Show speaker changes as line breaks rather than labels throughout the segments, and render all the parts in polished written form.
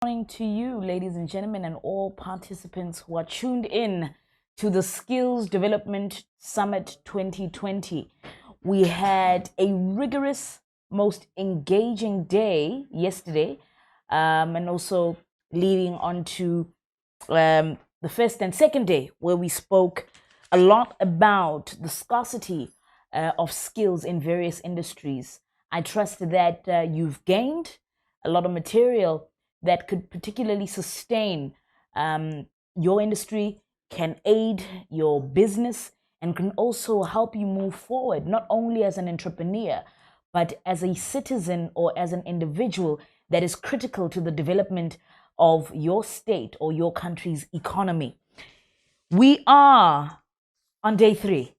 Morning to you, ladies and gentlemen, and all participants who are tuned in to the Skills Development Summit 2020. We had a rigorous, most engaging day yesterday, and also leading on to the first and second day, where we spoke a lot about the scarcity of skills in various industries. I trust that you've gained a lot of material that could particularly sustain your industry, can aid your business, and can also help you move forward, not only as an entrepreneur, but as a citizen or as an individual that is critical to the development of your state or your country's economy. We are on day 3.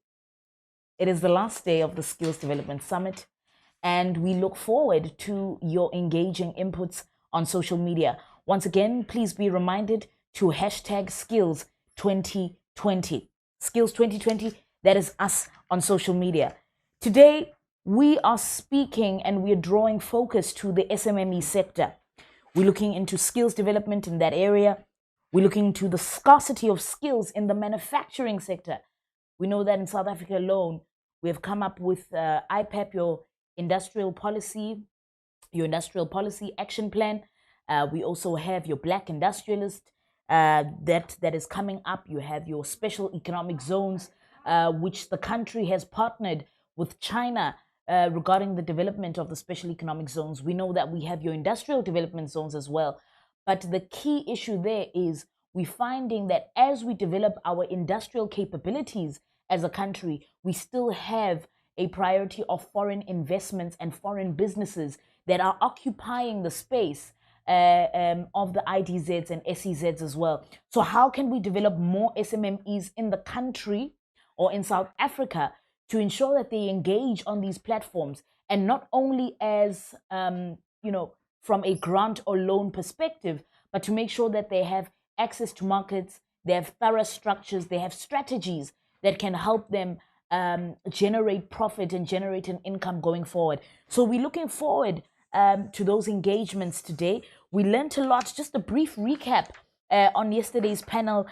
It is the last day of the Skills Development Summit, and we look forward to your engaging inputs on social media. Once again, please be reminded to hashtag Skills 2020. Skills 2020, that is us on social media. Today, we are speaking and we are drawing focus to the SMME sector. We're looking into skills development in that area. We're looking into the scarcity of skills in the manufacturing sector. We know that in South Africa alone, we have come up with IPAP, your industrial policy action plan. We also have your Black Industrialist that is coming up. You have your special economic zones, which the country has partnered with China regarding the development of the special economic zones. We know that we have your industrial development zones as well. But the key issue there is we're finding that as we develop our industrial capabilities as a country, we still have a priority of foreign investments and foreign businesses that are occupying the space of the IDZs and SEZs as well. So how can we develop more SMMEs in the country or in South Africa to ensure that they engage on these platforms, and not only as from a grant or loan perspective, but to make sure that they have access to markets, they have thorough structures, they have strategies that can help them generate profit and generate an income going forward. So we're looking forward to those engagements today. We learned a lot. Just a brief recap on yesterday's panel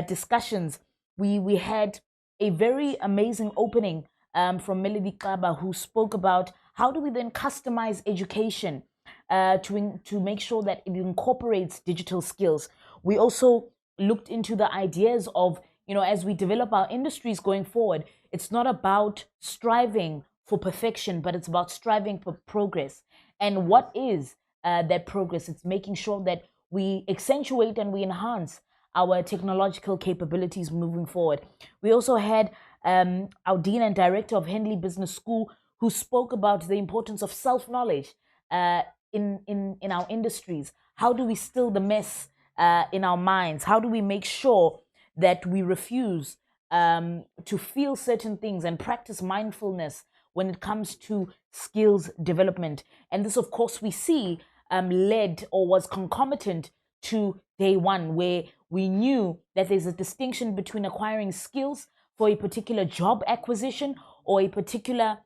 discussions. We had a very amazing opening from Melody Kaba, who spoke about how do we then customize education to make sure that it incorporates digital skills. We also looked into the ideas of, as we develop our industries going forward, it's not about striving for perfection, but it's about striving for progress. And what is that progress? It's making sure that we accentuate and we enhance our technological capabilities moving forward. We also had our dean and director of Henley Business School, who spoke about the importance of self-knowledge in our industries. How do we still the mess in our minds? How do we make sure that we refuse to feel certain things and practice mindfulness when it comes to skills development? And this, of course, we see led or was concomitant to day 1, where we knew that there's a distinction between acquiring skills for a particular job acquisition or a particular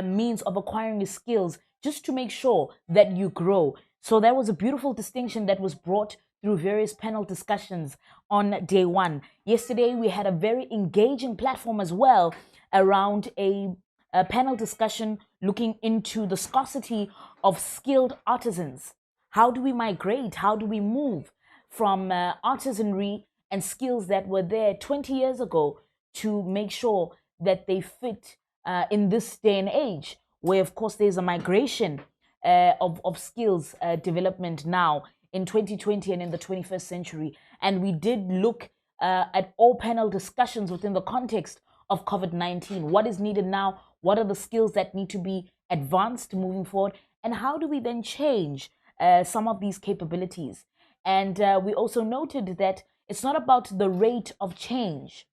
means of acquiring skills just to make sure that you grow. So that was a beautiful distinction that was brought through various panel discussions on day 1. Yesterday, we had a very engaging platform as well around a panel discussion looking into the scarcity of skilled artisans. How do we migrate? How do we move from artisanry and skills that were there 20 years ago to make sure that they fit in this day and age, where, of course, there's a migration of skills development now in 2020 and in the 21st century. And we did look at all panel discussions within the context of COVID-19. What is needed now? What are the skills that need to be advanced moving forward? And how do we then change some of these capabilities? And we also noted that it's not about the rate of change,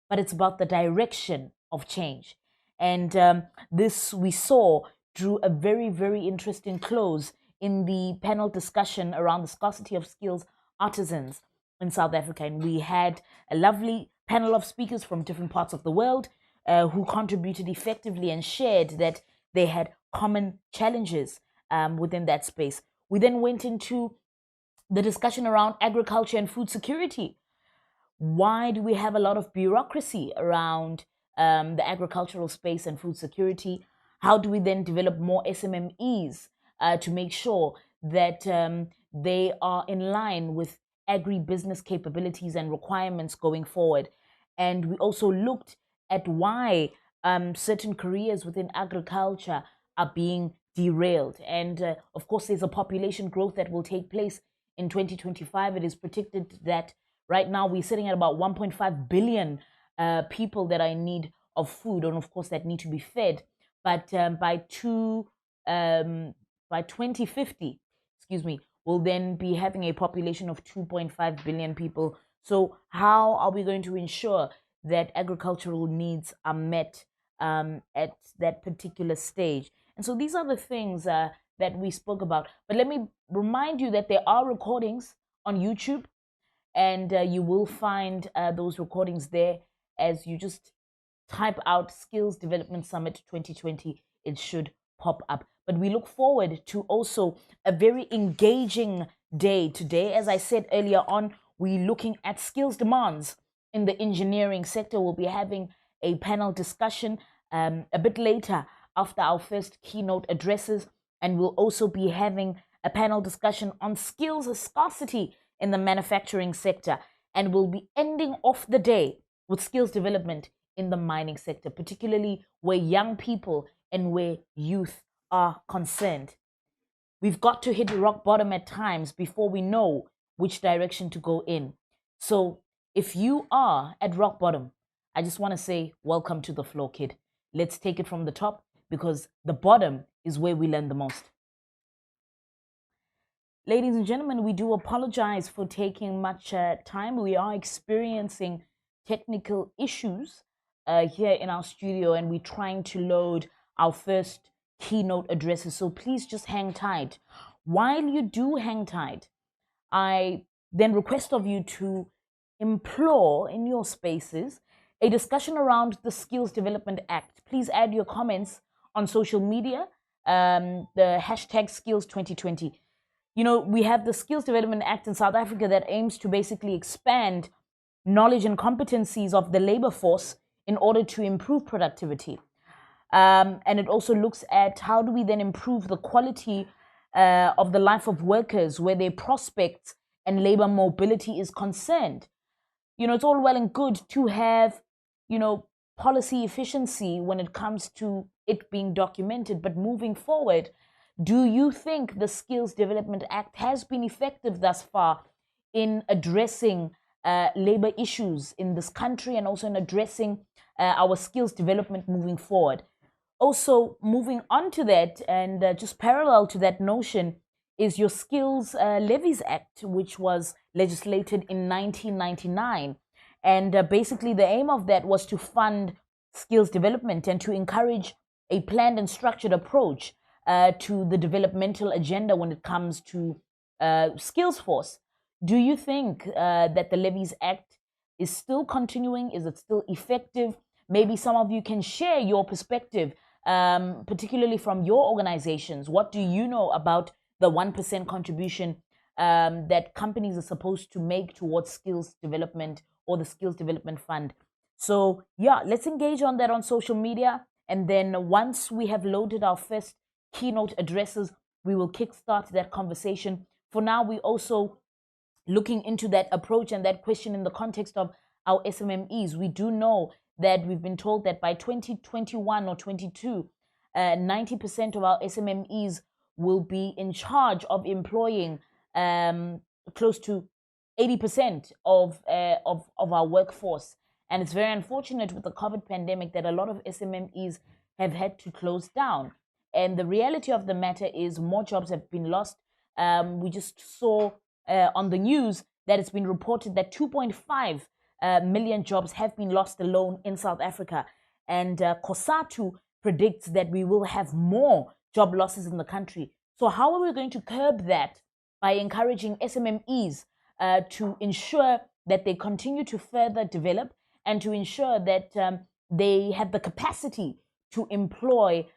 but it's about the direction of change. And this we saw drew a very, very interesting close in the panel discussion around the scarcity of skills artisans in South Africa. And we had a lovely panel of speakers from different parts of the world who contributed effectively and shared that they had common challenges within that space. We then went into the discussion around agriculture and food security. Why do we have a lot of bureaucracy around the agricultural space and food security? How do we then develop more SMMEs to make sure that they are in line with agribusiness capabilities and requirements going forward? And we also looked at why certain careers within agriculture are being derailed. And of course, there's a population growth that will take place in 2025. It is predicted that right now we're sitting at about 1.5 billion people that are in need of food, and of course that need to be fed. But by 2050, excuse me, we'll then be having a population of 2.5 billion people. So how are we going to ensure that agricultural needs are met at that particular stage? And so these are the things that we spoke about. But let me remind you that there are recordings on YouTube, and you will find those recordings there as you just type out Skills Development Summit 2020. It should pop up. But we look forward to also a very engaging day today. As I said earlier on, we're looking at skills demands in the engineering sector. We'll be having a panel discussion a bit later after our first keynote addresses, and we'll also be having a panel discussion on skills scarcity in the manufacturing sector, and we'll be ending off the day with skills development in the mining sector, particularly where young people and where youth are concerned. We've got to hit rock bottom at times before we know which direction to go in. So if you are at rock bottom, I just want to say, welcome to the floor, kid. Let's take it from the top, because the bottom is where we learn the most. Ladies and gentlemen, we do apologize for taking much time. We are experiencing technical issues here in our studio, and we're trying to load our first keynote addresses. So please just hang tight. While you do hang tight, I then request of you to implore in your spaces a discussion around the Skills Development Act. Please add your comments on social media, the hashtag Skills 2020. You know, we have the Skills Development Act in South Africa that aims to basically expand knowledge and competencies of the labor force in order to improve productivity. And it also looks at how do we then improve the quality of the life of workers where their prospects and labor mobility is concerned. You know, it's all well and good to have, you know, policy efficiency when it comes to it being documented, but moving forward, do you think the Skills Development Act has been effective thus far in addressing labor issues in this country, and also in addressing our skills development moving forward? Also, moving on to that, and just parallel to that notion, is your Skills Levies Act, which was legislated in 1999. And basically, the aim of that was to fund skills development and to encourage a planned and structured approach to the developmental agenda when it comes to skills force. Do you think that the Levies Act is still continuing? Is it still effective? Maybe some of you can share your perspective, particularly from your organizations. What do you know about the 1% contribution that companies are supposed to make towards skills development, or the Skills Development Fund? So yeah, let's engage on that on social media. And then once we have loaded our first keynote addresses, we will kickstart that conversation. For now, we also looking into that approach and that question in the context of our SMMEs. We do know that we've been told that by 2021 or 22, 90% of our SMMEs will be in charge of employing close to 80% of our workforce. And it's very unfortunate with the COVID pandemic that a lot of SMMEs have had to close down. And the reality of the matter is more jobs have been lost. We just saw on the news that it's been reported that 2.5 million jobs have been lost alone in South Africa. And COSATU predicts that we will have more job losses in the country. So how are we going to curb that? By encouraging SMMEs to ensure that they continue to further develop, and to ensure that they have the capacity to employ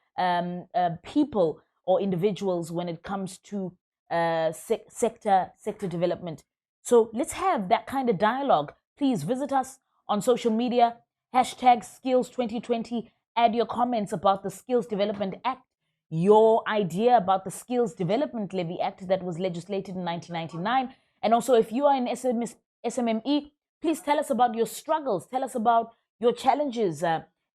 people or individuals when it comes to sector development. So let's have that kind of dialogue. Please visit us on social media, hashtag Skills 2020. Add your comments about the Skills Development Act, your idea about the Skills Development Levy Act that was legislated in 1999. And also, if you are in SMME, please tell us about your struggles. Tell us about your challenges.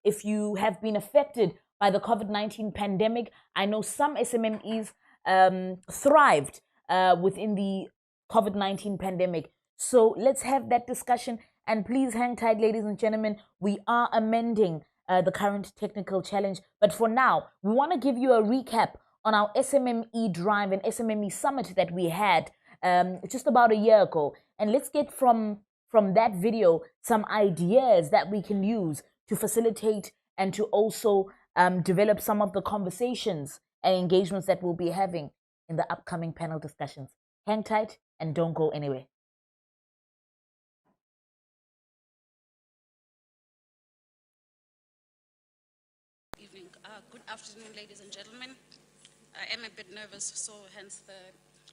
If you have been affected by the COVID-19 pandemic, I know some SMMEs thrived within the COVID-19 pandemic. So let's have that discussion. And please hang tight, ladies and gentlemen. We are amending the current technical challenge. But for now, we want to give you a recap on our SMME Drive and SMME Summit that we had just about a year ago. And let's get from that video some ideas that we can use to facilitate and to also develop some of the conversations and engagements that we'll be having in the upcoming panel discussions. Hang tight and don't go anywhere.
Good afternoon, ladies and gentlemen. I am a bit nervous, so hence the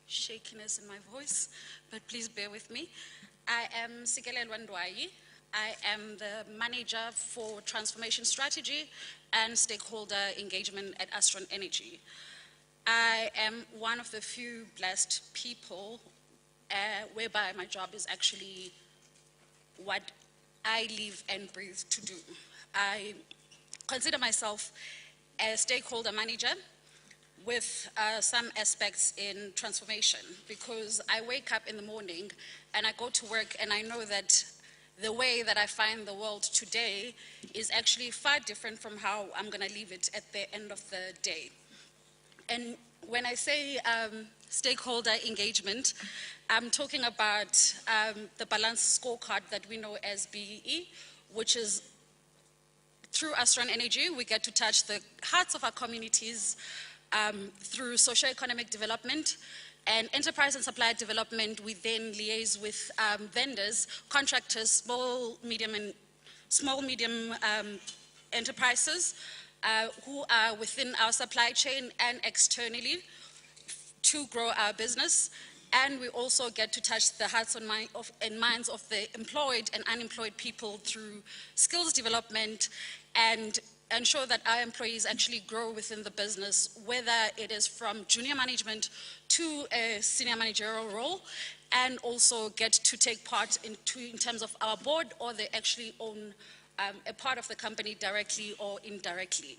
shakiness in my voice, but please bear with me. I am Sikelelwa Ndwayi. I am the manager for transformation strategy and stakeholder engagement at Astron Energy. I am one of the few blessed people whereby my job is actually what I live and breathe to do. I consider myself a stakeholder manager with some aspects in transformation, because I wake up in the morning and I go to work and I know that the way that I find the world today is actually far different from how I'm going to leave it at the end of the day. And when I say stakeholder engagement, I'm talking about the balanced scorecard that we know as BEE, which is through Astron Energy, we get to touch the hearts of our communities through socio-economic development and enterprise and supplier development. We then liaise with vendors, contractors, small, medium enterprises who are within our supply chain and externally to grow our business. And we also get to touch the hearts and minds of the employed and unemployed people through skills development and ensure that our employees actually grow within the business, whether it is from junior management to a senior managerial role, and also get to take part in terms of our board, or they actually own a part of the company directly or indirectly.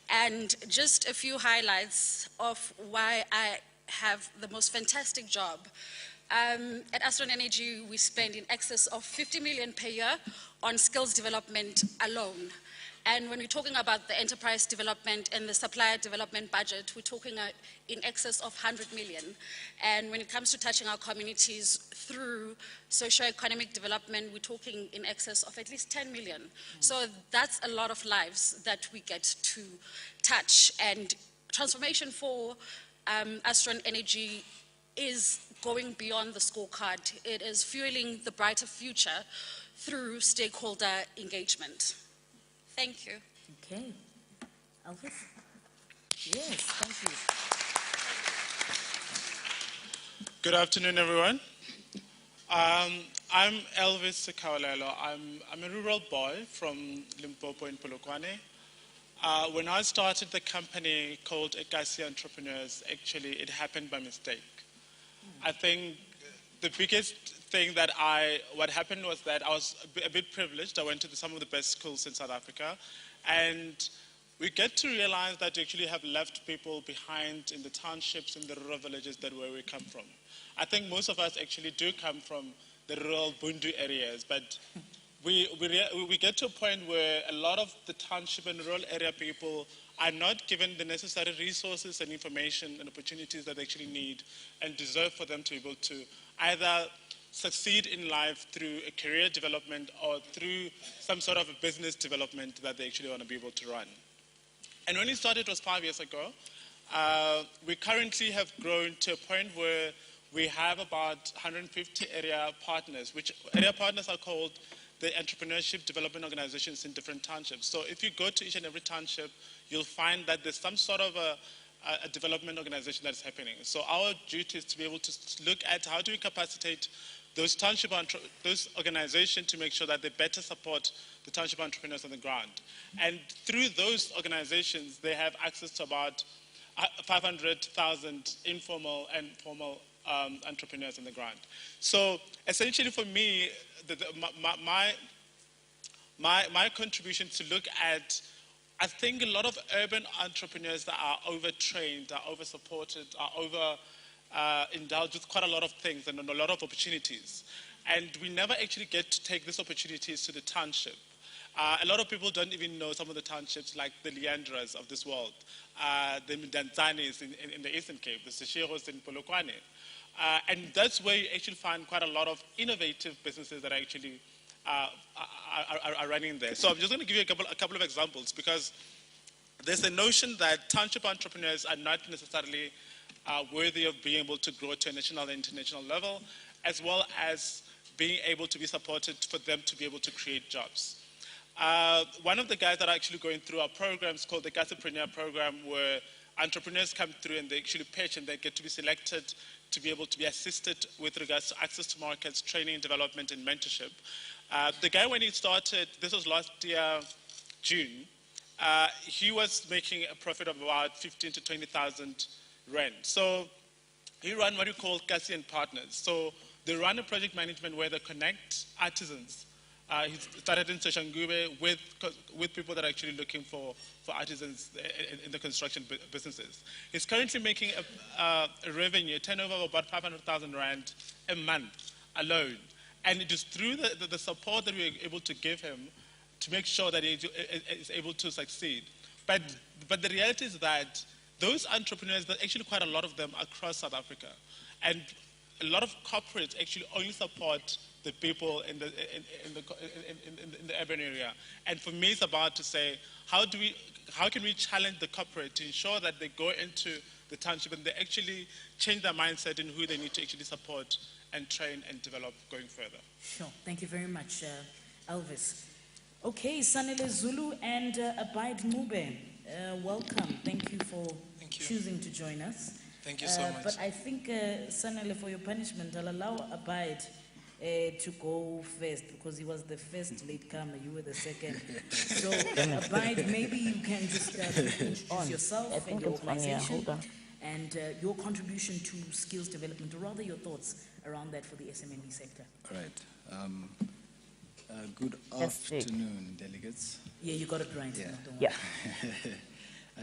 And just a few highlights of why I have the most fantastic job. At Astron Energy, we spend in excess of 50 million per year on skills development alone. And when we're talking about the enterprise development and the supplier development budget, we're talking in excess of 100 million. And when it comes to touching our communities through socio-economic development, we're talking in excess of at least 10 million. So that's a lot of lives that we get to touch. And transformation for Astron Energy is going beyond the scorecard. It is fueling the brighter future through stakeholder engagement. Thank you.
Okay. Elvis? Yes, thank you.
Good afternoon, everyone. I'm Elvis Sekawalelo. I'm a rural boy from Limpopo in Polokwane. When I started the company called Ekasi Entrepreneurs, actually it happened by mistake. I think the biggest thing that what happened was that I was a bit privileged. I went to some of the best schools in South Africa, and we get to realize that we actually have left people behind in the townships and the rural villages where we come from. I think most of us actually do come from the rural Bundu areas, but we get to a point where a lot of the township and rural area people are not given the necessary resources and information and opportunities that they actually need and deserve for them to be able to either succeed in life through a career development or through some sort of a business development that they actually want to be able to run. And when we started, it was 5 years ago. We currently have grown to a point where we have about 150 area partners, which area partners are called the entrepreneurship development organizations in different townships. So if you go to each and every township, you'll find that there's some sort of a development organization that's happening. So our duty is to be able to look at how do we capacitate those those organizations to make sure that they better support the township entrepreneurs on the ground. And through those organizations, they have access to about 500,000 informal and formal entrepreneurs on the ground. So essentially for me, my contribution to look at, I think a lot of urban entrepreneurs that are overtrained, are over-supported, are indulged with quite a lot of things and a lot of opportunities. And we never actually get to take these opportunities to the township. A lot of people don't even know some of the townships like the Leandras of this world, the Mdanzanis in the Eastern Cape, the Seshiros in Polokwane. And that's where you actually find quite a lot of innovative businesses that are actually are running there. So I'm just going to give you a couple of examples, because there's a notion that township entrepreneurs are not necessarily worthy of being able to grow to a national and international level, as well as being able to be supported for them to be able to create jobs. One of the guys that are actually going through our programs called the Gasopreneur program, where entrepreneurs come through and they actually pitch and they get to be selected to be able to be assisted with regards to access to markets, training, development, and mentorship. The guy, when he started, this was last year, June, he was making a profit of about 15 to 20,000 rand. So he ran what we call Kasi and Partners. So they run a project management where they connect artisans. He started in Seshangube with people that are actually looking for artisans in the construction businesses. He's currently making a revenue, a turnover of about 500,000 rand a month alone. And it is through the support that we're able to give him to make sure that he is able to succeed. But the reality is that those entrepreneurs, there are actually quite a lot of them across South Africa. And a lot of corporates actually only support the people in the urban area. And for me, it's about to say, how can we challenge the corporate to ensure that they go into the township and they actually change their mindset in who they need to actually support and train and develop going further.
Sure. Thank you very much, Elvis. Okay, Sanele Zulu and Abide Mube, welcome. Thank you for choosing to join us.
Thank you so much.
But I think, Sanele, for your punishment, I'll allow Abide to go first, because he was the first late comer, you were the second. So, Abide, maybe you can just introduce yourself and your organization and your contribution to skills development, or rather your thoughts around that for the SMME sector.
All right. Good afternoon, delegates.
Yeah, you got it right.
Yeah.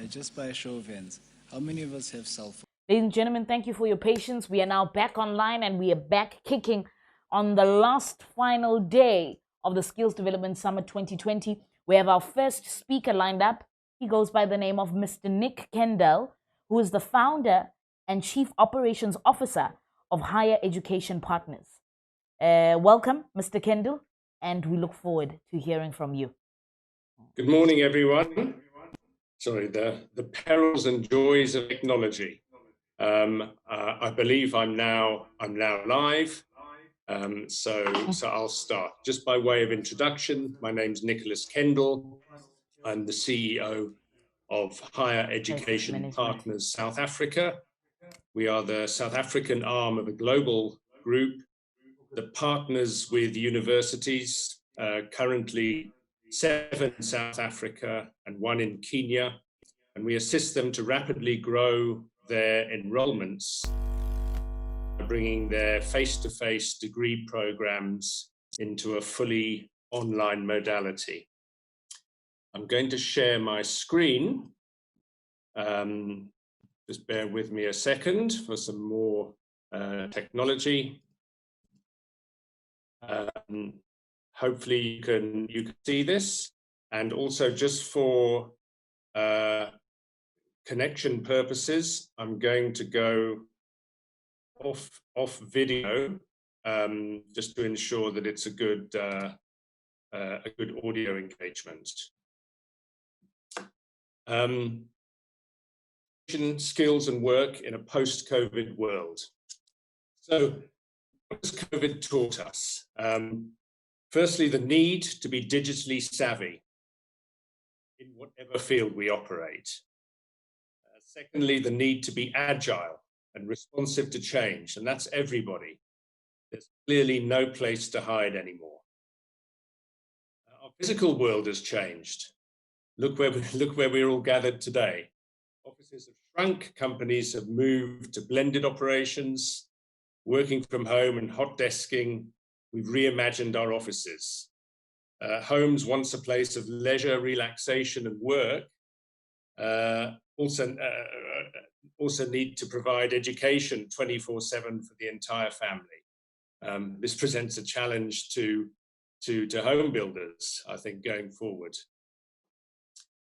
Just by a show of hands, how many of us have cell phones?
Ladies and gentlemen, thank you for your patience. We are now back online and we are back kicking on the last final day of the Skills Development Summit 2020. We have our first speaker lined up. He goes by the name of Mr. Nick Kendall, who is the founder and Chief Operations Officer of Higher Education Partners. Welcome, Mr. Kendall, and we look forward to hearing from you.
Good morning, everyone. Sorry, the perils and joys of technology. I believe I'm now live. So I'll start. Just by way of introduction, my name's Nicholas Kendall. I'm the CEO of Higher Education Partners South Africa. We are the South African arm of a global group that partners with universities, currently 7 in South Africa and 1 in Kenya, and we assist them to rapidly grow their enrollments, bringing their face-to-face degree programs into a fully online modality. I'm going to share my screen. Just bear with me a second for some more technology. Hopefully you can see this, and also just for connection purposes, I'm going to go off video just to ensure that it's a good audio engagement. Skills and work in a post-COVID world. So what has COVID taught us? Firstly, the need to be digitally savvy in whatever field we operate. Secondly, the need to be agile and responsive to change, and that's everybody. There's clearly no place to hide anymore. Our physical world has changed. Look where we're all gathered today. Offices have shrunk, companies have moved to blended operations, working from home and hot desking. We've reimagined our offices. Homes, once a place of leisure, relaxation, and work, also need to provide education 24/7 for the entire family. This presents a challenge to home builders, I think, going forward.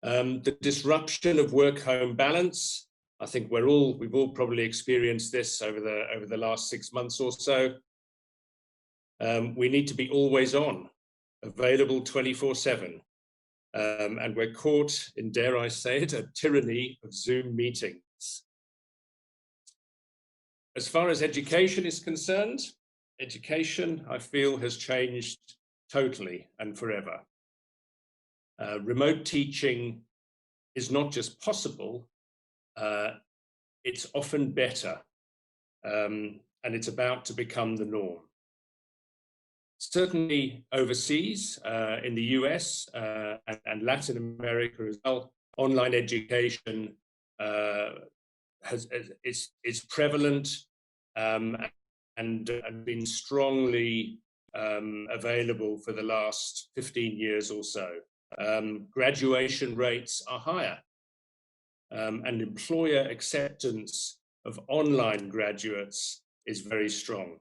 The disruption of work-home balance, I think we've all probably experienced this over the last 6 months or so. We need to be always on, available 24/7. And we're caught in, dare I say it, a tyranny of Zoom meetings. As far as education is concerned, education, I feel, has changed totally and forever. Remote teaching is not just possible, it's often better, and it's about to become the norm. Certainly overseas, in the US and Latin America as well, online education is prevalent and been strongly available for the last 15 years or so. Graduation rates are higher, and employer acceptance of online graduates is very strong.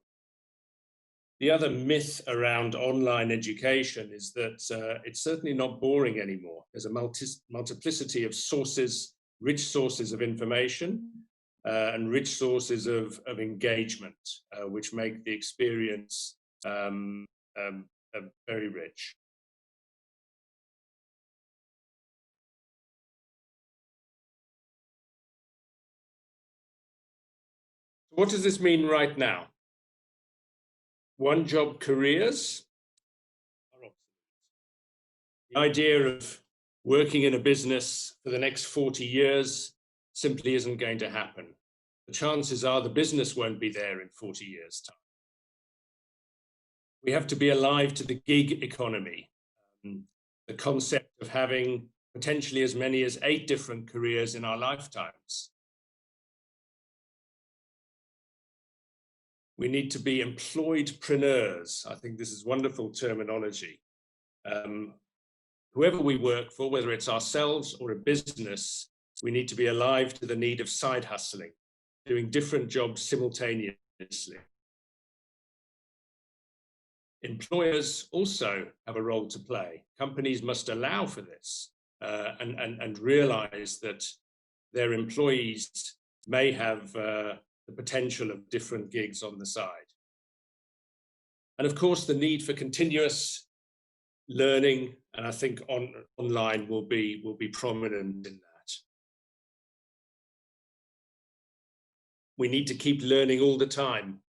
The other myth around online education is that it's certainly not boring anymore. There's a multiplicity of sources, rich sources of information, and rich sources of engagement, which make the experience very rich. What does this mean right now? One-job careers are obsolete. The idea of working in a business for the next 40 years simply isn't going to happen. The chances are the business won't be there in 40 years' time. We have to be alive to the gig economy, the concept of having potentially as many as 8 different careers in our lifetimes. We need to be employedpreneurs. I think this is wonderful terminology. Whoever we work for, whether it's ourselves or a business, we need to be alive to the need of side hustling, doing different jobs simultaneously. Employers also have a role to play. Companies must allow for this and realize that their employees may have the potential of different gigs on the side. And of course, the need for continuous learning, and I think online will be prominent in that. We need to keep learning all the time,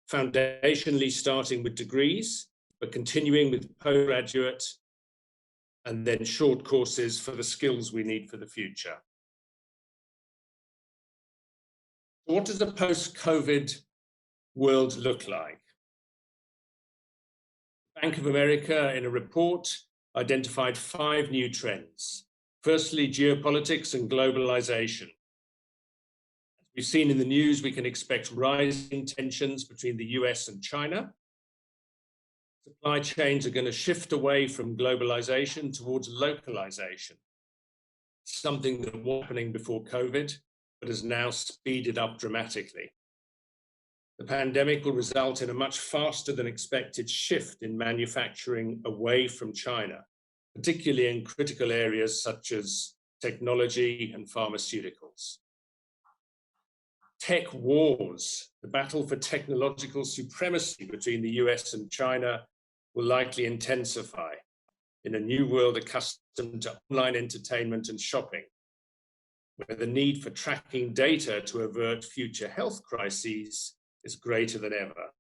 foundationally starting with degrees, but continuing with postgraduate, and then short courses for the skills we need for the future. What does a post-COVID world look like? Bank of America, in a report, identified 5 new trends. Firstly, geopolitics and globalization. As we've seen in the news, we can expect rising tensions between the US and China. Supply chains are going to shift away from globalization towards localization, something that was happening before COVID, but has now speeded up dramatically. The pandemic will result in a much faster than expected shift in manufacturing away from China, particularly in critical areas such as technology and pharmaceuticals. Tech wars, the battle for technological supremacy between the US and China, will likely intensify in a new world accustomed to online entertainment and shopping, where the need for tracking data to avert future health crises is greater than ever.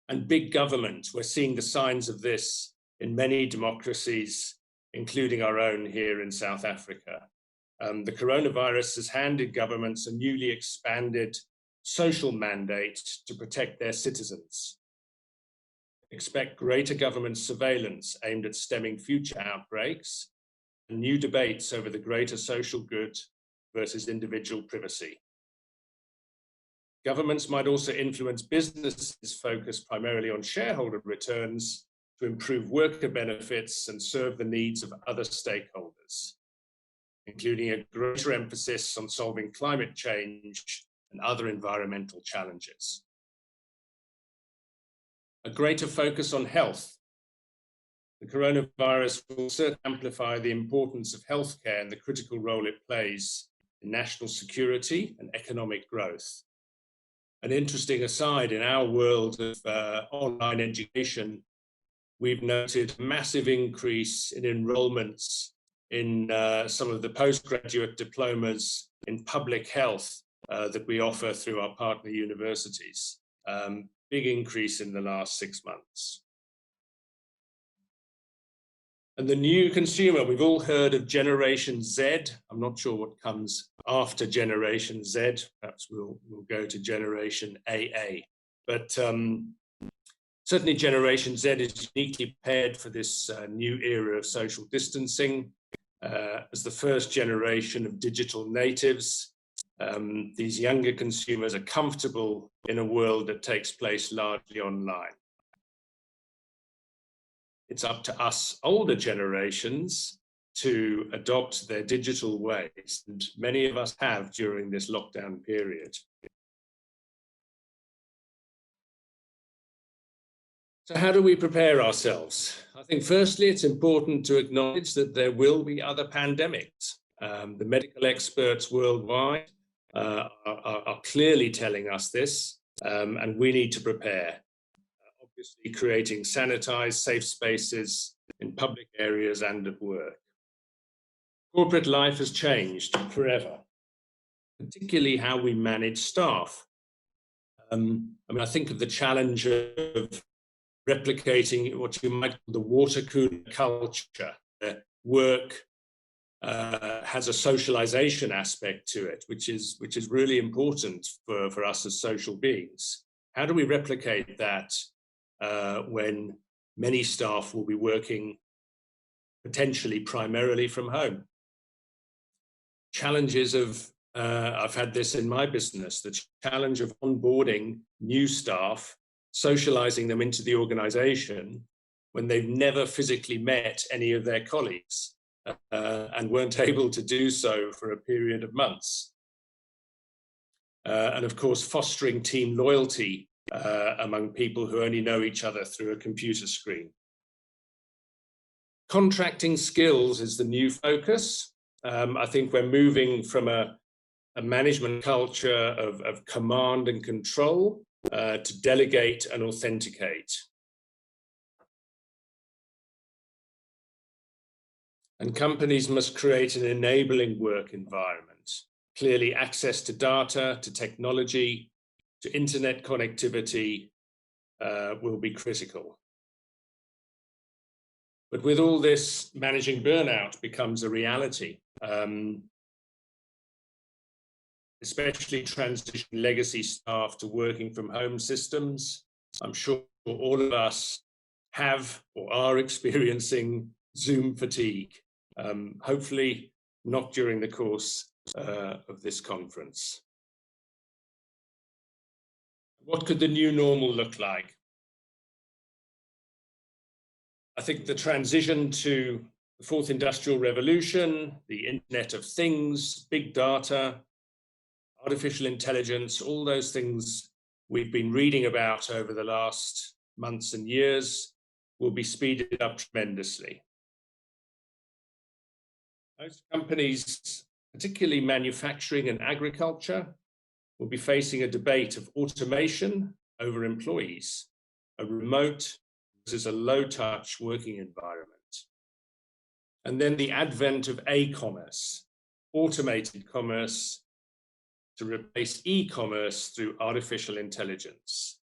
And big government, we're seeing the signs of this in many democracies, including our own here in South Africa. the coronavirus has handed governments a newly expanded social mandate to protect their citizens. Expect greater government surveillance aimed at stemming future outbreaks and new debates over the greater social good versus individual privacy. Governments might also influence businesses focused primarily on shareholder returns to improve worker benefits and serve the needs of other stakeholders, including a greater emphasis on solving climate change and other environmental challenges. A greater focus on health. The coronavirus will certainly amplify the importance of healthcare and the critical role it plays in national security and economic growth. An interesting aside, in our world of online education, we've noted a massive increase in enrollments in some of the postgraduate diplomas in public health that we offer through our partner universities. Big increase in the last 6 months. And the new consumer, we've all heard of Generation Z. I'm not sure what comes after Generation Z. Perhaps we'll go to Generation AA. But certainly Generation Z is uniquely prepared for this new era of social distancing. As the first generation of digital natives, these younger consumers are comfortable in a world that takes place largely online. It's up to us older generations to adopt their digital ways, and many of us have during this lockdown period. So how do we prepare ourselves? I think firstly, it's important to acknowledge that there will be other pandemics. The medical experts worldwide are clearly telling us this, and we need to prepare. Obviously, creating sanitized, safe spaces in public areas and at work. Corporate life has changed forever, particularly how we manage staff. I think of the challenge of replicating what you might call the water cooler culture. Work has a socialization aspect to it, which is really important for us as social beings. How do we replicate that when many staff will be working potentially primarily from home? Challenges of, I've had this in my business, the challenge of onboarding new staff, socializing them into the organization when they've never physically met any of their colleagues and weren't able to do so for a period of months. And of course, fostering team loyalty among people who only know each other through a computer screen. Contracting skills is the new focus. I think we're moving from a management culture of command and control to delegate and authenticate. And companies must create an enabling work environment. Clearly, access to data, to technology, to internet connectivity will be critical. But with all this, managing burnout becomes a reality, especially transitioning legacy staff to working from home systems. I'm sure all of us have or are experiencing Zoom fatigue, hopefully not during the course of this conference. What could the new normal look like? I think the transition to the fourth industrial revolution, the Internet of Things, big data, artificial intelligence, all those things we've been reading about over the last months and years will be speeded up tremendously. Most companies, particularly manufacturing and agriculture, will be facing a debate of automation over employees, a remote versus a low-touch working environment. And then the advent of A-commerce, automated commerce to replace e-commerce through artificial intelligence.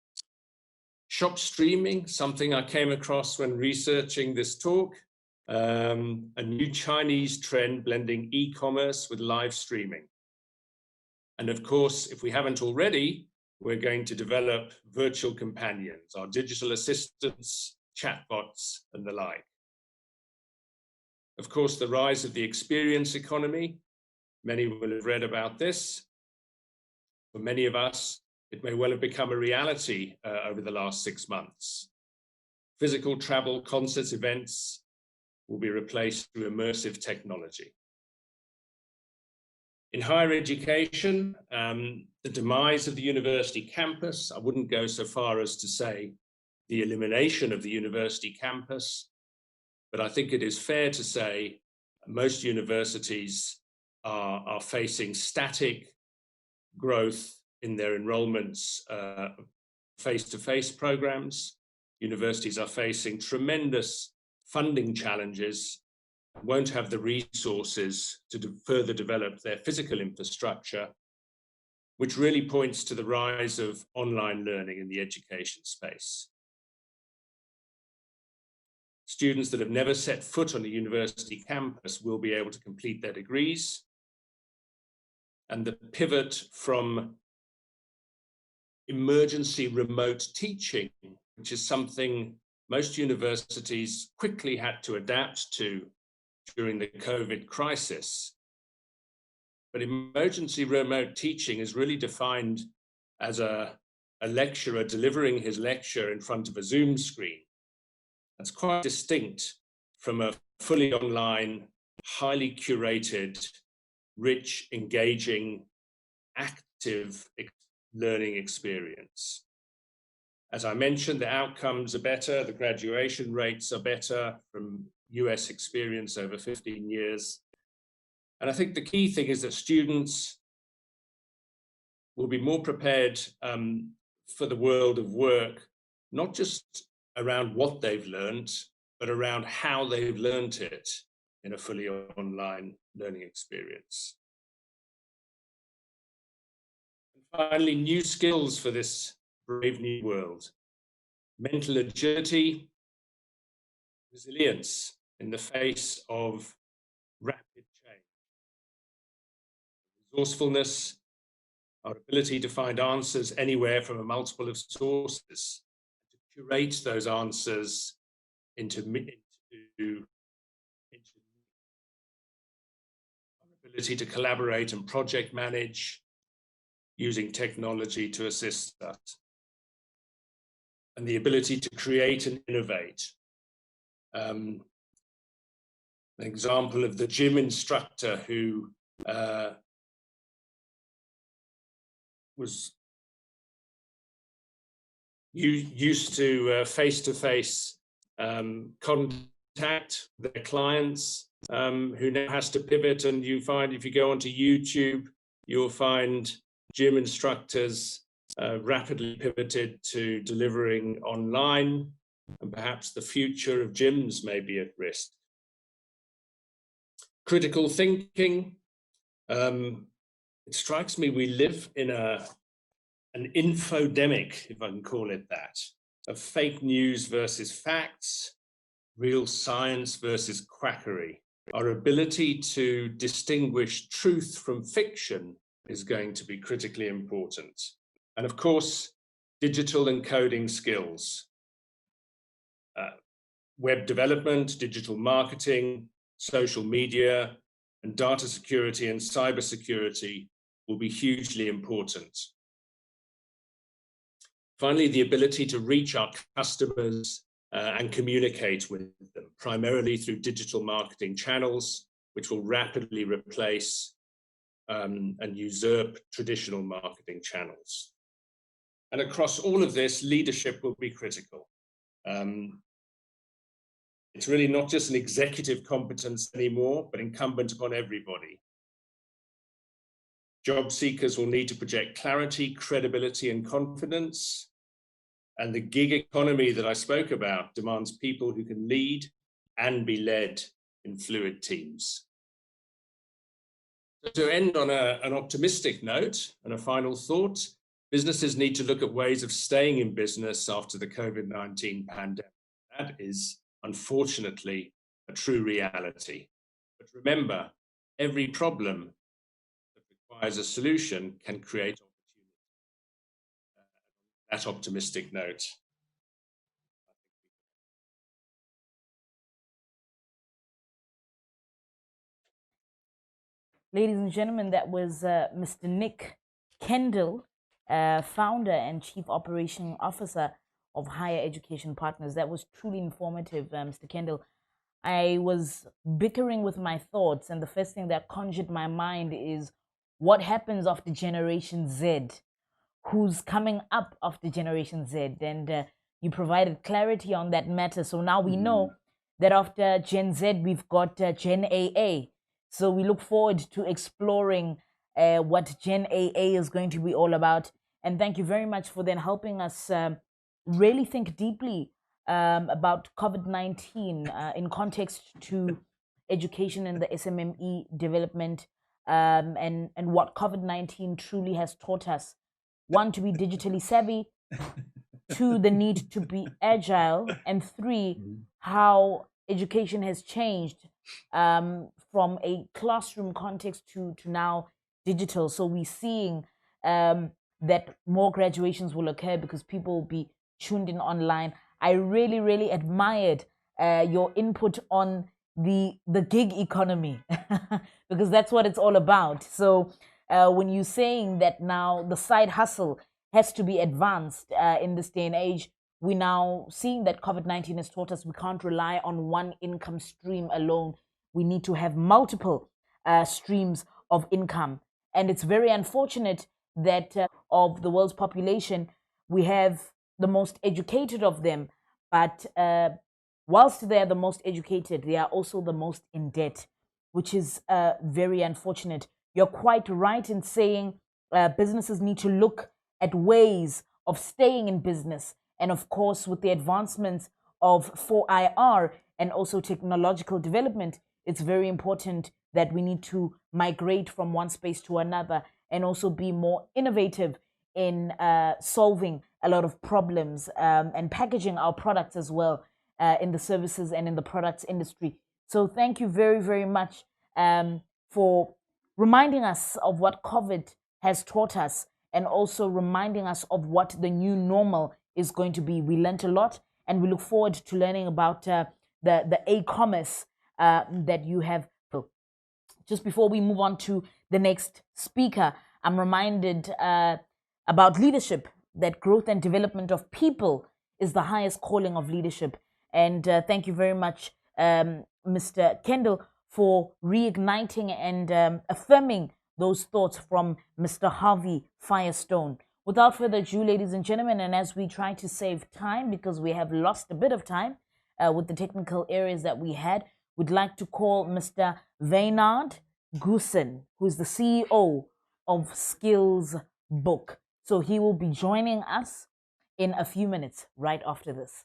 Shop streaming, something I came across when researching this talk, a new Chinese trend blending e-commerce with live streaming. And of course, if we haven't already, we're going to develop virtual companions, our digital assistants, chatbots, and the like. Of course, the rise of the experience economy. Many will have read about this. For many of us, it may well have become a reality over the last 6 months. Physical travel, concerts, events will be replaced through immersive technology. In higher education, the demise of the university campus, I wouldn't go so far as to say the elimination of the university campus, but I think it is fair to say most universities are facing static growth in their enrollments, face-to-face programs. Universities are facing tremendous funding challenges, won't have the resources to further develop their physical infrastructure, which really points to the rise of online learning in the education space. Students that have never set foot on a university campus will be able to complete their degrees. And the pivot from emergency remote teaching, which is something most universities quickly had to adapt to during the COVID crisis. But emergency remote teaching is really defined as a lecturer delivering his lecture in front of a Zoom screen. That's quite distinct from a fully online, highly curated, rich, engaging, active learning experience. As I mentioned, the outcomes are better, the graduation rates are better from US experience over 15 years. And I think the key thing is that students will be more prepared for the world of work, not just around what they've learned, but around how they've learned it in a fully online learning experience. And finally, new skills for this brave new world. Mental agility, resilience in the face of rapid change. Resourcefulness, our ability to find answers anywhere from a multiple of sources, to curate those answers into our ability to collaborate and project manage using technology to assist us, and the ability to create and innovate. An example of the gym instructor who was used to face-to-face contact with their clients, who now has to pivot. And you find, if you go onto YouTube, you'll find gym instructors rapidly pivoted to delivering online, and perhaps the future of gyms may be at risk. Critical thinking. It strikes me we live in an infodemic, if I can call it that, of fake news versus facts, real science versus quackery. Our ability to distinguish truth from fiction is going to be critically important. And of course, digital and coding skills, web development, digital marketing, social media, and data security and cybersecurity will be hugely important. Finally, the ability to reach our customers and communicate with them, primarily through digital marketing channels, which will rapidly replace and usurp traditional marketing channels. And across all of this, leadership will be critical. It's really not just an executive competence anymore, but incumbent upon everybody. Job seekers will need to project clarity, credibility, and confidence. And the gig economy that I spoke about demands people who can lead and be led in fluid teams. To end on an optimistic note and a final thought, businesses need to look at ways of staying in business after the COVID-19 pandemic. That is, unfortunately, a true reality. But remember, every problem that requires a solution can create opportunity. That optimistic note.
Ladies and gentlemen, that was Mr. Nick Kendall, founder and chief operating officer of Higher Education Partners. That was truly informative, Mr. Kendall. I was bickering with my thoughts, and the first thing that conjured my mind is what happens after Generation Z? Who's coming up after Generation Z? And you provided clarity on that matter. So now we know that after Gen Z, we've got Gen AA. So we look forward to exploring what Gen AA is going to be all about. And thank you very much for then helping us really think deeply about COVID-19 in context to education and the SMME development, and what COVID-19 truly has taught us. One, to be digitally savvy. Two, the need to be agile. And three, how education has changed from a classroom context to now digital. So we're seeing that more graduations will occur because people will be tuned in online. I really, really admired your input on the gig economy because that's what it's all about. So when you're saying that now the side hustle has to be advanced in this day and age, we're now seeing that COVID-19 has taught us we can't rely on one income stream alone. We need to have multiple streams of income. And it's very unfortunate that of the world's population, we have the most educated of them. But whilst they're the most educated, they are also the most in debt, which is very unfortunate. You're quite right in saying businesses need to look at ways of staying in business. And of course, with the advancements of 4IR and also technological development, it's very important that we need to migrate from one space to another and also be more innovative in solving a lot of problems and packaging our products as well in the services and in the products industry. So thank you very, very much for reminding us of what COVID has taught us and also reminding us of what the new normal is going to be. We learned a lot, and we look forward to learning about the e-commerce that you have built. Just before we move on to the next speaker, I'm reminded about leadership, that growth and development of people is the highest calling of leadership. And thank you very much, Mr. Kendall, for reigniting and affirming those thoughts from Mr. Harvey Firestone. Without further ado, ladies and gentlemen, and as we try to save time because we have lost a bit of time with the technical areas that we had, we'd like to call Mr. Wynand Goosen, who is the CEO of Skills Book. So he will be joining us in a few minutes right after this.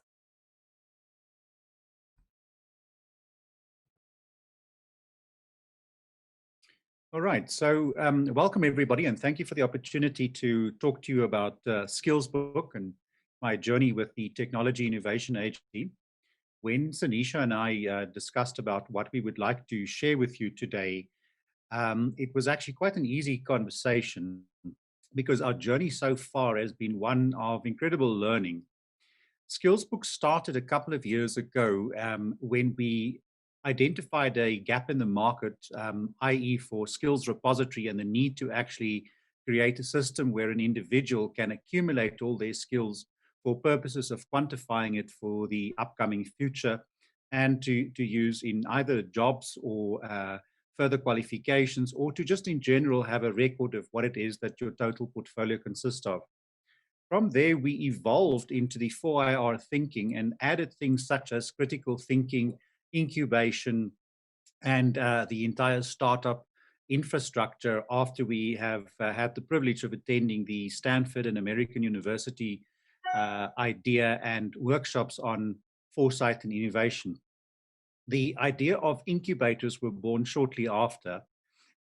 All right, so welcome everybody, and thank you for the opportunity to talk to you about Skills Book and my journey with the Technology Innovation Agency. When Sanisha and I discussed about what we would like to share with you today, it was actually quite an easy conversation because our journey so far has been one of incredible learning. Skills Book started a couple of years ago when we identified a gap in the market, i.e. for skills repository and the need to actually create a system where an individual can accumulate all their skills for purposes of quantifying it for the upcoming future and to use in either jobs or further qualifications, or to just in general have a record of what it is that your total portfolio consists of. From there, we evolved into the 4IR thinking and added things such as critical thinking, incubation, and the entire startup infrastructure after we have had the privilege of attending the Stanford and American University idea and workshops on foresight and innovation. The idea of incubators were born shortly after.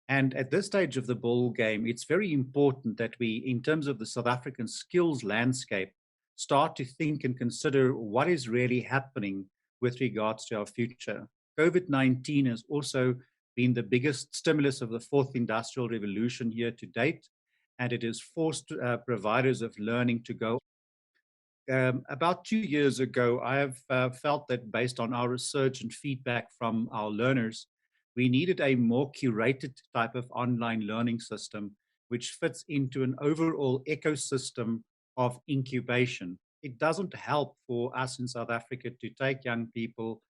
And at this stage of the ball game, it's very important that we, in terms of the South African skills landscape, start to think and consider what is really happening with regards to our future. COVID-19 has also been the biggest stimulus of the fourth industrial revolution here to date, and it has forced providers of learning to go. About 2 years ago, I have felt that based on our research and feedback from our learners, we needed a more curated type of online learning system, which fits into an overall ecosystem of incubation. It doesn't help for us in South Africa to take young people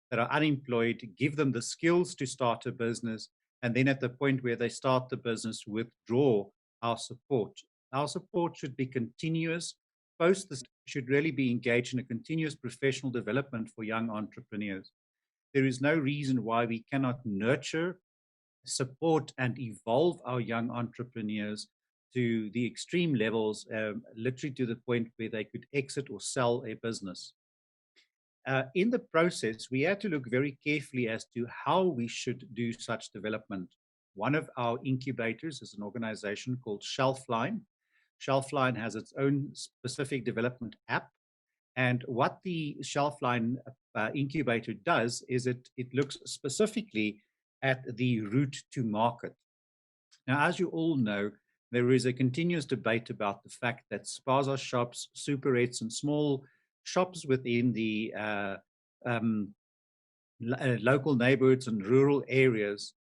that are unemployed, give them the skills to start a business, and then at the point where they start the business, withdraw our support. Our support should be continuous. Post this should really be engaged in a continuous professional development for young entrepreneurs. There is no reason why we cannot nurture, support, and evolve our young entrepreneurs to the extreme levels, literally to the point where they could exit or sell a business. In the process, we had to look very carefully as to how we should do such development. One of our incubators is an organization called Shelfline. Shelfline has its own specific development app. And what the Shelfline incubator does is it looks specifically at the route to market. Now, as you all know, there is a continuous debate about the fact that spaza shops, superettes, and small shops within the local neighborhoods and rural areas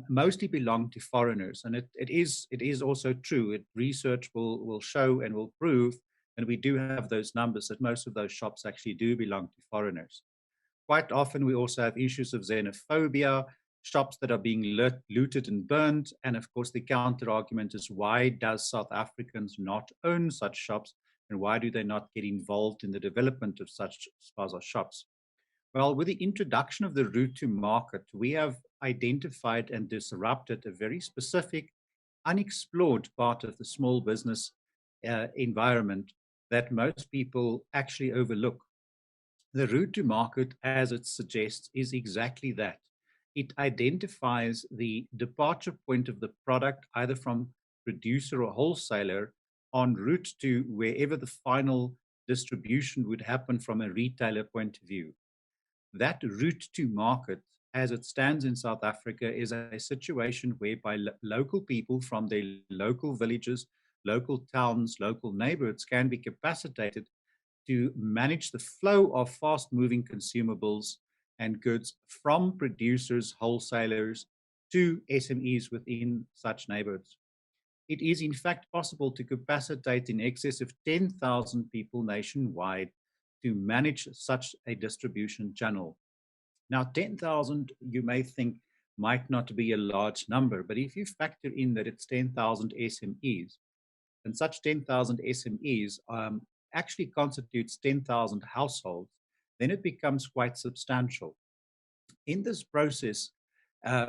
mostly belong to foreigners. And it is also true. Research will show and will prove, and we do have those numbers, that most of those shops actually do belong to foreigners. Quite often, we also have issues of xenophobia, shops that are being looted and burned. And of course, the counter argument is, why does South Africans not own such shops? And why do they not get involved in the development of such spaza shops? Well, with the introduction of the route to market, we have identified and disrupted a very specific, unexplored part of the small business environment that most people actually overlook. The route to market, as it suggests, is exactly that. It identifies the departure point of the product, either from producer or wholesaler, en route to wherever the final distribution would happen from a retailer point of view. That route to market, as it stands in South Africa, is a situation whereby local people from their local villages, local towns, local neighborhoods can be capacitated to manage the flow of fast-moving consumables and goods from producers, wholesalers, to SMEs within such neighborhoods. It is in fact possible to capacitate in excess of 10,000 people nationwide to manage such a distribution channel. Now, 10,000, you may think, might not be a large number, but if you factor in that it's 10,000 SMEs, and such 10,000 SMEs actually constitutes 10,000 households, then it becomes quite substantial. In this process,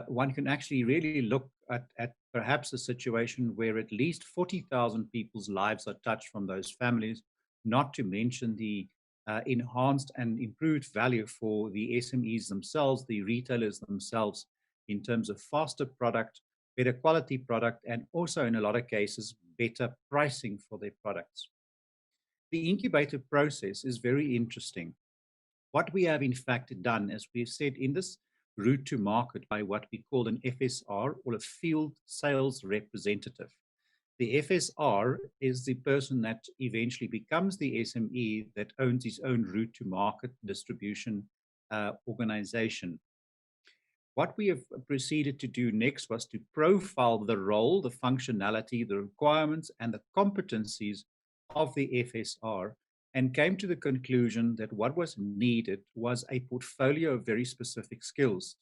one can actually really look at perhaps a situation where at least 40,000 people's lives are touched from those families, not to mention the enhanced and improved value for the SMEs themselves, the retailers themselves, in terms of faster product, better quality product, and also in a lot of cases, better pricing for their products. The incubator process is very interesting. What we have in fact done, as we've said, in this route to market by what we call an FSR, or a field sales representative. The FSR is the person that eventually becomes the SME that owns his own route to market distribution organization. What we have proceeded to do next was to profile the role, the functionality, the requirements, and the competencies of the FSR, and came to the conclusion that what was needed was a portfolio of very specific skills.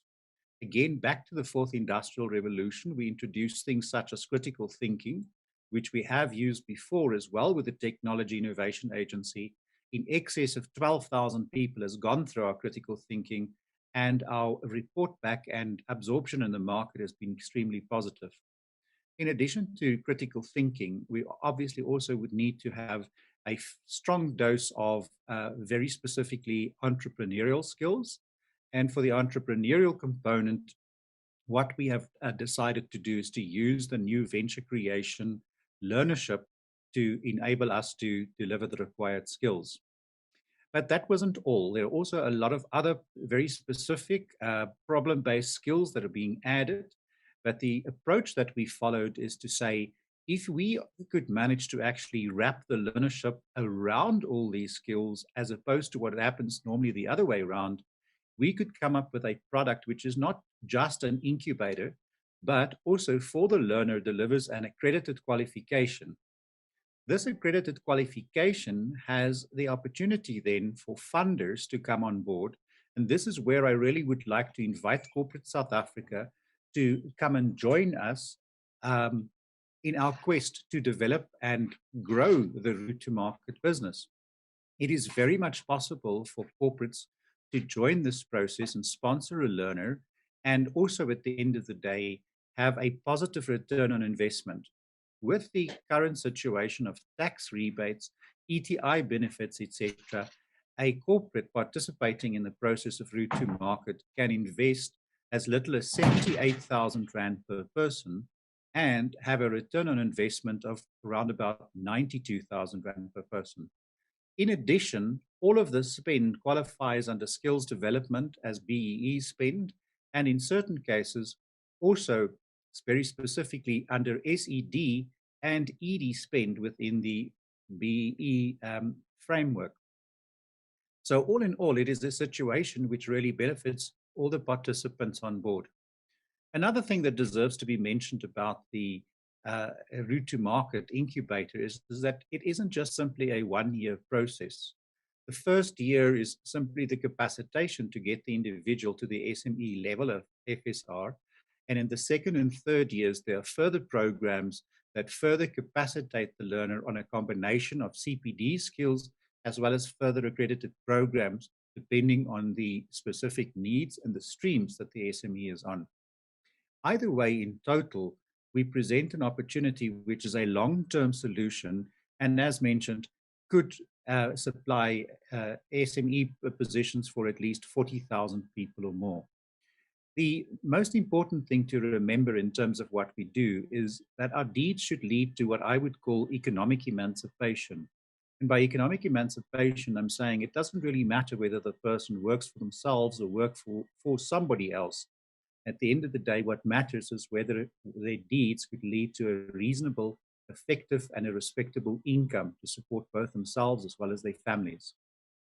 Again, back to the fourth industrial revolution, we introduced things such as critical thinking, which we have used before as well with the Technology Innovation Agency. In excess of 12,000 people has gone through our critical thinking, and our report back and absorption in the market has been extremely positive. In addition to critical thinking, we obviously also would need to have a strong dose of very specifically entrepreneurial skills. And for the entrepreneurial component, what we have decided to do is to use the new venture creation learnership to enable us to deliver the required skills. But that wasn't all. There are also a lot of other very specific problem-based skills that are being added. But the approach that we followed is to say, if we could manage to actually wrap the learnership around all these skills, as opposed to what happens normally the other way around, we could come up with a product which is not just an incubator, but also for the learner delivers an accredited qualification. This accredited qualification has the opportunity then for funders to come on board. And this is where I really would like to invite Corporate South Africa to come and join us in our quest to develop and grow the route to market business. It is very much possible for corporates to join this process and sponsor a learner, and also at the end of the day, have a positive return on investment. With the current situation of tax rebates, ETI benefits, etc., a corporate participating in the process of route to market can invest as little as 78,000 Rand per person and have a return on investment of around about 92,000 Rand per person. In addition, all of this spend qualifies under skills development as BEE spend, and in certain cases, also very specifically under SED and ED spend within the BEE framework. So all in all, it is a situation which really benefits all the participants on board. Another thing that deserves to be mentioned about the route to market incubator is that it isn't just simply a one-year process. The first year is simply the capacitation to get the individual to the SME level of FSR. And in the second and third years, there are further programs that further capacitate the learner on a combination of CPD skills as well as further accredited programs, depending on the specific needs and the streams that the SME is on. Either way, in total, we present an opportunity which is a long-term solution, and as mentioned, could supply SME positions for at least 40,000 people or more. The most important thing to remember in terms of what we do is that our deeds should lead to what I would call economic emancipation. And by economic emancipation, I'm saying it doesn't really matter whether the person works for themselves or works for somebody else. At the end of the day, what matters is whether their deeds could lead to a reasonable, effective, and a respectable income to support both themselves as well as their families.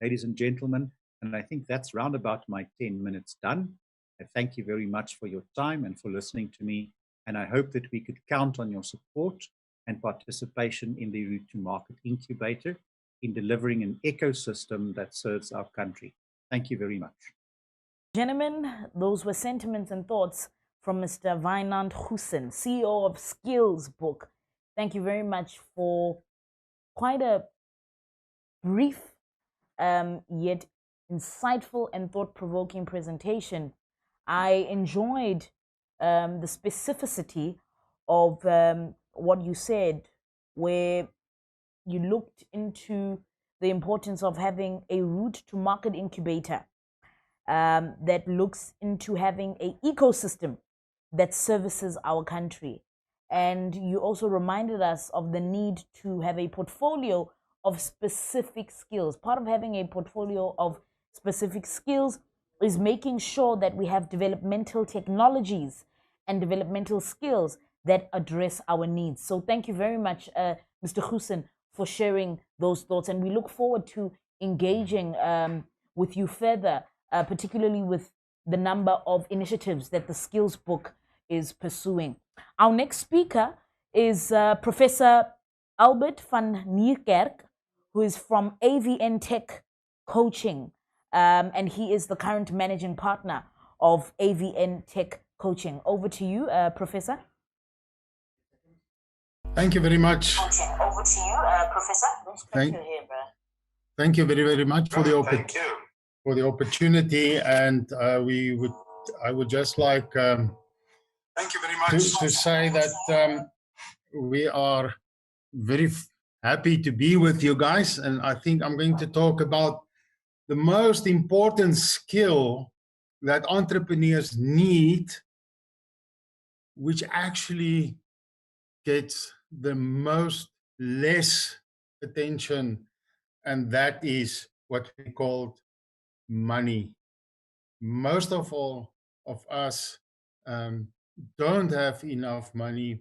Ladies and gentlemen, and I think that's round about my 10 minutes done. I thank you very much for your time and for listening to me, and I hope that we could count on your support and participation in the Route to Market Incubator in delivering an ecosystem that serves our country. Thank you very much.
Gentlemen, those were sentiments and thoughts from Mr. Wynand Goosen, CEO of Skills Book. Thank you very much for quite a brief yet insightful and thought-provoking presentation. I enjoyed the specificity of what you said, where you looked into the importance of having a route to market incubator that looks into having an ecosystem that services our country. And you also reminded us of the need to have a portfolio of specific skills. Part of having a portfolio of specific skills is making sure that we have developmental technologies and developmental skills that address our needs. So thank you very much, Mr. Goosen, for sharing those thoughts. And we look forward to engaging with you further, particularly with the number of initiatives that the Skills Book is pursuing. Our next speaker is Professor Albert van Niekerk, who is from AVN Tech Coaching, and he is the current managing partner of AVN Tech Coaching. Over to you, Professor.
Thank you very much.
Over to you, Professor.
Thank you very, very much for the opportunity, and I would just like
thank you very much
to say that we are very happy to be with you guys, and I think I'm going to talk about the most important skill that entrepreneurs need, which actually gets the most less attention, and that is what we called money. Most of all of us don't have enough money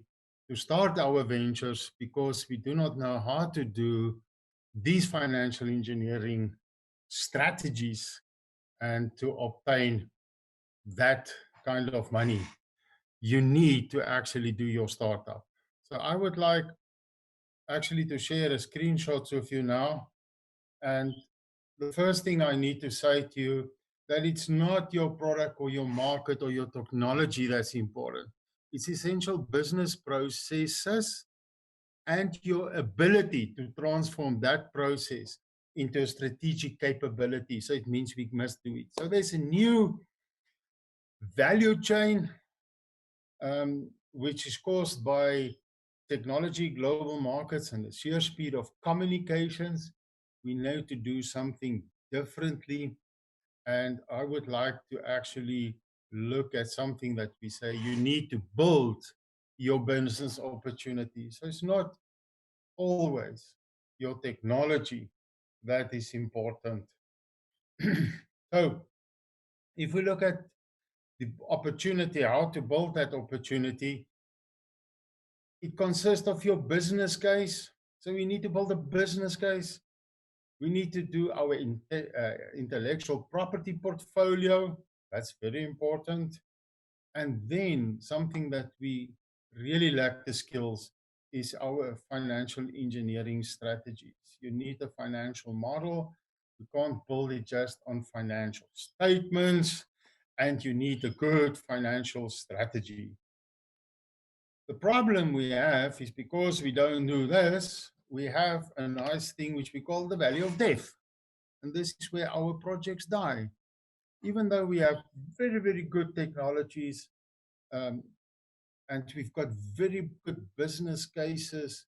to start our ventures because we do not know how to do these financial engineering strategies and to obtain that kind of money you need to actually do your startup. So I would like actually to share a screenshot with you now. And the first thing I need to say to you that it's not your product or your market or your technology that's important. It's essential business processes and your ability to transform that process into a strategic capability. So it means we must do it. So there's a new value chain which is caused by technology, global markets, and the sheer speed of communications. We need to do something differently. And I would like to actually look at something that we say you need to build your business opportunity. So it's not always your technology that is important. So if we look at the opportunity, how to build that opportunity, it consists of your business case. So we need to build a business case. We need to do our intellectual property portfolio. That's very important. And then something that we really lack the skills is our financial engineering strategies. You need a financial model. You can't build it just on financial statements, and you need a good financial strategy. The problem we have is because we don't do this, we have a nice thing which we call the valley of death. And this is where our projects die. Even though we have very, very good technologies, and we've got very good business cases,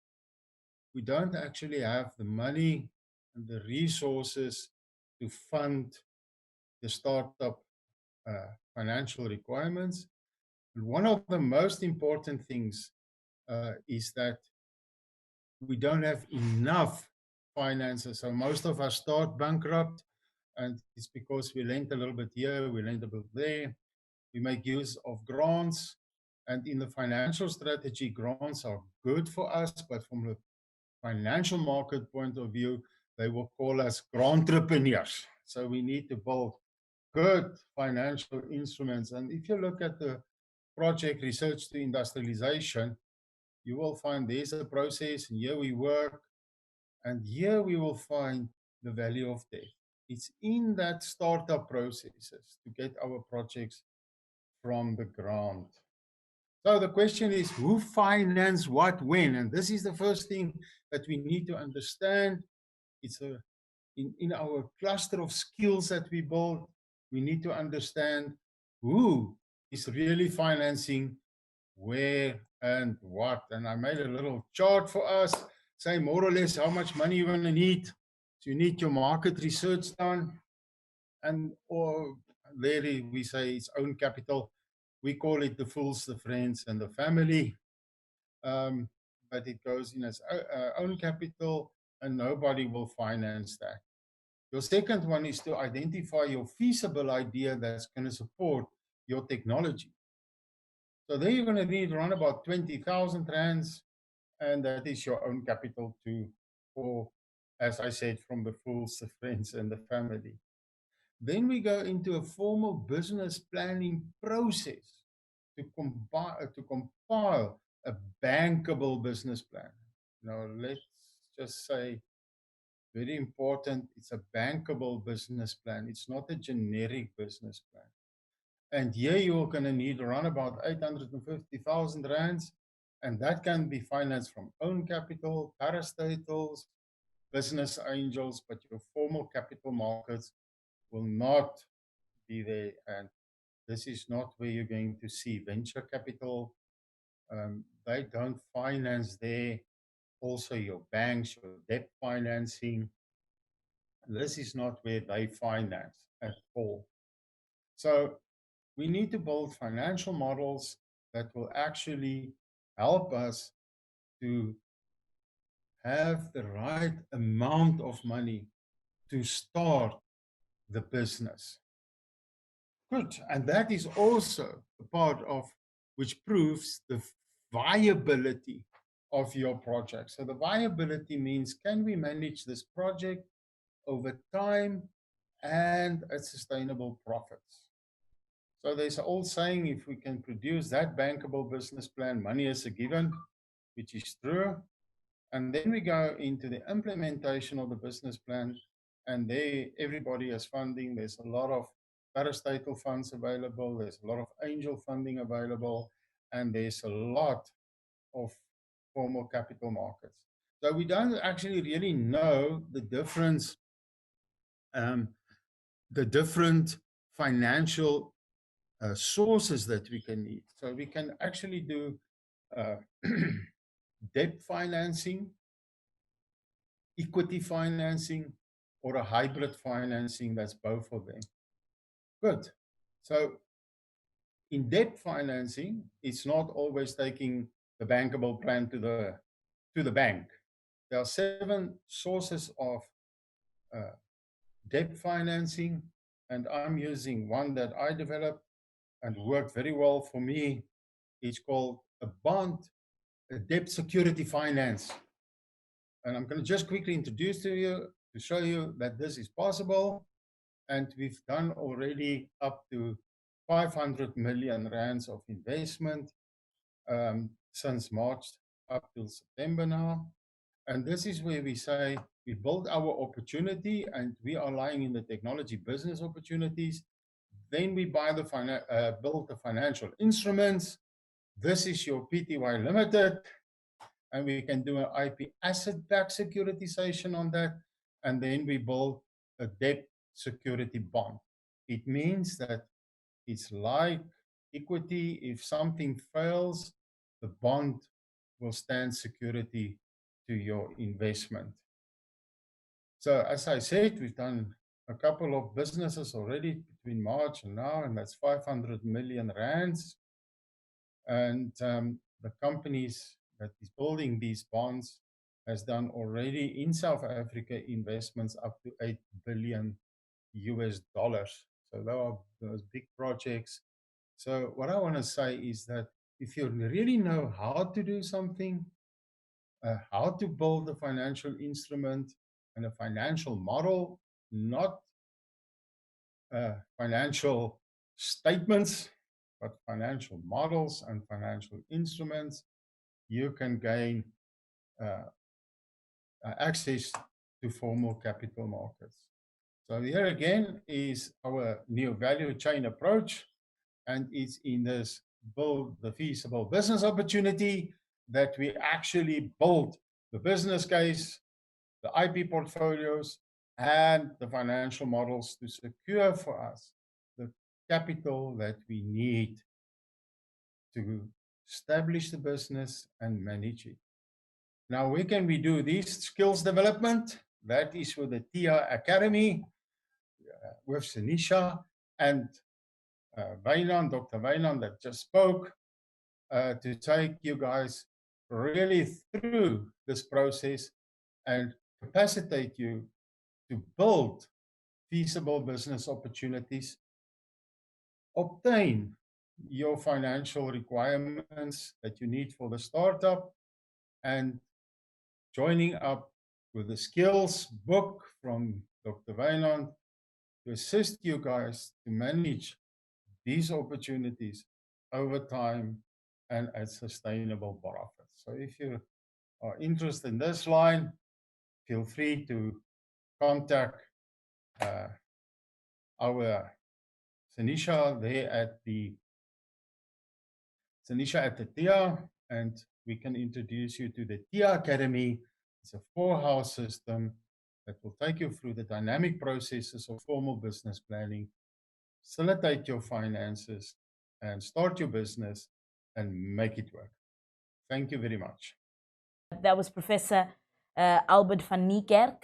we don't actually have the money and the resources to fund the startup financial requirements. And one of the most important things is that we don't have enough finances. So most of us start bankrupt, and it's because we lent a little bit here, we lent a bit there. We make use of grants. And in the financial strategy, grants are good for us, but from the financial market point of view, they will call us grantrepreneurs. So we need to build good financial instruments. And if you look at the project Research to Industrialization, you will find there's a process, and here we work, and here we will find the value of death. It's in that startup processes to get our projects from the ground. So the question is, who finance what when? And this is the first thing that we need to understand. It's in our cluster of skills that we build, we need to understand who is really financing where and what. And I made a little chart for us, saying more or less how much money you're going to need. So you need your market research done, and or there we say it's own capital. We call it the fools, the friends, and the family. But it goes in as own capital, and nobody will finance that. Your second one is to identify your feasible idea that's going to support your technology. So there you're going to need around about 20,000 rands, and that is your own capital too, or as I said, from the fools, the friends, and the family. Then we go into a formal business planning process to compile a bankable business plan. Now, let's just say, very important, it's a bankable business plan. It's not a generic business plan. And here you're going to need around about 850,000 rands, and that can be financed from own capital, parastatals, business angels, but your formal capital markets will not be there. And this is not where you're going to see venture capital. They don't finance there. Also your banks, your debt financing. This is not where they finance at all. So we need to build financial models that will actually help us to have the right amount of money to start the business. Good. And that is also a part of which proves the viability of your project. So the viability means, can we manage this project over time and at sustainable profits? So there's an old saying, if we can produce that bankable business plan, money is a given, which is true. And then we go into the implementation of the business plan, and there everybody has funding. There's a lot of parastatal funds available, there's a lot of angel funding available, and there's a lot of formal capital markets. So we don't actually really know the difference, the different financial sources that we can need. So we can actually do debt financing, equity financing, or a hybrid financing. That's both of them. Good. So in debt financing, it's not always taking the bankable plan to the bank. There are 7 sources of debt financing, and I'm using one that I developed and worked very well for me. It's called a bond, a debt security finance. And I'm going to just quickly introduce to you to show you that this is possible. And we've done already up to 500 million rands of investment since March up till September now. And this is where we say we build our opportunity and we are lying in the technology business opportunities. Then we buy the build the financial instruments. This is your PTY Limited. And we can do an IP asset-backed securitization on that. And then we build a debt security bond. It means that it's like equity. If something fails, the bond will stand security to your investment. So as I said, we've done a couple of businesses already between March and now, and that's 500 million rands. And the companies that is building these bonds has done already in South Africa investments up to $8 billion. So there are those big projects. So what I want to say is that if you really know how to do something, how to build a financial instrument and a financial model, not financial statements, but financial models and financial instruments, you can gain access to formal capital markets. So here again is our new value chain approach, and it's in this build the feasible business opportunity that we actually build the business case, the IP portfolios, and the financial models to secure for us the capital that we need to establish the business and manage it. Now, where can we do this skills development? That is with the TIA Academy, with Senisha and Wynand, Dr. Wynand that just spoke, to take you guys really through this process and capacitate you to build feasible business opportunities, obtain your financial requirements that you need for the startup, and joining up with the skills book from Dr. Wynand to assist you guys to manage these opportunities over time and at sustainable profits. So if you are interested in this line, feel free to contact our Senisha there at the TIA, and we can introduce you to the TIA Academy. It's a 4-house system that will take you through the dynamic processes of formal business planning, facilitate your finances, and start your business and make it work. Thank you very much.
That was Professor Albert van Niekerk.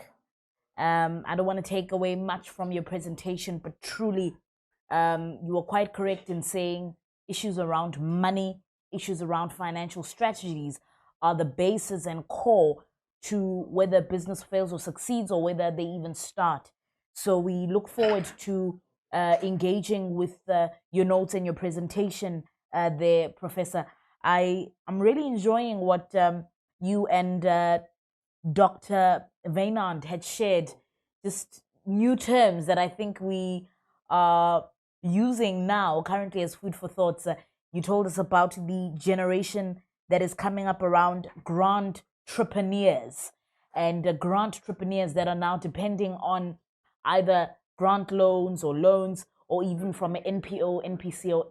I don't want to take away much from your presentation, but truly you were quite correct in saying issues around money, issues around financial strategies are the basis and core to whether business fails or succeeds, or whether they even start. So we look forward to engaging with your notes and your presentation there, Professor. I'm really enjoying what you and Dr. Vainand had shared, just new terms that I think we are using now currently as food for thoughts. You told us about the generation that is coming up around grant entrepreneurs and grant entrepreneurs that are now depending on either grant loans or loans or even from an NPO, NPC or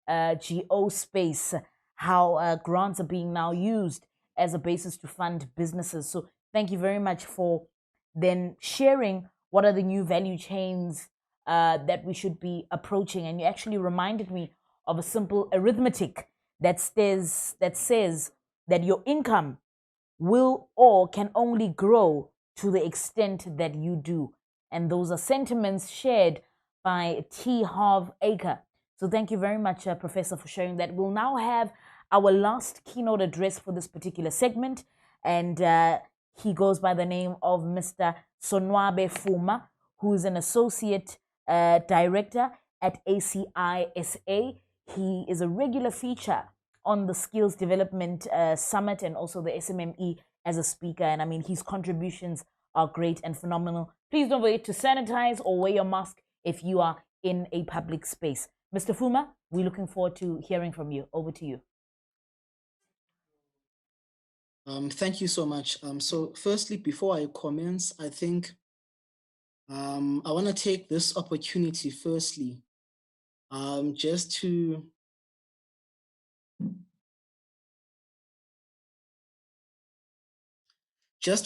NGO space, how grants are being now used as a basis to fund businesses. So thank you very much for then sharing what are the new value chains that we should be approaching. And you actually reminded me of a simple arithmetic that says that your income will or can only grow to the extent that you do. And those are sentiments shared by T. Harv Eker. So thank you very much, Professor, for sharing that. We'll now have our last keynote address for this particular segment, and he goes by the name of Mr. Sonwabe Fuma, who is an associate director at ACI SA. He is a regular feature on the Skills Development Summit and also the SMME as a speaker. And I mean, his contributions are great and phenomenal. Please don't forget to sanitize or wear your mask if you are in a public space. Mr. Fuma, we're looking forward to hearing from you. Over to you.
Thank you so much. So firstly, before I commence, I think I want to take this opportunity firstly just to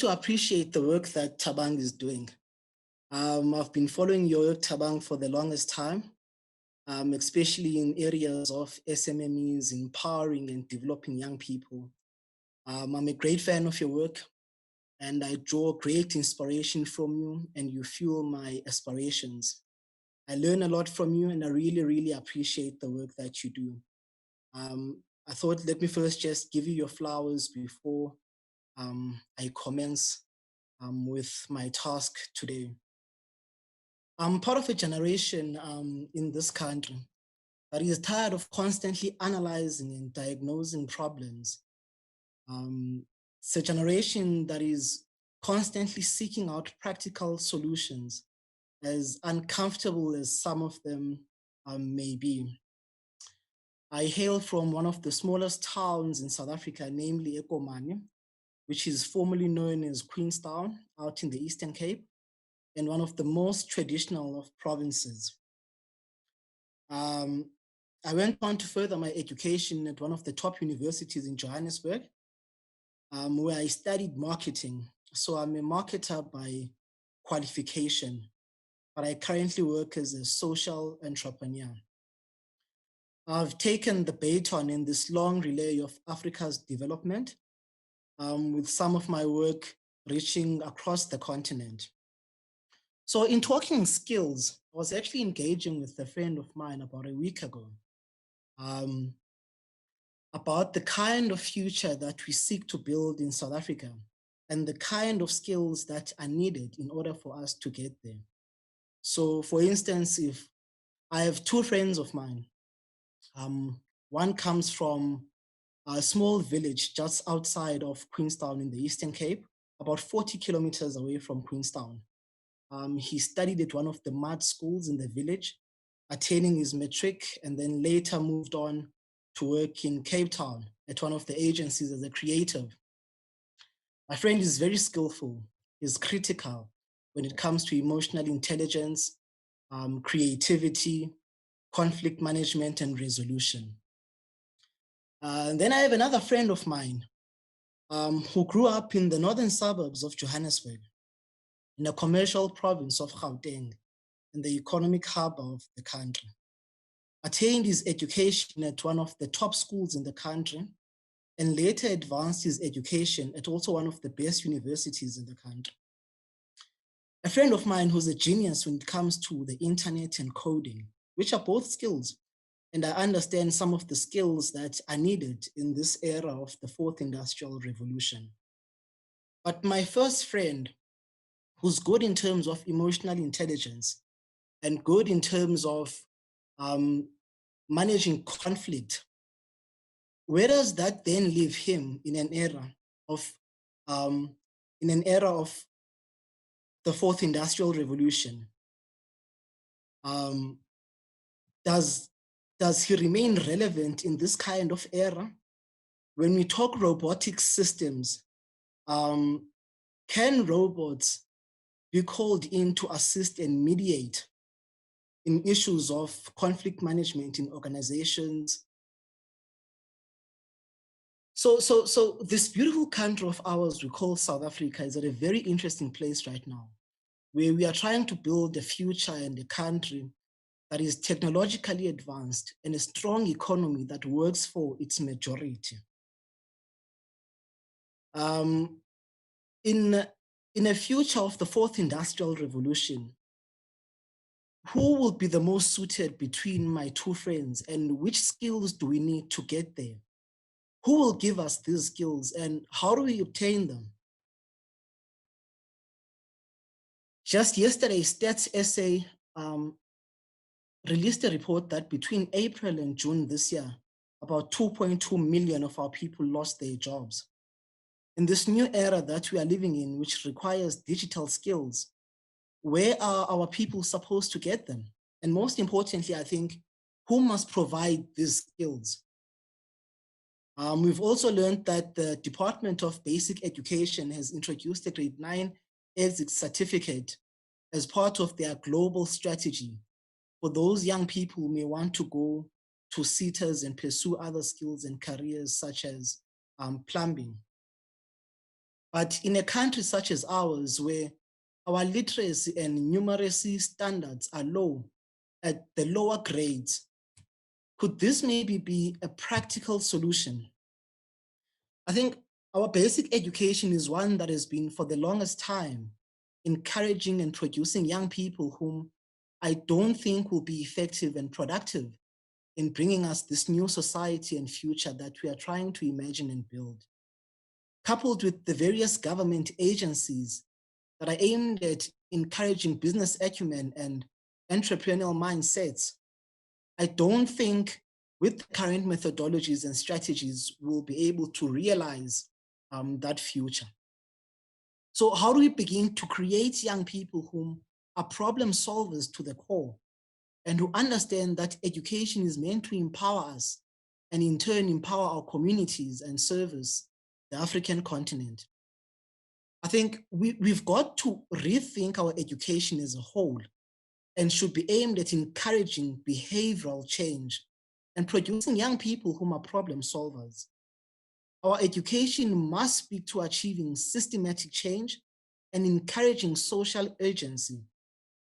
appreciate the work that Thabang is doing. I've been following your work, Thabang, for the longest time, especially in areas of SMMEs, empowering and developing young people. I'm a great fan of your work, and I draw great inspiration from you, and you fuel my aspirations. I learn a lot from you, and I really, really appreciate the work that you do. I thought, let me first just give you your flowers before I commence with my task today. I'm part of a generation in this country that is tired of constantly analyzing and diagnosing problems. It's a generation that is constantly seeking out practical solutions, as uncomfortable as some of them may be. I hail from one of the smallest towns in South Africa, namely Ekomane, which is formerly known as Queenstown, out in the Eastern Cape, and one of the most traditional of provinces. I went on to further my education at one of the top universities in Johannesburg, where I studied marketing. So I'm a marketer by qualification, but I currently work as a social entrepreneur. I've taken the baton in this long relay of Africa's development, with some of my work reaching across the continent. So in talking skills, I was actually engaging with a friend of mine about a week ago about the kind of future that we seek to build in South Africa and the kind of skills that are needed in order for us to get there. So for instance, if I have two friends of mine, one comes from a small village just outside of Queenstown in the Eastern Cape, about 40 kilometers away from Queenstown. He studied at one of the mud schools in the village, attaining his matric, and then later moved on to work in Cape Town at one of the agencies as a creative. My friend is very skillful, he's critical when it comes to emotional intelligence, creativity, conflict management, and resolution. And then I have another friend of mine who grew up in the northern suburbs of Johannesburg, in a commercial province of Gauteng, in the economic hub of the country. Attained his education at one of the top schools in the country, and later advanced his education at also one of the best universities in the country. A friend of mine who's a genius when it comes to the internet and coding, which are both skills, and I understand some of the skills that are needed in this era of the fourth industrial revolution. But my first friend, who's good in terms of emotional intelligence and good in terms of managing conflict, where does that then leave him in an era of the fourth industrial revolution? Does he remain relevant in this kind of era? When we talk robotic systems, can robots be called in to assist and mediate in issues of conflict management in organizations? So this beautiful country of ours we call South Africa is at a very interesting place right now, where we are trying to build a future and a country that is technologically advanced and a strong economy that works for its majority. In a future of the fourth industrial revolution, who will be the most suited between my two friends, and which skills do we need to get there? Who will give us these skills and how do we obtain them? Just yesterday, Stats SA released a report that between April and June this year, about 2.2 million of our people lost their jobs. In this new era that we are living in, which requires digital skills, where are our people supposed to get them? And most importantly, I think, who must provide these skills? We've also learned that the Department of Basic Education has introduced a grade 9 exit certificate as part of their global strategy for those young people who may want to go to SETAs and pursue other skills and careers such as plumbing. But in a country such as ours, where our literacy and numeracy standards are low at the lower grades, could this maybe be a practical solution? I think our basic education is one that has been for the longest time encouraging and producing young people whom I don't think will be effective and productive in bringing us this new society and future that we are trying to imagine and build. Coupled with the various government agencies that are aimed at encouraging business acumen and entrepreneurial mindsets, I don't think with the current methodologies and strategies, we'll be able to realize that future. So how do we begin to create young people whom are problem solvers to the core and who understand that education is meant to empower us and in turn empower our communities and service the African continent? I think we've got to rethink our education as a whole and should be aimed at encouraging behavioral change and producing young people whom are problem solvers. Our education must speak to achieving systematic change and encouraging social urgency,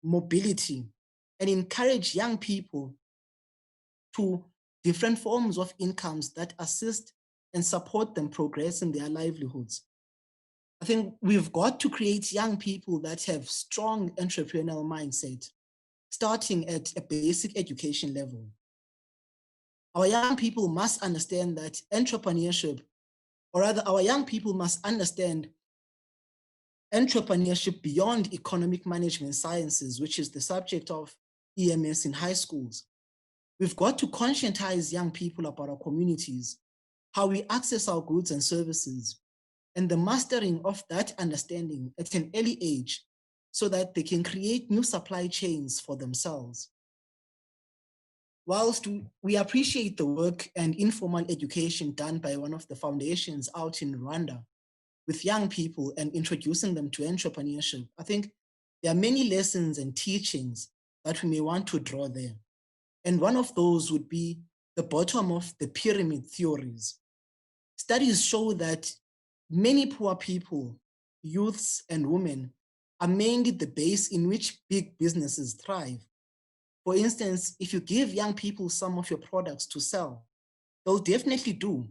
mobility, and encourage young people to different forms of incomes that assist and support them progress in their livelihoods. I think we've got to create young people that have strong entrepreneurial mindset, starting at a basic education level. Our young people must understand that entrepreneurship, or rather our young people must understand entrepreneurship beyond economic management sciences, which is the subject of EMS in high schools. We've got to conscientize young people about our communities, how we access our goods and services, and the mastering of that understanding at an early age so that they can create new supply chains for themselves. Whilst we appreciate the work and informal education done by one of the foundations out in Rwanda with young people and introducing them to entrepreneurship, I think there are many lessons and teachings that we may want to draw there. And one of those would be the bottom of the pyramid theories. Studies show that many poor people, youths and women, are mainly the base in which big businesses thrive. For instance, if you give young people some of your products to sell, they'll definitely do,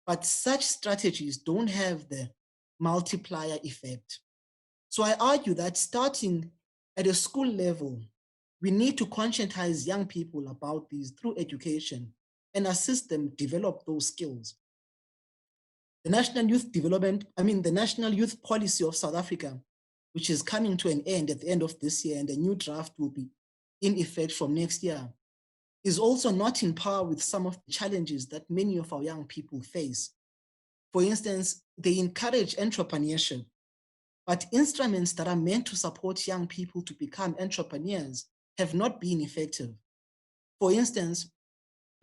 but such strategies don't have the multiplier effect. So I argue that starting at a school level, we need to conscientize young people about these through education and assist them develop those skills. The National Youth Policy of South Africa which is coming to an end at the end of this year, and a new draft will be in effect from next year, is also not in par with some of the challenges that many of our young people face. For instance, they encourage entrepreneurship, but instruments that are meant to support young people to become entrepreneurs have not been effective. For instance,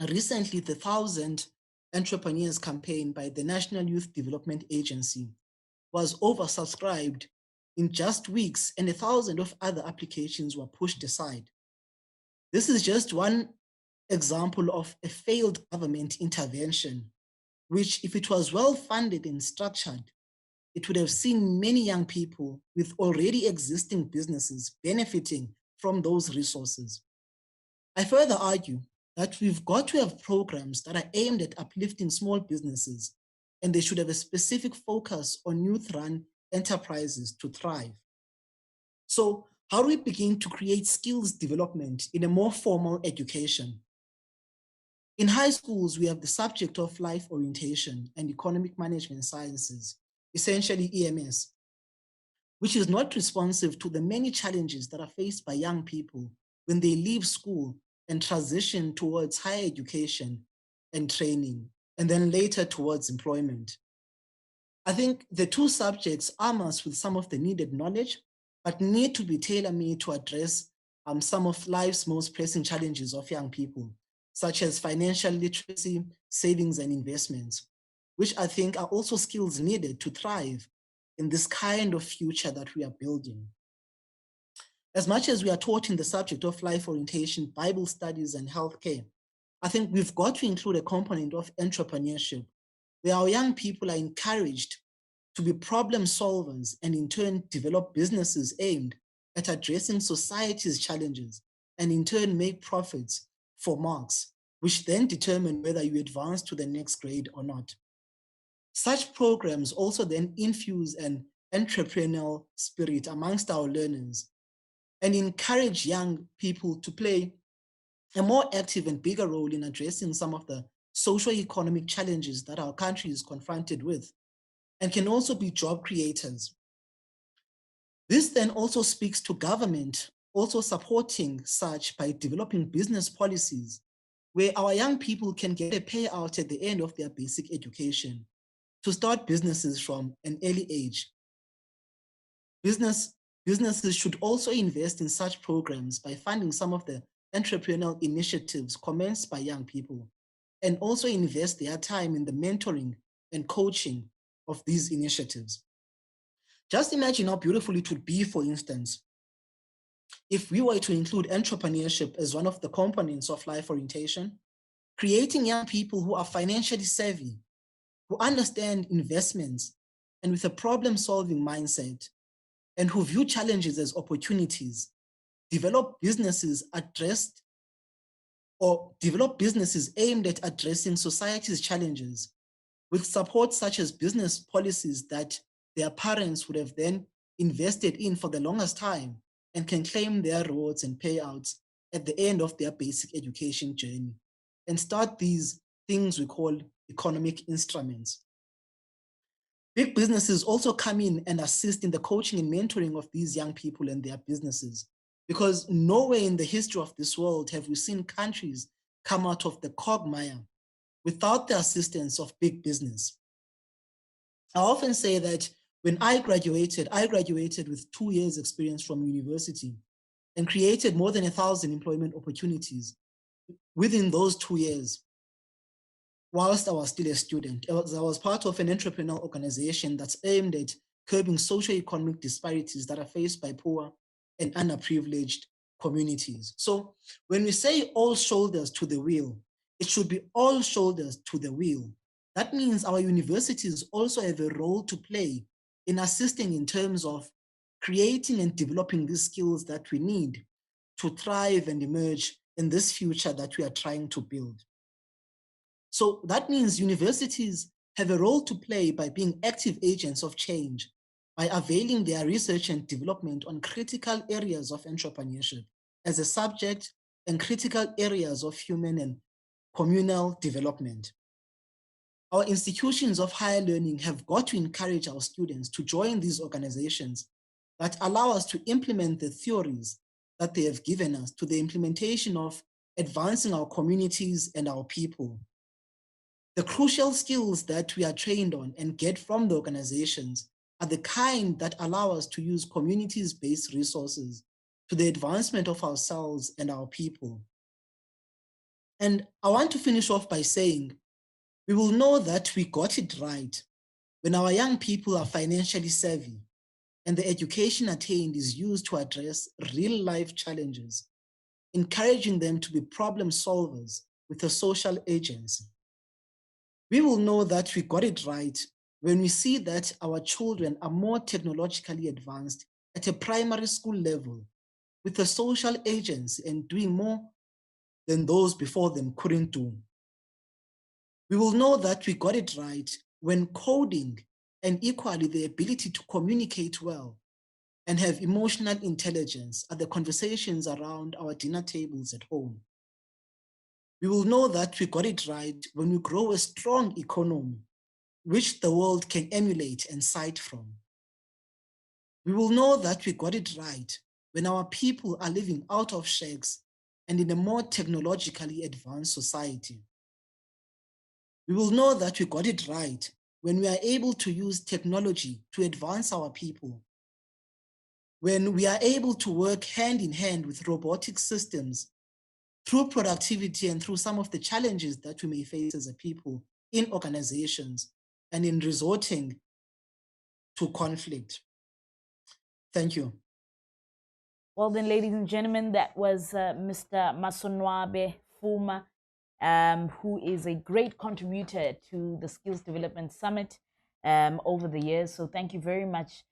recently the 1,000 Entrepreneurs campaign by the National Youth Development Agency was oversubscribed in just weeks, and 1,000 of other applications were pushed aside. This is just one example of a failed government intervention, which, if it was well funded and structured, it would have seen many young people with already existing businesses benefiting from those resources. I further argue that we've got to have programs that are aimed at uplifting small businesses, and they should have a specific focus on youth-run enterprises to thrive. So how do we begin to create skills development in a more formal education? In high schools, we have the subject of life orientation and economic management sciences, essentially EMS, which is not responsive to the many challenges that are faced by young people when they leave school and transition towards higher education and training, and then later towards employment. I think the two subjects arm us with some of the needed knowledge, but need to be tailor-made to address some of life's most pressing challenges of young people, such as financial literacy, savings, and investments, which I think are also skills needed to thrive in this kind of future that we are building. As much as we are taught in the subject of life orientation, Bible studies, and healthcare, I think we've got to include a component of entrepreneurship, where our young people are encouraged to be problem solvers and in turn develop businesses aimed at addressing society's challenges and in turn make profits for marks, which then determine whether you advance to the next grade or not. Such programs also then infuse an entrepreneurial spirit amongst our learners and encourage young people to play a more active and bigger role in addressing some of the socio-economic challenges that our country is confronted with, and can also be job creators. This then also speaks to government also supporting such by developing business policies where our young people can get a payout at the end of their basic education to start businesses from an early age. Businesses should also invest in such programs by funding some of the entrepreneurial initiatives commenced by young people, and also invest their time in the mentoring and coaching of these initiatives. Just imagine how beautiful it would be, for instance, if we were to include entrepreneurship as one of the components of life orientation, creating young people who are financially savvy, who understand investments, and with a problem-solving mindset, and who view challenges as opportunities, develop businesses aimed at addressing society's challenges with support such as business policies that their parents would have then invested in for the longest time and can claim their rewards and payouts at the end of their basic education journey, and start these things we call economic instruments. Big businesses also come in and assist in the coaching and mentoring of these young people and their businesses, because nowhere in the history of this world have we seen countries come out of the quagmire without the assistance of big business. I often say that when I graduated with 2 years experience from university and created more than 1,000 employment opportunities within those 2 years, whilst I was still a student. I was part of an entrepreneurial organization that's aimed at curbing socio-economic disparities that are faced by poor and underprivileged communities. So when we say all shoulders to the wheel, it should be all shoulders to the wheel. That means our universities also have a role to play in assisting in terms of creating and developing these skills that we need to thrive and emerge in this future that we are trying to build. So that means universities have a role to play by being active agents of change, by availing their research and development on critical areas of entrepreneurship as a subject and critical areas of human and communal development. Our institutions of higher learning have got to encourage our students to join these organizations that allow us to implement the theories that they have given us to the implementation of advancing our communities and our people. The crucial skills that we are trained on and get from the organizations are the kind that allow us to use communities-based resources to the advancement of ourselves and our people. And I want to finish off by saying, we will know that we got it right when our young people are financially savvy and the education attained is used to address real-life challenges, encouraging them to be problem solvers with a social agency. We will know that we got it right when we see that our children are more technologically advanced at a primary school level with a social agency and doing more than those before them couldn't do. We will know that we got it right when coding and equally the ability to communicate well and have emotional intelligence are the conversations around our dinner tables at home. We will know that we got it right when we grow a strong economy, which the world can emulate and cite from. We will know that we got it right when our people are living out of shacks and in a more technologically advanced society. We will know that we got it right when we are able to use technology to advance our people, when we are able to work hand in hand with robotic systems through productivity and through some of the challenges that we may face as a people in organizations and in resorting to conflict. Thank you.
Well then, ladies and gentlemen, that was Mr. Masonwabe Fuma, who is a great contributor to the Skills Development Summit over the years. So thank you very much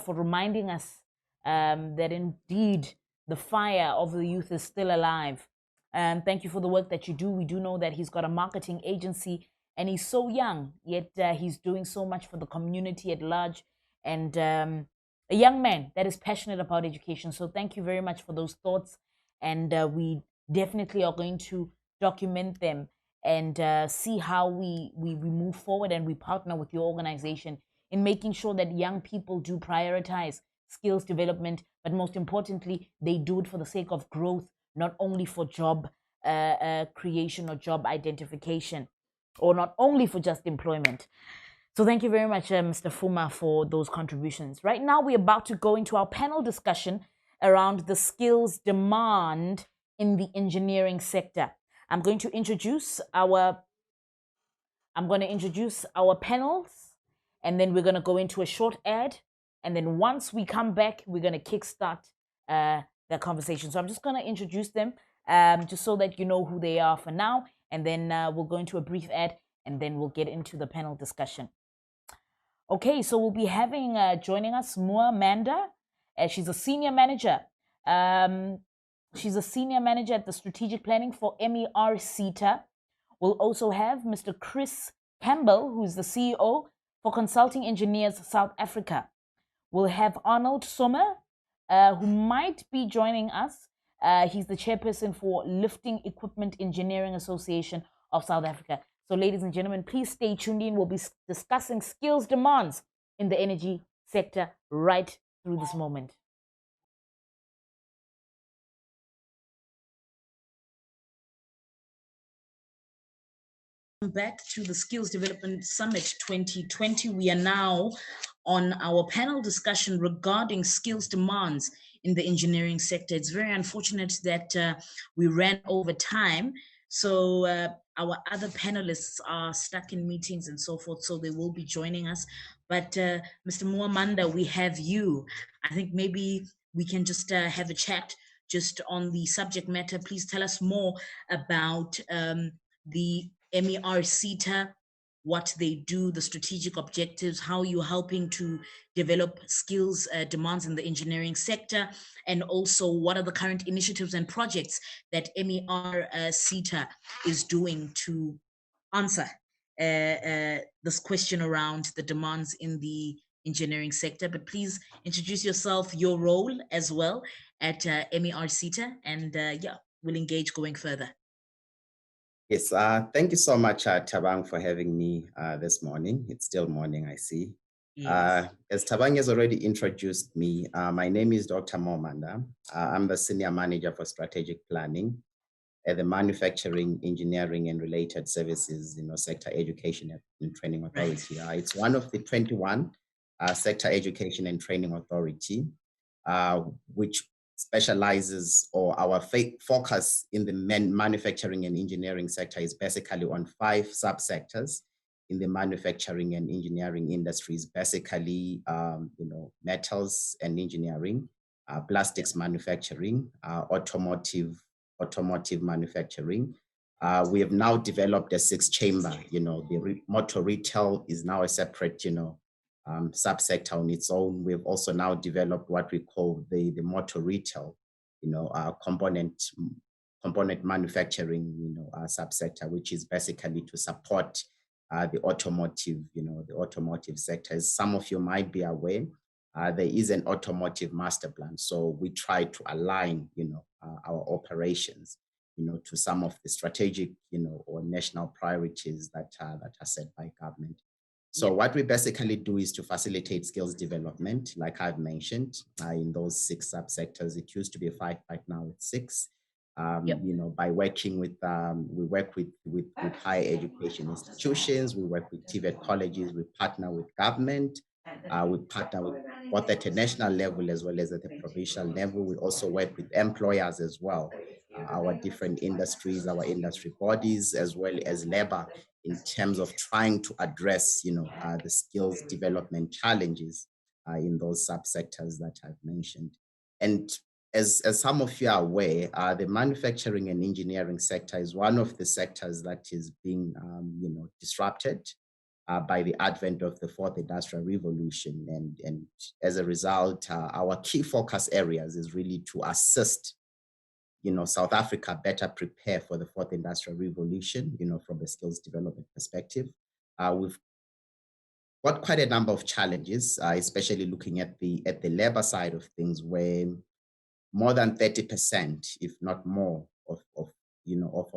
for reminding us that indeed the fire of the youth is still alive. Thank you for the work that you do. We do know that he's got a marketing agency and he's so young, yet he's doing so much for the community at large, and a young man that is passionate about education. So thank you very much for those thoughts, and we definitely are going to document them and see how we move forward, and we partner with your organization in making sure that young people do prioritize skills development, but most importantly, they do it for the sake of growth, not only for job creation or job identification, or not only for just employment. So thank you very much, Mr. Fuma, for those contributions. Right now, we're about to go into our panel discussion around the skills demand in the engineering sector. I'm going to introduce our panels, and then we're going to go into a short ad. And then once we come back, we're going to kickstart the conversation. So I'm just going to introduce them just so that you know who they are for now. And then we'll go into a brief ad, and then we'll get into the panel discussion. Okay, so we'll be having joining us Mua Manda. She's a senior manager. She's a senior manager at the strategic planning for MER CETA. We'll also have Mr. Chris Campbell, who's the CEO for Consulting Engineers South Africa. We'll have Arnold Sommer, who might be joining us. He's the chairperson for Lifting Equipment Engineering Association of South Africa. So ladies and gentlemen, please stay tuned in. We'll be discussing skills demands in the energy sector right through this moment. Back to the Skills Development Summit 2020. We are now on our panel discussion regarding skills demands in the engineering sector. It's very unfortunate that we ran over time. So our other panelists are stuck in meetings and so forth, so they will be joining us. But Mr. Muamanda, we have you. I think maybe we can just have a chat just on the subject matter. Please tell us more about the MER CETA, what they do, the strategic objectives, how you're helping to develop skills demands in the engineering sector, and also what are the current initiatives and projects that MER CETA is doing to answer this question around the demands in the engineering sector. But please introduce yourself, your role as well at MER CETA, and yeah, we'll engage going further.
Yes, thank you so much, Tabang, for having me this morning. It's still morning, I see.
Yes.
As Tabang has already introduced me, my name is Dr. Momanda. I'm the Senior Manager for Strategic Planning at the Manufacturing, Engineering and Related Services Sector Education and Training Authority. It's one of the 21 Sector Education and Training Authority, which specializes, or our focus in the manufacturing and engineering sector is basically on 5 subsectors in the manufacturing and engineering industries, basically, metals and engineering, plastics manufacturing, automotive manufacturing. We have now developed a 6-chamber, the motor retail is now a separate, subsector on its own. We've also now developed what we call the motor retail, component manufacturing, subsector, which is basically to support the automotive, the automotive sector. As some of you might be aware, there is an automotive master plan. So we try to align, our operations, to some of the strategic, or national priorities that are set by government. So what we basically do is to facilitate skills development, like I've mentioned, in those 6 subsectors. It used to be 5, right now it's 6. By working with, we work with higher education institutions, we work with TVET colleges, we partner with government, we partner with both at a national level as well as at the provincial level. We also work with employers as well, our different industries, our industry bodies, as well as labor, in terms of trying to address, the skills development challenges in those subsectors that I've mentioned. And as some of you are aware, the manufacturing and engineering sector is one of the sectors that is being, disrupted by the advent of the 4th Industrial Revolution. And as a result, our key focus areas is really to assist, South Africa better prepare for the 4th Industrial Revolution, from a skills development perspective. We've got quite a number of challenges, especially looking at the labor side of things, where more than 30%, if not more, of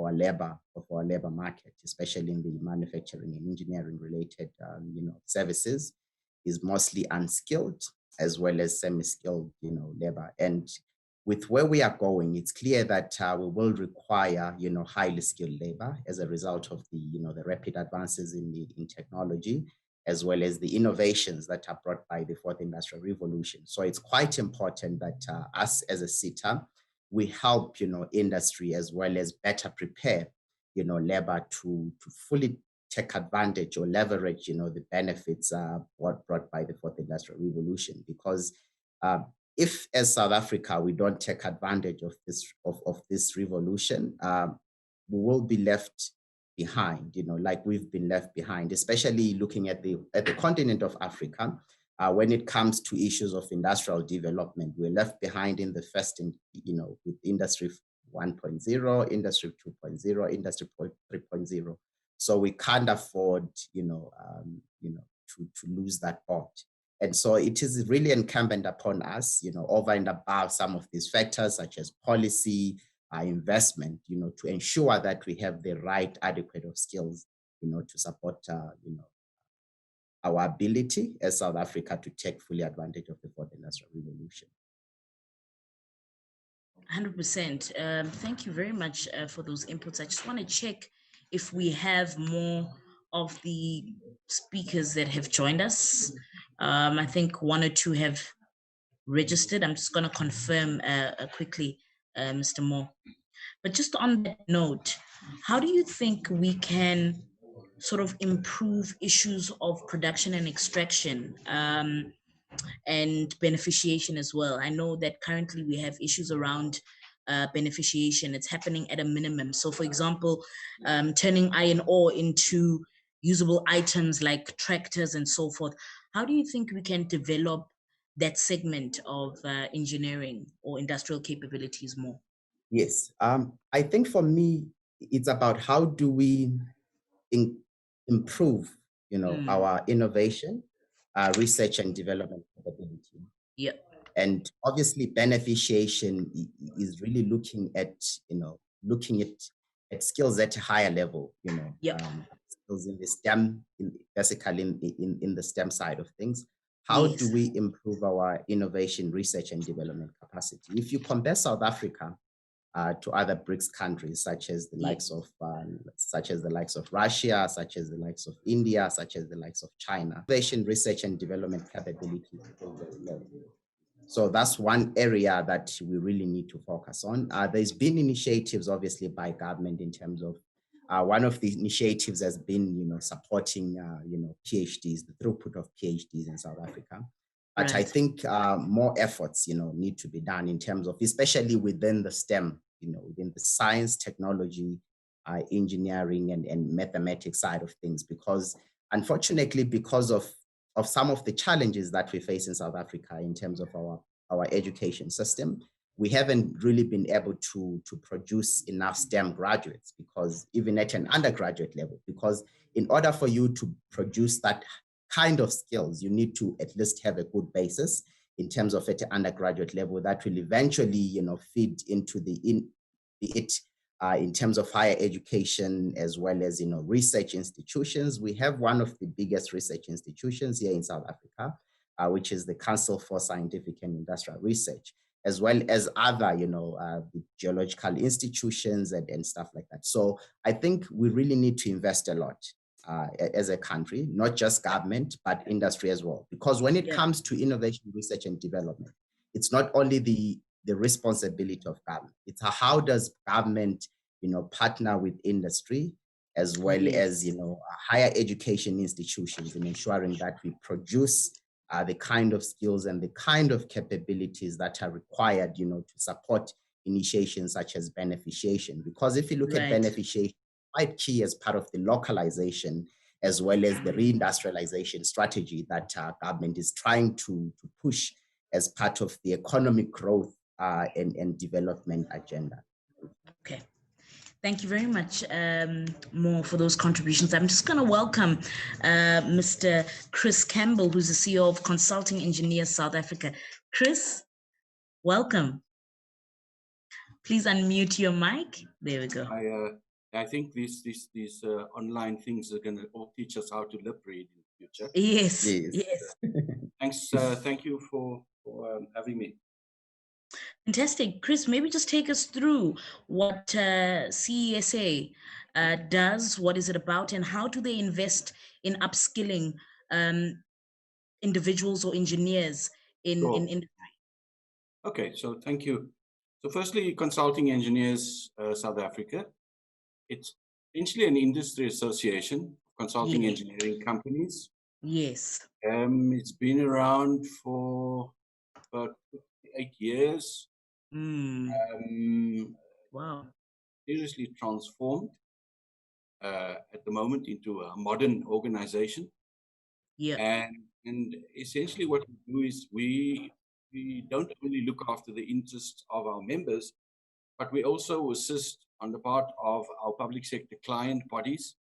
our labor market, especially in the manufacturing and engineering related, services, is mostly unskilled as well as semi-skilled, labor. And with where we are going, it's clear that we will require, highly skilled labor as a result of the, the rapid advances in technology, as well as the innovations that are brought by the 4th Industrial Revolution. So it's quite important that us as a SETA, we help, industry as well as better prepare, labor to fully take advantage or leverage, the benefits brought by the 4th Industrial Revolution. Because if, as South Africa, we don't take advantage of this revolution, we will be left behind, like we've been left behind, especially looking at the continent of Africa. When it comes to issues of industrial development, we're left behind in the first, with Industry 1.0, Industry 2.0, Industry 3.0. So we can't afford, to lose that boat. And so it is really incumbent upon us, over and above some of these factors such as policy, investment, to ensure that we have the right adequate of skills, to support, our ability as South Africa to take fully advantage of the 4th Industrial Revolution.
100%. Thank you very much for those inputs. I just want to check if we have more of the speakers that have joined us. I think 1 or 2 have registered. I'm just going to confirm quickly, Mr. Moore. But just on that note, how do you think we can sort of improve issues of production and extraction and beneficiation as well? I know that currently we have issues around beneficiation. It's happening at a minimum. So for example, turning iron ore into usable items like tractors and so forth. How do you think we can develop that segment of engineering or industrial capabilities more?
Yes, I think for me, it's about how do we improve, our innovation, research and development capability.
Yeah.
And obviously beneficiation is really looking at, looking at skills at a higher level, skills in the STEM, basically in the STEM side of things. How do we improve our innovation, research, and development capacity? If you compare South Africa to other BRICS countries, such as the likes of Russia, such as the likes of India, such as the likes of China, innovation, research, and development capability is very low. So that's one area that we really need to focus on. There's been initiatives, obviously, by government in terms of one of the initiatives has been, supporting, PhDs, the throughput of PhDs in South Africa. But I think more efforts, need to be done in terms of, especially within the STEM, within the science, technology, engineering, and mathematics side of things, because unfortunately, because of some of the challenges that we face in South Africa in terms of our education system, we haven't really been able to produce enough STEM graduates, because even at an undergraduate level, because in order for you to produce that kind of skills, you need to at least have a good basis in terms of at an undergraduate level that will eventually, feed into in terms of higher education, as well as, research institutions. We have one of the biggest research institutions here in South Africa, which is the Council for Scientific and Industrial Research, as well as other, the geological institutions and stuff like that. So I think we really need to invest a lot as a country, not just government, but industry as well. Because when it comes to innovation, research, and development, it's not only the responsibility of government. It's how does government, partner with industry, as well as, higher education institutions, in ensuring that we produce the kind of skills and the kind of capabilities that are required, to support initiations such as beneficiation. Because if you look at beneficiation, quite key as part of the localization, as well as the reindustrialization strategy that government is trying to push as part of the economic growth and development agenda.
Okay. Thank you very much, Mo, for those contributions. I'm just going to welcome Mr. Chris Campbell, who's the CEO of Consulting Engineers South Africa. Chris, welcome. Please unmute your mic. There we go.
I think these online things are going to all teach us how to lip read in the future.
Yes.
Thanks. Thank you for having me.
Fantastic. Chris, maybe just take us through what CESA does, what is it about, and how do they invest in upskilling individuals or engineers in industry?
Okay, so thank you. So firstly, Consulting Engineers South Africa. It's essentially an industry association, consulting engineering companies.
Yes.
It's been around for about 8 years.
Wow.
Seriously transformed at the moment into a modern organization.
Yeah.
And essentially what we do is we don't only look after the interests of our members, but we also assist on the part of our public sector client bodies.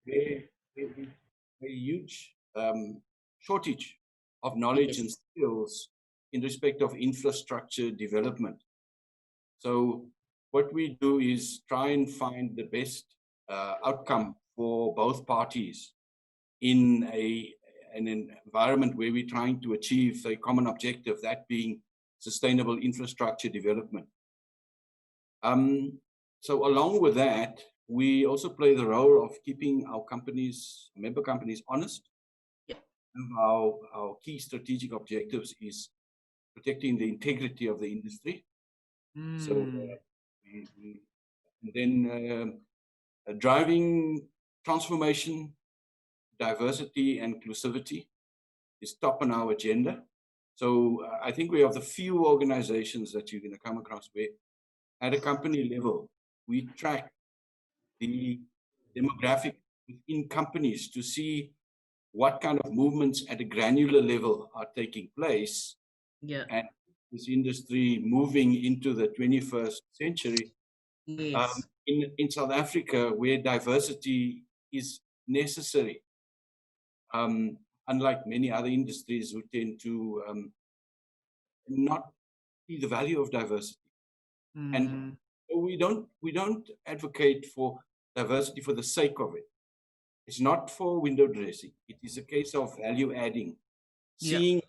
There's a huge shortage of knowledge and skills in respect of infrastructure development. So what we do is try and find the best outcome for both parties in an environment where we're trying to achieve a common objective, that being sustainable infrastructure development. So along with that, we also play the role of keeping our companies, member companies, honest. Our key strategic objectives is protecting the integrity of the industry. So driving transformation, diversity, and inclusivity is top on our agenda. So I think we have the few organizations that you're going to come across where at a company level, we track the demographic within companies to see what kind of movements at a granular level are taking place. And this industry moving into the 21st century. In South Africa, where diversity is necessary, unlike many other industries who tend to not see the value of diversity. And we don't advocate for diversity for the sake of it. It's not for window dressing. It is a case of value adding, seeing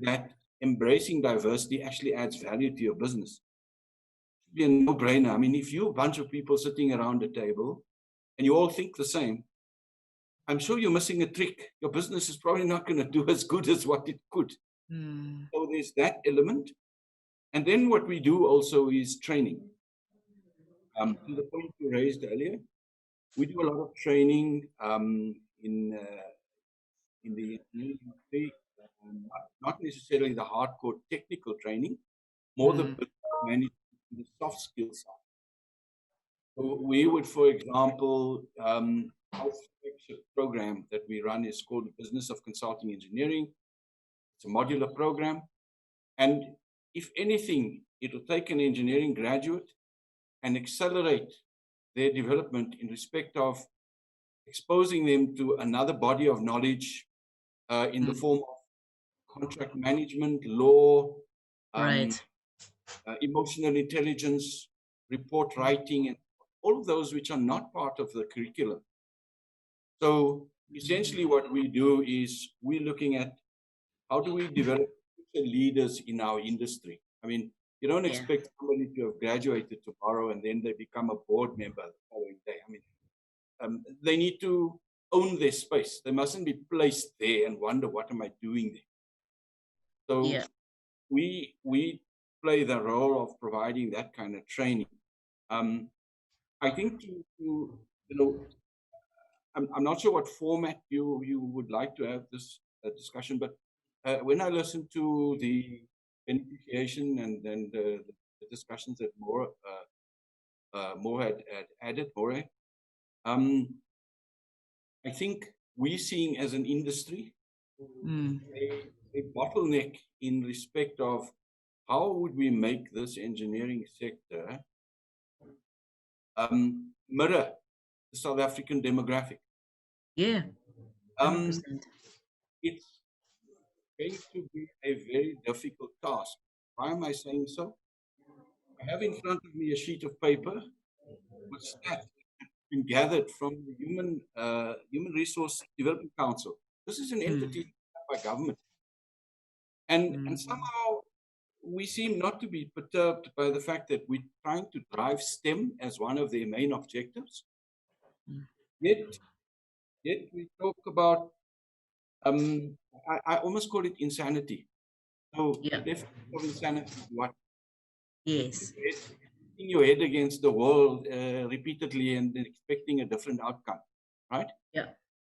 that embracing diversity actually adds value to your business. It should be a no-brainer. I mean, if you're a bunch of people sitting around a table and you all think the same, I'm sure you're missing a trick. Your business is probably not going to do as good as what it could. So there's that element. And then what we do also is training. To the point you raised earlier, we do a lot of training in the industry, not necessarily the hardcore technical training, more the management, the soft skills side. So we would, for example, our flagship program that we run is called the Business of Consulting Engineering. It's a modular program. And if anything, it will take an engineering graduate and accelerate their development in respect of exposing them to another body of knowledge in the form of contract management, law, emotional intelligence, report writing, and all of those which are not part of the curriculum. So essentially what we do is we're looking at how do we develop leaders in our industry. I mean, you don't expect somebody to have graduated tomorrow and then they become a board member the following day. I mean, they need to own their space. They mustn't be placed there and wonder, what am I doing there? So we play the role of providing that kind of training. I think you know, I'm not sure what format you would like to have this discussion, but when I listen to the beneficiation and then the discussions that More had added, I think we're seeing as an industry a bottleneck in respect of how would we make this engineering sector mirror the South African demographic.
Yeah.
It's going to be a very difficult task. Why am I saying so? I have in front of me a sheet of paper with stats been gathered from the Human Resource Development Council. This is an entity by government. And somehow we seem not to be perturbed by the fact that we're trying to drive STEM as one of their main objectives. Yet we talk about, I almost call it insanity. So the definition of insanity is what?
Yes.
Hitting your head against the wall repeatedly and then expecting a different outcome, right?
Yeah.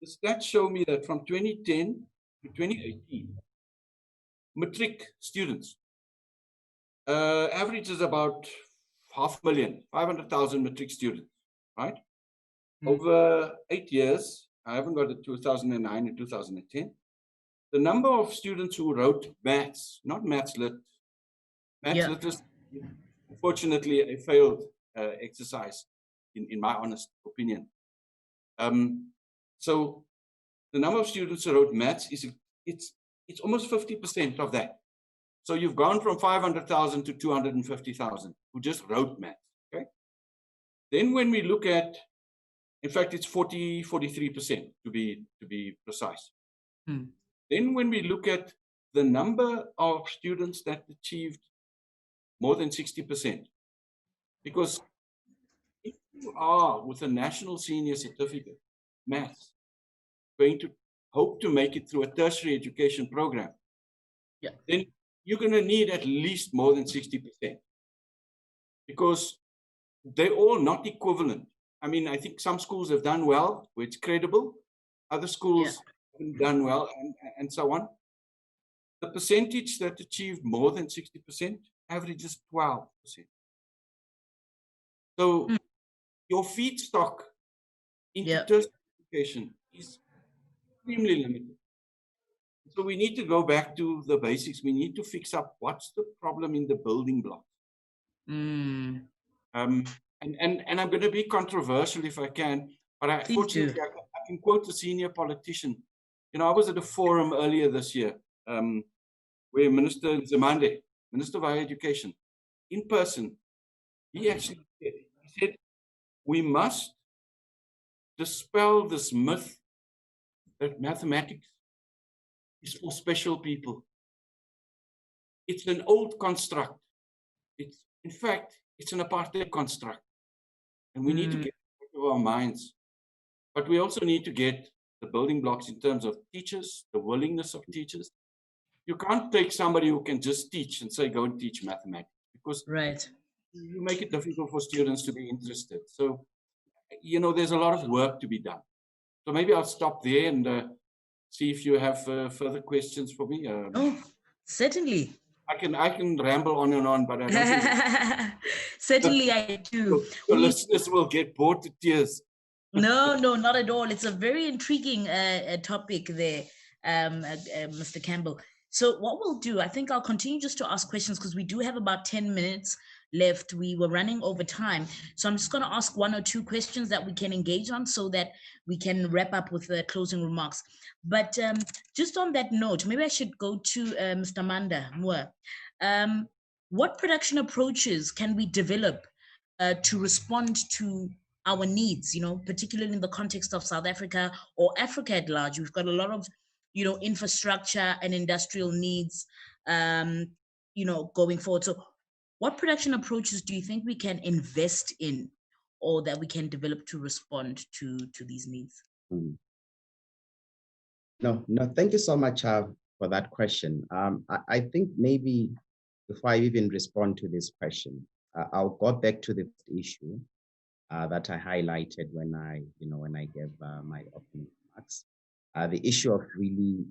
The stats show me that from 2010 to 2018, matric students average is about 500,000, 500,000 matric students, right? Over 8 years, I haven't got it 2009 and 2010, the number of students who wrote maths, not maths lit, maths literacy, unfortunately a failed exercise in my honest opinion. So the number of students who wrote maths it's almost 50% of that. So you've gone from 500,000 to 250,000 who just wrote maths. Okay. Then when we look at, in fact, it's 43% to be precise. Then when we look at the number of students that achieved more than 60%, because if you are with a national senior certificate, maths, going to hope to make it through a tertiary education program, then you're going to need at least more than 60%, because they're all not equivalent. I mean, I think some schools have done well, where it's credible, other schools haven't done well, and so on. The percentage that achieved more than 60% averages 12%. So your feedstock into tertiary education is extremely limited. So we need to go back to the basics. We need to fix up what's the problem in the building blocks. And I'm going to be controversial if I can, but fortunately I can quote a senior politician. You know, I was at a forum earlier this year where Minister Nzimande, Minister of Higher Education, in person, he actually said, we must dispel this myth that mathematics is for special people. It's an old construct. In fact, it's an apartheid construct. And we need to get it out of our minds. But we also need to get the building blocks in terms of teachers, the willingness of teachers. You can't take somebody who can just teach and say, go and teach mathematics, because you make it difficult for students to be interested. So, you know, there's a lot of work to be done. So maybe I'll stop there and see if you have further questions for me.
Oh, certainly.
I can ramble on and on, but I don't think
certainly I do.
The listeners will get bored to tears.
No, not at all. It's a very intriguing topic there, Mr. Campbell. So what we'll do, I think I'll continue just to ask questions because we do have about 10 minutes left. We were running over time. So I'm just going to ask 1 or 2 questions that we can engage on so that we can wrap up with the closing remarks. But just on that note, maybe I should go to Mr. Manda Moore. What production approaches can we develop to respond to our needs, you know, particularly in the context of South Africa or Africa at large? We've got a lot of, you know, infrastructure and industrial needs, you know, going forward. So what production approaches do you think we can invest in or that we can develop to respond to these needs?
No, thank you so much for that question. I think maybe before I even respond to this question, I'll go back to the issue that I highlighted when I gave my opening remarks. The issue of really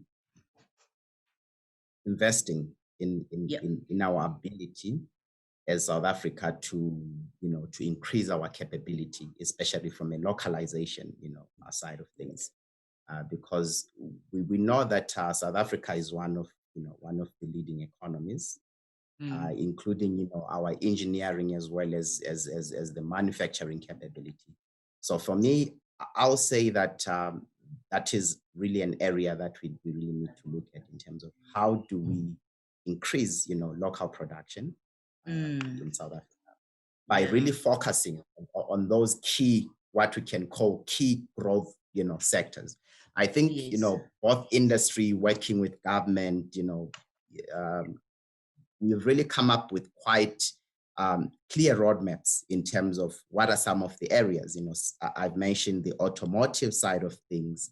investing in our ability as South Africa to increase our capability, especially from a localization, side of things, because we know that South Africa is one of the leading economies, including our engineering as well as the manufacturing capability. So for me, I'll say that that is really an area that we really need to look at in terms of how do we increase local production in South Africa by really focusing on those key, what we can call key growth sectors. I think both industry working with government, we've really come up with quite clear roadmaps in terms of what are some of the areas. I've mentioned the automotive side of things,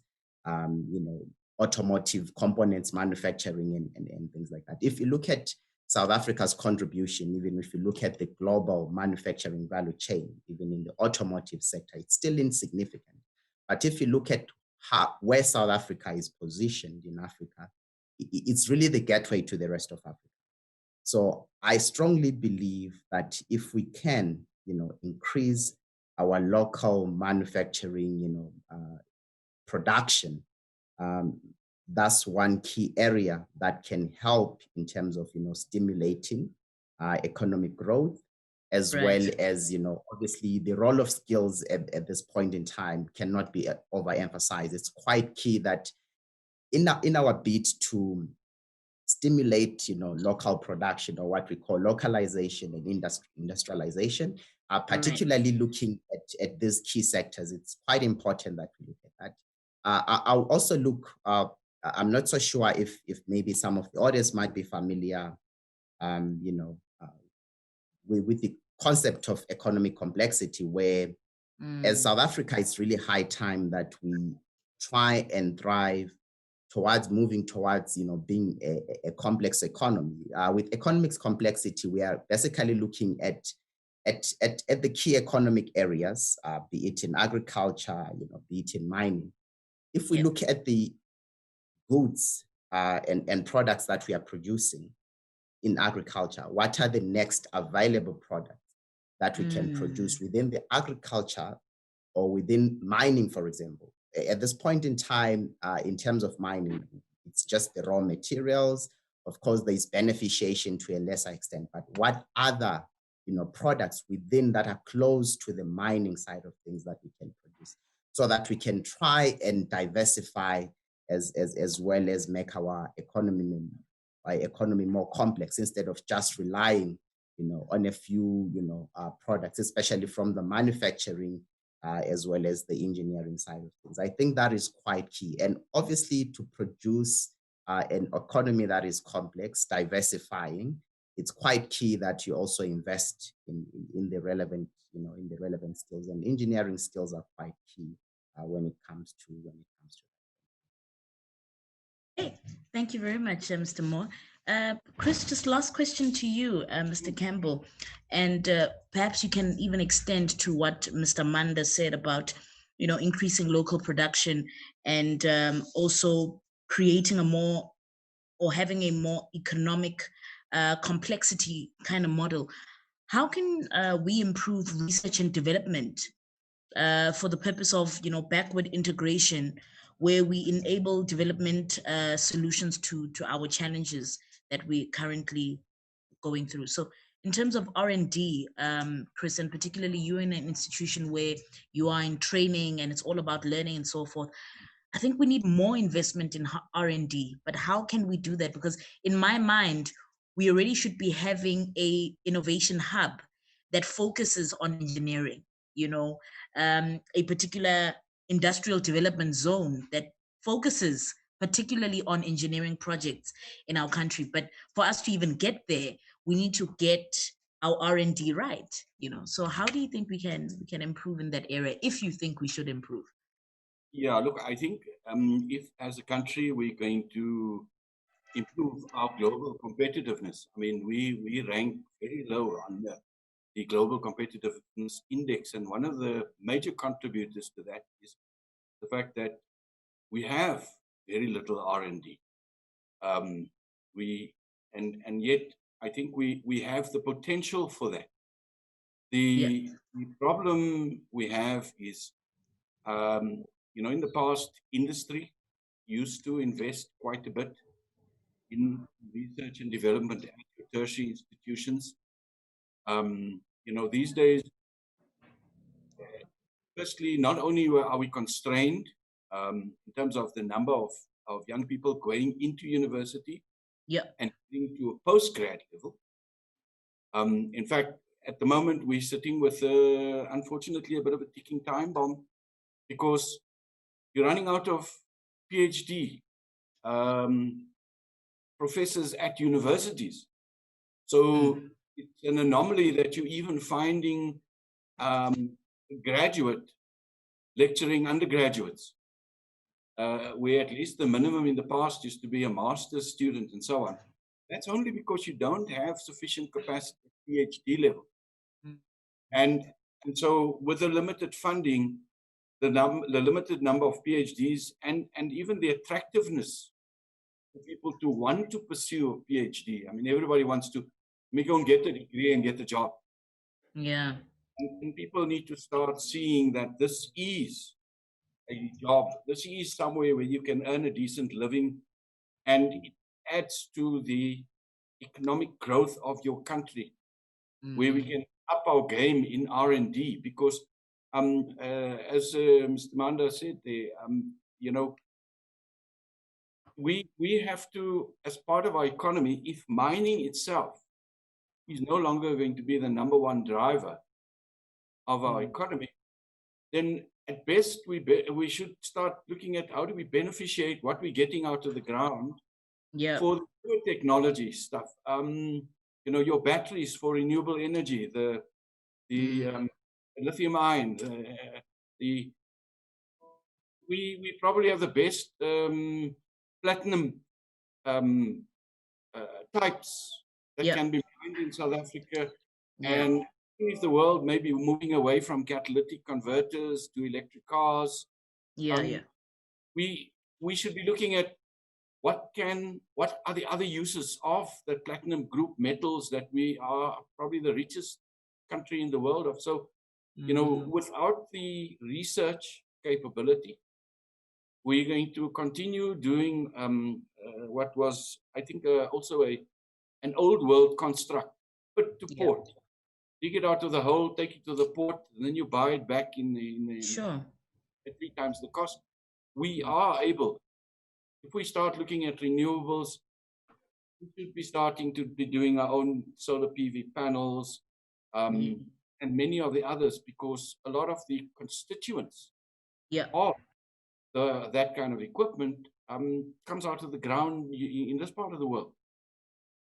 automotive components manufacturing and things like that. If you look at South Africa's contribution, even if you look at the global manufacturing value chain, even in the automotive sector, it's still insignificant. But if you look at where South Africa is positioned in Africa, it's really the gateway to the rest of Africa. So I strongly believe that if we can, increase our local manufacturing, production, that's one key area that can help in terms of, stimulating economic growth, as well as, obviously the role of skills at this point in time cannot be overemphasized. It's quite key that in our bid to stimulate, local production, or what we call localization and industrialization, particularly looking at these key sectors, it's quite important that we look at that. I'll also look, I'm not so sure if maybe some of the audience might be familiar, with the concept of economic complexity, where as South Africa, it's really high time that we try and thrive towards moving towards, being a complex economy. With economics complexity, we are basically looking at the key economic areas, be it in agriculture, be it in mining. If we look at the goods and products that we are producing in agriculture, what are the next available products that we can produce within the agriculture or within mining, for example? At this point in time, in terms of mining, it's just the raw materials. Of course, there's beneficiation to a lesser extent, but what other products within that are close to the mining side of things that we can produce, so that we can try and diversify as well as make our economy more complex, instead of just relying on a few products, especially from the manufacturing as well as the engineering side of things. I think that is quite key. And obviously to produce an economy that is complex, diversifying, it's quite key that you also invest in the relevant, in the relevant skills, and engineering skills are quite key when it comes to
Hey, thank you very much, Mr. Moore. Chris, just last question to you, Mr. Campbell, and perhaps you can even extend to what Mr. Manda said about, increasing local production and also creating a more, or having a more economic complexity kind of model. How can we improve research and development for the purpose of, backward integration, where we enable development solutions to our challenges that we're currently going through? So in terms of R&D, Chris, and particularly you in an institution where you are in training and it's all about learning and so forth, I think we need more investment in R&D. But how can we do that? Because in my mind, we already should be having a innovation hub that focuses on engineering, a particular industrial development zone that focuses particularly on engineering projects in our country. But for us to even get there, we need to get our R&D right, So how do you think we can improve in that area, if you think we should improve?
Yeah, look, I think if as a country we're going to improve our global competitiveness, I mean, we rank very low on the Global Competitiveness Index. And one of the major contributors to that is the fact that we have very little R&D. And yet I think we have the potential for that. The problem we have is, in the past, industry used to invest quite a bit in research and development at tertiary institutions. These days, firstly, not only are we constrained in terms of the number of young people going into university and into a postgrad level. In fact, at the moment, we're sitting with, unfortunately, a bit of a ticking time bomb, because you're running out of PhD professors at universities. So it's an anomaly that you're even finding a graduate lecturing undergraduates, where at least the minimum in the past used to be a master's student and so on. That's only because you don't have sufficient capacity at PhD level. And so with the limited funding, the limited number of PhDs and even the attractiveness for people to want to pursue a PhD. I mean, everybody wants to go and get a degree and get a job.
Yeah.
And people need to start seeing that this is a job. This is somewhere where you can earn a decent living, and it adds to the economic growth of your country, where we can up our game in R&D, because as Mr. Manda said there, we have to, as part of our economy, if mining itself is no longer going to be the number one driver of our economy, then at best we should start looking at how do we beneficiate what we're getting out of the ground for the new technology stuff. Your batteries for renewable energy, the lithium ion, we probably have the best platinum types that can be mined in South Africa. And if the world may be moving away from catalytic converters to electric cars, we should be looking at what are the other uses of the platinum group metals that we are probably the richest country in the world of. So, without the research capability, we're going to continue doing what was, I think, also an old world construct, put to port. Dig it out of the hole, take it to the port, and then you buy it back at 3 times the cost. We are able, if we start looking at renewables, we should be starting to be doing our own solar PV panels. and many of the others, because a lot of the constituents
Yeah.
of that kind of equipment comes out of the ground in this part of the world.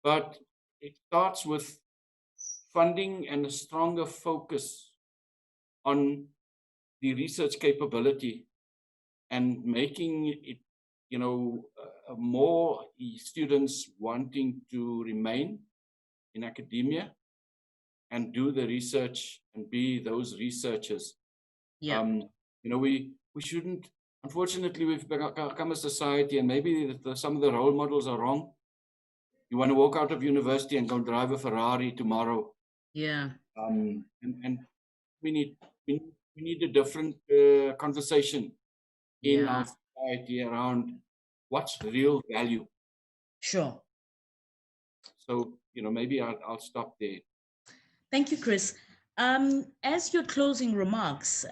But it starts with funding and a stronger focus on the research capability and making it, more students wanting to remain in academia and do the research and be those researchers.
Yeah.
We shouldn't, unfortunately, we've become a society, and maybe some of the role models are wrong. You want to walk out of university and go drive a Ferrari tomorrow.
Yeah.
And we need a different conversation in our society around what's real value.
Sure.
So, maybe I'll stop there.
Thank you, Chris. As your closing remarks,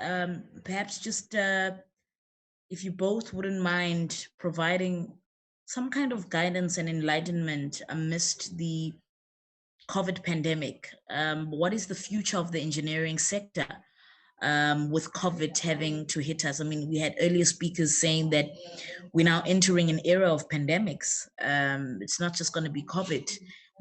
perhaps just if you both wouldn't mind providing some kind of guidance and enlightenment amidst the COVID pandemic. What is the future of the engineering sector with COVID having to hit us? I mean, we had earlier speakers saying that we're now entering an era of pandemics. It's not just going to be COVID.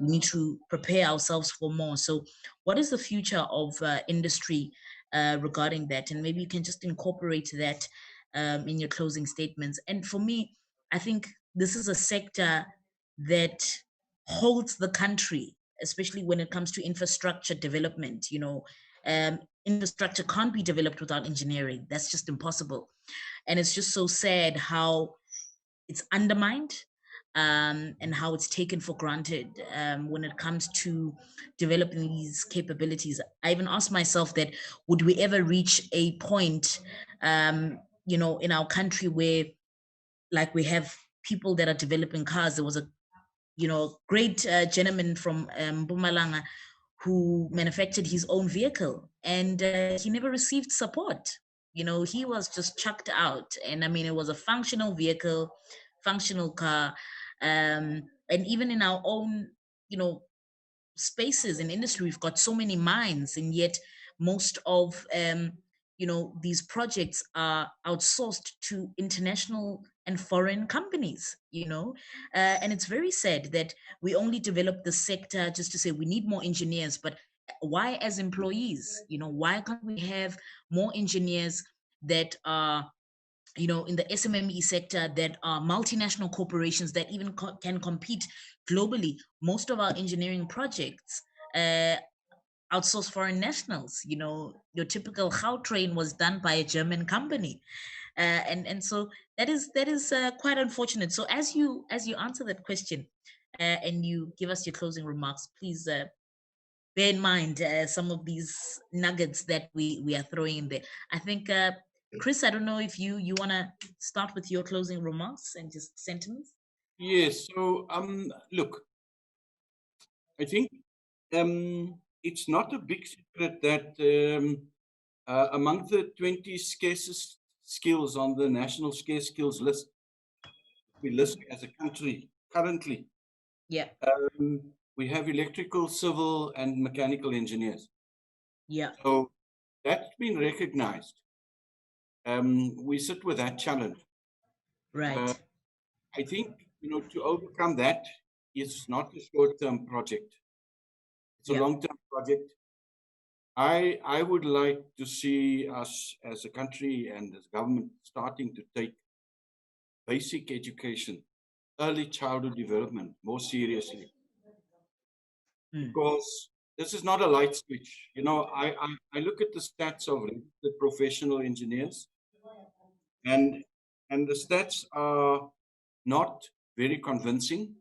We need to prepare ourselves for more. So what is the future of industry regarding that? And maybe you can just incorporate that in your closing statements. And for me, I think this is a sector that holds the country, especially when it comes to infrastructure development. Infrastructure can't be developed without engineering. That's just impossible. And it's just so sad how it's undermined and how it's taken for granted when it comes to developing these capabilities. I even asked myself that, would we ever reach a point, in our country where, like, we have people that are developing cars? There was a great gentleman from Mpumalanga who manufactured his own vehicle, and he never received support. He was just chucked out. And I mean, it was a functional vehicle, functional car. And even in our own, spaces in industry, we've got so many minds, and yet most of these projects are outsourced to international and foreign companies. And it's very sad that we only develop the sector just to say we need more engineers. But why as employees? Why can't we have more engineers that are in the SMME sector, that are multinational corporations that even can compete globally? Most of our engineering projects outsource foreign nationals. Your typical Gautrain was done by a German company. And so that is quite unfortunate. So as you answer that question and you give us your closing remarks, please bear in mind some of these nuggets that we are throwing in there. I think, Chris, I don't know if you want to start with your closing remarks and just sentiments.
Yes. So, look, I think it's not a big secret that among the 20 scarcest skills on the national scarce skills list, we list as a country currently.
Yeah.
We have electrical, civil, and mechanical engineers.
Yeah.
So that's been recognized. We sit with that challenge.
Right.
I think, to overcome that is not a short-term project. It's a long-term project. I would like to see us as a country and as government starting to take basic education, early childhood development more seriously. Because this is not a light switch. I look at the stats of the professional engineers, and the stats are not very convincing.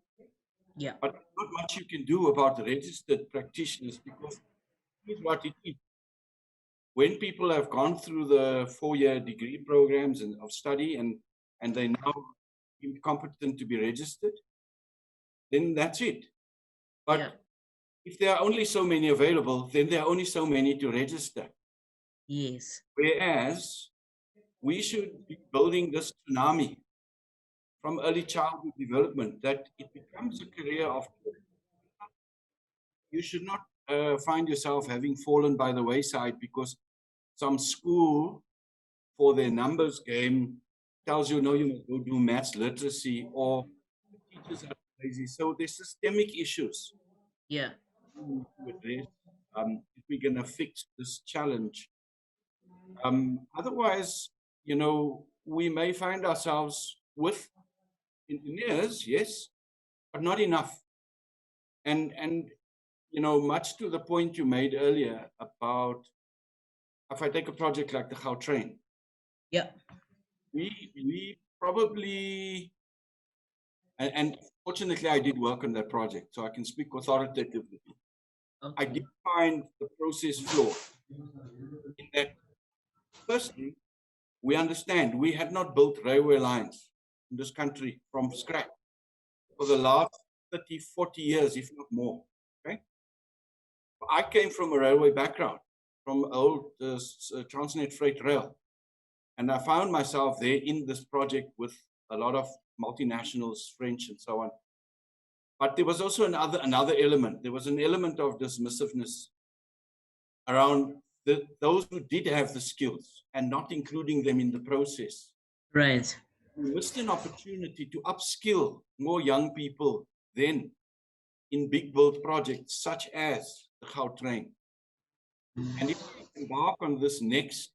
Yeah.
But not much you can do about the registered practitioners, because here's what it is. When people have gone through the 4-year degree programs of study and they're now incompetent to be registered, then that's it. But if there are only so many available, then there are only so many to register.
Yes.
Whereas we should be building this tsunami from early childhood development, that it becomes a career of. You should not find yourself having fallen by the wayside because some school for their numbers game tells you, no, you must go do maths literacy, or the teachers are lazy. So there's systemic issues.
Yeah.
To address if we're going to fix this challenge. Otherwise, you know, we may find ourselves with engineers, yes, but not enough. And you know, much to the point you made earlier about, if I take a project like the Gautrain,
yeah,
we probably, and fortunately I did work on that project, so I can speak authoritatively.
okay.
I did find the process flawed in that, firstly, we understand we had not built railway lines in this country from scratch for the last 30, 40 years, if not more. Okay, I came from a railway background, from old Transnet Freight Rail, and I found myself there in this project with a lot of multinationals, French and so on. But there was also another element. There was an element of dismissiveness around those who did have the skills and not including them in the process.
Right.
We missed an opportunity to upskill more young people then in big build projects such as the Gautrain. And if we embark on this next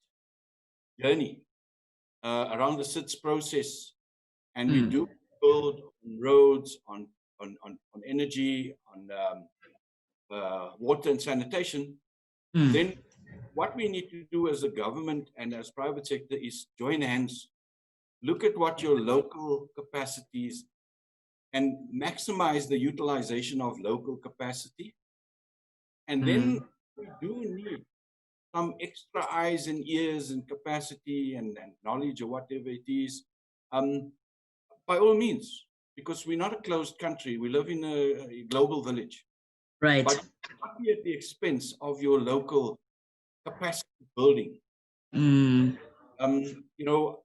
journey around the SITS process, and we do build on roads, on energy, on water and sanitation, then what we need to do as a government and as private sector is join hands, look at what your local capacities, and maximize the utilization of local capacity. And then we do need some extra eyes and ears and capacity and knowledge or whatever it is, by all means, because we're not a closed country. We live in a global village.
Right.
But not be at the expense of your local capacity building. You know,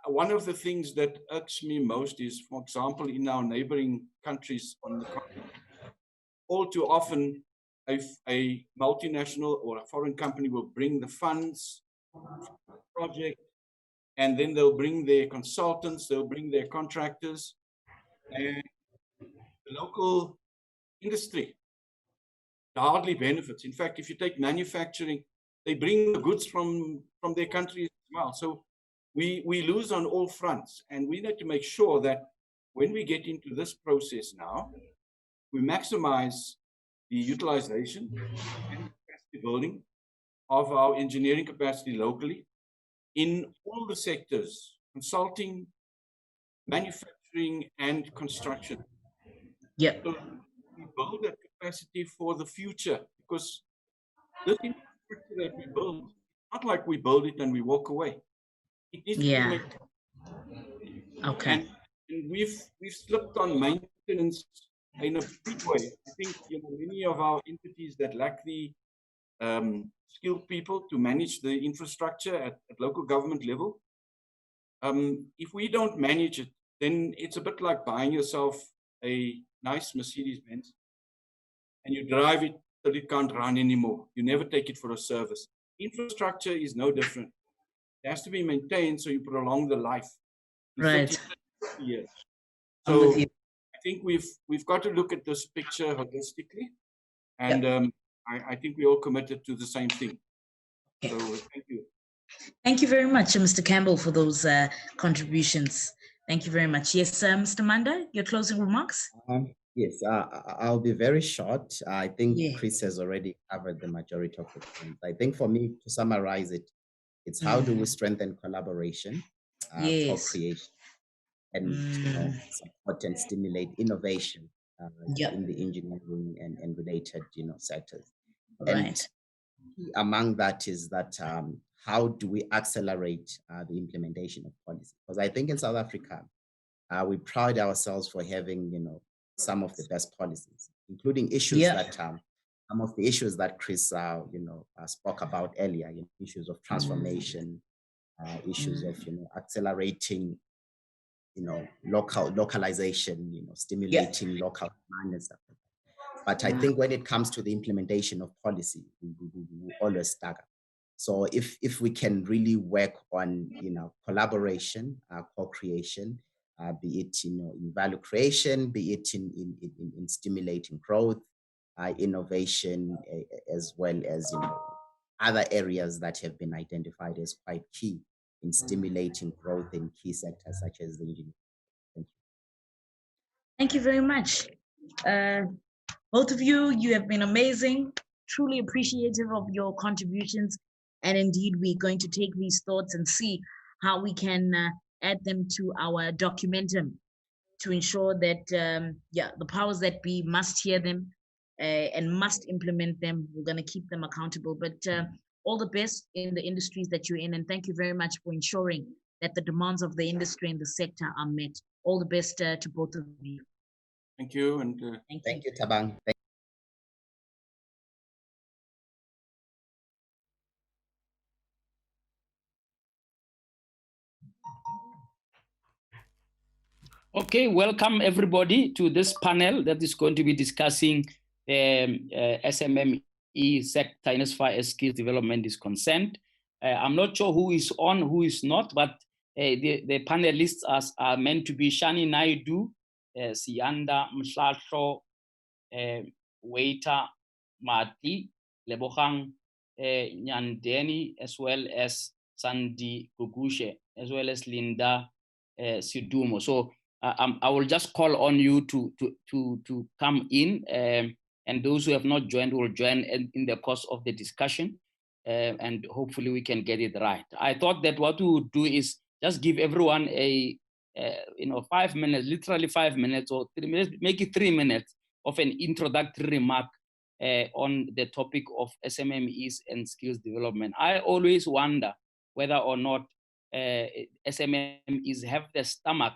one of the things that irks me most is, for example, in our neighboring countries on the continent, all too often a multinational or a foreign company will bring the funds for the project, and then they'll bring their consultants, they'll bring their contractors, and the local industry hardly benefits. In fact, if you take manufacturing, they bring the goods from their countries as well. So we lose on all fronts, and we need to make sure that when we get into this process now, we maximize the utilization and capacity building of our engineering capacity locally in all the sectors: consulting, manufacturing, and construction.
Yeah.
So we build that capacity for the future, because this infrastructure that we build, it's not like we build it and we walk away. It needs to be maintained.
Okay.
And we've slipped on maintenance in a big way. I think, you know, many of our entities that lack the skilled people to manage the infrastructure at local government level, if we don't manage it, then it's a bit like buying yourself a nice Mercedes-Benz and you drive it till it can't run anymore. You never take it for a service. Infrastructure is no different. It has to be maintained so you prolong the life.
Right.
30 years. So I think we've got to look at this picture holistically, and I think we're all committed to the same thing. So thank you.
Thank you very much, Mr. Campbell, for those contributions. Thank you very much. Yes, Mr. Manda, your closing remarks?
Yes, I'll be very short. I think Chris has already covered the majority of the points. I think for me, to summarize it, it's how do we strengthen collaboration for creation and you know, support and stimulate innovation in the engineering and related, you know, sectors. And among that is that how do we accelerate the implementation of policy? Because I think in South Africa, we pride ourselves for having, you know, some of the best policies, including issues that some of the issues that Chris, you know, spoke about earlier, you know, issues of transformation, issues of, you know, accelerating, you know, localization, you know, stimulating local demand and stuff like that. But I think when it comes to the implementation of policy, we always stagger. So if we can really work on, collaboration, co-creation, be it, in value creation, be it in stimulating growth, innovation, as well as, other areas that have been identified as quite key in stimulating growth in key sectors such as the engineering. Thank you.
Thank you very much. Both of you, you have been amazing, truly appreciative of your contributions. And indeed, we're going to take these thoughts and see how we can add them to our documentum to ensure that, the powers that be must hear them and must implement them. We're going to keep them accountable. But all the best in the industries that you're in. And thank you very much for ensuring that the demands of the industry and the sector are met. All the best to both of you.
Thank you. And
thank you, Thabang.
Okay, welcome everybody to this panel that is going to be discussing SMME sector in as far as skills development is concerned. I'm not sure who is on, who is not, but the panelists are meant to be Shani Naidu, Siyanda Mhlatlo, Waiter Mati, Lebogang Nyandeni, as well as Sandy Gugushe, as well as Linda Sidumo. So I will just call on you to come in, and those who have not joined will join in the course of the discussion, and hopefully we can get it right. I thought that what we would do is just give everyone a 5 minutes, literally 5 minutes or 3 minutes, make it 3 minutes of an introductory remark on the topic of SMMEs and skills development. I always wonder whether or not SMMEs have the stomach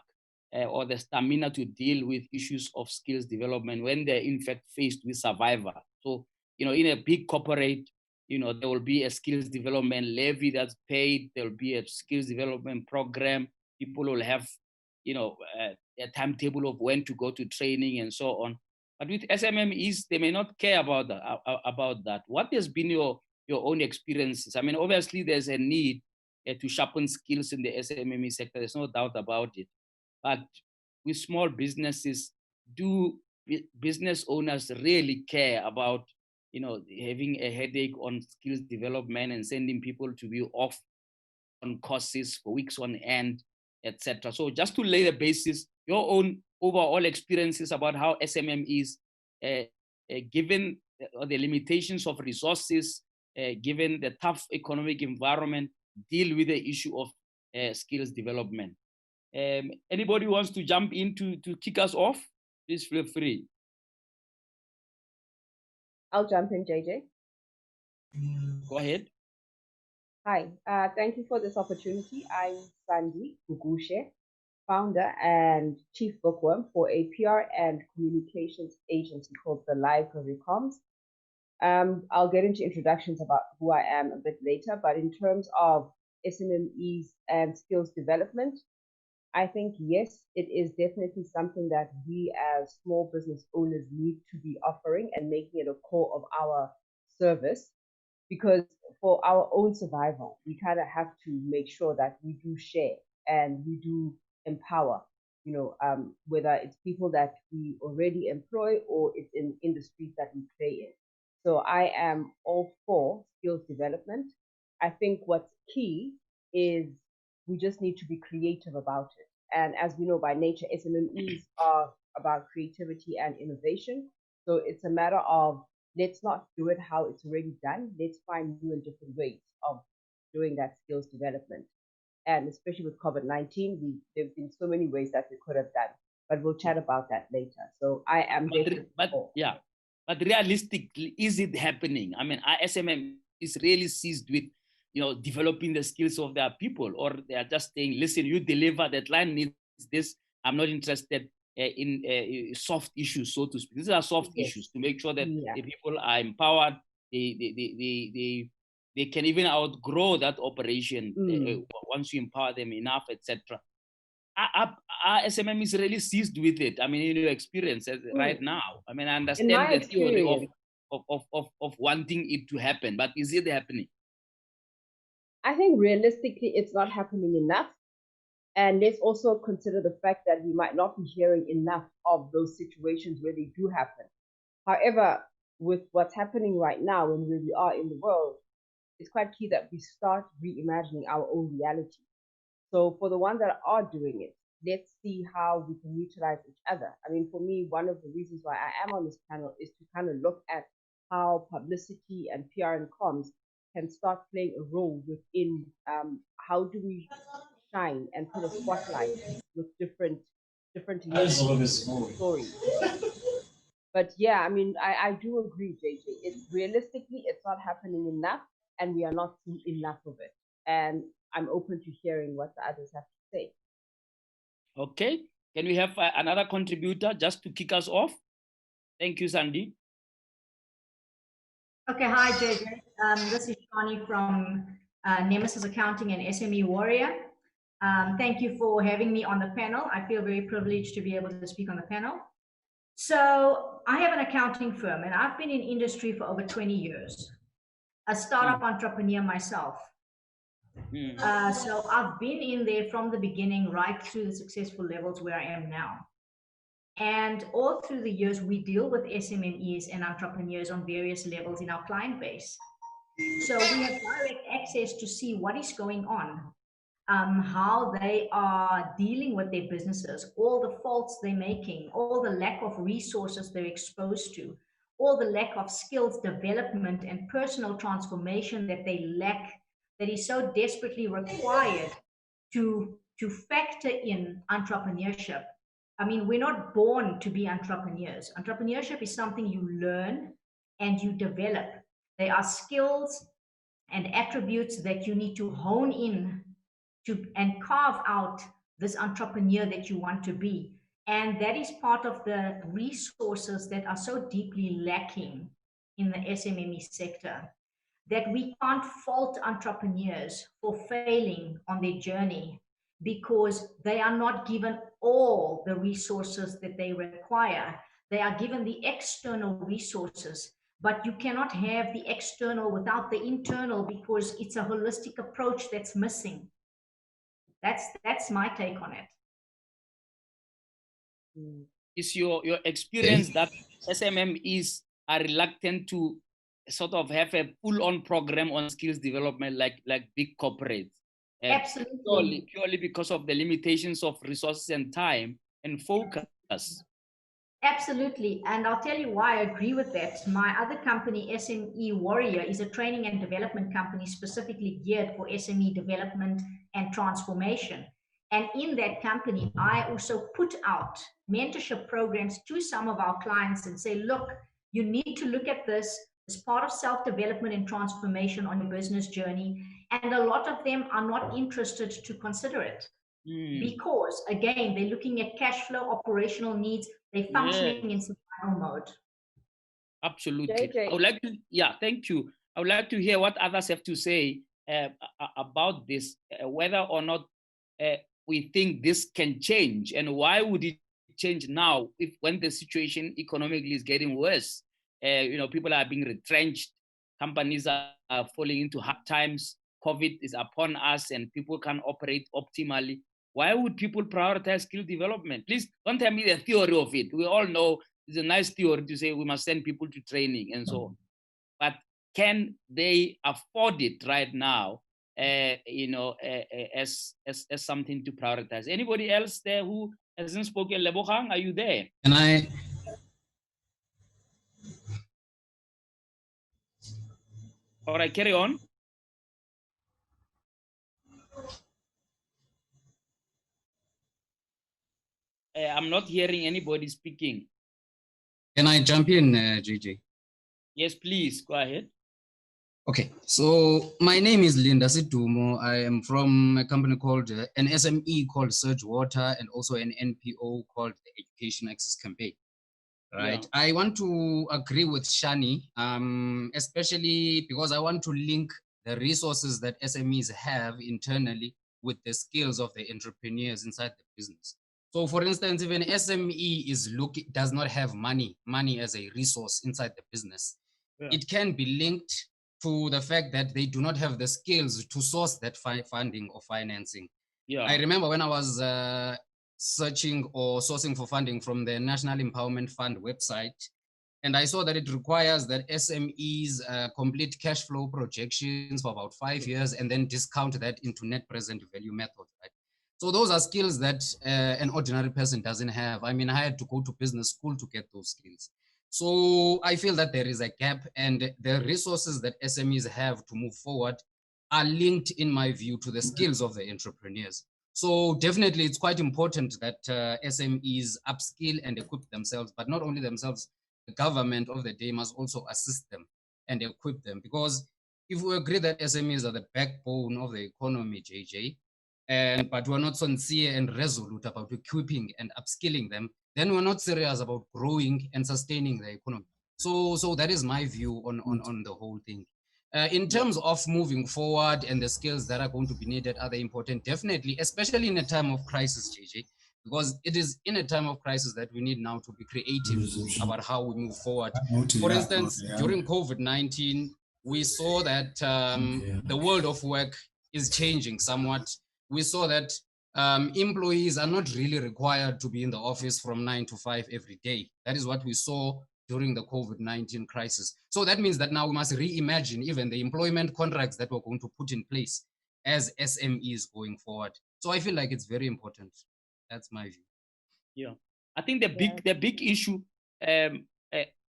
or the stamina to deal with issues of skills development when they're in fact faced with survivor. So, in a big corporate, there will be a skills development levy that's paid. There will be a skills development program. People will have, a timetable of when to go to training and so on. But with SMMEs, they may not care about that. What has been your own experiences? I mean, obviously there's a need to sharpen skills in the SMME sector. There's no doubt about it. But with small businesses, do business owners really care about, having a headache on skills development and sending people to be off on courses for weeks on end, etc.? So just to lay the basis, your own overall experiences about how SMMEs, given the limitations of resources, given the tough economic environment, deal with the issue of skills development. Anybody wants to jump in to kick us off? Please feel free.
I'll jump in, JJ.
Go ahead.
Hi, thank you for this opportunity. I'm Sandy Gugushe, founder and chief bookworm for a PR and communications agency called The Library Comms. I'll get into introductions about who I am a bit later, but in terms of SMMEs and skills development, I think, yes, it is definitely something that we as small business owners need to be offering and making it a core of our service, because for our own survival, we kind of have to make sure that we do share and we do empower, whether it's people that we already employ or it's in industries that we play in. So I am all for skills development. I think what's key is we just need to be creative about it. And as we know by nature, SMMEs are about creativity and innovation. So it's a matter of, let's not do it how it's already done. Let's find new and different ways of doing that skills development. And especially with COVID-19, there have been so many ways that we could have done, but we'll chat about that later. So I am
But realistically, is it happening? I mean, SMM is really seized with, developing the skills of their people, or they are just saying, listen, you deliver, that line needs this. I'm not interested in soft issues, so to speak. These are soft issues to make sure that the people are empowered. They can even outgrow that operation once you empower them enough, etc. are SMMEs really seized with it? I mean, in your experience right now, I mean, I understand
my
the theory
experience,
of wanting it to happen, but is it happening?
I think realistically, it's not happening enough. And let's also consider the fact that we might not be hearing enough of those situations where they do happen. However, with what's happening right now and where we are in the world, it's quite key that we start reimagining our own reality. So for the ones that are doing it, let's see how we can utilize each other. I mean, for me, one of the reasons why I am on this panel is to kind of look at how publicity and PR and comms can start playing a role within how do we shine and put a spotlight with different stories. But yeah, I mean, I do agree, JJ. It's realistically, it's not happening enough, and we are not seeing enough of it. And I'm open to hearing what the others have to say.
Okay, can we have another contributor just to kick us off? Thank you, Sandy.
Okay, hi, JJ. This is Shani from Nemesis Accounting and SME Warrior. Thank you for having me on the panel. I feel very privileged to be able to speak on the panel. So I have an accounting firm and I've been in industry for over 20 years, a startup entrepreneur myself. So I've been in there from the beginning right through the successful levels where I am now. And all through the years, we deal with SMMEs and entrepreneurs on various levels in our client base. So we have direct access to see what is going on, how they are dealing with their businesses, all the faults they're making, all the lack of resources they're exposed to, all the lack of skills development and personal transformation that they lack, that is so desperately required to factor in entrepreneurship. I mean, we're not born to be entrepreneurs. Entrepreneurship is something you learn and you develop. There are skills and attributes that you need to hone in to and carve out this entrepreneur that you want to be. And that is part of the resources that are so deeply lacking in the SMME sector, that we can't fault entrepreneurs for failing on their journey because they are not given all the resources that they require. They are given the external resources, but you cannot have the external without the internal because it's a holistic approach that's missing. That's my take on it.
Is your experience that SMMEs are reluctant to sort of have a full-on program on skills development like big corporates?
Absolutely.
Purely because of the limitations of resources and time and focus.
Absolutely. And I'll tell you why I agree with that. My other company, SME Warrior, is a training and development company specifically geared for SME development and transformation. And in that company, I also put out mentorship programs to some of our clients and say, look, you need to look at this as part of self-development and transformation on your business journey. And a lot of them are not interested to consider it because, again, they're looking at cash flow, operational needs, they're functioning in survival mode.
Absolutely.
JJ.
I would like to, thank you. I would like to hear what others have to say about this, whether or not we think this can change, and why would it change now when the situation economically is getting worse? People are being retrenched, companies are falling into hard times, COVID is upon us, and people can't operate optimally. Why would people prioritize skill development? Please don't tell me the theory of it. We all know it's a nice theory to say we must send people to training and so on. But can they afford it right now, as something to prioritize? Anybody else there who hasn't spoken? Lebogang, are you there?
Can I?
All right, carry on. I'm not hearing anybody speaking.
Can I jump in, JJ?
Yes, please, go ahead.
Okay, so my name is Linda Sidumo. I am from a company called, an SME called Surge Water, and also an NPO called the Education Access Campaign. Right, yeah. I want to agree with Shani, especially because I want to link the resources that SMEs have internally with the skills of the entrepreneurs inside the business. So for instance, if an SME does not have money as a resource inside the business, it can be linked to the fact that they do not have the skills to source that funding or financing. I remember when I was searching or sourcing for funding from the National Empowerment Fund website, and I saw that it requires that SMEs complete cash flow projections for about 5 years and then discount that into net present value method. Right? So those are skills that an ordinary person doesn't have. I mean, I had to go to business school to get those skills. So I feel that there is a gap, and the resources that SMEs have to move forward are linked, in my view, to the skills of the entrepreneurs. So definitely it's quite important that SMEs upskill and equip themselves, but not only themselves, the government of the day must also assist them and equip them. Because if we agree that SMEs are the backbone of the economy, JJ, but we're not sincere and resolute about equipping and upskilling them, then we're not serious about growing and sustaining the economy. So that is my view on the whole thing. In terms of moving forward and the skills that are going to be needed, are they important? Definitely, especially in a time of crisis, JJ, because it is in a time of crisis that we need now to be creative about how we move forward. For instance, during COVID-19, we saw that the world of work is changing somewhat. We saw that employees are not really required to be in the office from 9 to 5 every day. That is what we saw during the COVID-19 crisis. So that means that now we must reimagine even the employment contracts that we're going to put in place as SMEs going forward. So I feel like it's very important. That's my view.
Yeah, I think the big issue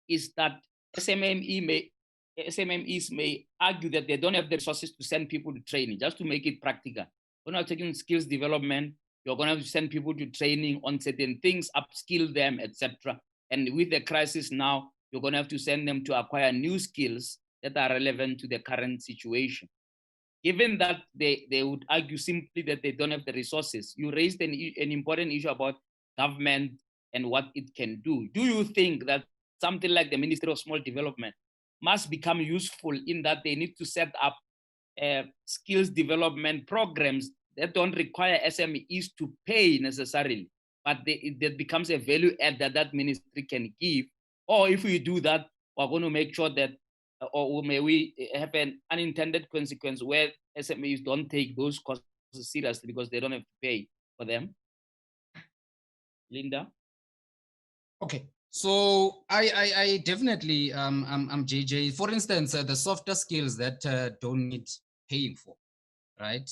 is that SMEs may argue that they don't have the resources to send people to training. Just to make it practical, when you're taking skills development, you're going to have to send people to training on certain things, upskill them, etc. And with the crisis now, you're going to have to send them to acquire new skills that are relevant to the current situation. Given that they would argue simply that they don't have the resources, you raised an important issue about government and what it can do. Do you think that something like the Ministry of Small Development must become useful in that they need to set up skills development programs that don't require SMEs to pay necessarily, but that becomes a value add that ministry can give? Or if we do that, we're going to make sure that, or may we have an unintended consequence where SMEs don't take those costs seriously because they don't have to pay for them? Linda?
Okay, so I definitely, I'm JJ. For instance, the softer skills that don't need paying for, right?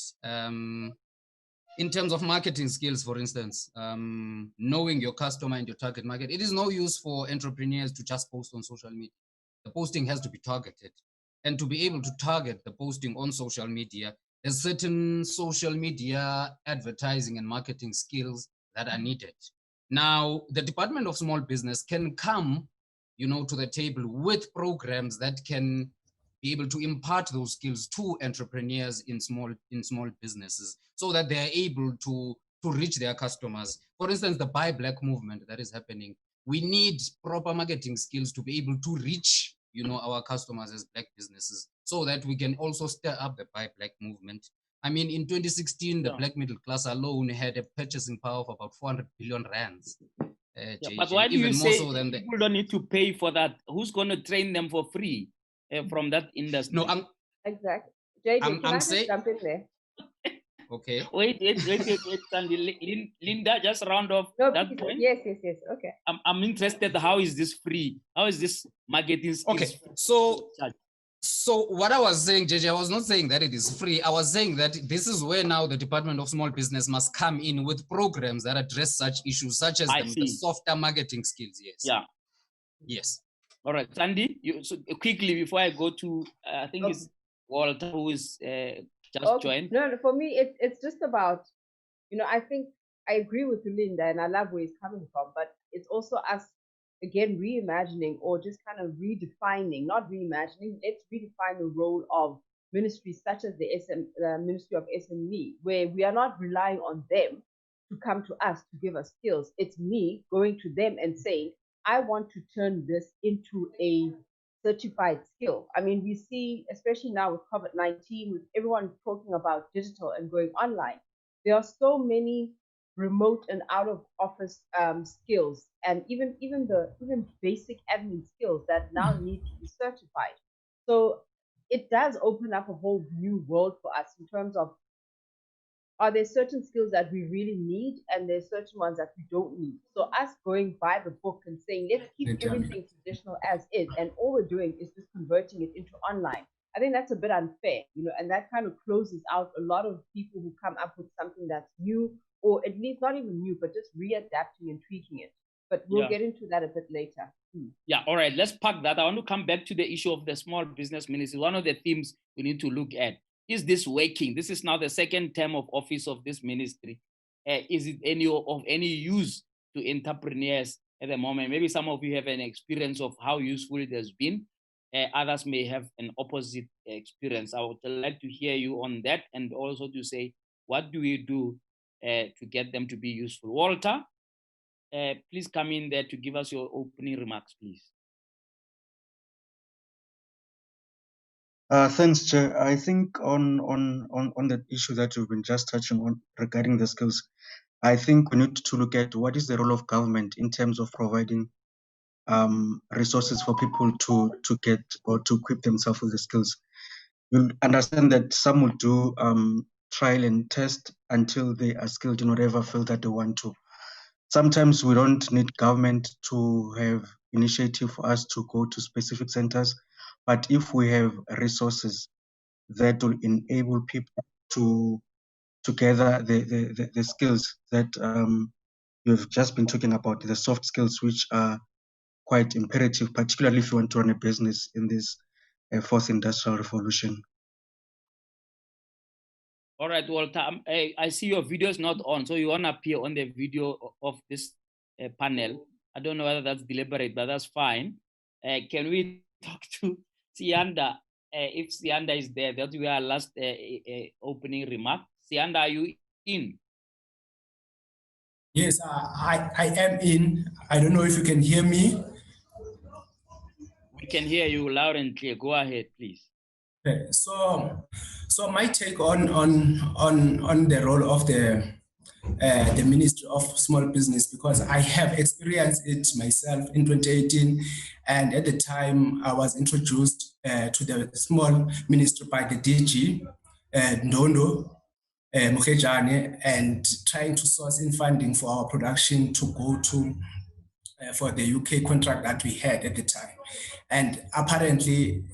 In terms of marketing skills, for instance, knowing your customer and your target market, it is no use for entrepreneurs to just post on social media. The posting has to be targeted. And to be able to target the posting on social media, there's certain social media advertising and marketing skills that are needed. Now, the Department of Small Business can come, to the table with programs that can be able to impart those skills to entrepreneurs in small businesses so that they are able to reach their customers. For instance, the Buy Black movement that is happening, we need proper marketing skills to be able to reach, our customers as Black businesses so that we can also stir up the Buy Black movement. I mean, in 2016, the Black middle class alone had a purchasing power of about 400 billion rands.
But why do you say people don't need to pay for that? Who's going to train them for free from that industry?
No,
exactly. JJ, can I just jump in there?
Okay.
Wait, Sandy. Linda, just round off that point.
Yes. Okay.
I'm interested. How is this free? How is this marketing skills?
Okay. So what I was saying, JJ, I was not saying that it is free. I was saying that this is where now the Department of Small Business must come in with programs that address such issues, such as the softer marketing skills. Yes.
Yeah.
Yes.
All right, Sandy. So quickly before I go to, I think it's Walter who is just joined.
No, for me, it's just about, I think I agree with Linda, and I love where he's coming from, but it's also us, again, reimagining or just kind of redefining, not reimagining, let's redefine the role of ministries such as the Ministry of SME, where we are not relying on them to come to us to give us skills. It's me going to them and saying, I want to turn this into a certified skill. I mean, we see, especially now with COVID-19, with everyone talking about digital and going online, there are so many remote and out of office skills, and even basic admin skills that now need to be certified. So it does open up a whole new world for us in terms of, are there certain skills that we really need and there's certain ones that we don't need. So us going by the book and saying, let's keep everything traditional as is, and all we're doing is just converting it into online, I think that's a bit unfair, and that kind of closes out a lot of people who come up with something that's new, or at least not even new, but just readapting and tweaking it. But we'll get into that a bit later.
Yeah, all right, let's park that. I want to come back to the issue of the small business ministry. One of the themes we need to look at. Is this working? This is now the second term of office of this ministry. Is it of any use to entrepreneurs at the moment? Maybe some of you have an experience of how useful it has been. Others may have an opposite experience. I would like to hear you on that, and also to say, what do we do to get them to be useful? Walter, please come in there to give us your opening remarks, please.
Thanks, Chair. I think on the issue that you've been just touching on regarding the skills, I think we need to look at what is the role of government in terms of providing resources for people to get or to equip themselves with the skills. You'll understand that some will do trial and test until they are skilled in whatever field that they want to. Sometimes we don't need government to have initiative for us to go to specific centers. But if we have resources that will enable people to gather the skills that you've just been talking about, the soft skills, which are quite imperative, particularly if you want to run a business in this fourth industrial revolution.
All right, Walter, I see your video is not on, so you want to appear on the video of this panel. I don't know whether that's deliberate, but that's fine. Can we talk to Sianda? If Sianda is there, that will be our last opening remark. Sianda, are you in?
Yes, I am in. I don't know if you can hear me.
We can hear you loud and clear. Go ahead, please.
Okay, so my take on the role of the Ministry of Small Business, because I have experienced it myself in 2018, and at the time I was introduced to the small ministry by the DG, Ndondo Mukhejane, and trying to source in funding for our production to go to for the UK contract that we had at the time. And apparently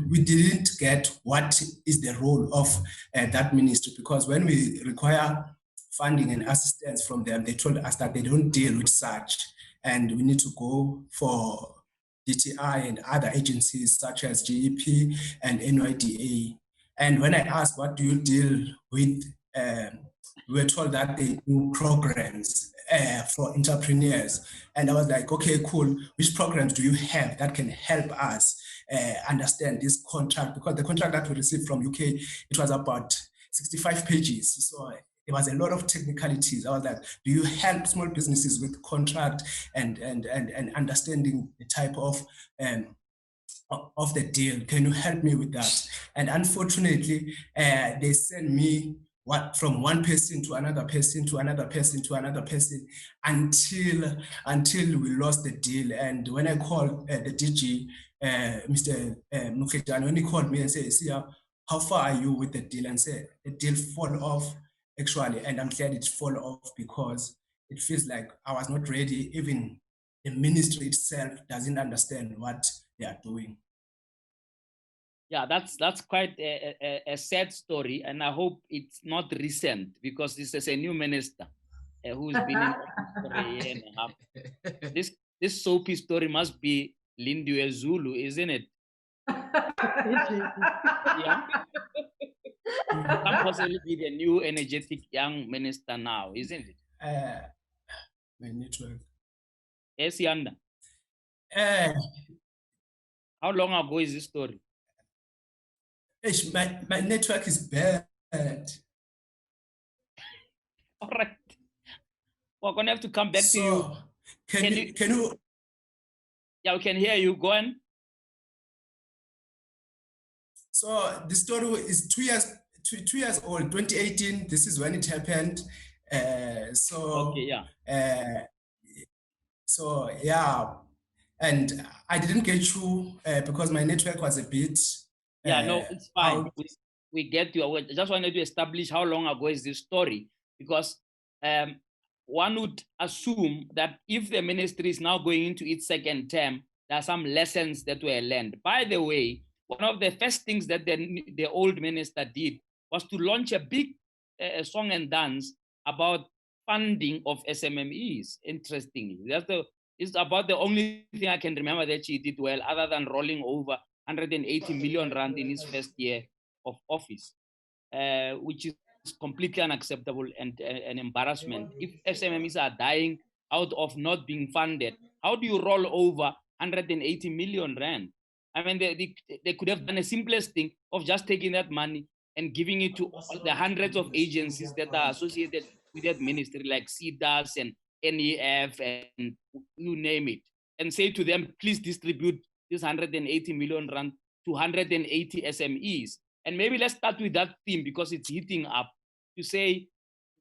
we didn't get what is the role of that ministry, because when we require funding and assistance from them, they told us that they don't deal with such, and we need to go for DTI and other agencies such as GEP and NYDA. And when I asked, what do you deal with, we were told that they do programs for entrepreneurs. And I was like, okay, cool. Which programs do you have that can help us understand this contract? Because the contract that we received from UK, it was about 65 pages. So there was a lot of technicalities. I was like, do you help small businesses with contract and understanding the type of the deal? Can you help me with that? And unfortunately, they sent me from one person to another person to another person to another person until we lost the deal. And when I called the DG, Mr. Mukhejane, when he called me and said, "See, how far are you with the deal?" and said, the deal fall off actually, and I'm glad it fall off because it feels like I was not ready. Even the ministry itself doesn't understand what they are doing.
Yeah, that's quite a sad story, and I hope it's not recent, because this is a new minister who's been in office for a year and a half. This soapy story must be Lindiwe Zulu, isn't it? Yeah. Can possibly be the new energetic young minister now, isn't it?
My network.
Yes, Yanda. How long ago is this story?
My network is bad.
All right. We're going to have to come back to you.
Can you
Yeah, we can hear you. Go on.
So the story is 2 years old, 2018. This is when it happened.
Okay, yeah.
So yeah, and I didn't get you because my network was a bit.
Yeah, no, it's fine. We get you. I just wanted to establish how long ago is this story, because one would assume that if the ministry is now going into its second term, there are some lessons that were learned. By the way, one of the first things that the old minister did was to launch a big song and dance about funding of SMMEs. Interestingly, it's about the only thing I can remember that she did well, other than rolling over 180 million rand in his first year of office, which is completely unacceptable and an embarrassment. If SMMEs are dying out of not being funded, how do you roll over 180 million rand? I mean, they could have done the simplest thing of just taking that money and giving it to the hundreds of agencies that are associated with that ministry, like CDAS and NEF and you name it, and say to them, please distribute this 180 million rand to 180 SMEs. And maybe let's start with that theme because it's heating up, to say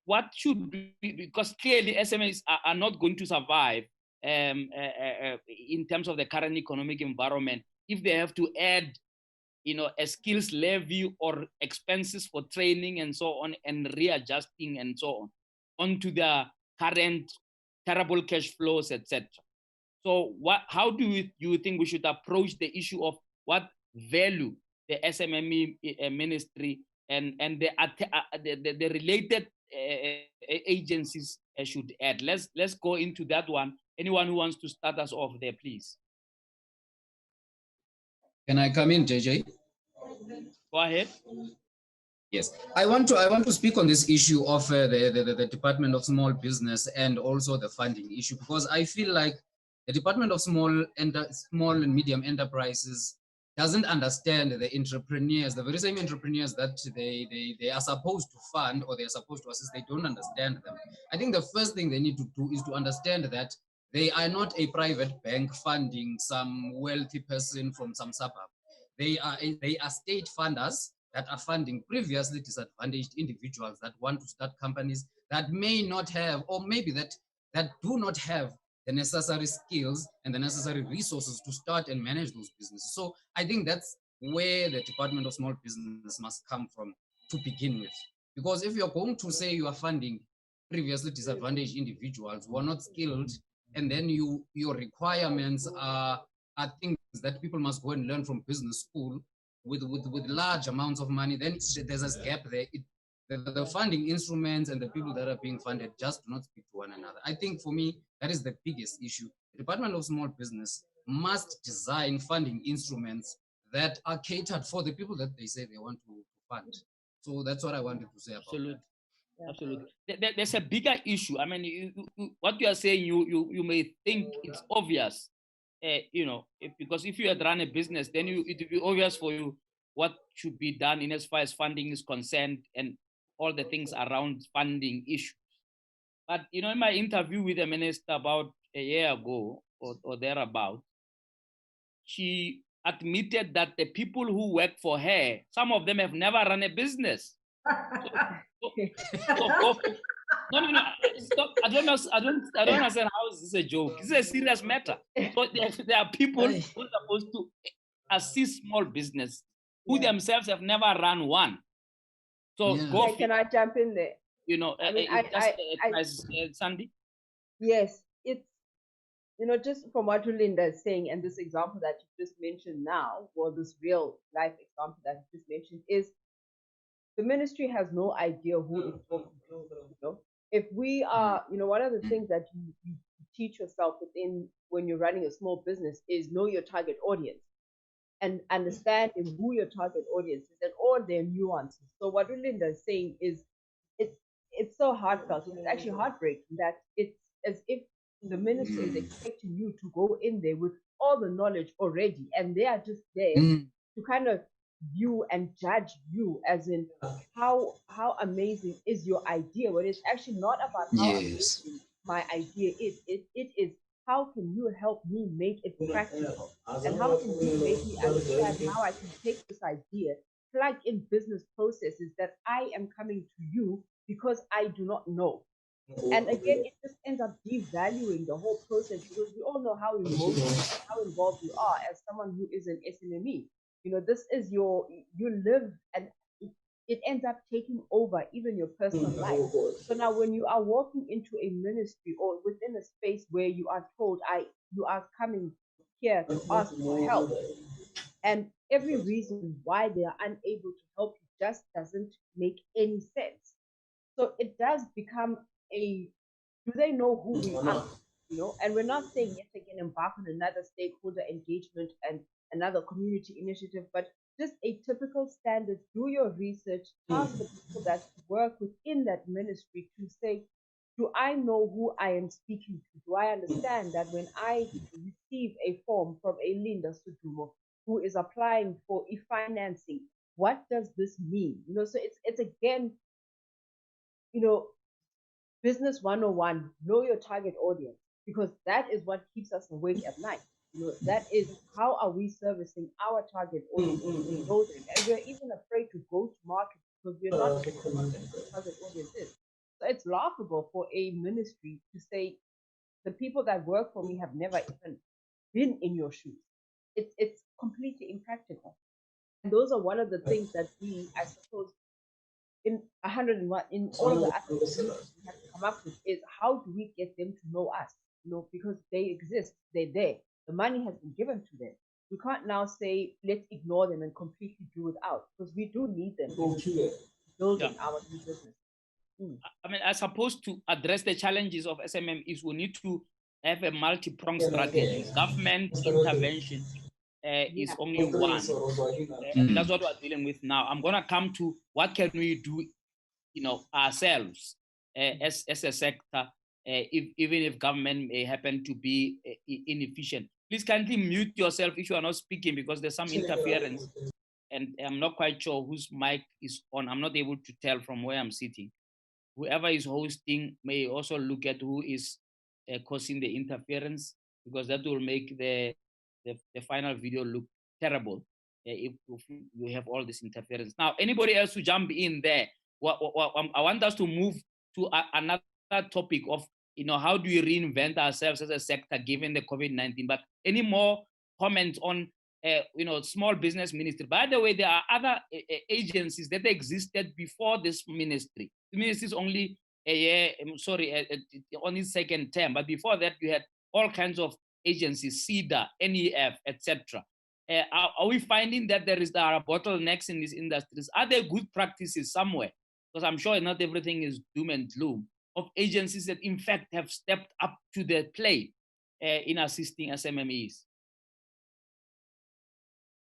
what should be, because clearly SMEs are not going to survive in terms of the current economic environment if they have to add, a skills levy or expenses for training and so on, and readjusting and so on onto the current terrible cash flows, etc. So how do you think we should approach the issue of what value the SMME ministry and the related agencies should add? Let's go into that one. Anyone who wants to start us off there, please.
Can I come in, JJ?
Go ahead.
Yes, I want to speak on this issue of the Department of Small Business and also the funding issue, because I feel like the Department of Small and Medium Enterprises doesn't understand the entrepreneurs, the very same entrepreneurs that they are supposed to fund or they are supposed to assist. They don't understand them. I think the first thing they need to do is to understand that they are not a private bank funding some wealthy person from some suburb. They are state funders that are funding previously disadvantaged individuals that want to start companies that may not have, or maybe that do not have the necessary skills and the necessary resources to start and manage those businesses. So I think that's where the Department of Small Business must come from to begin with. Because if you're going to say you are funding previously disadvantaged individuals who are not skilled, and then your requirements are things that people must go and learn from business school with large amounts of money, then there's a gap there. The funding instruments and the people that are being funded just do not speak to one another. I think for me, that is the biggest issue. The Department of Small Business must design funding instruments that are catered for the people that they say they want to fund. So that's what I wanted to say about that.
Absolutely. There's a bigger issue. I mean, what you are saying, you may think it's obvious, because if you had run a business, then it would be obvious for you what should be done in as far as funding is concerned and all the things around funding issues. But, in my interview with the minister about a year ago or thereabout, she admitted that the people who work for her, some of them have never run a business. No. Stop. I don't understand how is this a joke. This is a serious matter. So there are people who are supposed to assist small business who themselves have never run one. So
can I jump in there?
Sandy?
Yes, it's just from what Linda is saying, and this example that you just mentioned now, or this real life example that you just mentioned, is the ministry has no idea who it's talking to. If we are, one of the things that you teach yourself when you're running a small business is know your target audience and understanding who your target audience is and all their nuances. So what Linda is saying is it's so heartfelt. It's actually heartbreaking that it's as if the ministry is expecting you to go in there with all the knowledge already, and they are just there to kind of view and judge you as in how amazing is your idea, when it's actually not about how amazing my idea is. It is how can you help me make it practical? And how can you make me understand how I can take this idea, plug in business processes that I am coming to you because I do not know. And again, it just ends up devaluing the whole process because we all know how emotional, how involved you are as someone who is an SMME. You know, this is you live, and it ends up taking over even your personal life. So now when you are walking into a ministry or within a space where you are told, you are coming here to ask for help, and every reason why they are unable to help you just doesn't make any sense. So it does become do they know who we are? You know, and we're not saying yet again embark on another stakeholder engagement and another community initiative, but just a typical standard. Do your research, ask the people that work within that ministry to say, do I know who I am speaking to? Do I understand that when I receive a form from a Linda Sudumo who is applying for e-financing, what does this mean? You know, so it's again, you know, Business 101, know your target audience, because that is what keeps us awake at night. You know, that is how are we servicing our target audience? Know them. And we're even afraid to go to market because we're not sure what the target audience is. So it's laughable for a ministry to say the people that work for me have never even been in your shoes. It's completely impractical. And those are one of the things that we, I suppose, in 101, in all of the aspects we have to come up with is how do we get them to know us? You know, because they exist, they're there. The money has been given to them. We can't now say let's ignore them and completely do without, because we do need them building our new business.
I mean, as opposed to address the challenges of SMMEs, we need to have a multi-pronged strategy. Government intervention is only one. That's what we're dealing with now. I'm going to come to what can we do, you know, ourselves as a sector, even if government may happen to be inefficient. Please kindly mute yourself if you are not speaking, because there's some interference, and I'm not quite sure whose mic is on. I'm not able to tell from where I'm sitting. Whoever is hosting may also look at who is causing the interference, because that will make the final video look terrible if we have all this interference. Now, anybody else who jump in there, I want us to move to another topic of, you know, how do we reinvent ourselves as a sector given the COVID-19? But any more comments on, you know, small business ministry? By the way, there are other agencies that existed before this ministry. The ministry is only a year, only second term, but before that you had all kinds of agencies, CEDA, NEF, etc. Are we finding that there are bottlenecks in these industries? Are there good practices somewhere? Because I'm sure not everything is doom and gloom, of agencies that in fact have stepped up to the plate in assisting SMMEs.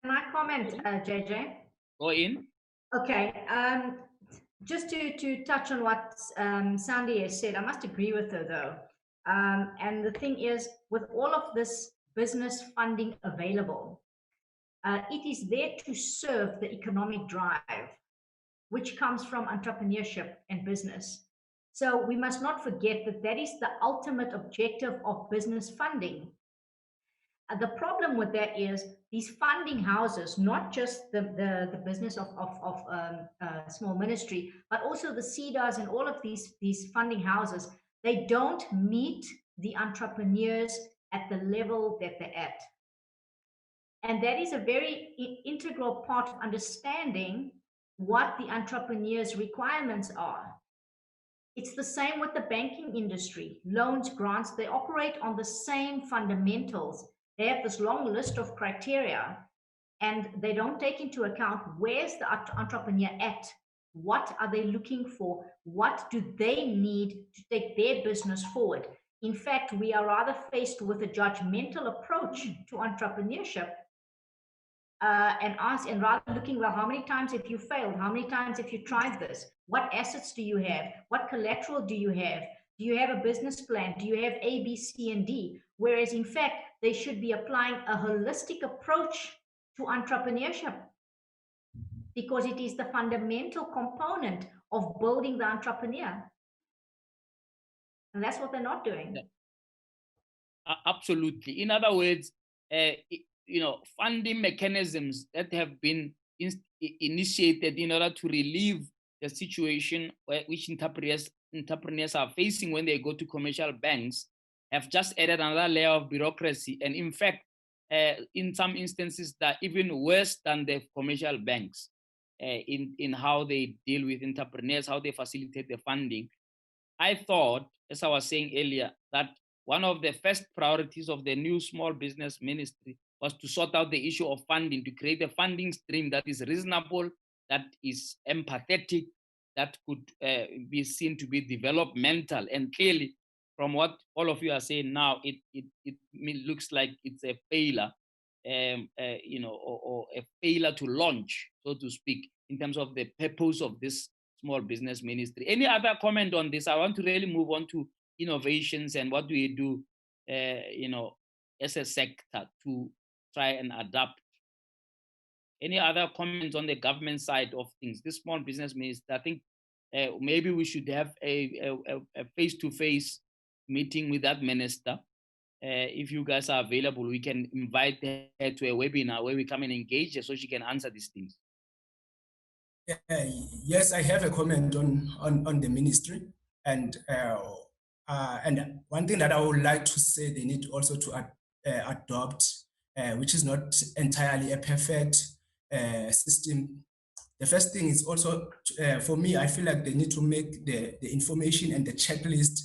Can I comment, JJ?
Go in.
Okay. Just to touch on what Sandy has said, I must agree with her though. And the thing is, with all of this business funding available, it is there to serve the economic drive, which comes from entrepreneurship and business. So we must not forget that that is the ultimate objective of business funding. The problem with that is these funding houses, not just the business of small ministry, but also the CEDAs and all of these funding houses, they don't meet the entrepreneurs at the level that they're at. And that is a very integral part of understanding what the entrepreneur's requirements are. It's the same with the banking industry. Loans, grants, they operate on the same fundamentals. They have this long list of criteria, and they don't take into account where's the entrepreneur at, what are they looking for, what do they need to take their business forward. In fact, we are rather faced with a judgmental approach to entrepreneurship, and rather looking, well, how many times have you failed? How many times have you tried this? What assets do you have? What collateral do you have? Do you have a business plan? Do you have A, B, C, and D? Whereas in fact, they should be applying a holistic approach to entrepreneurship, because it is the fundamental component of building the entrepreneur. And that's what they're not doing.
Absolutely. In other words, funding mechanisms that have been initiated in order to relieve the situation which entrepreneurs are facing when they go to commercial banks have just added another layer of bureaucracy. And in fact, in some instances, they're even worse than the commercial banks in how they deal with entrepreneurs, how they facilitate the funding. I thought, as I was saying earlier, that one of the first priorities of the new small business ministry was to sort out the issue of funding, to create a funding stream that is reasonable, that is empathetic, that could be seen to be developmental. And clearly, from what all of you are saying now, it looks like it's a failure, or a failure to launch, so to speak, in terms of the purpose of this small business ministry. Any other comment on this? I want to really move on to innovations and what do we do, as a sector to try and adapt. Any other comments on the government side of things? This small business minister, I think maybe we should have a face-to-face meeting with that minister. If you guys are available, we can invite her to a webinar where we come and engage her so she can answer these things.
Yes, I have a comment on the ministry, and one thing that I would like to say, they need also to adopt, which is not entirely a perfect system. The first thing is also, for me, I feel like they need to make the information and the checklist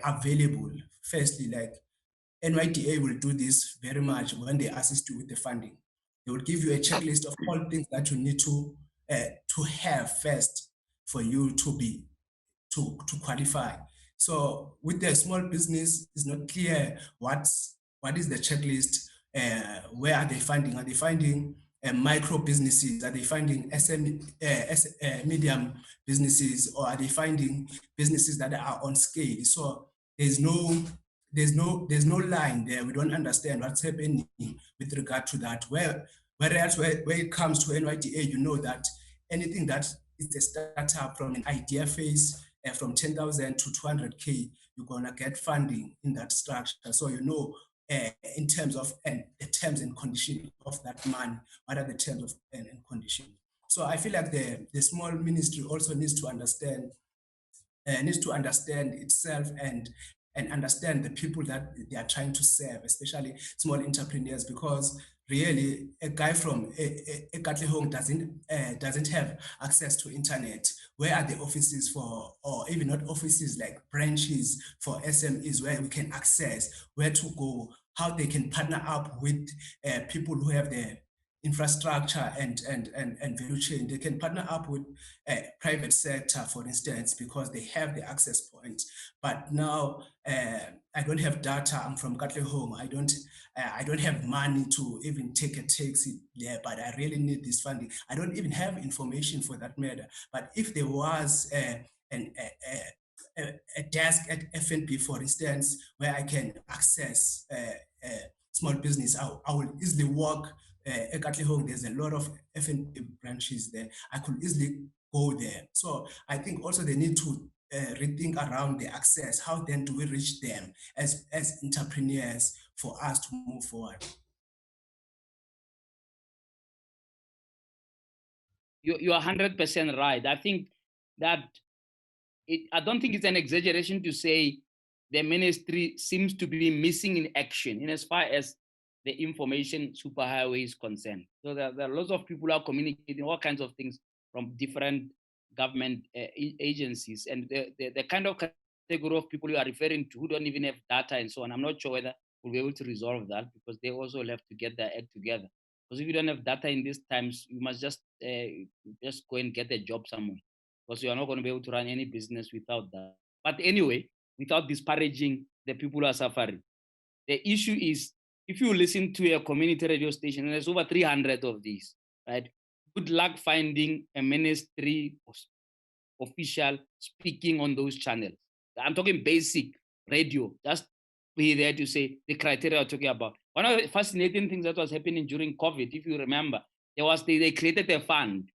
available. Firstly, like NYDA will do this very much when they assist you with the funding. They will give you a checklist of all things that you need to have first for you to qualify. So with the small business, it's not clear what is the checklist, where are they finding? Are they finding micro businesses? Are they finding medium businesses, or are they finding businesses that are on scale? So there's no line there. We don't understand what's happening with regard to that. Whereas where it comes to NYDA, you know that anything that is a startup from an idea phase, from 10,000 to 200K, you're gonna get funding in that structure. So you know, in terms of the terms and conditions of that money, what are the terms of and conditions? So I feel like the small ministry also needs to understand itself and understand the people that they are trying to serve, especially small entrepreneurs, because really a guy from Katlehong doesn't have access to internet. Where are the offices for, or even not offices, like branches for SMEs where we can access, where to go, how they can partner up with people who have the infrastructure and value chain. They can partner up with private sector, for instance, because they have the access points. But now I don't have data. I'm from Katlehong. I don't have money to even take a taxi there, but I really need this funding. I don't even have information for that matter. But if there was a desk at FNB, for instance, where I can access small business, I will easily walk. At Katlehong, there's a lot of FNB branches there. I could easily go there. So I think also they need to rethink around the access. How then do we reach them as entrepreneurs for us to move forward?
You are 100% right. I think that I don't think it's an exaggeration to say the ministry seems to be missing in action in as far as the information superhighway is concerned. So there are lots of people who are communicating all kinds of things from different government agencies, and the kind of category of people you are referring to who don't even have data and so on. I'm not sure whether we'll be able to resolve that, because they also will have to get their act together. Because if you don't have data in these times, you must just go and get a job somewhere, because you are not going to be able to run any business without that. But anyway, without disparaging the people who are suffering, the issue is, if you listen to a community radio station, and there's over 300 of these, right? Good luck finding a ministry official speaking on those channels. I'm talking basic radio, just be there to say the criteria I'm talking about. One of the fascinating things that was happening during COVID, if you remember, they created a fund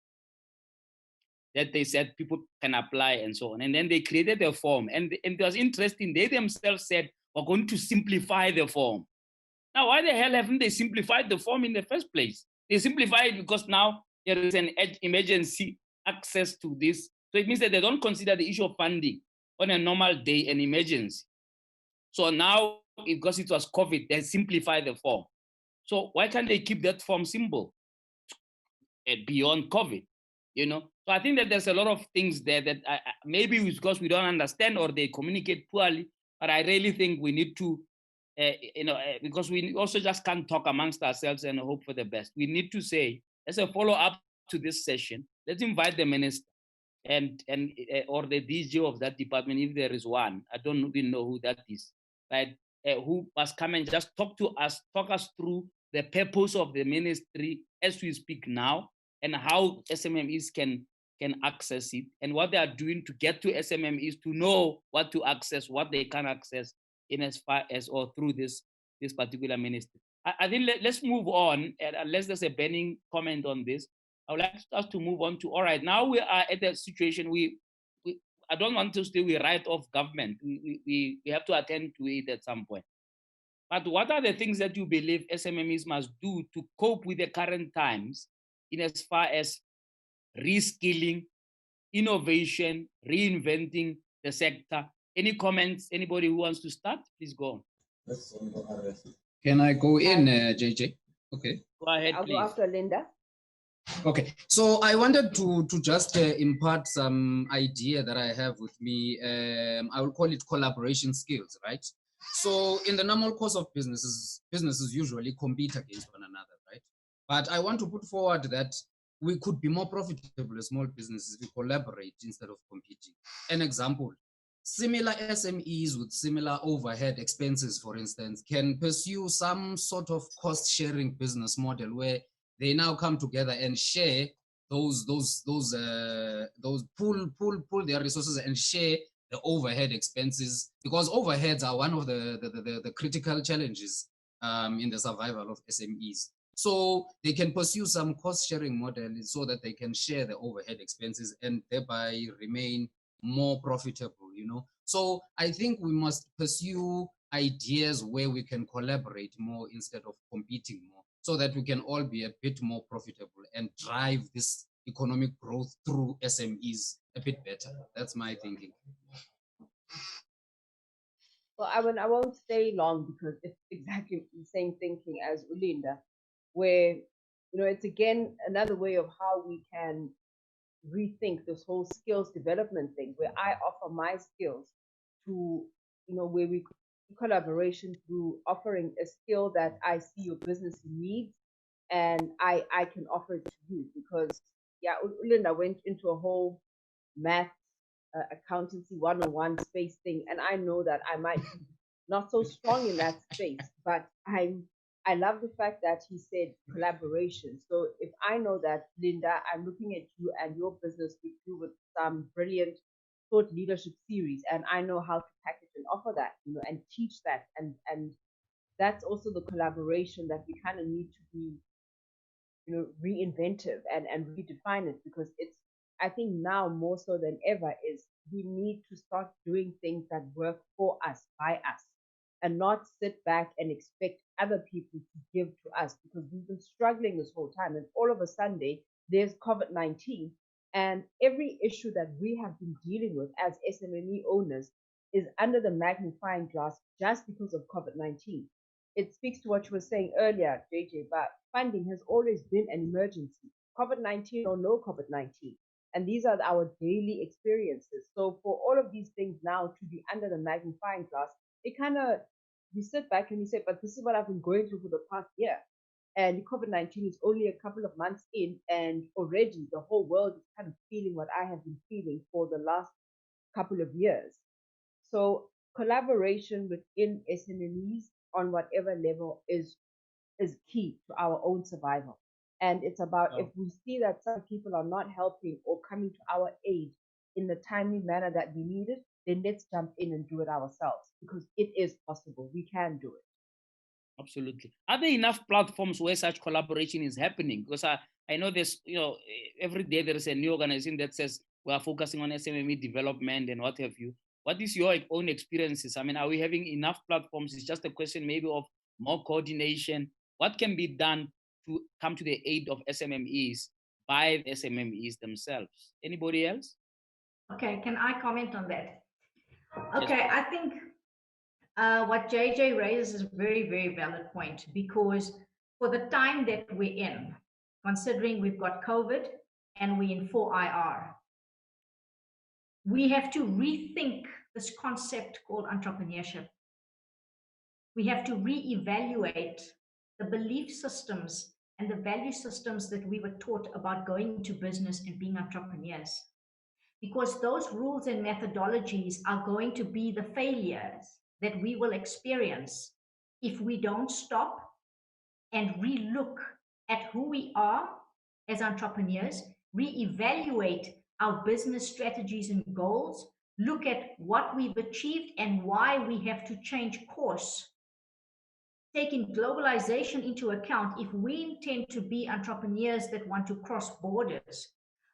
that they said people can apply and so on. And then they created a form, and it was interesting. They themselves said, we're going to simplify the form. Now, why the hell haven't they simplified the form in the first place? They simplify it because now there is an emergency access to this. So it means that they don't consider the issue of funding on a normal day an emergency. So now, because it was COVID, they simplify the form. So why can't they keep that form simple beyond COVID? You know, so I think that there's a lot of things there that maybe it's because we don't understand or they communicate poorly. But I really think we need to, because we also just can't talk amongst ourselves and hope for the best. We need to say, as a follow-up to this session, let's invite the minister and or the DG of that department, if there is one. I don't even know who that is, right? Who must come and just talk us through the purpose of the ministry as we speak now, and how SMMEs can access it, and what they are doing to get to SMMEs to know what to access, what they can access in as far as or through this particular ministry. I think let's move on, unless there's a burning comment on this. I would like us to move on to, all right, now we are at a situation I don't want to say we write off government. We have to attend to it at some point. But what are the things that you believe SMMEs must do to cope with the current times in as far as reskilling, innovation, reinventing the sector? Any comments? Anybody who wants to start, please go on.
Can I go in, JJ? Okay.
Go ahead,
I'll
please.
go after Linda.
Okay, so I wanted to just impart some idea that I have with me. I will call it collaboration skills, right? So in the normal course of businesses usually compete against one another, right? But I want to put forward that we could be more profitable as small businesses if we collaborate instead of competing. An example, similar SMEs with similar overhead expenses, for instance, can pursue some sort of cost-sharing business model where they now come together and share those pool their resources and share the overhead expenses, because overheads are one of the critical challenges in the survival of SMEs. So they can pursue some cost-sharing model so that they can share the overhead expenses and thereby remain more profitable, you know. So I think we must pursue ideas where we can collaborate more instead of competing more, so that we can all be a bit more profitable and drive this economic growth through SMEs a bit better. That's my thinking.
Well, I won't stay long because it's exactly the same thinking as Ulinda, where, you know, it's again another way of how we can rethink this whole skills development thing, where I offer my skills to, you know, where we collaboration through offering a skill that I see your business needs, and I can offer it to you. Because yeah, Linda went into a whole math accountancy 101 space thing, and I know that I might be not so strong in that space, but I love the fact that he said collaboration. So if I know that, Linda, I'm looking at you and your business with you with some brilliant thought leadership series, and I know how to package and offer that, you know, and teach that, and that's also the collaboration that we kind of need to be, you know, reinventive and redefine it, because it's, I think now more so than ever, is we need to start doing things that work for us, by us, and not sit back and expect other people to give to us, because we've been struggling this whole time, and all of a sudden there's COVID-19, and every issue that we have been dealing with as SMME owners is under the magnifying glass just because of COVID-19. It speaks to what you were saying earlier, JJ, but funding has always been an emergency, COVID-19 or no COVID-19. And these are our daily experiences. So for all of these things now to be under the magnifying glass, it kind of, you sit back and you say, but this is what I've been going through for the past year. And COVID-19 is only a couple of months in, and already the whole world is kind of feeling what I have been feeling for the last couple of years. So collaboration within SMMEs on whatever level is key to our own survival. And it's about, if we see that some people are not helping or coming to our aid in the timely manner that we need it, then let's jump in and do it ourselves, because it is possible. We can do it.
Absolutely. Are there enough platforms where such collaboration is happening? Because I know there's, you know, every day there is a new organization that says we are focusing on SMME development and what have you. What is your own experiences? I mean, are we having enough platforms? It's just a question maybe of more coordination. What can be done to come to the aid of SMMEs by the SMMEs themselves? Anybody else?
Okay, can I comment on that? Okay, yes. I think what JJ raises is a very, very valid point, because for the time that we're in, considering we've got COVID and we're in 4IR, we have to rethink this concept called entrepreneurship. We have to reevaluate the belief systems and the value systems that we were taught about going into business and being entrepreneurs. Because those rules and methodologies are going to be the failures that we will experience if we don't stop and relook at who we are as entrepreneurs, reevaluate our business strategies and goals, look at what we've achieved and why we have to change course. Taking globalization into account, if we intend to be entrepreneurs that want to cross borders,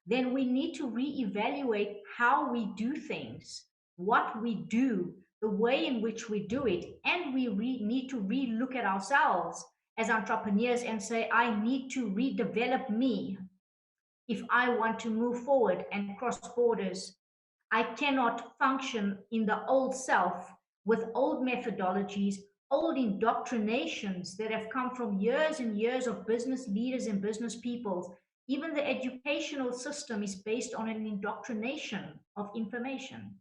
then we need to reevaluate how we do things, what we do, the way in which we do it, and we need to relook at ourselves as entrepreneurs and say, I need to redevelop me. If I want to move forward and cross borders, I cannot function in the old self with old methodologies, old indoctrinations that have come from years and years of business leaders and business people. Even the educational system is based on an indoctrination of information.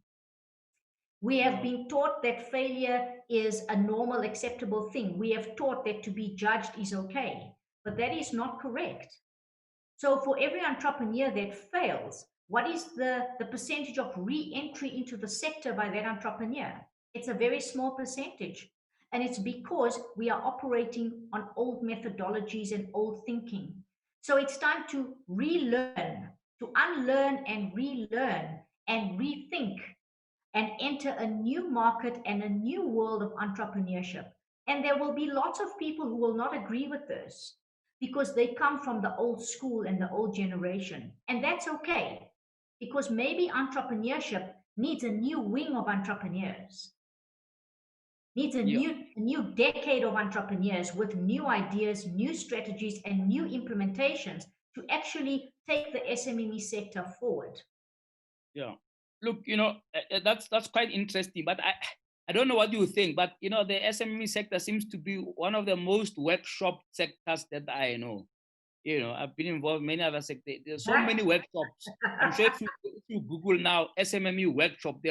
We have been taught that failure is a normal, acceptable thing. We have taught that to be judged is okay, but that is not correct. So for every entrepreneur that fails, what is the percentage of re-entry into the sector by that entrepreneur? It's a very small percentage. And it's because we are operating on old methodologies and old thinking. So it's time to relearn, to unlearn and relearn and rethink and enter a new market and a new world of entrepreneurship. And there will be lots of people who will not agree with this because they come from the old school and the old generation. And that's okay, because maybe entrepreneurship needs a new wing of entrepreneurs, needs a new decade of entrepreneurs with new ideas, new strategies, and new implementations to actually take the SMME sector forward.
Yeah. Look, that's quite interesting, but I don't know what you think, but the SMME sector seems to be one of the most workshop sectors that I know. I've been involved in many other sectors. There's so many workshops. I'm sure if you Google now SMME workshop,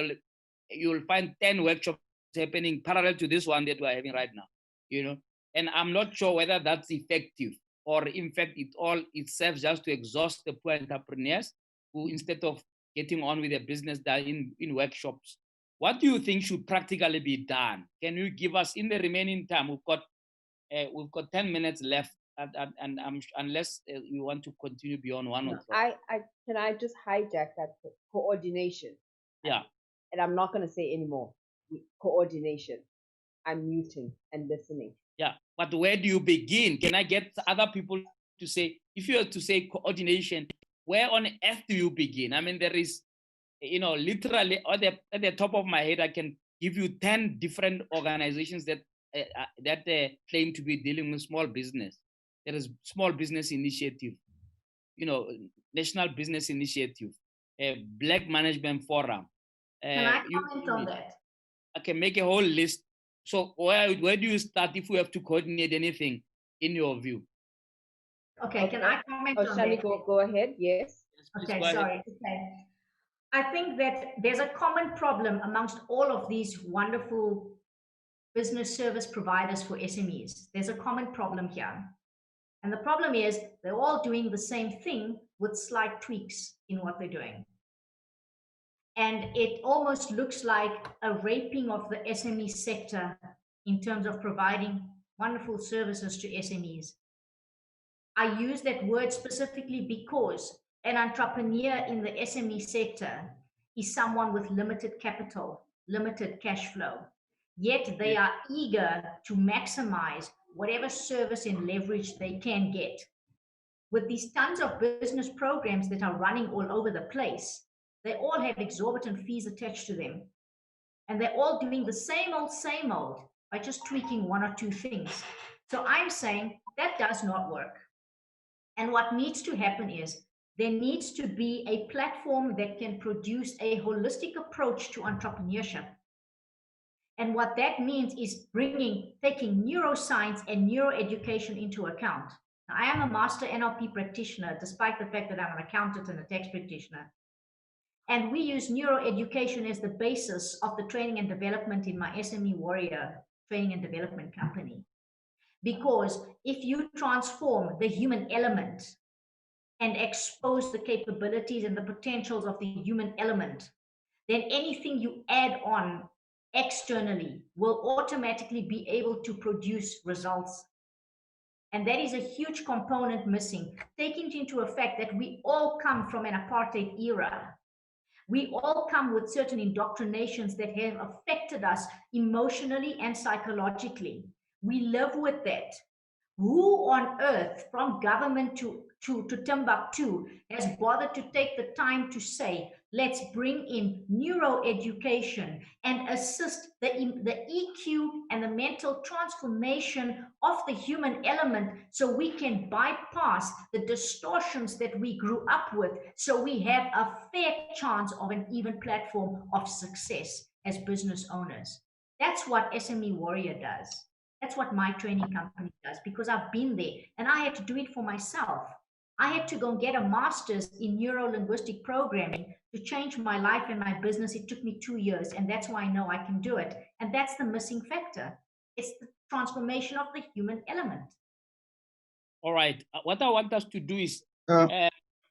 you'll find 10 workshops happening parallel to this one that we're having right now. And I'm not sure whether that's effective, or in fact it serves just to exhaust the poor entrepreneurs who, instead of getting on with their business, done in workshops. What do you think should practically be done? Can you give us, in the remaining time, we've got 10 minutes left, and unless you want to continue beyond 1 o'clock.
Can I just hijack that coordination?
Yeah.
And I'm not going to say anymore. Coordination. I'm muting and listening.
Yeah, but where do you begin? Can I get other people to say, if you have to say coordination, where on earth do you begin? I mean, there is, literally at the top of my head, I can give you 10 different organizations that claim to be dealing with small business. There is Small Business Initiative, National Business Initiative, Black Management Forum.
Can I comment on that?
I can make a whole list. So where do you start if we have to coordinate anything, in your view?
Okay, can I comment on
Shani,
that?
go ahead, yes.
Okay, sorry. Okay. I think that there's a common problem amongst all of these wonderful business service providers for SMEs. There's a common problem here. And the problem is they're all doing the same thing with slight tweaks in what they're doing. And it almost looks like a raping of the SME sector in terms of providing wonderful services to SMEs. I use that word specifically because an entrepreneur in the SME sector is someone with limited capital, limited cash flow, yet they are eager to maximize whatever service and leverage they can get. With these tons of business programs that are running all over the place, they all have exorbitant fees attached to them. And they're all doing the same old by just tweaking one or two things. So I'm saying that does not work. And what needs to happen is there needs to be a platform that can produce a holistic approach to entrepreneurship. And what that means is taking neuroscience and neuroeducation into account. Now, I am a master NLP practitioner, despite the fact that I'm an accountant and a tax practitioner. And we use neuroeducation as the basis of the training and development in my SME Warrior training and development company. Because if you transform the human element and expose the capabilities and the potentials of the human element, then anything you add on externally will automatically be able to produce results. And that is a huge component missing, taking into effect that we all come from an apartheid era. We all come with certain indoctrinations that have affected us emotionally and psychologically. We live with that. Who on earth, from government to Timbuktu, has bothered to take the time to say, let's bring in neuroeducation and assist the EQ and the mental transformation of the human element so we can bypass the distortions that we grew up with, so we have a fair chance of an even platform of success as business owners. That's what SME Warrior does. That's what my training company does, because I've been there and I had to do it for myself. I had to go and get a master's in neuro-linguistic programming to change my life and my business. It took me 2 years, and that's why I know I can do it. And that's the missing factor. It's the transformation of the human element.
All right. What I want us to do is,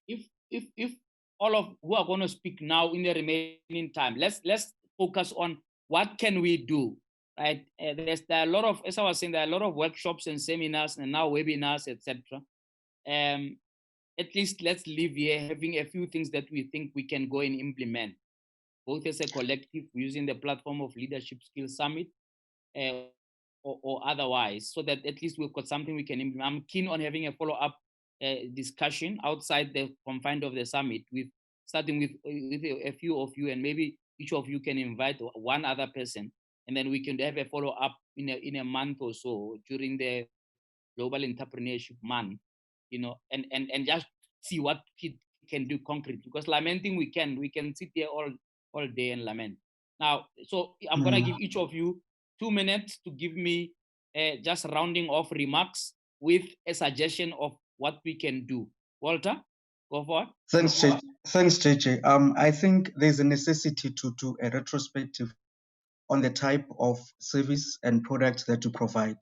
if all of who are going to speak now in the remaining time, let's focus on what can we do. Right? There are a lot of, as I was saying, there are a lot of workshops and seminars and now webinars, etc. At least let's leave here having a few things that we think we can go and implement, both as a collective using the platform of Leadership Skills Summit or otherwise, so that at least we've got something we can implement. I'm keen on having a follow-up discussion outside the confines of the summit, starting with a few of you, and maybe each of you can invite one other person. And then we can have a follow-up in a month or so during the Global Entrepreneurship Month, and just see what it can do concretely. Because lamenting we can sit there all day and lament. Now, so I'm gonna give each of you 2 minutes to give me just rounding off remarks with a suggestion of what we can do. Walter, go for it.
Thanks, JJ. I think there's a necessity to do a retrospective on the type of service and products that you provide,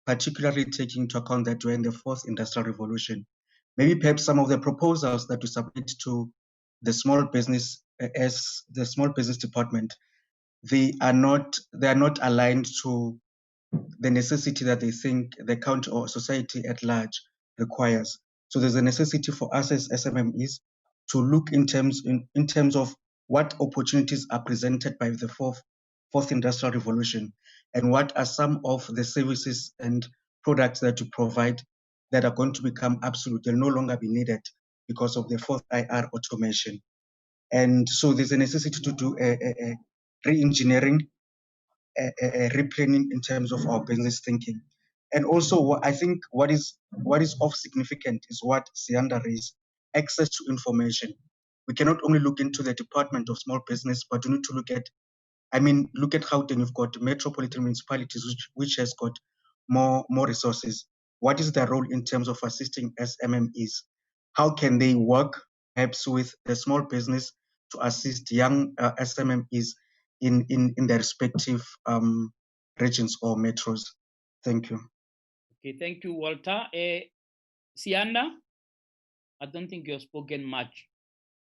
particularly taking into account that we're in the 4th industrial revolution. Maybe perhaps some of the proposals that we submit to the small business as the small business department, they are not aligned to the necessity that they think the country or society at large requires. So there's a necessity for us as SMMEs to look in terms of what opportunities are presented by the fourth industrial revolution, and what are some of the services and products that you provide that are going to become obsolete, they'll no longer be needed because of the 4th IR automation. And so there's a necessity to do a re-engineering, a replanning in terms of our business thinking. And also, I think what is of significant is what Sianda raised: access to information. We cannot only look into the Department of Small Business, but we need to look at Gauteng. You've got metropolitan municipalities, which has got more resources. What is their role in terms of assisting SMMEs? How can they work perhaps with the small business to assist young SMMEs in their respective regions or metros? Thank you.
Okay, thank you, Walter. Sianda, I don't think you've spoken much.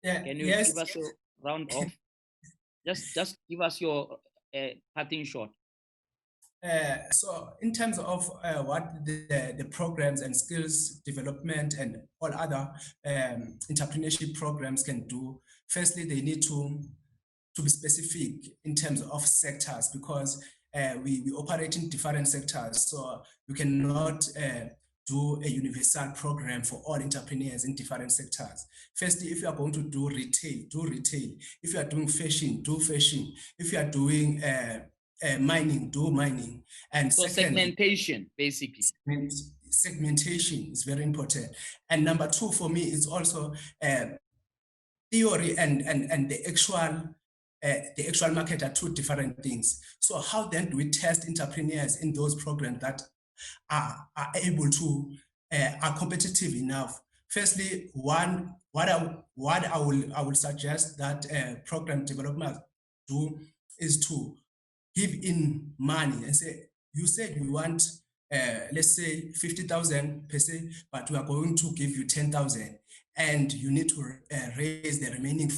Yeah,
can you give us a round off? Just give us your cutting short.
So in terms of what the programs and skills development and all other entrepreneurship programs can do, firstly, they need to be specific in terms of sectors, because we operate in different sectors. So you cannot do a universal program for all entrepreneurs in different sectors. Firstly, if you are going to do retail, do retail. If you are doing fashion, do fashion. If you are doing mining, do mining. And
so
secondly,
segmentation, basically.
Segmentation is very important. And number two for me is also theory and the actual market are two different things. So how then do we test entrepreneurs in those programs that are able to, are competitive enough? Firstly, what I will suggest that program developers do is to give in money and say, you said you want, let's say 50,000 per se, but we are going to give you 10,000 and you need to raise the remaining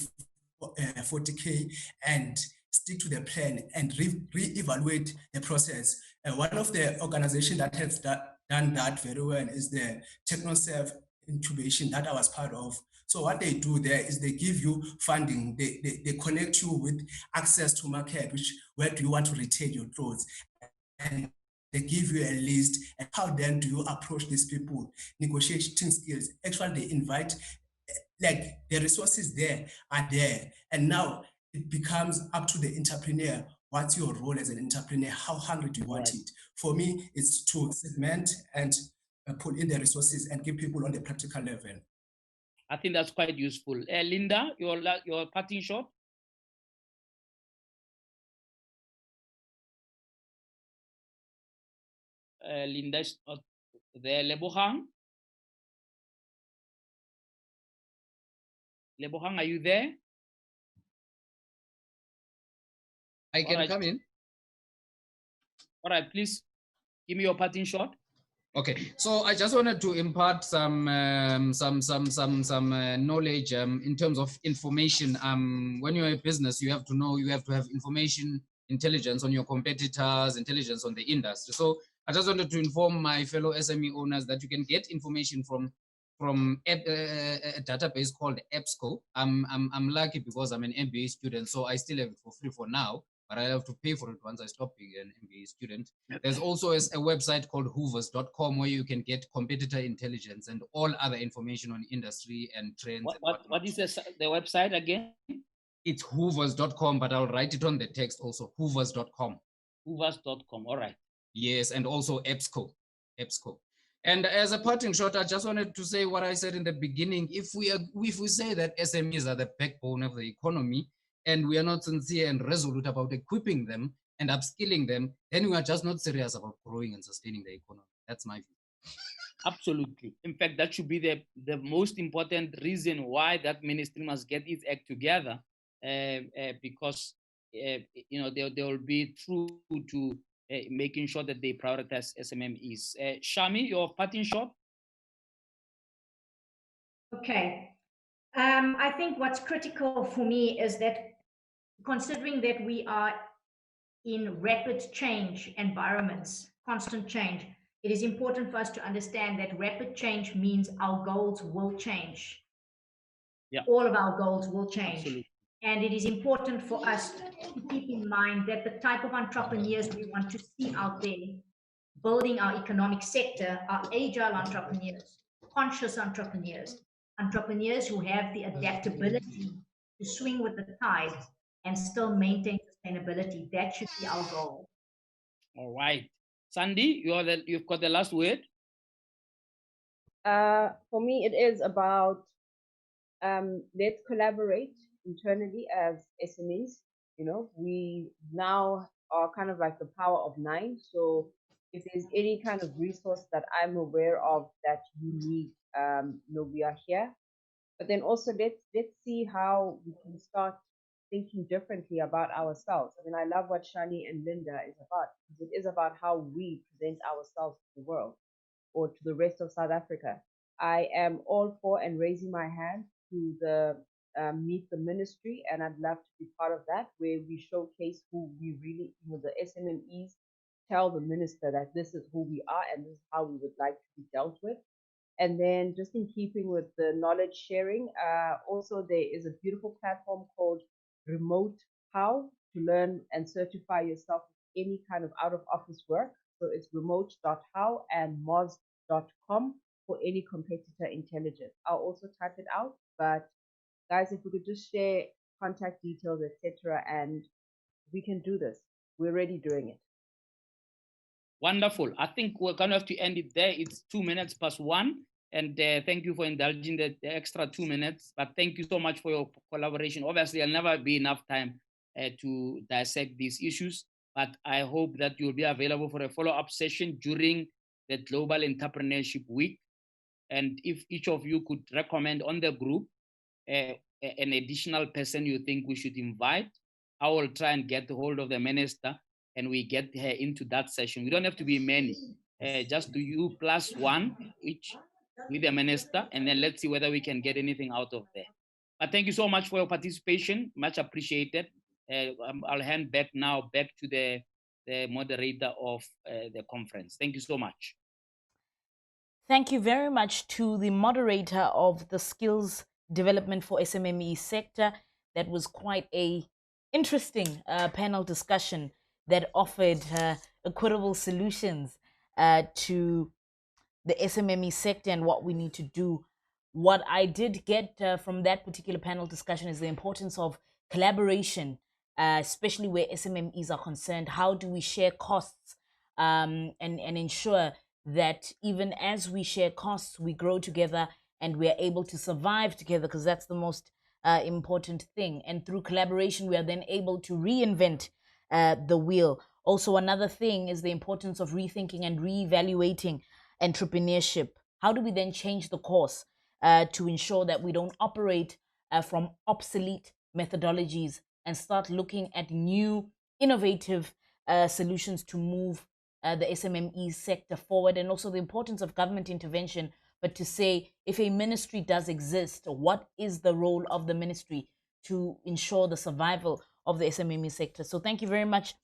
40K and stick to the plan and re-evaluate the process. One of the organizations that has done that very well is the TechnoServe incubation that I was part of. So what they do there is they give you funding, they connect you with access to market, where do you want to retail your clothes? And they give you a list, and how then do you approach these people? Negotiating skills. Actually, they invite, like the resources there are there. And now it becomes up to the entrepreneur. What's your role as an entrepreneur? How hungry do you want it? For me, it's to segment and pull in the resources and give people on the practical level.
I think that's quite useful. Linda, your parting shot? Linda is not there. Lebohang? Lebohang, are you there?
I can come in.
All right, please give me your parting shot.
Okay, so I just wanted to impart some knowledge in terms of information. When you're a business, you have to know, you have to have information, intelligence on your competitors, intelligence on the industry. So I just wanted to inform my fellow SME owners that you can get information from a database called EBSCO. I'm lucky because I'm an MBA student, so I still have it for free for now, but I have to pay for it once I stop being an MBA student. There's also a website called hoovers.com where you can get competitor intelligence and all other information on industry and trends.
What is the website again?
It's hoovers.com, but I'll write it on the text also, hoovers.com.
Hoovers.com, all right.
Yes, and also EBSCO. And as a parting shot, I just wanted to say what I said in the beginning. If we say that SMEs are the backbone of the economy, and we are not sincere and resolute about equipping them and upskilling them, then we are just not serious about growing and sustaining the economy. That's my view.
Absolutely. In fact, that should be the most important reason why that ministry must get its act together, because you know they will be true to making sure that they prioritize SMMEs. Shami, your parting shot?
Okay. I think what's critical for me is that considering that we are in rapid change environments, constant change, it is important for us to understand that rapid change means our goals will change.
Yeah.
All of our goals will change.
Absolutely.
And it is important for us to keep in mind that the type of entrepreneurs we want to see out there building our economic sector are agile entrepreneurs, conscious entrepreneurs, entrepreneurs who have the adaptability to swing with the tide and still maintain sustainability. That should be our goal.
All right. Sandy, you've got the last word.
For me, it is about let's collaborate internally as SMEs. You know, we now are kind of like the power of 9. So if there's any kind of resource that I'm aware of that you need, you know, we are here. But then also let's see how we can start thinking differently about ourselves. I mean, I love what Shani and Linda is about, because it is about how we present ourselves to the world or to the rest of South Africa. I am all for and raising my hand to the Meet the Ministry, and I'd love to be part of that, where we showcase who we really, you know, the SMMEs tell the minister that this is who we are and this is how we would like to be dealt with. And then just in keeping with the knowledge sharing, also there is a beautiful platform called Remote How to learn and certify yourself with any kind of out of office work. So it's remote.how and moz SEMEME.com for any competitor intelligence. I'll also type it out, but guys, if we could just share contact details, etc., and we can do this. We're already doing it.
Wonderful. I think we're going to have to end it there. It's 1:02. And thank you for indulging the extra 2 minutes. But thank you so much for your collaboration. Obviously, there'll never be enough time to dissect these issues. But I hope that you'll be available for a follow-up session during the Global Entrepreneurship Week. And if each of you could recommend on the group an additional person you think we should invite, I will try and get hold of the minister and we get her into that session. We don't have to be many, just do you plus one each with the minister, and then let's see whether we can get anything out of there. But thank you so much for your participation, much appreciated. I'll hand back to the moderator of the conference. Thank you so much.
Thank you very much to the moderator of the Skills Development for SMME sector. That was quite a interesting panel discussion that offered equitable solutions to the SMME sector and what we need to do. What I did get from that particular panel discussion is the importance of collaboration, especially where SMMEs are concerned. How do we share costs and ensure that even as we share costs, we grow together and we are able to survive together, because that's the most important thing. And through collaboration, we are then able to reinvent the wheel. Also, another thing is the importance of rethinking and reevaluating entrepreneurship. How do we then change the course to ensure that we don't operate from obsolete methodologies and start looking at new, innovative solutions to move the SMME sector forward, and also the importance of government intervention, but to say if a ministry does exist, what is the role of the ministry to ensure the survival of the SMME sector. So thank you very much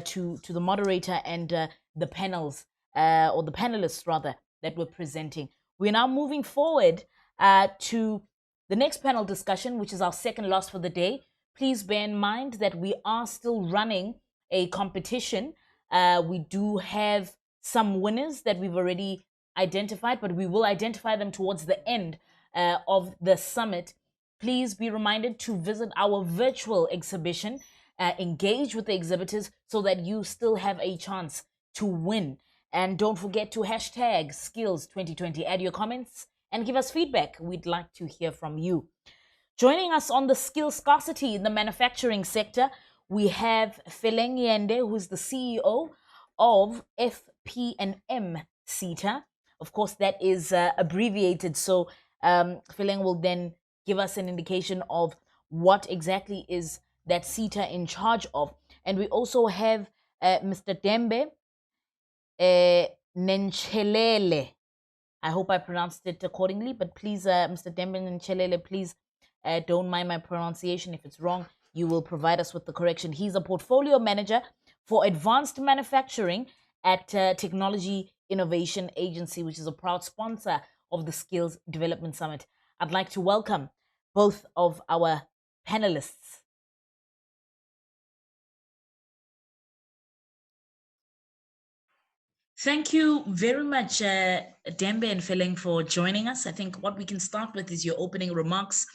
to the moderator and the panels, or the panelists rather, that were presenting. We're now moving forward to the next panel discussion, which is our second last for the day. Please bear in mind that we are still running a competition. We do have some winners that we've already identified, but we will identify them towards the end of the summit. Please be reminded to visit our virtual exhibition, engage with the exhibitors so that you still have a chance to win. And don't forget to hashtag Skills2020. Add your comments and give us feedback. We'd like to hear from you. Joining us on the skill scarcity in the manufacturing sector, we have Feleng Yende, who is the CEO of FP&M SETA. Of course, that is abbreviated. So Feleng will then give us an indication of what exactly is that SETA in charge of. And we also have Mr. Dembe Nenchelele. I hope I pronounced it accordingly, but please, Mr. Dembe Nenchelele, please don't mind my pronunciation. If it's wrong, you will provide us with the correction. He's a portfolio manager for advanced manufacturing at Technology Innovation Agency, which is a proud sponsor of the Skills Development Summit. I'd like to welcome both of our panelists. Thank you very much, Dembe and Feleng, for joining us. I think what we can start with is your opening remarks,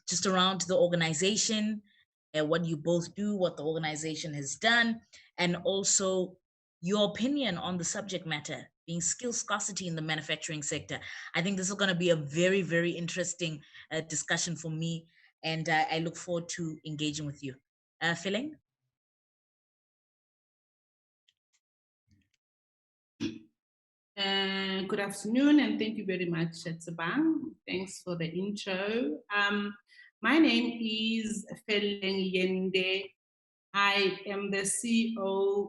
just around the organization, what you both do, what the organization has done, and also your opinion on the subject matter, being skill scarcity in the manufacturing sector. I think this is going to be a very, very interesting discussion for me, and I look forward to engaging with you. Feleng?
Good afternoon, and thank you very much, Tsebang. Thanks for the intro. My name is Feleng Yende. I am the CEO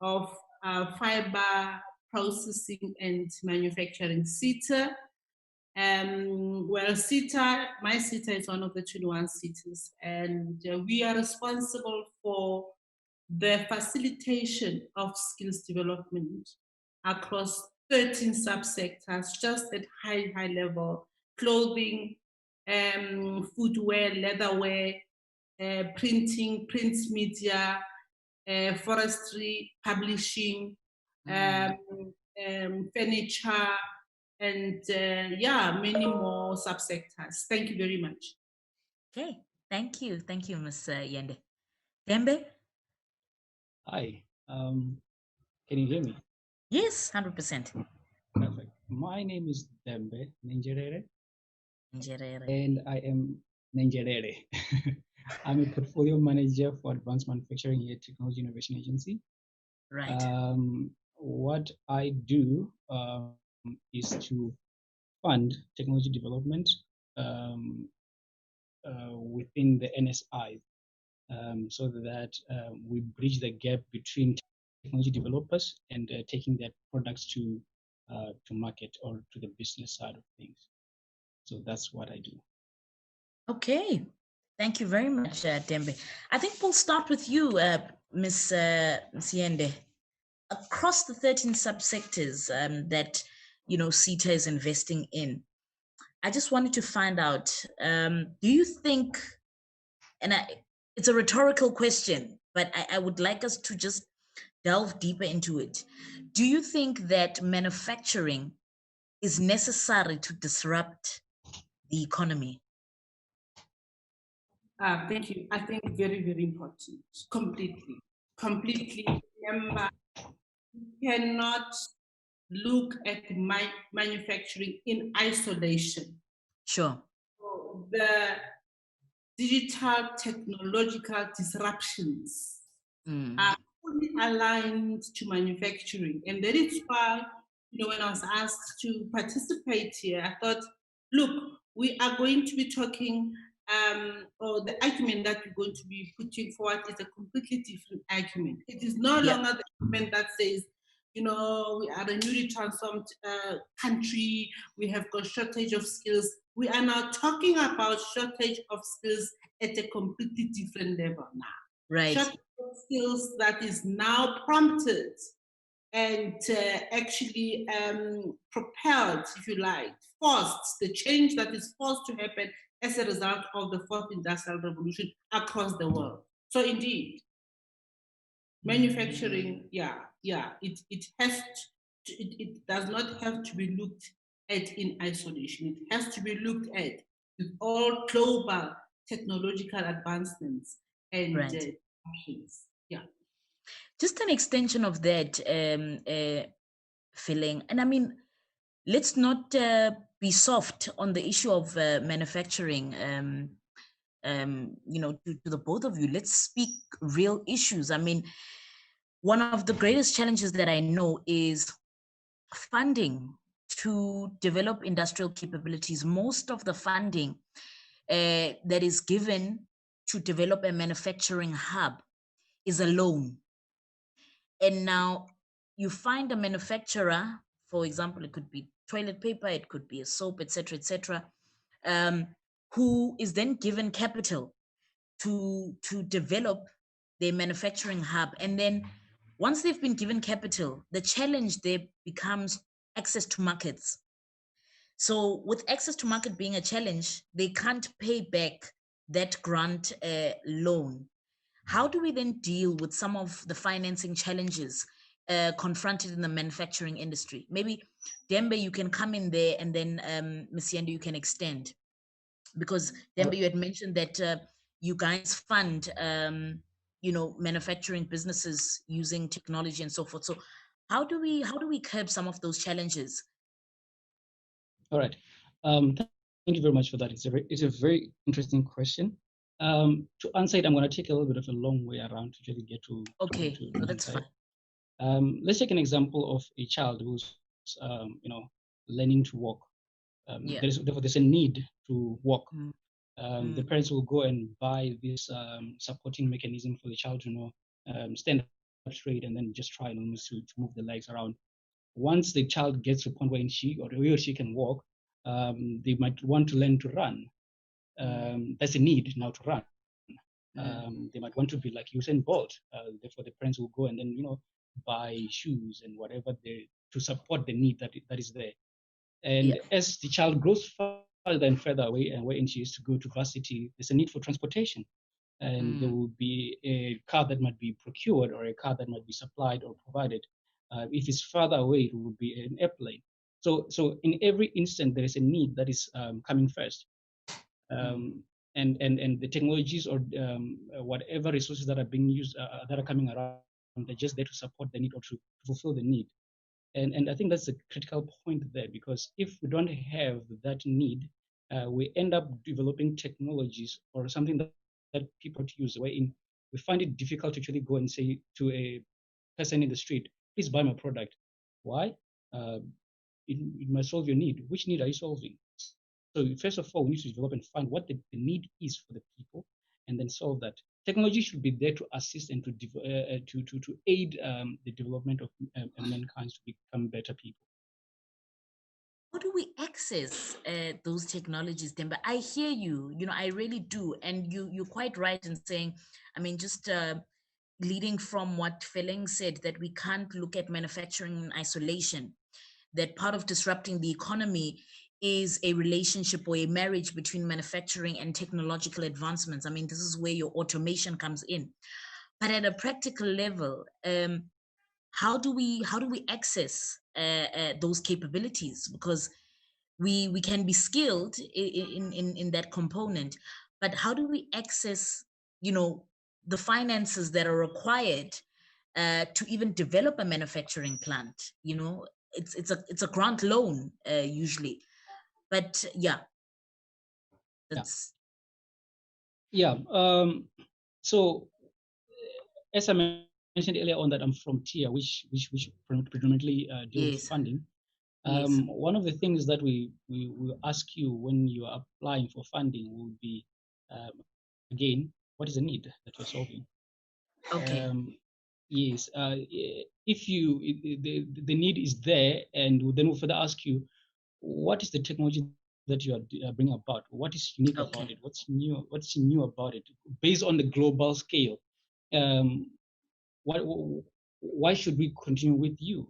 of Fiber Processing and Manufacturing SETA. Well, SETA, my SETA is one of the 21 SETAs, and we are responsible for the facilitation of skills development across 13 subsectors, just at high level: clothing, footwear, leatherware, printing, print media, forestry, publishing, furniture, and yeah, many more subsectors. Thank you very much.
Okay, thank you, Ms. Yende. Dembe?
Hi, can you hear me?
Yes, 100%.
Perfect. My name is Dembe Ninjerere,
Ninjerere.
and I am Ninjerere. I'm a portfolio manager for Advanced Manufacturing here at Technology Innovation Agency.
Right.
What I do is to fund technology development within the NSI, so that we bridge the gap between technology developers and taking their products to market or to the business side of things. So that's what I do.
Okay, thank you very much, Dembe. I think we'll start with you, Ms. Yende. Across the 13 subsectors that SETA is investing in, I just wanted to find out, do you think, and it's a rhetorical question, but I would like us to just delve deeper into it. Do you think that manufacturing is necessary to disrupt the economy?
Thank you. I think very, very important. Completely. Remember, you cannot look at manufacturing in isolation.
Sure.
So the digital technological disruptions are fully aligned to manufacturing. And that is why, when I was asked to participate here, I thought, look, we are going to be talking, or the argument that we're going to be putting forward is a completely different argument. It is no longer the argument that says, we are a newly transformed country, we have got shortage of skills. We are now talking about shortage of skills at a completely different level now.
Right.
Shortage of skills that is now prompted and actually propelled, if you like, forced, the change that is forced to happen as a result of the fourth industrial revolution across the world. So indeed, manufacturing, it has to, it does not have to be looked at in isolation. It has to be looked at with all global technological advancements and actions. Yeah.
Just an extension of that feeling, and I mean, let's not be soft on the issue of manufacturing. To the both of you, let's speak real issues. I mean, one of the greatest challenges that I know is funding to develop industrial capabilities. Most of the funding that is given to develop a manufacturing hub is a loan. And now you find a manufacturer, for example, it could be toilet paper, it could be a soap, etc., etc., who is then given capital to develop their manufacturing hub. And then once they've been given capital, the challenge there becomes access to markets. So with access to market being a challenge, they can't pay back that grant loan. How do we then deal with some of the financing challenges confronted in the manufacturing industry? Maybe Dembe, you can come in there, and then Ms. Yende, you can extend. Because Dembe, you had mentioned that you guys fund manufacturing businesses using technology and so forth. So how do we curb some of those challenges?
All right. Thank you very much for that. It's a very interesting question. To answer it, I'm going to take a little bit of a long way around to really get to.
Okay, that's fine.
Let's take an example of a child who's, learning to walk. There's a need to walk. The parents will go and buy this supporting mechanism for the child to stand up straight and then just try to move the legs around. Once the child gets to a point where he or she can walk, they might want to learn to run. There's a need now to run. They might want to be like Usain Bolt. Therefore, the parents will go and then buy shoes and whatever to support the need that is there. And as the child grows further and further away and where she is to go to varsity, there's a need for transportation. And there will be a car that might be procured or a car that might be supplied or provided If it's farther away, it would be an airplane. So in every instant, there is a need that is coming first. And the technologies or whatever resources that are being used, that are coming around, they're just there to support the need or to fulfill the need. And I think that's a critical point there, because if we don't have that need, we end up developing technologies or something that people use, wherein we find it difficult to actually go and say to a person in the street, please buy my product. Why? It must solve your need. Which need are you solving? So first of all, we need to develop and find what the need is for the people, and then solve that. Technology should be there to assist and to aid the development of mankind to become better people.
How do we access those technologies, Demba? I hear you, I really do. And you're quite right in saying, I mean, just leading from what Feleng said, that we can't look at manufacturing in isolation, that part of disrupting the economy is a relationship or a marriage between manufacturing and technological advancements. I mean, this is where your automation comes in. But at a practical level, how do we access those capabilities? Because we can be skilled in that component, but how do we access, the finances that are required to even develop a manufacturing plant? It's a grant loan usually, but yeah, that's
so as I mentioned earlier on, that I'm from TIA, which predominantly deals with funding. One of the things that we will ask you when you are applying for funding will be, again, what is the need that you're solving?
Okay.
Yes. If the need is there, and then we'll further ask you, what is the technology that you are bringing about? What is unique about it? What's new about it? Based on the global scale, why should we continue with you?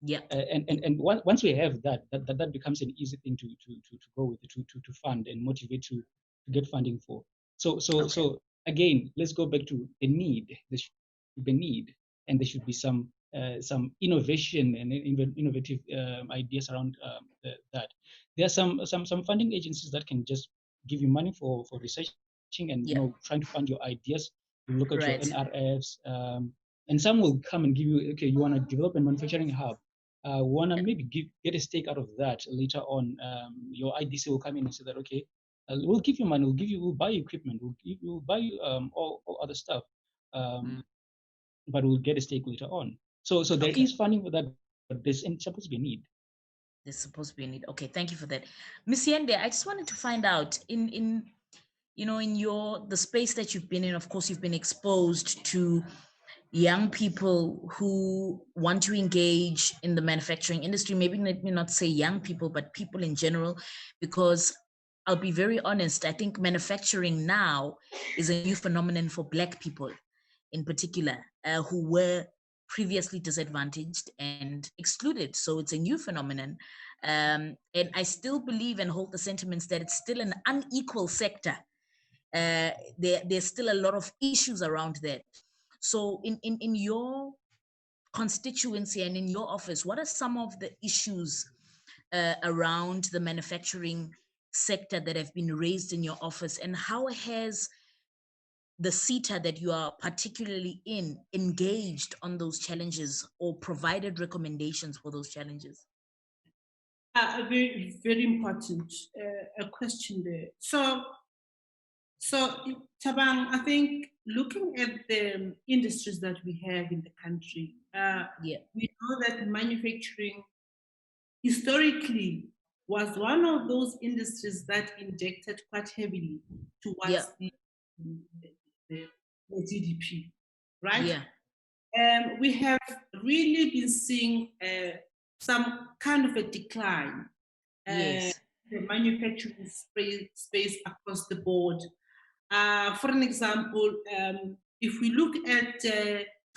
Yeah.
And once we have that becomes an easy thing to go with, to fund and motivate to get funding for. So again, let's go back to the need. There should be a need, and there should be some innovation and innovative ideas around that. There are some funding agencies that can just give you money for researching and trying to fund your ideas. You look at your NRFs, and some will come and give you, okay, you want to develop a manufacturing hub. Want to maybe get a stake out of that later on. Your IDC will come in and say that, okay, we'll give you money, we'll buy you equipment, we'll buy you all other stuff, but we'll get a stake later on. So there is funding for that, but there's supposed to be a need.
There's supposed to be a need. Okay, thank you for that. Ms. Yende, I just wanted to find out, in the space that you've been in, of course, you've been exposed to young people who want to engage in the manufacturing industry. Maybe let me not say young people, but people in general, because I'll be very honest, I think manufacturing now is a new phenomenon for Black people in particular, who were previously disadvantaged and excluded. So it's a new phenomenon. And I still believe and hold the sentiments that it's still an unequal sector. There's still a lot of issues around that. So in your constituency and in your office, what are some of the issues around the manufacturing sector that have been raised in your office, and how has the SETA that you are particularly in engaged on those challenges or provided recommendations for those challenges?
A very, very important a question there. So Thabang, I think looking at the industries that we have in the country, we know that manufacturing historically was one of those industries that injected quite heavily towards the GDP, right? We have really been seeing some kind of a decline in the manufacturing space across the board. For an example, if we look at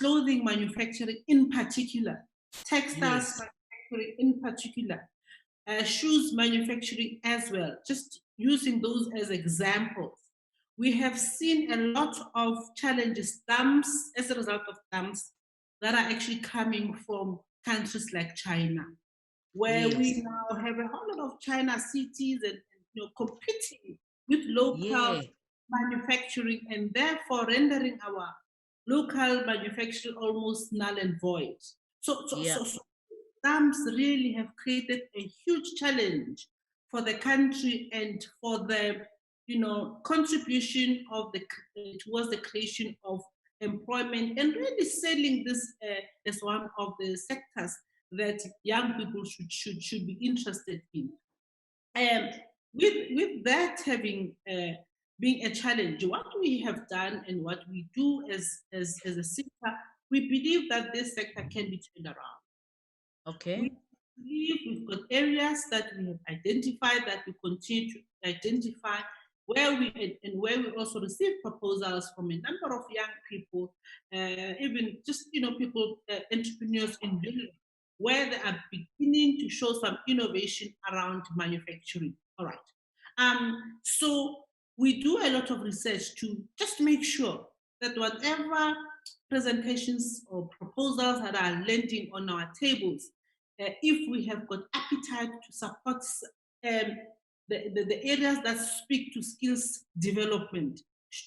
clothing manufacturing in particular, textiles manufacturing in particular, shoes manufacturing as well, just using those as examples, we have seen a lot of challenges, as a result of dumps that are actually coming from countries like China, where we now have a whole lot of China cities and competing with local manufacturing, and therefore rendering our local manufacturing almost null and void. So dams really have created a huge challenge for the country and for the contribution of towards the creation of employment, and really selling this as one of the sectors that young people should be interested in. And with that having being a challenge, what we have done and what we do as a sector, we believe that this sector can be turned around.
Okay.
We believe we've got areas that we have identified, that we continue to identify, where we also receive proposals from a number of young people, even just people, entrepreneurs in general, where they are beginning to show some innovation around manufacturing. All right. So we do a lot of research to just make sure that whatever presentations or proposals that are landing on our tables, if we have got appetite to support the areas that speak to skills development,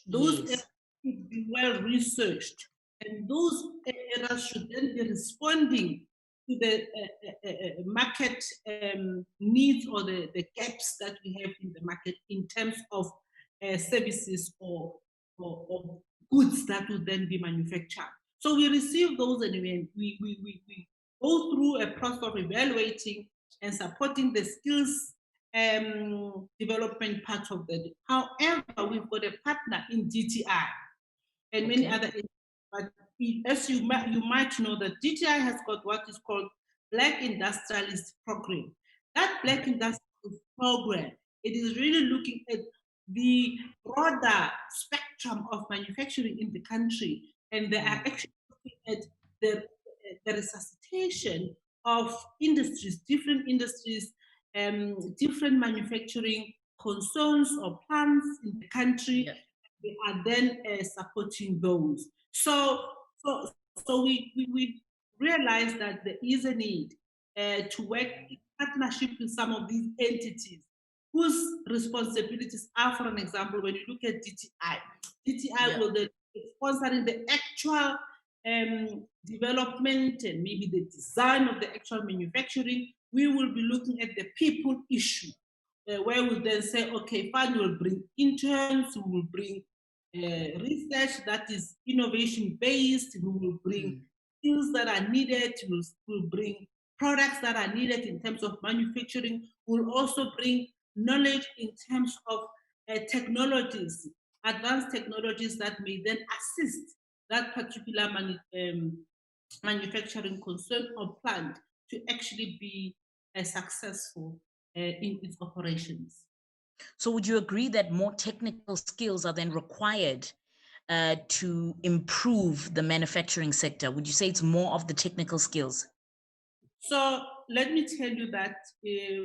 those areas should be well researched, and those areas should then be responding to the market needs or the gaps that we have in the market in terms of services or goods that will then be manufactured. So we receive those, and we go through a process of evaluating and supporting the skills development part of that. However, we've got a partner in DTI and many other areas. But as you might know, that DTI has got what is called Black Industrialist Program. That Black Industrialist Program, it is really looking at the broader spectrum of manufacturing in the country, and they are actually looking at the resuscitation of industries, different industries, different manufacturing concerns or plans in the country. They are then supporting those. So we realize that there is a need to work in partnership with some of these entities whose responsibilities are, for an example, when you look at DTI will be sponsoring the actual development and maybe the design of the actual manufacturing. We will be looking at the people issue, where we then say, okay, fine, we'll bring interns, we will bring research that is innovation-based, we will bring skills that are needed, we'll bring products that are needed in terms of manufacturing, we'll also bring knowledge in terms of technologies, advanced technologies that may then assist that particular manufacturing concern or plant to actually be successful in its operations.
So would you agree that more technical skills are then required to improve the manufacturing sector? Would you say it's more of the technical skills?
So let me tell you that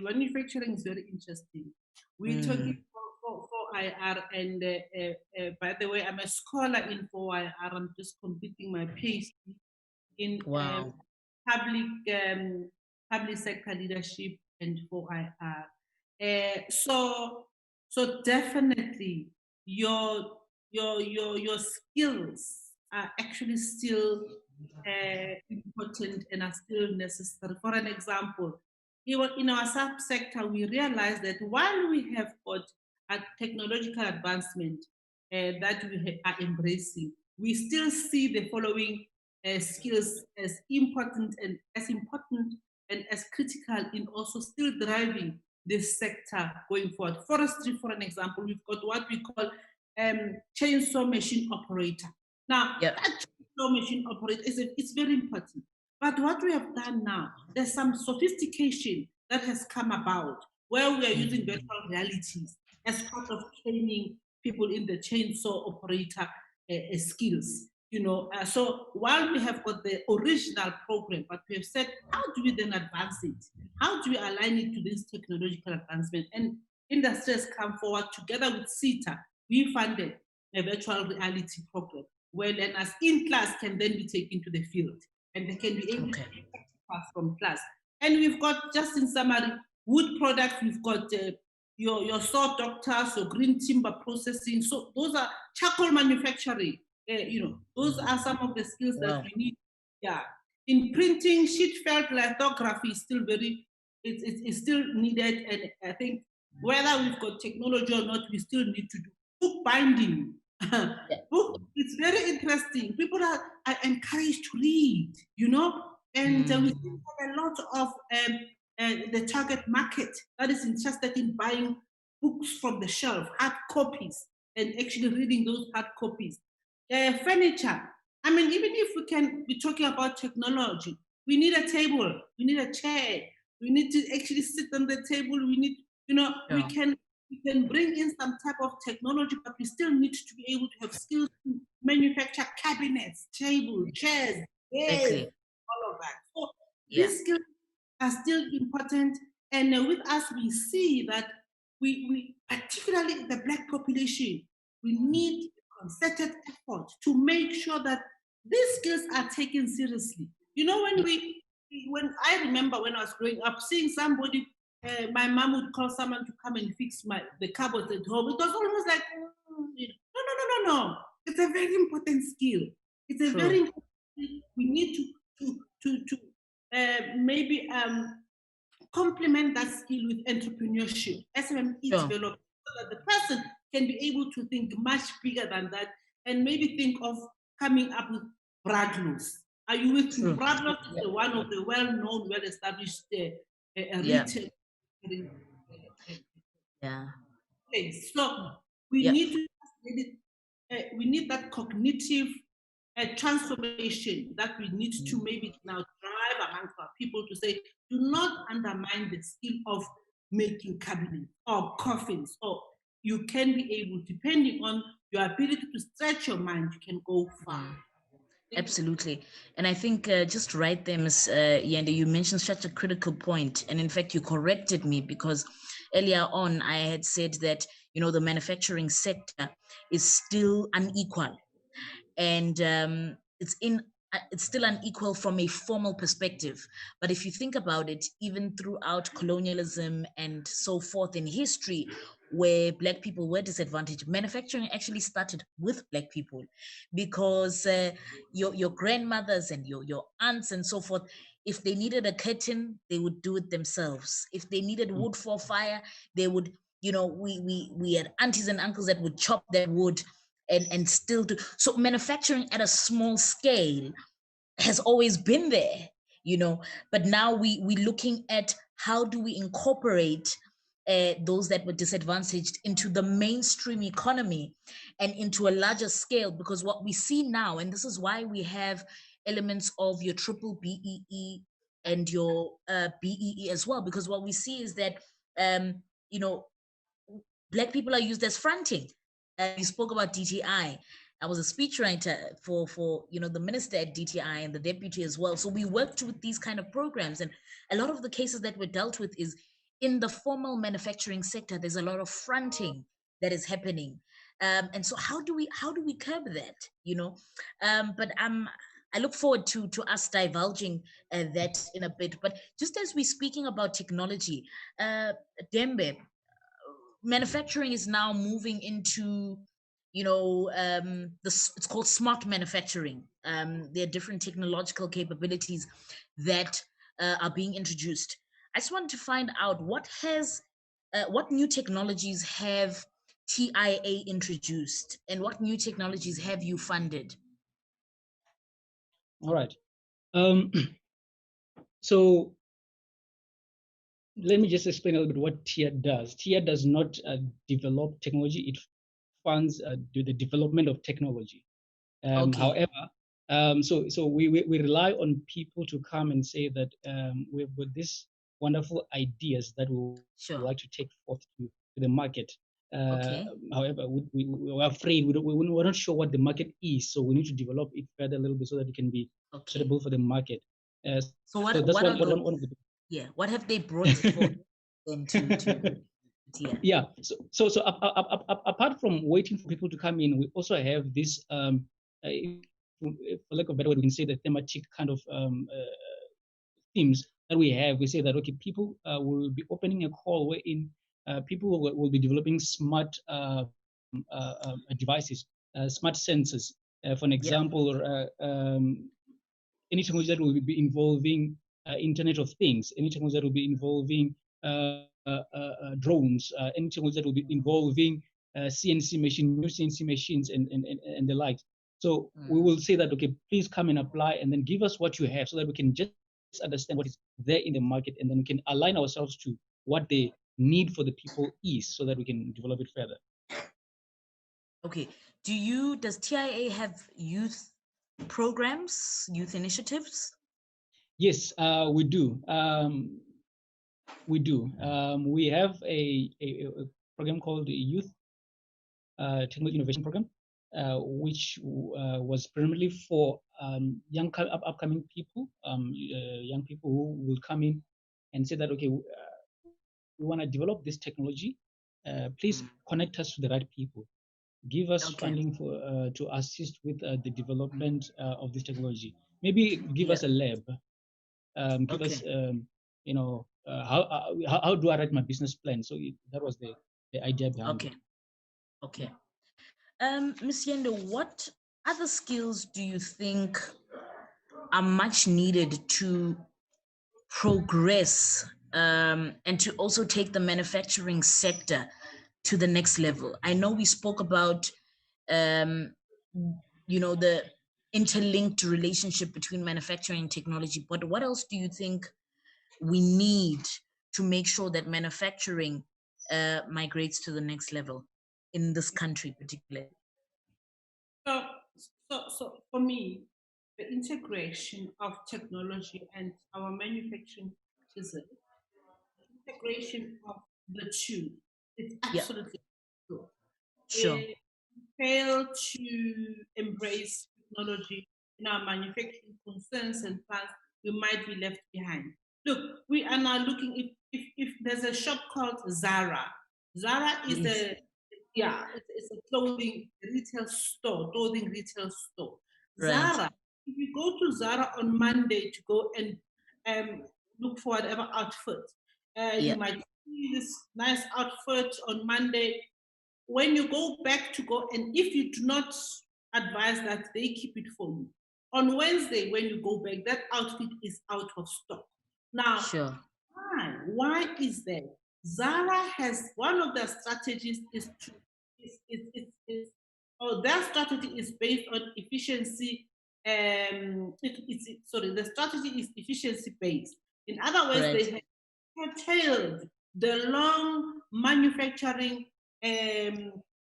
manufacturing is very interesting. We're talking for IR, and by the way, I'm a scholar in 4IR. I'm just completing my PhD in public sector leadership and 4IR. So definitely your skills are actually still important and are still necessary. For an example, in our subsector, we realize that while we have got a technological advancement that we are embracing, we still see the following skills as important and as critical in also still driving this sector going forward. Forestry, for an example, we've got what we call chainsaw machine operator. Now, that chainsaw machine operator it's very important. But what we have done now, there's some sophistication that has come about where we are using virtual realities as part of training people in the chainsaw operator skills. So while we have got the original program, but we have said, how do we then advance it? How do we align it to this technological advancement? And industry has come forward together with CETA. We funded a virtual reality program where learners in class can then be taken to the field and they can be able to pass from class. And we've got, just in summary, wood products. We've got your saw doctors, so green timber processing. So those are charcoal manufacturing. Those are some of the skills that we need. Yeah. In printing, sheet felt lithography is still it's still needed. And I think whether we've got technology or not, we still need to do book binding. Book, it's very interesting. People are encouraged to read, and we still have a lot of the target market that is interested in buying books from the shelf, hard copies, and actually reading those hard copies. Furniture. I mean, even if we can be talking about technology, we need a table, we need a chair, we need to actually sit on the table. We need, we can bring in some type of technology, but we still need to be able to have skills to manufacture cabinets, tables, chairs, beds, all of that. So these skills are still important. And with us, we see that we particularly the Black population, we need concerted effort to make sure that these skills are taken seriously. When I remember when I was growing up, seeing somebody, my mom would call someone to come and fix the cupboards at home. It was almost like, no. It's a very important skill. It's a very important skill. We need to maybe complement that skill with entrepreneurship. SMME development, so that the person can be able to think much bigger than that, and maybe think of coming up with Bradlows. Are you with me? Bradlows is one of the well-known, well-established retail. So we need that cognitive transformation that we need to maybe now drive amongst our people to say, do not undermine the skill of making cabinets or coffins, or you can be able, depending on your ability to stretch your mind, you can go far.
Absolutely. And I think just right there, Ms. Yende, you mentioned such a critical point. And in fact, you corrected me, because earlier on I had said that, the manufacturing sector is still unequal. And it's still unequal from a formal perspective. But if you think about it, even throughout colonialism and so forth in history, where Black people were disadvantaged, manufacturing actually started with Black people, because your grandmothers and your aunts and so forth, if they needed a curtain, they would do it themselves. If they needed wood for fire, they would, we had aunties and uncles that would chop that wood and still do. So manufacturing at a small scale has always been there, but now we're looking at how do we incorporate those that were disadvantaged into the mainstream economy and into a larger scale, because what we see now, and this is why we have elements of your triple BEE and your BEE as well, because what we see is that, Black people are used as fronting. You spoke about DTI. I was a speechwriter for the minister at DTI and the deputy as well. So we worked with these kind of programs, and a lot of the cases that were dealt with is in the formal manufacturing sector. There's a lot of fronting that is happening, and so how do we curb that? But I look forward to us divulging that in a bit. But just as we're speaking about technology, Dembe, manufacturing is now moving into it's called smart manufacturing. There are different technological capabilities that are being introduced. I just wanted to find out what new technologies have TIA introduced, and what new technologies have you funded?
All right. So let me just explain a little bit what TIA does. TIA does not develop technology. It funds the development of technology. However, so we rely on people to come and say that we've got these wonderful ideas that we would like to take forth to the market. However, we're afraid, we're not sure what the market is, so we need to develop it further a little bit so that it can be suitable for the market.
So what have they brought forth into
Yeah. So apart from waiting for people to come in, we also have this. If for lack of a better word, we can say the thematic kind of themes that we have. We say that, okay, people will be opening a call wherein people will be developing smart devices, smart sensors. For an example, any technology that will be involving Internet of Things, any technology that will be involving drones, any technology that will be involving CNC machines, new CNC machines, and the like. So we will say that, okay, please come and apply, and then give us what you have, so that we can just understand what is there in the market, and then we can align ourselves to what the need for the people is, so that we can develop it further.
Okay. Does TIA have youth programs, youth initiatives?
Yes, we do. We have a program called the Youth Technology Innovation Program, which was primarily for young upcoming people, young people who will come in and say that, okay, we want to develop this technology. Please connect us to the right people. Give us funding for to assist with the development of this technology. Maybe give us a lab. Give us, you know, how do I write my business plan? So that was the idea behind it.
Okay. Ms. Yende, what other skills do you think are much needed to progress and to also take the manufacturing sector to the next level? I know we spoke about, you know, the interlinked relationship between manufacturing and technology, but what else do you think we need to make sure that manufacturing migrates to the next level in this country particularly?
So for me, the integration of technology and our manufacturing is the integration of the two. It's absolutely true.
Sure.
If we fail to embrace technology in our manufacturing concerns and plans, we might be left behind. Look, we are now looking, if there's a shop called Zara. Zara is it's a clothing retail store.
Right.
Zara, if you go to Zara on Monday to go and look for whatever outfit, you might see this nice outfit on Monday. When you go back to go, and if you do not advise that, they keep it for you. On Wednesday, when you go back, that outfit is out of stock. Now, why is that? Zara has one of their strategies their strategy is based on efficiency. The strategy is efficiency based. In other words, they have curtailed the long manufacturing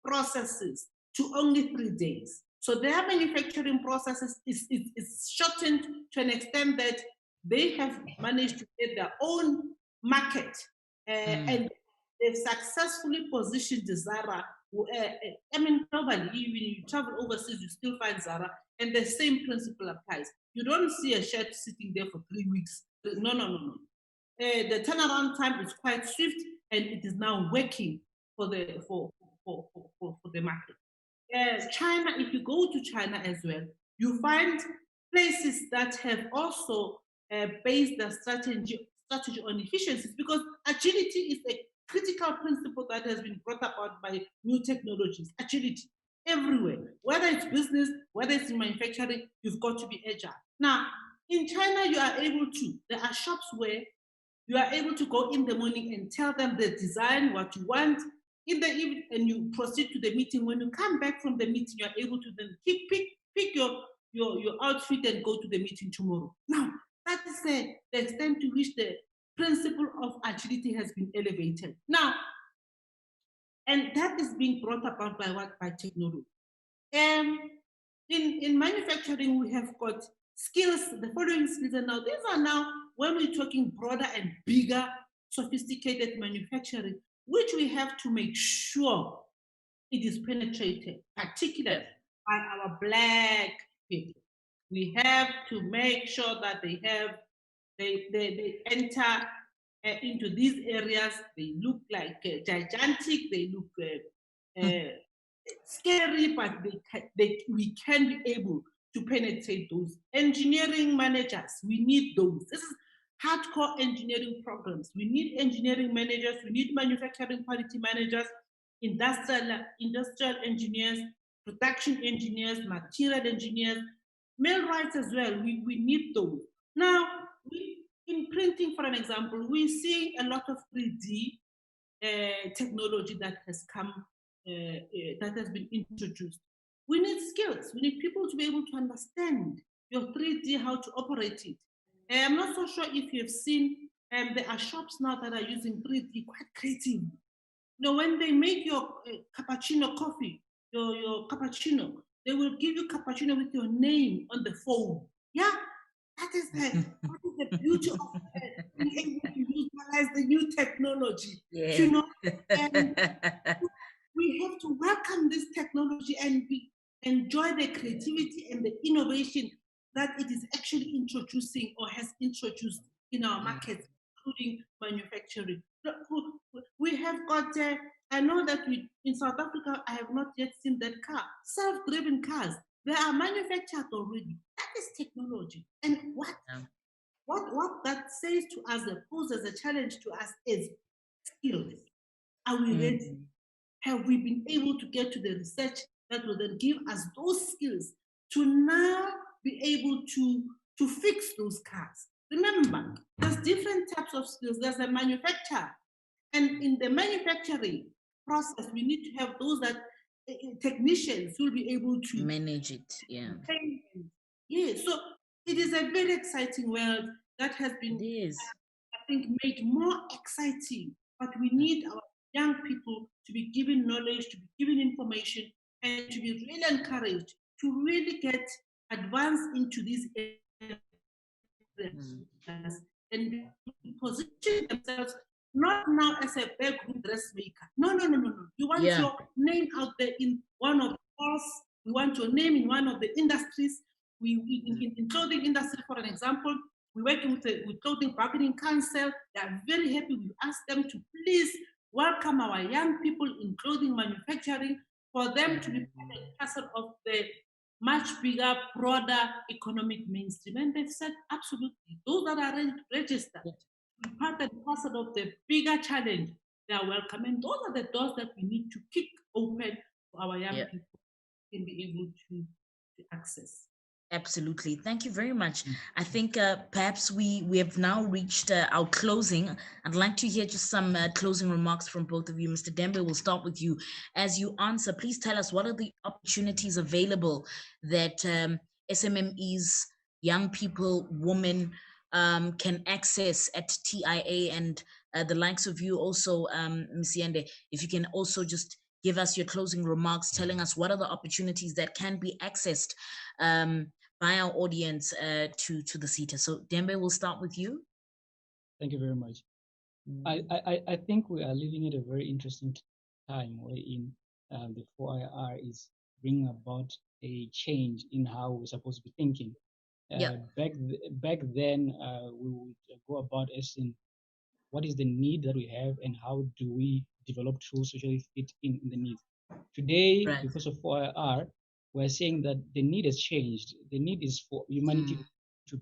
processes to only 3 days. So their manufacturing processes is shortened to an extent that they have managed to get their own market and they've successfully positioned Zara. I mean, globally, even you travel overseas, you still find Zara, and the same principle applies. You don't see a shirt sitting there for 3 weeks. No. The turnaround time is quite swift, and it is now working for the market. China, if you go to China as well, you find places that have also based their strategy on efficiencies, because agility is a critical principle that has been brought about by new technologies. Agility everywhere, whether it's business, whether it's in manufacturing, you've got to be agile. Now, in China, you are able to, there are shops where you are able to go in the morning and tell them the design, what you want, in the evening, and you proceed to the meeting. When you come back from the meeting, you are able to then pick your outfit and go to the meeting tomorrow. Now, that is the extent to which the principle of agility has been elevated. Now, and that is being brought about by what? By technology. In manufacturing, we have got skills, the following skills, and now these are now, when we're talking broader and bigger, sophisticated manufacturing, which we have to make sure it is penetrated, particularly by our Black people. We have to make sure that they enter into these areas. They look like gigantic, they look scary, but we can be able to penetrate those. Engineering managers, we need those. This is hardcore engineering programs. We need engineering managers, we need manufacturing quality managers, industrial engineers, production engineers, material engineers, millwrights as well. We need those. Now, in printing, for an example, we see a lot of 3D technology that has come, that has been introduced. We need skills. We need people to be able to understand your 3D, how to operate it. I'm not so sure if you've seen, there are shops now that are using 3D, quite creative. You know, when they make your cappuccino coffee, your cappuccino, they will give you cappuccino with your name on the phone. Yeah, that is the beauty of being able to utilize the new technology.
Yeah.
You know, and we have to welcome this technology and enjoy the creativity and the innovation that it is actually introducing or has introduced in our markets, including manufacturing. We have got, I know that in South Africa, I have not yet seen that car, self-driven cars. They are manufactured already. That is technology. And what that says to us, that poses a challenge to us, is skills. Are we ready? Have we been able to get to the research that will then give us those skills to now be able to fix those cars? Remember, there's different types of skills. There's a manufacturer. And in the manufacturing process, we need to have those that technicians will be able to
manage it. Yeah.
Yeah. So it is a very exciting world that has been, I think, made more exciting. But we need our young people to be given knowledge, to be given information, and to be really encouraged to really get advanced into these areas and position themselves not now as a bedroom dressmaker. No. You want your name out there in one of the halls. We want your name in one of the industries. In clothing industry, for an example, we're working with Clothing Bargaining Council. They are very happy. We ask them to please welcome our young people in clothing manufacturing for them to be part of the much bigger, broader economic mainstream. And they've said, absolutely, those that are registered, part and parcel of the bigger challenge, they are welcome. And those are the doors that we need to kick open for our young people to be able to access.
Absolutely. Thank you very much. I think perhaps we have now reached our closing. I'd like to hear just some closing remarks from both of you. Mr. Dembe, we'll start with you. As you answer, please tell us, what are the opportunities available that SMMEs, young people, women can access at TIA, and the likes of you also, Ms. Yende, if you can also just give us your closing remarks, telling us what are the opportunities that can be accessed by our audience to the SETA. So Dembe, we'll start with you.
Thank you very much. I think we are living at a very interesting time wherein the 4IR is bringing about a change in how we're supposed to be thinking. Back then, we would go about asking what is the need that we have and how do we develop tools to actually fit in the needs. Today, because of 4IR, we're saying that the need has changed. The need is for humanity to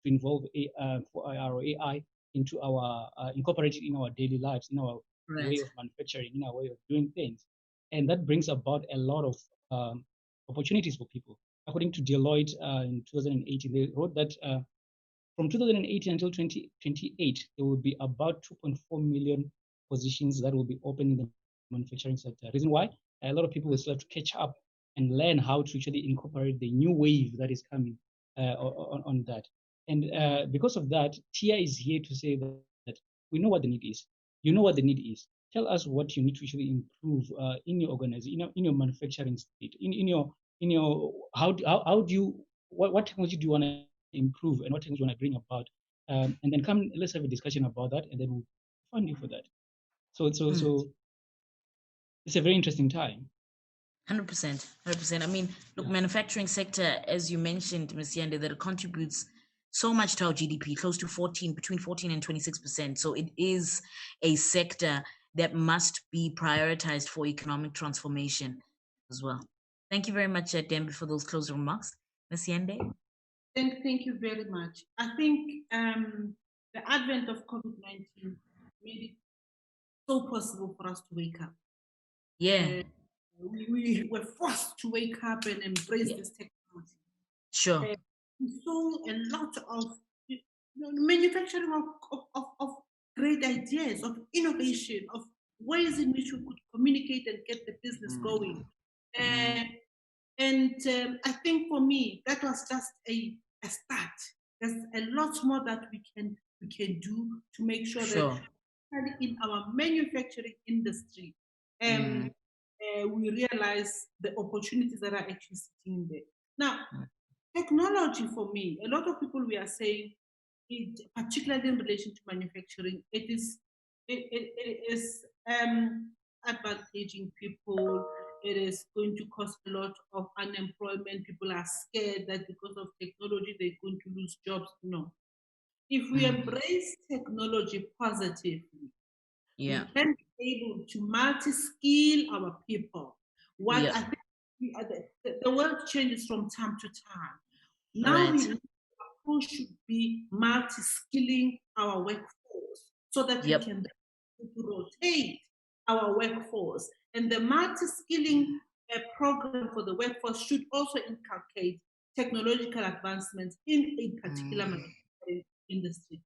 involve 4IR or AI into our incorporated in our daily lives, in our way of manufacturing, in our way of doing things, and that brings about a lot of opportunities for people. According to Deloitte in 2018, they wrote that from 2018 until 2028, there will be about 2.4 million positions that will be open in the manufacturing sector. Reason why? A lot of people will still have to catch up and learn how to actually incorporate the new wave that is coming on that. And because of that, TIA is here to say that we know what the need is. You know what the need is. Tell us what you need to actually improve in your organization, in your manufacturing state, in your how do you, what technology do you want to improve and what technology you want to bring about, and then let's have a discussion about that, and then we'll fund you for that. So it's a very interesting time.
100%. I mean, look, manufacturing sector, as you mentioned, Ms. Yende, that it contributes so much to our GDP, close to between 14 and 26%. So it is a sector that must be prioritized for economic transformation as well. Thank you very much, Dembe, for those closing remarks. Ms. Yende?
Thank you very much. I think the advent of COVID-19 made it so possible for us to wake up.
Yeah.
We were forced to wake up and embrace this technology.
Sure.
We saw a lot of manufacturing of great ideas, of innovation, of ways in which we could communicate and get the business going. And I think for me, that was just a start. There's a lot more that we can do to make sure that in our manufacturing industry, we realize the opportunities that are actually sitting there. Now, technology for me, a lot of people we are saying, particularly in relation to manufacturing, it is advantaging people. It is going to cause a lot of unemployment. People are scared that because of technology, they're going to lose jobs. No. If we embrace technology positively, we can be able to multi-skill our people. What I think the world changes from time to time. Now we approach should be multi-skilling our workforce so that we can rotate our workforce. And the multi-skilling program for the workforce should also inculcate technological advancements in a particular manufacturing industry,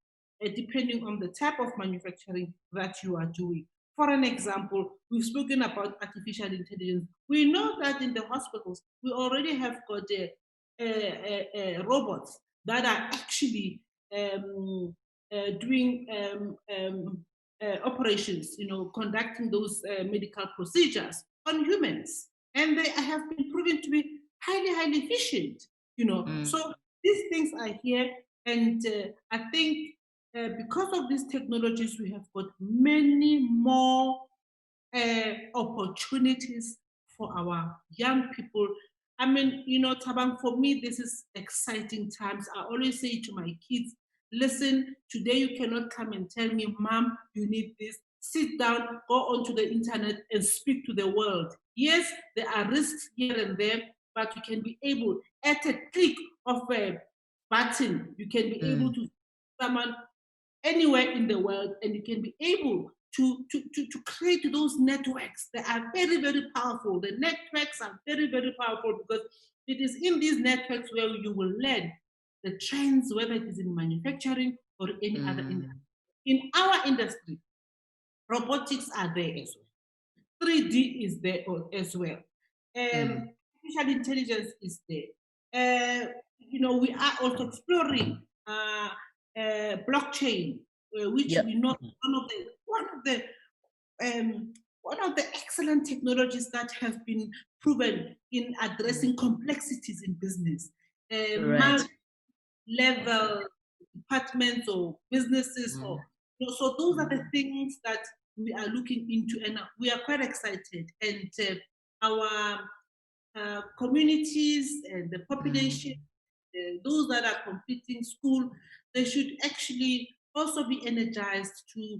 depending on the type of manufacturing that you are doing. For an example, we've spoken about artificial intelligence. We know that in the hospitals, we already have got robots that are actually doing operations, conducting those medical procedures on humans. And they have been proven to be highly efficient, So these things are here. And I think because of these technologies, we have got many more opportunities for our young people. I mean, Thabang, for me, this is exciting times. I always say to my kids, listen, today you cannot come and tell me, Mom, you need this. Sit down, go onto the internet and speak to the world. Yes, there are risks here and there, but you can be able, at a click of a button, you can be able to someone anywhere in the world, and you can be able to create those networks that are very, very powerful. The networks are very, very powerful because it is in these networks where you will learn the trends, whether it is in manufacturing or any other industry. In our industry, robotics are there as well. 3D is there as well. Artificial intelligence is there. We are also exploring blockchain, which we know one of the excellent technologies that have been proven in addressing complexities in business. Level departments or businesses, so those are the things that we are looking into, and we are quite excited. And our communities and the population, those that are completing school, they should actually also be energized to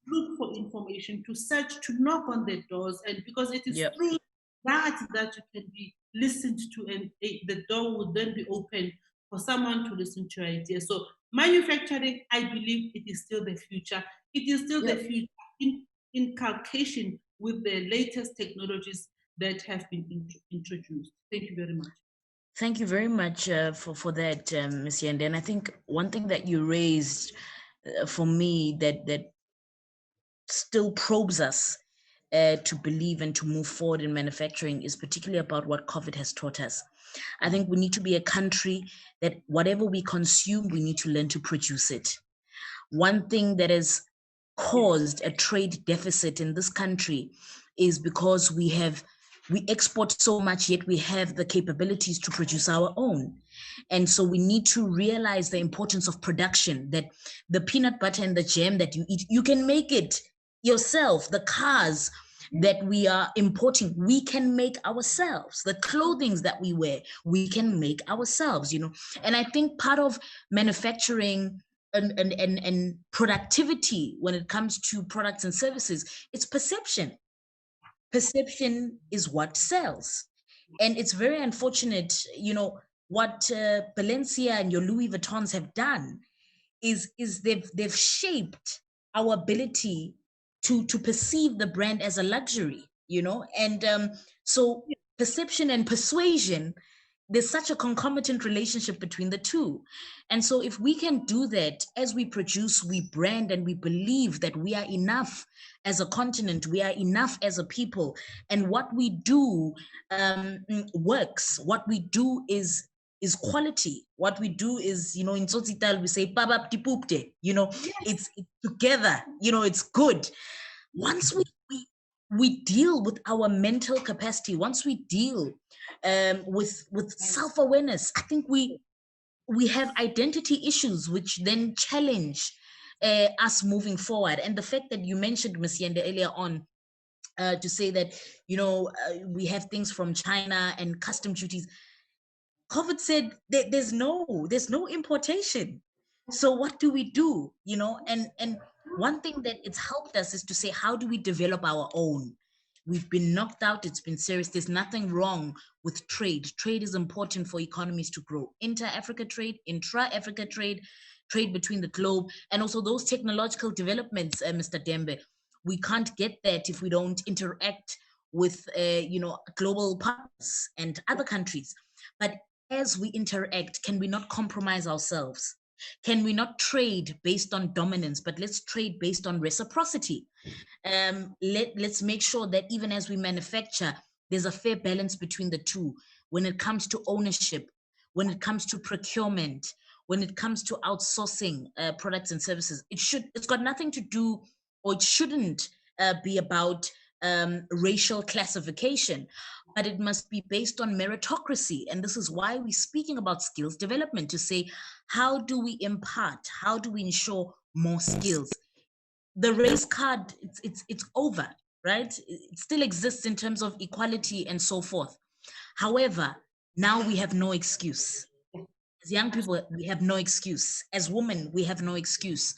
look for information, to search, to knock on the doors, and because it is through that you can be listened to, and the door would then be open for someone to listen to ideas. So manufacturing, I believe it is still the future. It is still the future in inculcation with the latest technologies that have been introduced. Thank you very much.
Thank you very much for that, Ms. Yende. And I think one thing that you raised for me that still probes us to believe and to move forward in manufacturing is particularly about what COVID has taught us. I think we need to be a country that whatever we consume, we need to learn to produce it. One thing that has caused a trade deficit in this country is because we export so much, yet we have the capabilities to produce our own. And so we need to realize the importance of production, that the peanut butter and the jam that you eat, you can make it yourself. The cars that we are importing, we can make ourselves. The clothing that we wear, we can make ourselves, And I think part of manufacturing and productivity when it comes to products and services, it's perception. Perception is what sells. And it's very unfortunate, what Balenciaga and your Louis Vuittons have done is they've shaped our ability to perceive the brand as a luxury, and so perception and persuasion, there's such a concomitant relationship between the two. And so if we can do that, as we produce, we brand, and we believe that we are enough as a continent, we are enough as a people, and what we do works. What we do is quality. What we do is, in Tsotsitaal we say babap dipupte, it's together, it's good. Once we deal with our mental capacity, once we deal with self-awareness, I think we have identity issues which then challenge us moving forward. And the fact that you mentioned, Ms. Yende, earlier on, to say that we have things from China and custom duties. COVID said that there's no importation. So what do we do? And one thing that it's helped us is to say, how do we develop our own? We've been knocked out. It's been serious. There's nothing wrong with trade. Trade is important for economies to grow. Inter-Africa trade, intra-Africa trade, trade between the globe, and also those technological developments, Mr. Dembe. We can't get that if we don't interact with, global partners and other countries. But as we interact, can we not compromise ourselves? Can we not trade based on dominance, but let's trade based on reciprocity? Let's make sure that even as we manufacture, there's a fair balance between the two when it comes to ownership, when it comes to procurement, when it comes to outsourcing products and services. It's got nothing to do, or it shouldn't be about racial classification, but it must be based on meritocracy. And this is why we're speaking about skills development, to say, how do we impart, how do we ensure more skills? The race card, it's over, right? It still exists in terms of equality and so forth. However, now we have no excuse. As young people, we have no excuse. As women, we have no excuse.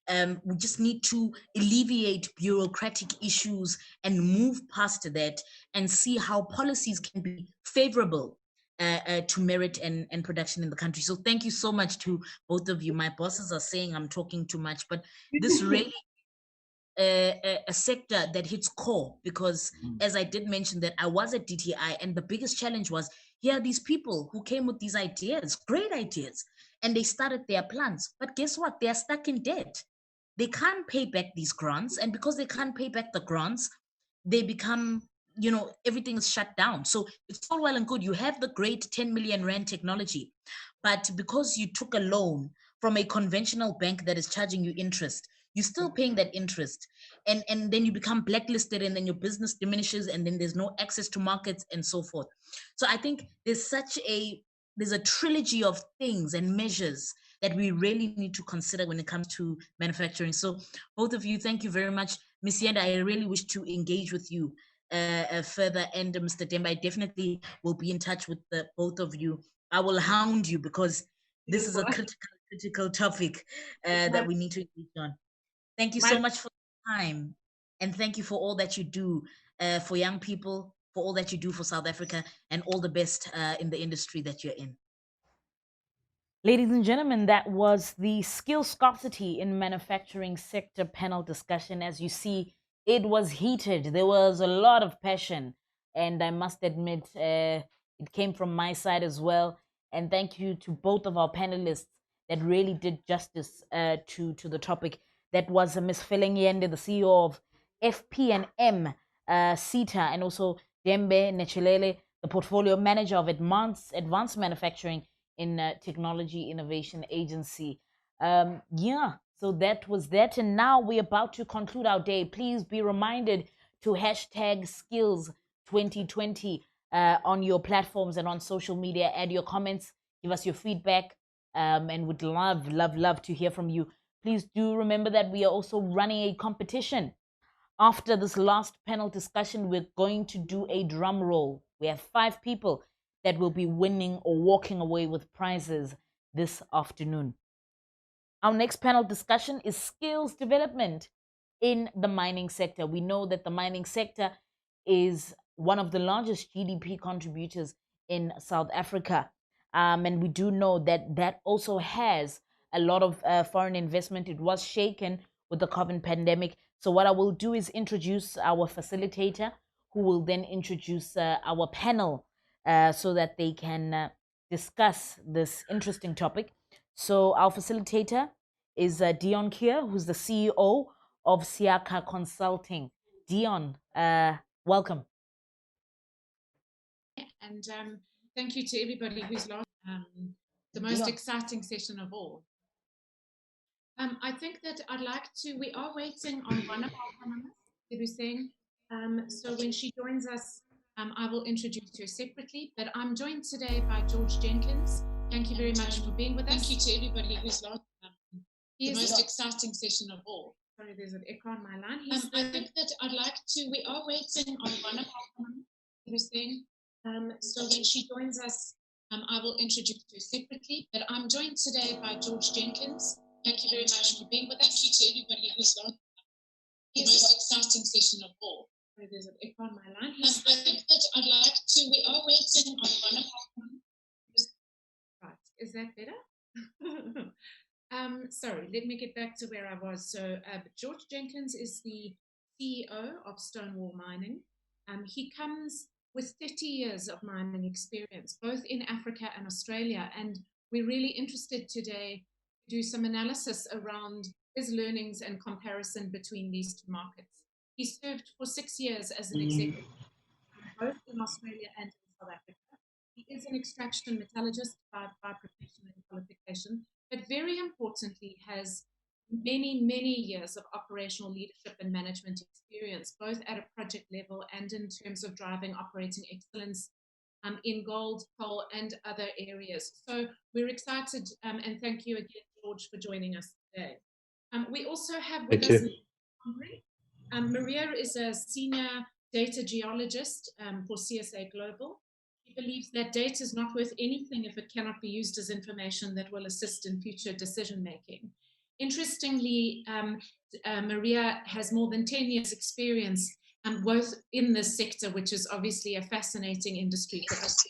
We just need to alleviate bureaucratic issues and move past that and see how policies can be favorable to merit and production in the country. So thank you so much to both of you. My bosses are saying I'm talking too much, but this really a sector that hits core, because as I did mention that I was at DTI, and the biggest challenge was, here are these people who came with these ideas, great ideas, and they started their plans. But guess what? They're stuck in debt. They can't pay back these grants. And because they can't pay back the grants, they become, everything is shut down. So it's all well and good. You have the great 10 million Rand technology, but because you took a loan from a conventional bank that is charging you interest, you're still paying that interest. And then you become blacklisted, and then your business diminishes, and then there's no access to markets and so forth. So I think there's a trilogy of things and measures that we really need to consider when it comes to manufacturing. So both of you, thank you very much. Ms. Yenda, I really wish to engage with you further, and Mr. Dembe, I definitely will be in touch with the both of you. I will hound you, because this is a critical topic that we need to engage on. Thank you so much for the time, and thank you for all that you do for young people, for all that you do for South Africa, and all the best in the industry that you're in. Ladies and gentlemen, that was the skill scarcity in manufacturing sector panel discussion. As you see, it was heated. There was a lot of passion, and I must admit, it came from my side as well. And thank you to both of our panelists that really did justice to the topic. That was Ms. Feleng Yende, the CEO of FP&M SETA, and also Dembe Nechilele, the portfolio manager of Advanced Manufacturing in Technology Innovation Agency. So that was that. And now we're about to conclude our day. Please be reminded to hashtag skills 2020 on your platforms and on social media. Add your comments, give us your feedback, and would love to hear from you. Please do remember that we are also running a competition. After this last panel discussion, we're going to do a drum roll. We have 5 people that will be winning or walking away with prizes this afternoon. Our next panel discussion is skills development in the mining sector. We know that the mining sector is one of the largest GDP contributors in South Africa. And we do know that that also has a lot of foreign investment. It was shaken with the COVID pandemic. So what I will do is introduce our facilitator, who will then introduce our panel so that they can discuss this interesting topic. So our facilitator is Dion Kier, who's the CEO of Siaka Consulting. Dion, welcome.
And thank you to everybody who's lost the most exciting session of all. I think that I'd like to, we are waiting on one of our panelists, Dibuseng. So when she joins us, I will introduce her separately, but I'm joined today by George Jenkins. Thank you very much for being with us. Thank you to everybody who's lost the most exciting session of all. Sorry, there's an echo on my line. I think that I'd like to, we are waiting on one of our panelists, Dibuseng. So when she joins us, I will introduce her separately, but I'm joined today by George Jenkins. Thank you very much for being with us. Thank you to everybody who's on the most exciting session of all. Sorry, there's an echo on my line. I think that I'd like to, we are waiting on one of our... Right, is that better? Sorry, let me get back to where I was. So George Jenkins is the CEO of Stonewall Mining. He comes with 30 years of mining experience, both in Africa and Australia. And we're really interested today to do some analysis around his learnings and comparison between these two markets. He served for 6 years as an executive, both in Australia and in South Africa. He is an extraction metallurgist by profession and qualification, but very importantly has many, many years of operational leadership and management experience, both at a project level and in terms of driving operating excellence in gold, coal, and other areas. So we're excited, and thank you again, George, for joining us today. We also have with us Maria is a senior data geologist for CSA Global. She believes that data is not worth anything if it cannot be used as information that will assist in future decision making. Interestingly, Maria has more than 10 years experience both in this sector, which is obviously a fascinating industry for us.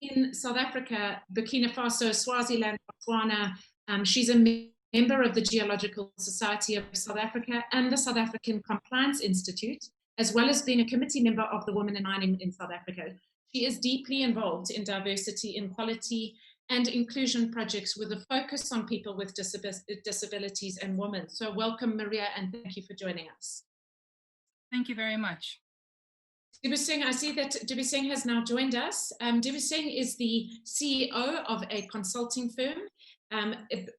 In South Africa, Burkina Faso, Swaziland, Botswana, she's a member of the Geological Society of South Africa and the South African Compliance Institute, as well as being a committee member of the Women in Mining in South Africa. She is deeply involved in diversity, equality, and inclusion projects with a focus on people with disabilities and women. So welcome, Maria, and thank you for joining us.
Thank you very much.
Dibuseng, I see that Dibuseng has now joined us. Dibuseng is the CEO of a consulting firm.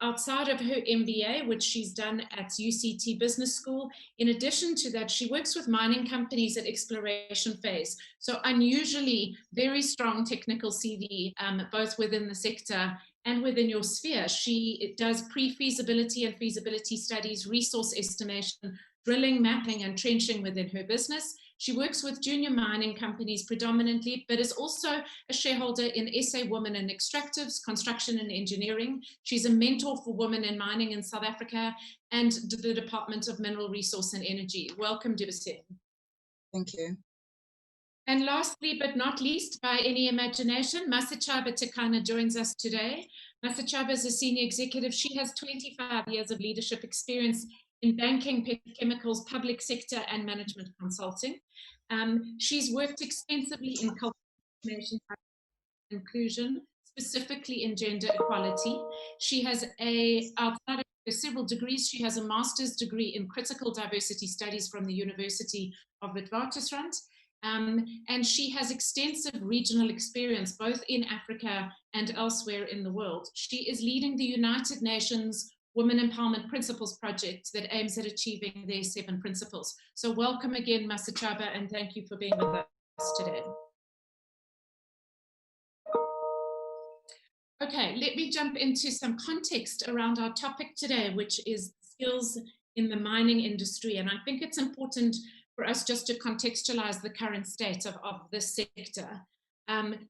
Outside of her MBA, which she's done at UCT Business School, in addition to that, she works with mining companies at exploration phase. So unusually very strong technical CV, both within the sector and within your sphere. She does pre-feasibility and feasibility studies, resource estimation, drilling, mapping, and trenching within her business. She works with junior mining companies predominantly, but is also a shareholder in SA Women in Extractives, Construction and Engineering. She's a mentor for women in mining in South Africa and the Department of Mineral Resource and Energy. Welcome, Dibuseng.
Thank you.
And lastly, but not least, by any imagination, Masechaba Tekana joins us today. Masechaba is a senior executive. She has 25 years of leadership experience in banking, petrochemicals, public sector, and management consulting. She's worked extensively in cultural transformation and inclusion, specifically in gender equality. She has outside of her several degrees, she has a master's degree in critical diversity studies from the University of Witwatersrand. And she has extensive regional experience, both in Africa and elsewhere in the world. She is leading the United Nations Women Empowerment Principles project that aims at achieving their 7 principles. So welcome again, Masechaba, and thank you for being with us today. Okay, let me jump into some context around our topic today, which is skills in the mining industry. And I think it's important for us just to contextualize the current state of this sector.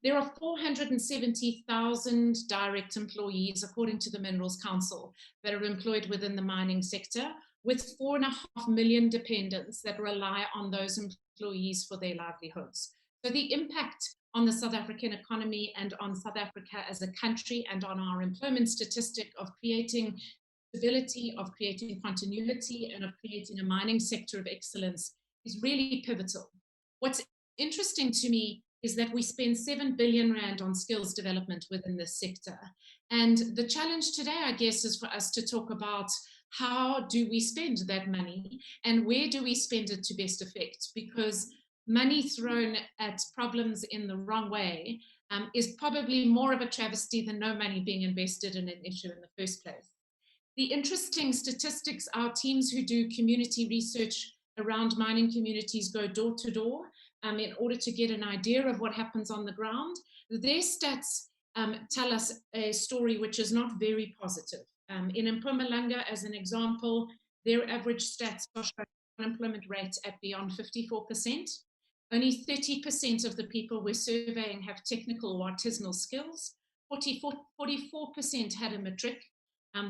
There are 470,000 direct employees, according to the Minerals Council, that are employed within the mining sector, with 4.5 million dependents that rely on those employees for their livelihoods. So the impact on the South African economy and on South Africa as a country and on our employment statistic of creating stability, of creating continuity, and of creating a mining sector of excellence is really pivotal. What's interesting to me is that we spend 7 billion rand on skills development within this sector. And the challenge today, I guess, is for us to talk about how do we spend that money and where do we spend it to best effect? Because money thrown at problems in the wrong way is probably more of a travesty than no money being invested in an issue in the first place. The interesting statistics, our teams who do community research around mining communities go door to door in order to get an idea of what happens on the ground. Their stats tell us a story which is not very positive. In Mpumalanga, as an example, their average stats are showing unemployment rate at beyond 54%. Only 30% of the people we're surveying have technical or artisanal skills. 44% had a matric,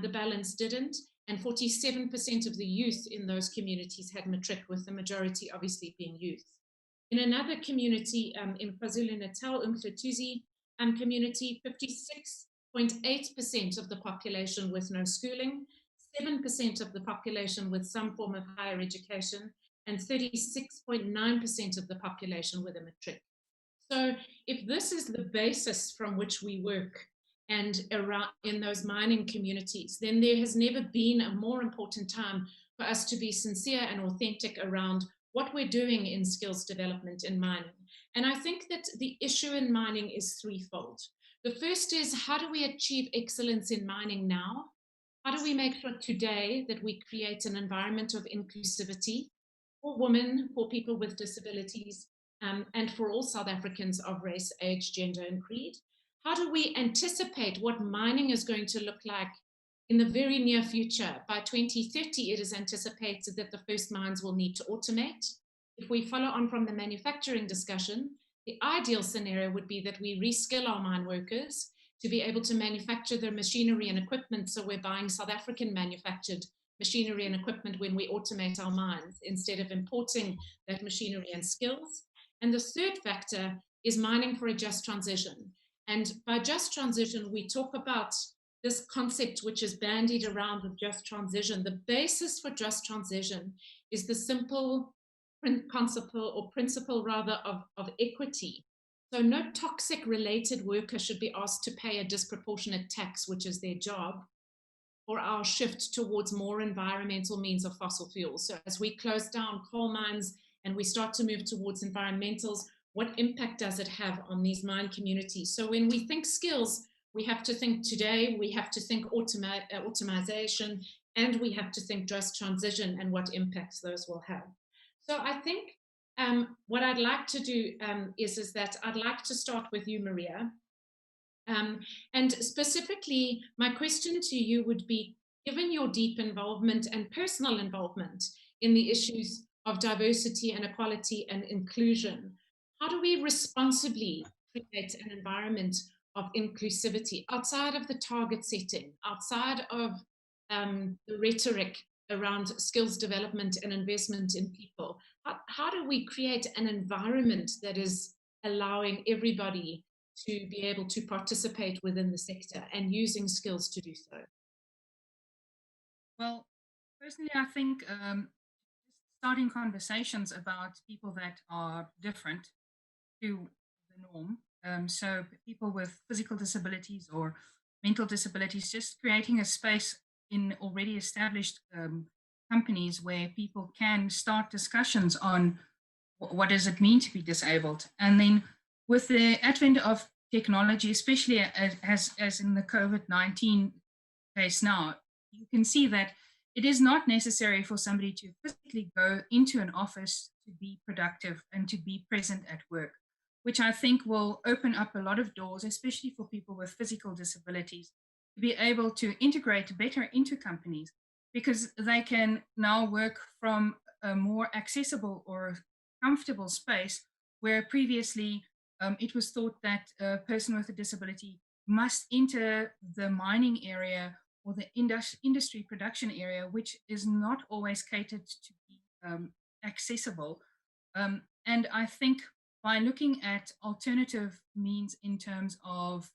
the balance didn't, and 47% of the youth in those communities had matric, with the majority obviously being youth. In another community in KwaZulu-Natal, Umhlutuzi community, 56.8% of the population with no schooling, 7% of the population with some form of higher education, and 36.9% of the population with a matric. So if this is the basis from which we work and around in those mining communities, then there has never been a more important time for us to be sincere and authentic around what we're doing in skills development in mining. And I think that the issue in mining is threefold. The first is, how do we achieve excellence in mining now? How do we make sure today that we create an environment of inclusivity for women, for people with disabilities, and for all South Africans of race, age, gender, and creed? How do we anticipate what mining is going to look like in the very near future? By 2030, it is anticipated that the first mines will need to automate. If we follow on from the manufacturing discussion, the ideal scenario would be that we reskill our mine workers to be able to manufacture their machinery and equipment, so we're buying South African manufactured machinery and equipment when we automate our mines, instead of importing that machinery and skills. And the third factor is mining for a just transition. And by just transition, we talk about this concept which is bandied around with just transition. The basis for just transition is the simple principle of equity. So no toxic related worker should be asked to pay a disproportionate tax, which is their job, for our shift towards more environmental means of fossil fuels. So as we close down coal mines and we start to move towards environmentals, what impact does it have on these mine communities? So when we think skills, we have to think today, we have to think automation, and we have to think just transition and what impacts those will have. So I think what I'd like to do is that I'd like to start with you, Maria. And specifically, my question to you would be, given your deep involvement and personal involvement in the issues of diversity and equality and inclusion, how do we responsibly create an environment of inclusivity outside of the target setting, outside of the rhetoric around skills development and investment in people? How do we create an environment that is allowing everybody to be able to participate within the sector and using skills to do so?
Well, personally, I think starting conversations about people that are different to the norm, so people with physical disabilities or mental disabilities, just creating a space in already established companies where people can start discussions on what does it mean to be disabled. And then with the advent of technology, especially as in the COVID-19 case now, you can see that it is not necessary for somebody to physically go into an office to be productive and to be present at work, which I think will open up a lot of doors, especially for people with physical disabilities, to be able to integrate better into companies, because they can now work from a more accessible or comfortable space, where previously it was thought that a person with a disability must enter the mining area or the industry production area, which is not always catered to be accessible. And I think by looking at alternative means in terms of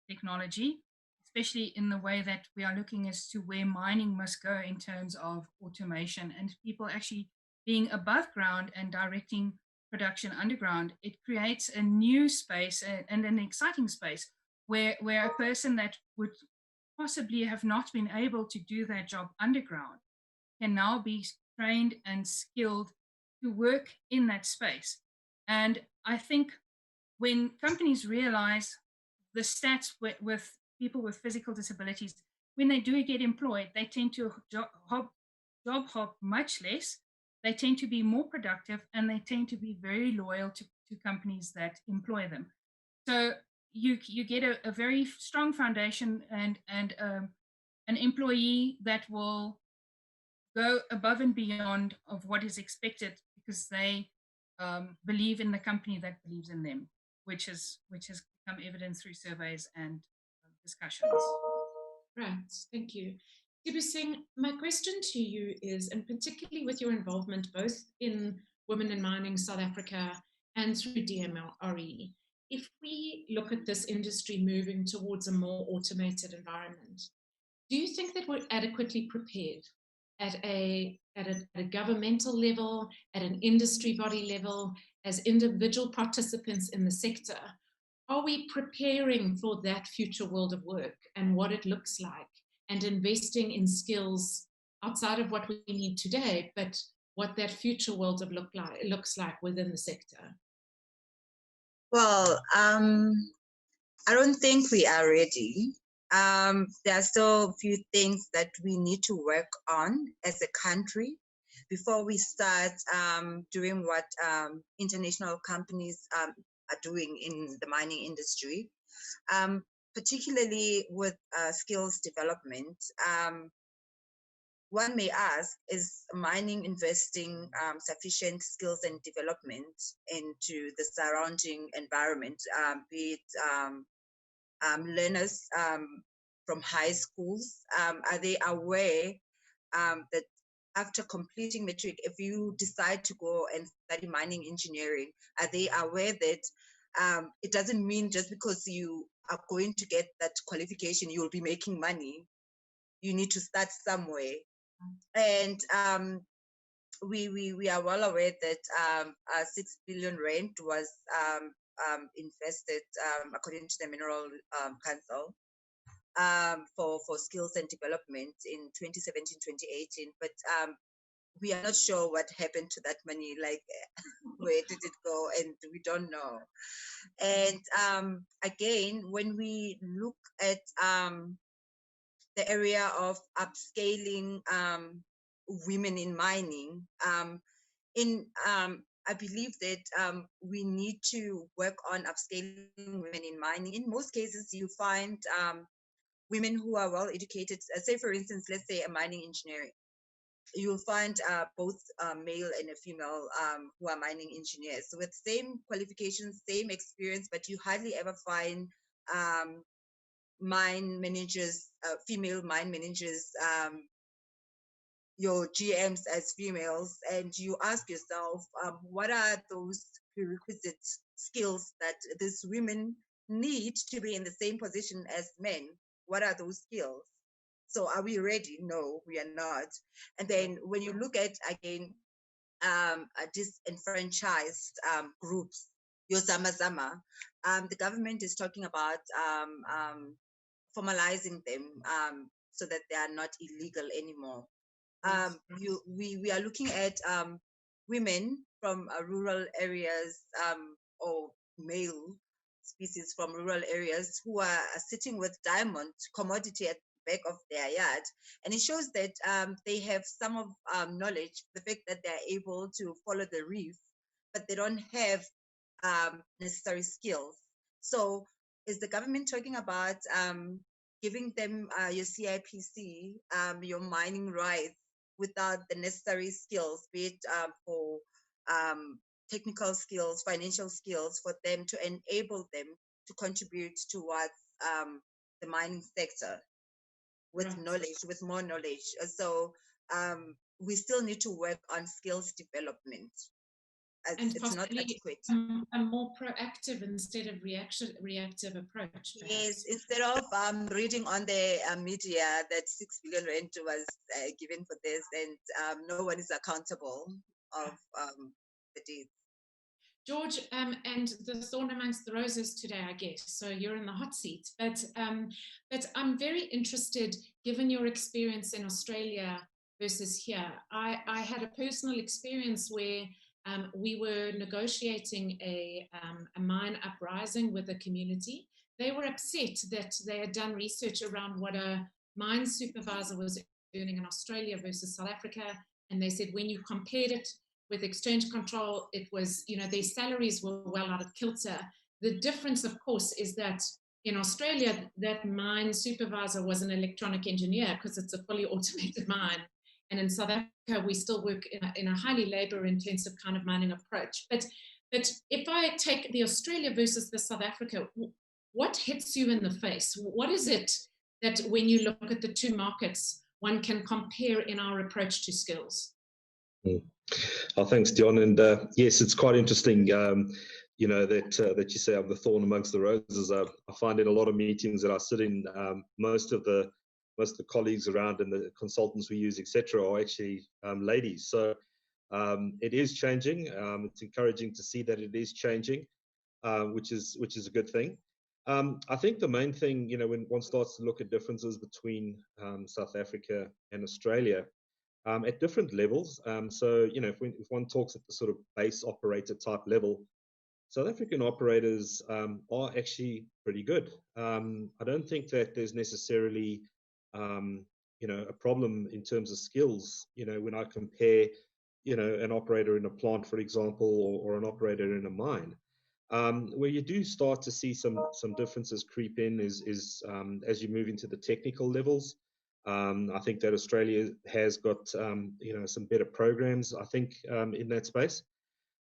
technology, especially in the way that we are looking as to where mining must go in terms of automation and people actually being above ground and directing production underground, it creates a new space and an exciting space where a person that would possibly have not been able to do their job underground can now be trained and skilled to work in that space. And I think when companies realize the stats with people with physical disabilities, when they do get employed, they tend to job hop much less, they tend to be more productive, and they tend to be very loyal to companies that employ them. So you get a very strong foundation and an employee that will go above and beyond of what is expected because they believe in the company that believes in them, which has become evident through surveys and discussions.
Right, thank you. Dibuseng, my question to you is, and particularly with your involvement both in Women in Mining South Africa and through DMRE, if we look at this industry moving towards a more automated environment, do you think that we're adequately prepared at a governmental level, at an industry body level, as individual participants in the sector? Are we preparing for that future world of work and what it looks like, and investing in skills outside of what we need today, but what that future world of looks like within the sector?
Well, I don't think we are ready. There are still a few things that we need to work on as a country before we start doing what international companies are doing in the mining industry, particularly with skills development. One may ask, is mining investing sufficient skills and development into the surrounding environment, be it learners from high schools? Are they aware that after completing matric, if you decide to go and study mining engineering, are they aware that it doesn't mean just because you are going to get that qualification, you will be making money? You need to start somewhere. And we are well aware that 6 billion rand was invested, according to the Mineral Council, for skills and development in 2017-2018. But we are not sure what happened to that money, like where did it go, and we don't know. And again, when we look at the area of upscaling women in mining, I believe that we need to work on upscaling women in mining. In most cases, you find women who are well educated. Say, for instance, let's say a mining engineer. You'll find both male and a female who are mining engineers with same qualifications, same experience, but you hardly ever find mine managers, female mine managers, your GMs as females, and you ask yourself, what are those prerequisite skills that these women need to be in the same position as men? What are those skills? So are we ready? No, we are not. And then when you look at, again, disenfranchised groups, your Zama, the government is talking about formalizing them so that they are not illegal anymore. We are looking at women from rural areas or male species from rural areas who are sitting with diamond commodity at the back of their yard, and it shows that they have some of knowledge, the fact that they are able to follow the reef, but they don't have necessary skills. So is the government talking about giving them your CIPC, your mining rights, without the necessary skills, be it for technical skills, financial skills, for them to enable them to contribute towards the mining sector? with knowledge, with more knowledge. So we still need to work on skills development.
And
It's not
possibly
adequate.
a more proactive instead of reactive approach. Perhaps.
Yes, instead of reading on the media that 6 billion rand was given for this, and no one is accountable of the deeds.
George, and the thorn amongst the roses today, I guess. So you're in the hot seat, but I'm very interested, given your experience in Australia versus here. I had a personal experience where we were negotiating a mine uprising with a community. They were upset that they had done research around what a mine supervisor was earning in Australia versus South Africa, and they said when you compared it with exchange control, it was, their salaries were well out of kilter. The difference, of course, is that in Australia, that mine supervisor was an electronic engineer because it's a fully automated mine. And in South Africa, we still work in a highly labor-intensive kind of mining approach. But if I take the Australia versus the South Africa, what hits you in the face? What is it that when you look at the two markets, one can compare in our approach to skills?
Oh, thanks, Dion. And yes, it's quite interesting, that you say I'm the thorn amongst the roses. I find in a lot of meetings that I sit in, most of the colleagues around and the consultants we use, etc., are actually ladies. So it is changing. It's encouraging to see that it is changing, which is a good thing. I think the main thing, when one starts to look at differences between South Africa and Australia, at different levels. So, if one talks at the sort of base operator type level, South African operators are actually pretty good. I don't think that there's necessarily, a problem in terms of skills. When I compare, an operator in a plant, for example, or an operator in a mine. Where you do start to see some differences creep in is as you move into the technical levels. I think that Australia has got some better programs, I think, in that space,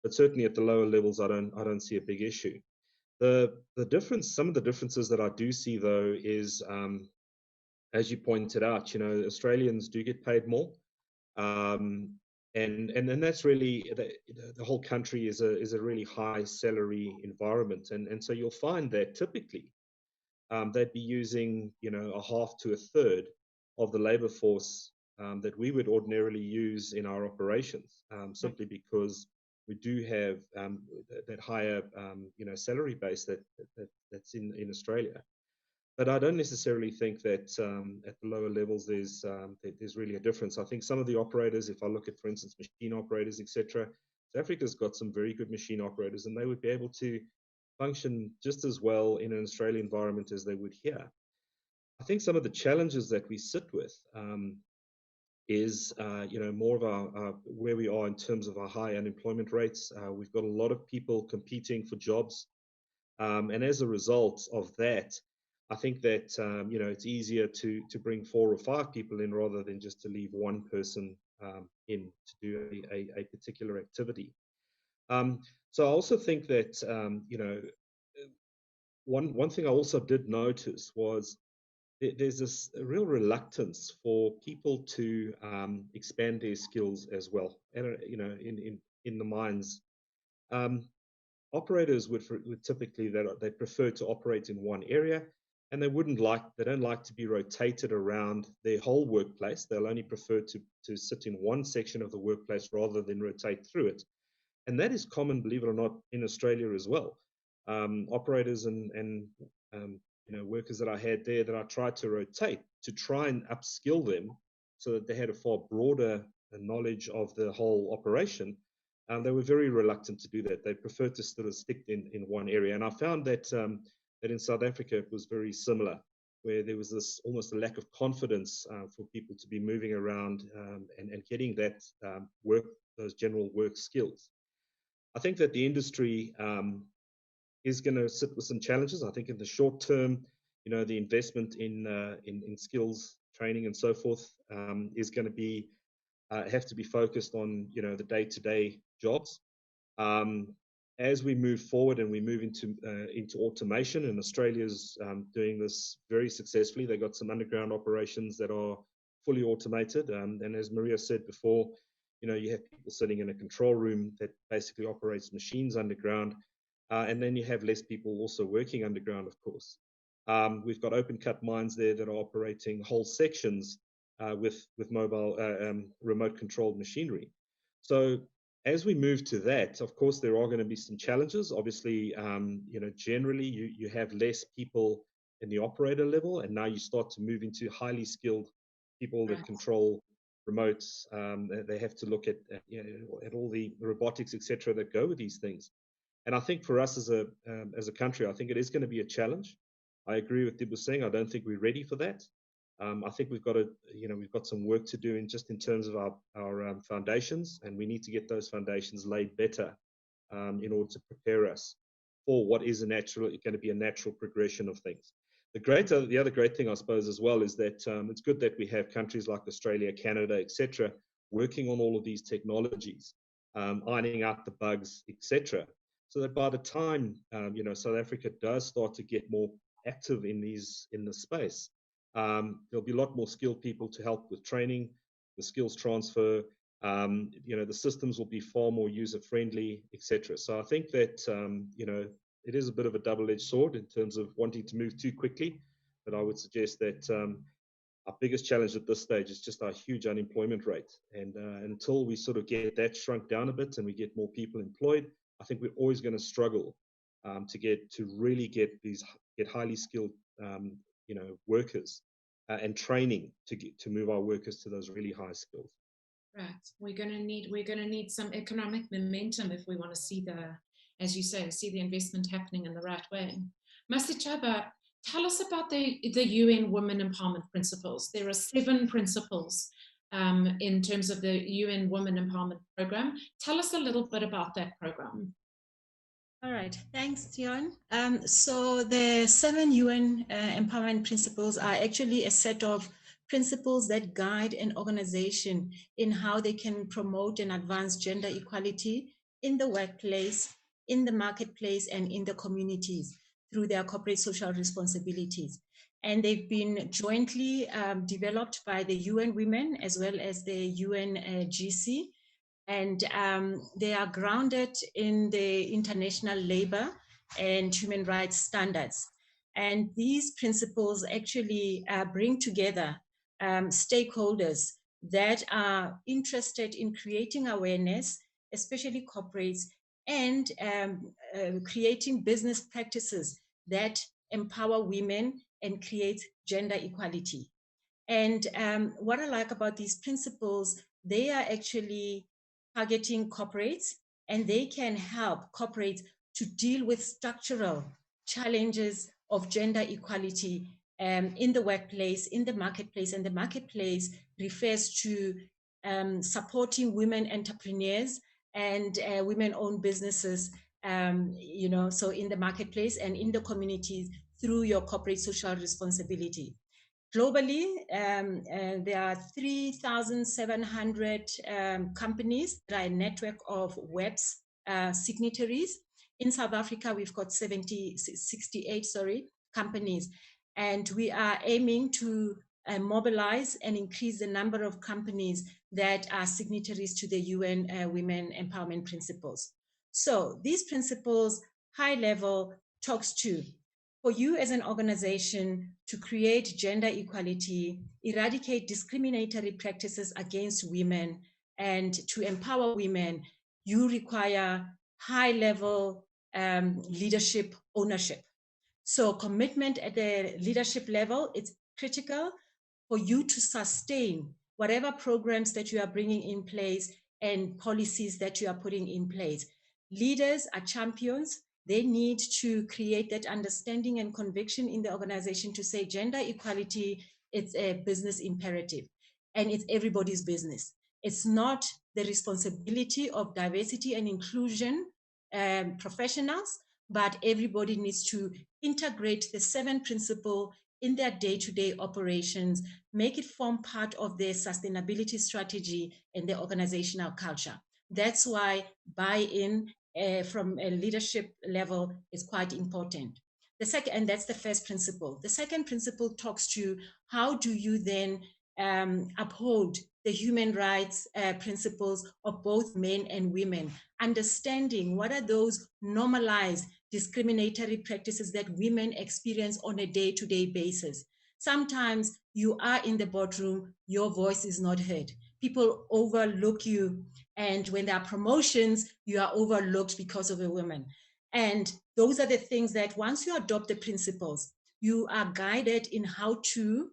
but certainly at the lower levels, I don't see a big issue. The difference, some of the differences that I do see though is, as you pointed out, Australians do get paid more, and that's really the whole country is a really high salary environment, and so you'll find that typically they'd be using a half to a third of the labor force that we would ordinarily use in our operations, simply because we do have that higher salary base that's in Australia. But I don't necessarily think that at the lower levels there's really a difference. I think some of the operators, if I look at, for instance, machine operators, etc., South Africa's got some very good machine operators, and they would be able to function just as well in an Australian environment as they would here. I think some of the challenges that we sit with is, more of our where we are in terms of our high unemployment rates. We've got a lot of people competing for jobs, and as a result of that, I think that it's easier to bring 4 or 5 people in rather than just to leave one person in to do a particular activity. So I also think that one thing I also did notice was there's this real reluctance for people to expand their skills as well. And in the mines, operators would typically they prefer to operate in one area, and they don't like to be rotated around their whole workplace. They'll only prefer to sit in one section of the workplace rather than rotate through it. And that is common, believe it or not, in Australia as well. Operators and workers that I had there that I tried to rotate to try and upskill them so that they had a far broader knowledge of the whole operation. They were very reluctant to do that. They preferred to sort of stick in one area. And I found that that in South Africa it was very similar, where there was this almost a lack of confidence for people to be moving around and getting that those general work skills. I think that the industry is going to sit with some challenges. I think in the short term, the investment in skills training and so forth is going to be have to be focused on the day-to-day jobs. as we move forward and we move into automation, and Australia's doing this very successfully. They've got some underground operations that are fully automated. And as Maria said before, you know, you have people sitting in a control room that basically operates machines underground. And then you have less people also working underground, of course. We've got open cut mines there that are operating whole sections with mobile remote controlled machinery. So as we move to that, of course, there are going to be some challenges. Obviously, you know, generally you have less people in the operator level, and now you start to move into highly skilled people that control remotes. They have to look at you know, at all the robotics, etc., that go with these things. And I think for us as a country, I think it is going to be a challenge. I agree with Dib was saying. I don't think we're ready for that. I think we've got to, you know, we've got some work to do in terms of our foundations, and we need to get those foundations laid better in order to prepare us for what is going to be a natural progression of things. The other great thing, I suppose, as well, is that it's good that we have countries like Australia, Canada, etc., working on all of these technologies, ironing out the bugs, etc., so that by the time you know, South Africa does start to get more active in this space, there'll be a lot more skilled people to help with training, the skills transfer. You know, the systems will be far more user friendly, etc. So I think that you know, it is a bit of a double-edged sword in terms of wanting to move too quickly. But I would suggest that our biggest challenge at this stage is just our huge unemployment rate. And until we sort of get that shrunk down a bit and we get more people employed, I think we're always going to struggle to really get highly skilled you know, workers and training to move our workers to those really high skills.
Right. We're going to need some economic momentum if we want to see as you say, see the investment happening in the right way. Masitshaba, tell us about the UN Women Empowerment Principles. There are 7 principles in terms of the UN Women Empowerment Program. Tell us a little bit about that program.
All right, thanks, Tion. So the 7 UN Empowerment Principles are actually a set of principles that guide an organization in how they can promote and advance gender equality in the workplace, in the marketplace, and in the communities through their corporate social responsibilities. And they've been jointly developed by the UN Women as well as the UNGC. And they are grounded in the international labor and human rights standards. And these principles actually bring together stakeholders that are interested in creating awareness, especially corporates, and creating business practices that empower women and create gender equality. And what I like about these principles, they are actually targeting corporates, and they can help corporates to deal with structural challenges of gender equality in the workplace, in the marketplace. And the marketplace refers to supporting women entrepreneurs and women-owned businesses, you know, so in the marketplace and in the communities through your corporate social responsibility. Globally, there are 3,700 companies that are a network of WEPs signatories. In South Africa, we've got 68 companies, and we are aiming to mobilize and increase the number of companies that are signatories to the UN Women Empowerment Principles. So these principles, high level, talks to for you as an organization to create gender equality, eradicate discriminatory practices against women, and to empower women, you require high-level leadership ownership. So commitment at the leadership level, it's critical for you to sustain whatever programs that you are bringing in place and policies that you are putting in place. Leaders are champions. They need to create that understanding and conviction in the organization to say gender equality, it's a business imperative and it's everybody's business. It's not the responsibility of diversity and inclusion professionals, but everybody needs to integrate the 7 principles in their day-to-day operations, make it form part of their sustainability strategy and their organizational culture. That's why buy-in from a leadership level is quite important. The second, and that's the first principle. The second principle talks to how do you then uphold the human rights principles of both men and women, understanding what are those normalized discriminatory practices that women experience on a day-to-day basis. Sometimes you are in the boardroom, your voice is not heard. People overlook you, and when there are promotions, you are overlooked because of a woman. And those are the things that once you adopt the principles, you are guided in how to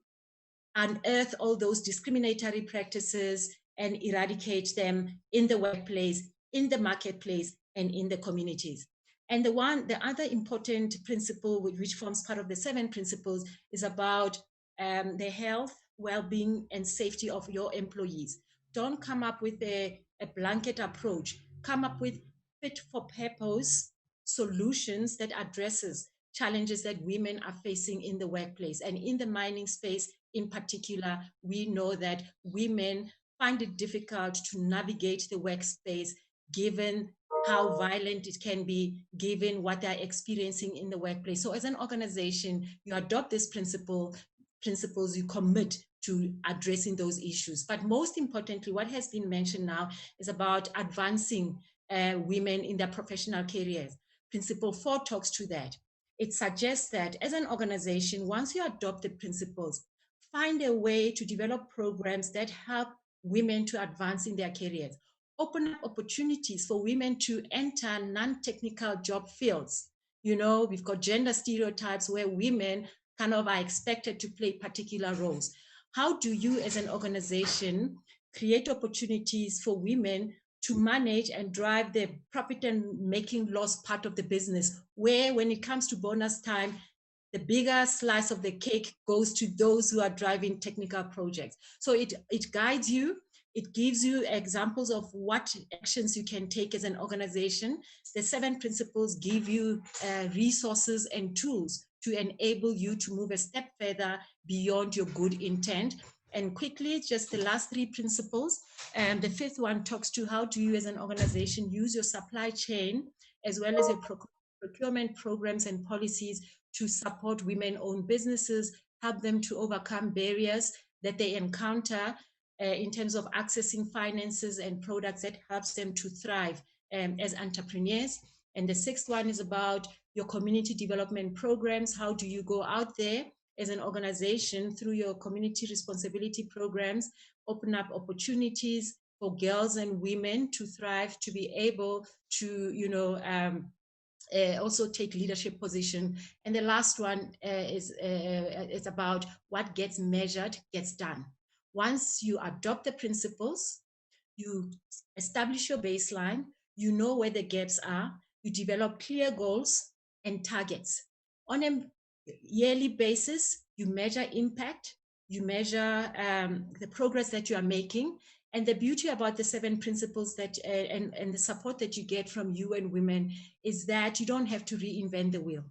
unearth all those discriminatory practices and eradicate them in the workplace, in the marketplace, and in the communities. And the other important principle, which forms part of the 7 principles, is about the health, well-being, and safety of your employees. Don't come up with a blanket approach. Come up with fit-for-purpose solutions that addresses challenges that women are facing in the workplace. And in the mining space in particular, we know that women find it difficult to navigate the workspace given how violent it can be, given what they're experiencing in the workplace. So as an organization, you adopt this principles, you commit to addressing those issues. But most importantly, what has been mentioned now is about advancing women in their professional careers. Principle 4 talks to that. It suggests that as an organization, once you adopt the principles, find a way to develop programs that help women to advance in their careers. Open up opportunities for women to enter non-technical job fields. You know, we've got gender stereotypes where women kind of are expected to play particular roles. How do you as an organization create opportunities for women to manage and drive the profit and making loss part of the business, where when it comes to bonus time, the bigger slice of the cake goes to those who are driving technical projects. So it guides you. It gives you examples of what actions you can take as an organization. The 7 principles give you resources and tools to enable you to move a step further beyond your good intent. And quickly, just the last 3 principles. And the 5th one talks to how do you as an organization use your supply chain as well as your procurement programs and policies to support women-owned businesses, help them to overcome barriers that they encounter in terms of accessing finances and products that helps them to thrive as entrepreneurs. And the 6th one is about your community development programs. How do you go out there as an organization through your community responsibility programs, open up opportunities for girls and women to thrive, to be able to, you know, also take leadership position. And the last one is about what gets measured gets done. Once you adopt the principles, you establish your baseline, you know where the gaps are, you develop clear goals and targets. On a yearly basis, you measure impact, you measure the progress that you are making. And the beauty about the 7 principles that and the support that you get from UN Women is that you don't have to reinvent the wheel.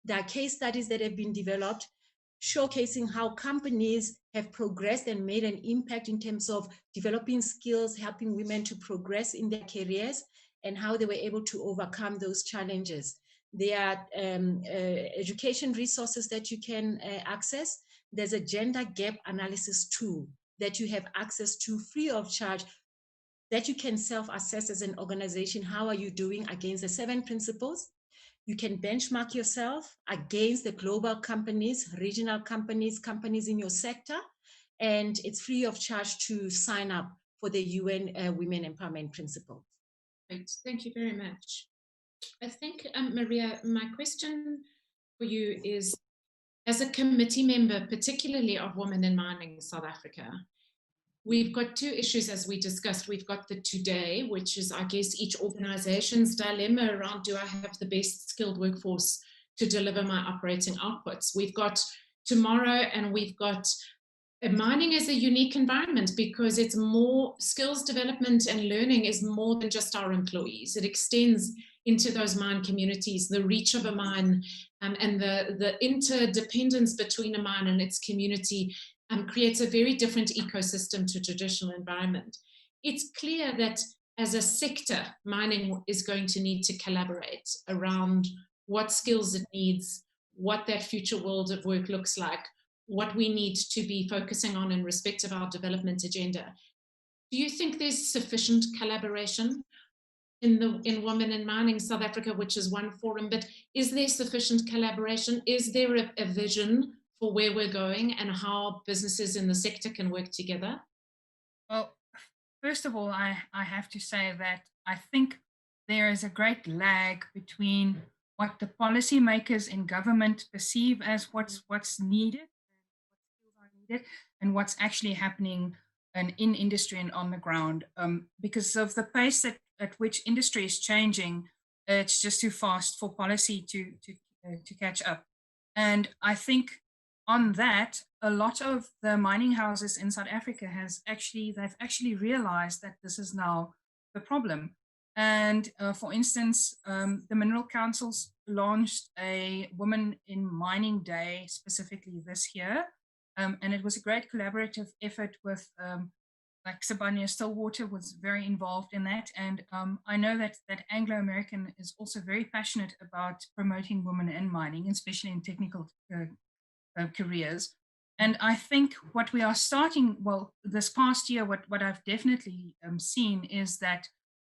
There are case studies that have been developed showcasing how companies have progressed and made an impact in terms of developing skills, helping women to progress in their careers, and how they were able to overcome those challenges. There are education resources that you can access. There's a gender gap analysis tool that you have access to free of charge that you can self-assess as an organization. How are you doing against the 7 principles? You can benchmark yourself against the global companies, regional companies, companies in your sector, and it's free of charge to sign up for the UN Women Empowerment Principles.
Great, thank you very much. I think, Maria, my question for you is, as a committee member, particularly of Women in Mining South Africa, we've got 2 issues as we discussed. We've got the today, which is, I guess, each organization's dilemma around, do I have the best skilled workforce to deliver my operating outputs? We've got tomorrow, and we've got mining as a unique environment because it's more skills development and learning is more than just our employees. It extends into those mine communities, the reach of a mine, and the interdependence between a mine and its community creates a very different ecosystem to traditional environment. It's clear that as a sector, mining is going to need to collaborate around what skills it needs, what that future world of work looks like, what we need to be focusing on in respect of our development agenda. Do you think there's sufficient collaboration in Women in Mining South Africa, which is one forum, but is there sufficient collaboration? Is there a vision for where we're going and how businesses in the sector can work together?
Well, first of all, I have to say that I think there is a great lag between what the policymakers in government perceive as what's needed, and what's actually happening in industry and on the ground. Because of the pace at which industry is changing, it's just too fast for policy to catch up. And I think on that, a lot of the mining houses in South Africa they've actually realized that this is now the problem. And for instance, the Mineral Councils launched a Women in Mining Day specifically this year. And it was a great collaborative effort with like Sibanye-Stillwater was very involved in that. And I know that Anglo American is also very passionate about promoting women in mining, especially in technical careers. And I think what we are starting, well, this past year, what I've definitely seen is that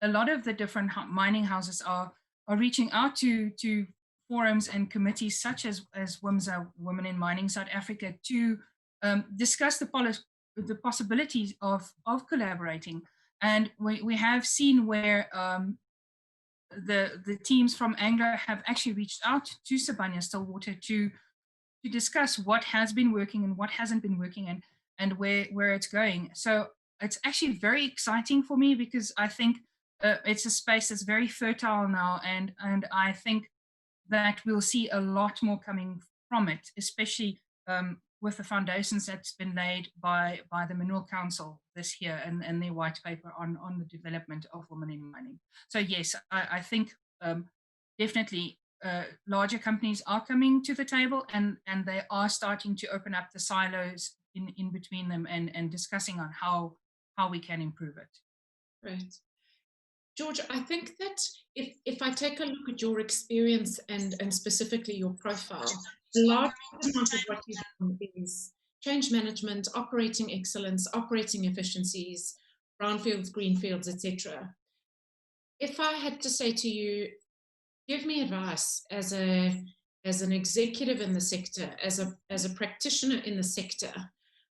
a lot of the different mining houses are reaching out to forums and committees such as WIMSA, Women in Mining South Africa, to discuss the possibilities of collaborating. And we have seen where the teams from Anglo have actually reached out to Sibanye-Stillwater to discuss what has been working and what hasn't been working, and where it's going. So it's actually very exciting for me, because I think it's a space that's very fertile now, and I think that we'll see a lot more coming from it, especially with the foundations that's been laid by the Mineral Council this year and their white paper on the development of women in mining. So yes, I think definitely larger companies are coming to the table, and they are starting to open up the silos in between them and discussing on how we can improve it.
Right. George, I think that if I take a look at your experience and specifically your profile, a large amount of what you've done is change management, operating excellence, operating efficiencies, brownfields, greenfields, etc. If I had to say to you, give me advice as an executive in the sector, as a practitioner in the sector,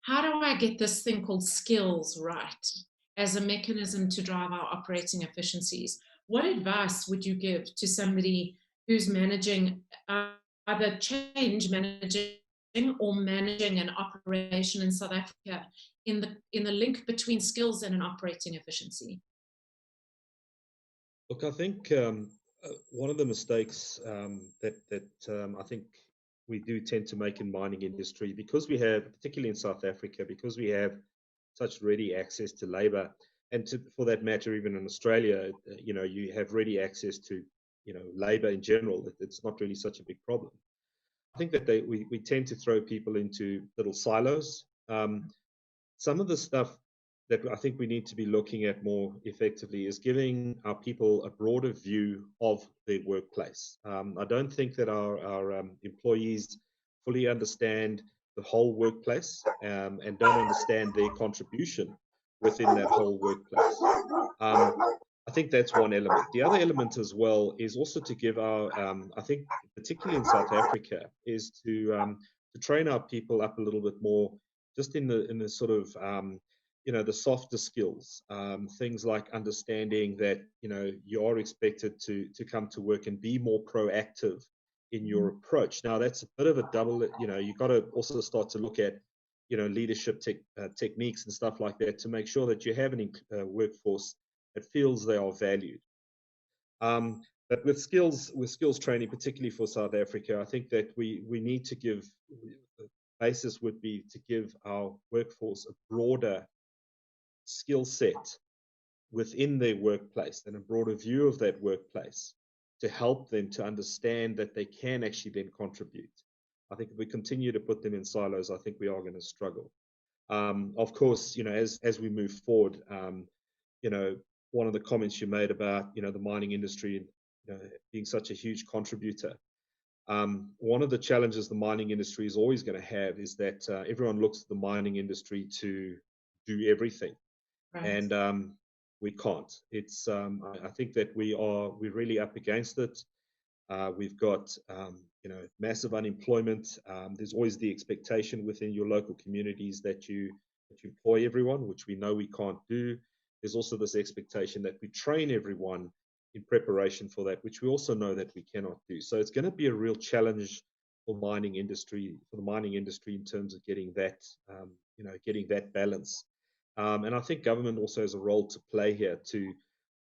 how do I get this thing called skills right as a mechanism to drive our operating efficiencies? What advice would you give to somebody who's managing either change managing or managing an operation in South Africa in the link between skills and an operating efficiency?
Look, I think one of the mistakes that I think we do tend to make in mining industry, because we have, particularly in South Africa, because we have such ready access to labor, and for that matter, even in Australia, you have ready access to, labor in general. It's not really such a big problem. I think that we tend to throw people into little silos. Some of the stuff that I think we need to be looking at more effectively is giving our people a broader view of their workplace. I don't think that our employees fully understand the whole workplace and don't understand their contribution within that whole workplace. I think that's one element. The other element as well is also to give our, I think particularly in South Africa, is to train our people up a little bit more, just in the sort of the softer skills, things like understanding that you are expected to come to work and be more proactive in your approach. Now that's a bit of a double. You've got to also start to look at leadership techniques and stuff like that to make sure that you have a workforce that feels they are valued. But with skills training, particularly for South Africa, I think that we need to give, the basis would be to give our workforce a broader skill set within their workplace and a broader view of that workplace to help them to understand that they can actually then contribute. I think if we continue to put them in silos, I think we are going to struggle. Of course, as we move forward, one of the comments you made about, you know, the mining industry, you know, being such a huge contributor. One of the challenges the mining industry is always going to have is that everyone looks at the mining industry to do everything, and we can't. It's I think that we're really up against it. We've got you know, massive unemployment. There's always the expectation within your local communities that you employ everyone, which we know we can't do. There's also this expectation that we train everyone in preparation for that, which we also know that we cannot do. So it's going to be a real challenge for the mining industry in terms of getting that, you know, getting that balance. And I think government also has a role to play here to,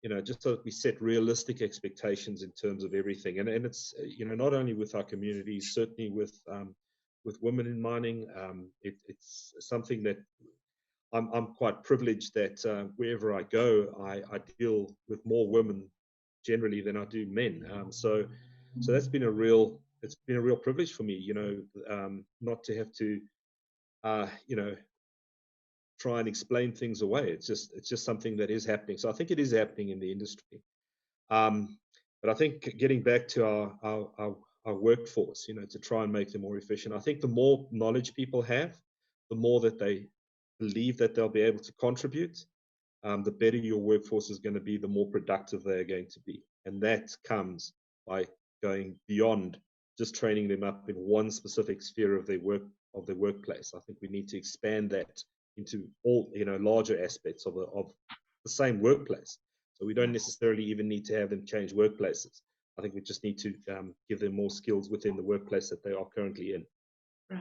you know, just so that we set realistic expectations in terms of everything. And it's, you know, not only with our communities, certainly with women in mining. It's something that I'm quite privileged that wherever I go, I deal with more women generally than I do men. So that's been a real privilege for me, you know, not to have to, you know, try and explain things away. It's just something that is happening. So I think it is happening in the industry. But I think getting back to our workforce, you know, to try and make them more efficient. I think the more knowledge people have, the more that they believe that they'll be able to contribute, the better your workforce is going to be, the more productive they're going to be. And that comes by going beyond just training them up in one specific sphere of their workplace. I think we need to expand that into all, you know, larger aspects of the same workplace. So we don't necessarily even need to have them change workplaces. I think we just need to give them more skills within the workplace that they are currently in.
Right.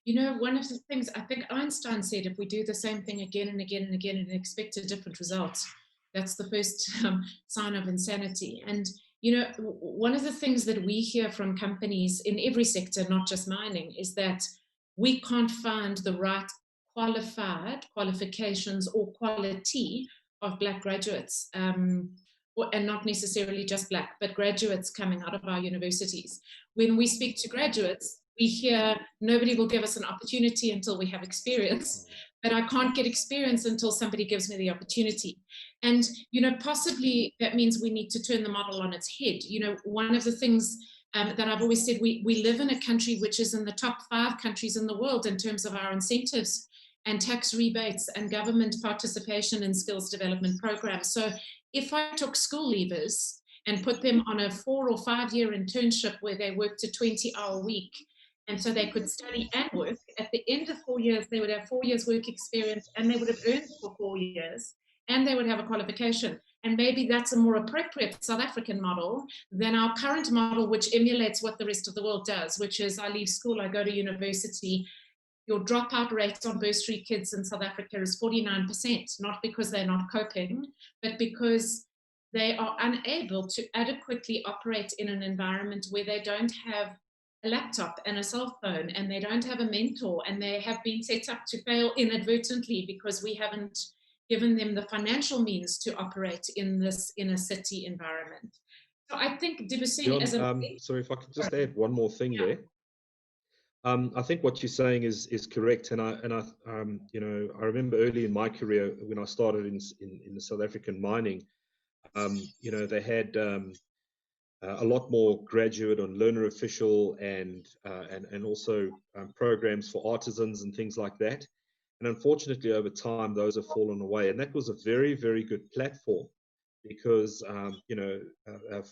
You know, one of the things I think Einstein said, if we do the same thing again and again and again and expect a different result, that's the first sign of insanity. And, you know, one of the things that we hear from companies in every sector, not just mining, is that we can't find the right qualifications or quality of Black graduates, and not necessarily just Black, but graduates coming out of our universities. When we speak to graduates, we hear nobody will give us an opportunity until we have experience, but I can't get experience until somebody gives me the opportunity. And, you know, possibly that means we need to turn the model on its head. You know, one of the things that I've always said, we live in a country which is in the top 5 countries in the world in terms of our incentives and tax rebates and government participation in skills development programs. So if I took school leavers and put them on a 4 or 5 year internship where they worked a 20-hour week, and so they could study and work, at the end of 4 years, they would have 4 years work experience, and they would have earned for 4 years, and they would have a qualification. And maybe that's a more appropriate South African model than our current model, which emulates what the rest of the world does, which is I leave school, I go to university. Your dropout rate on bursary kids in South Africa is 49%, not because they're not coping, but because they are unable to adequately operate in an environment where they don't have a laptop and a cell phone, and they don't have a mentor, and they have been set up to fail inadvertently because we haven't given them the financial means to operate in a city environment. So I think Dibusing as a...
sorry, if I could just add one more thing there. I think what you're saying is correct, and I you know, I remember early in my career when I started in the South African mining, you know, they had a lot more graduate and learner official and also programs for artisans and things like that. And unfortunately, over time, those have fallen away. And that was a very, very good platform because, you know,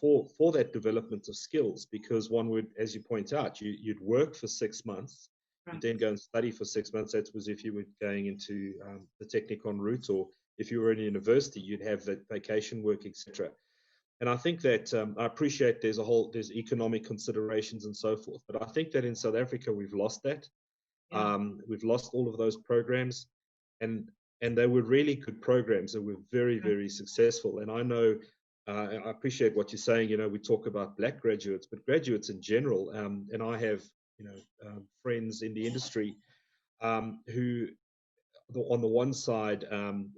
for that development of skills, because one would, as you point out, you'd work for 6 months, you'd then go and study for 6 months. That was if you were going into the Technikon route, or if you were in university, you'd have that vacation work, etc. And I think that I appreciate there's economic considerations and so forth, but I think that in South Africa we've lost that. We've lost all of those programs, and they were really good programs that were very, very successful. And I know, I appreciate what you're saying. You know, we talk about Black graduates, but graduates in general. And I have, you know, friends in the industry who, on the one side,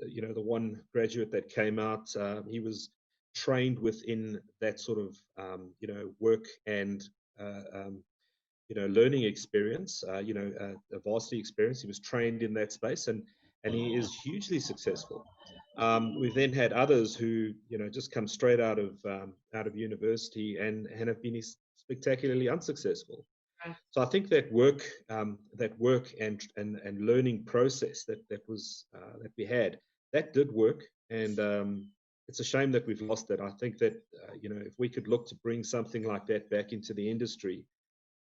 you know, the one graduate that came out, he was trained within that sort of, you know, work and you know, learning experience, you know, a varsity experience. He was trained in that space, and he is hugely successful. We've then had others who, just come straight out of university and have been spectacularly unsuccessful. So I think that work and learning process that we had, that did work, and it's a shame that we've lost that. I think that if we could look to bring something like that back into the industry,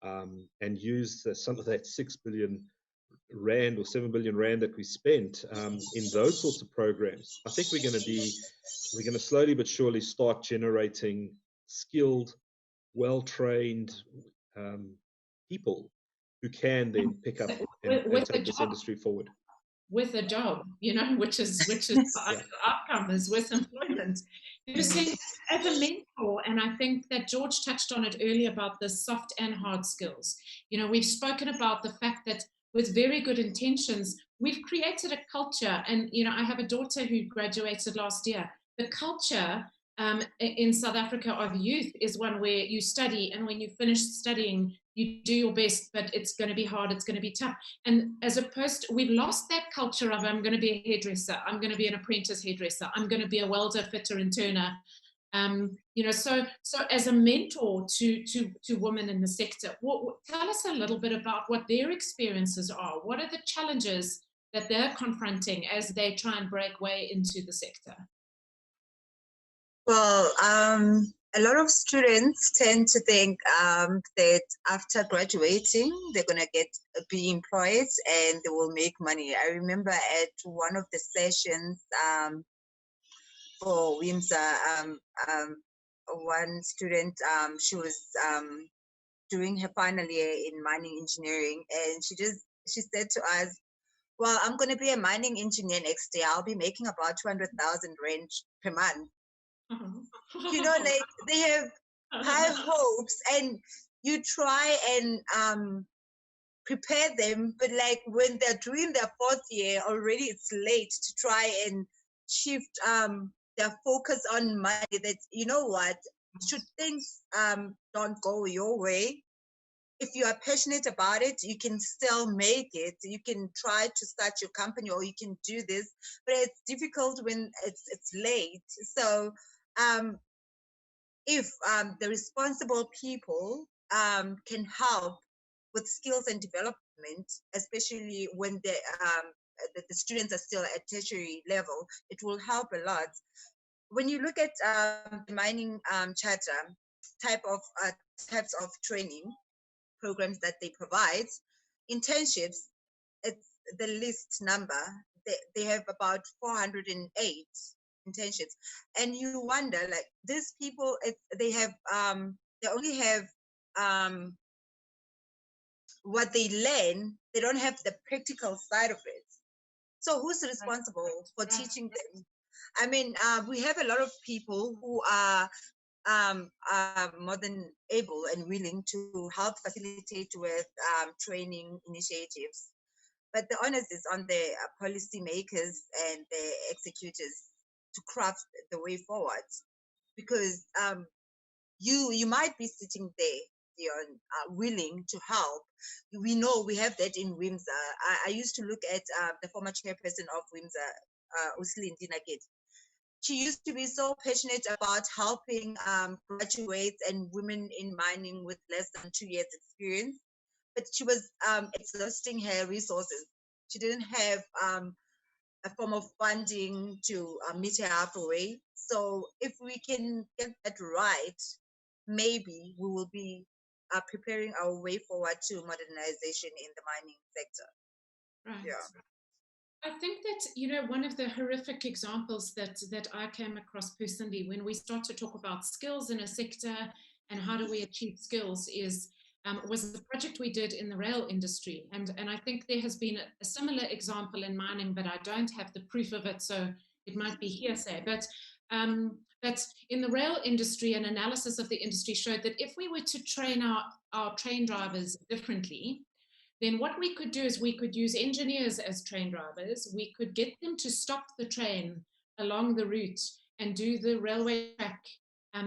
and use some of that 6 billion rand or 7 billion rand that we spent in those sorts of programs, I think we're going to slowly but surely start generating skilled, well-trained people who can then pick up and take this industry forward.
With a job, which is the outcome is with employment. You see, as a mentor, and I think that George touched on it earlier about the soft and hard skills. We've spoken about the fact that with very good intentions, we've created a culture. And, I have a daughter who graduated last year. The culture in South Africa of youth is one where you study, and when you finish studying, you do your best, but it's going to be hard, it's going to be tough. And as opposed to, we've lost that culture of, I'm going to be a hairdresser, I'm going to be an apprentice hairdresser, I'm going to be a welder, fitter, and turner. So as a mentor to women in the sector, tell us a little bit about what their experiences are. What are the challenges that they're confronting as they try and break way into the sector?
Well, a lot of students tend to think that after graduating, they're going to be employed and they will make money. I remember at one of the sessions for WIMSA, one student, she was doing her final year in mining engineering, and she said to us, well, I'm going to be a mining engineer next year. I'll be making about 200,000 rand per month. Like they have high hopes, and you try and prepare them, but like when they're doing their fourth year already, it's late to try and shift their focus on money. That what, should things don't go your way, if you are passionate about it, you can still make it. You can try to start your company, or you can do this, but it's difficult when it's late. So if the responsible people can help with skills and development, especially when the students are still at tertiary level, it will help a lot. When you look at the mining charter types of training programs that they provide, internships, it's the least number. They have about 408 internships, and you wonder, like, these people, they only have what they learn. They don't have the practical side of it. So who's responsible for teaching them? I mean, we have a lot of people who are more than able and willing to help facilitate with training initiatives. But the onus is on the policymakers and the executors to craft the way forward, because you might be sitting there, Dion, willing to help. We know we have that in WIMSA. I used to look at the former chairperson of WIMSA, Uslindi Naked. She used to be so passionate about helping graduates and women in mining with less than 2 years experience, but she was exhausting her resources. She didn't have a form of funding to meet her halfway. So if we can get that right, maybe we will be preparing our way forward to modernization in the mining sector.
Right.
Yeah.
I think that, one of the horrific examples that I came across personally when we start to talk about skills in a sector and how do we achieve skills was the project we did in the rail industry. And I think there has been a similar example in mining, but I don't have the proof of it, so it might be hearsay. But in the rail industry, an analysis of the industry showed that if we were to train our train drivers differently, then what we could do is we could use engineers as train drivers. We could get them to stop the train along the route and do the railway track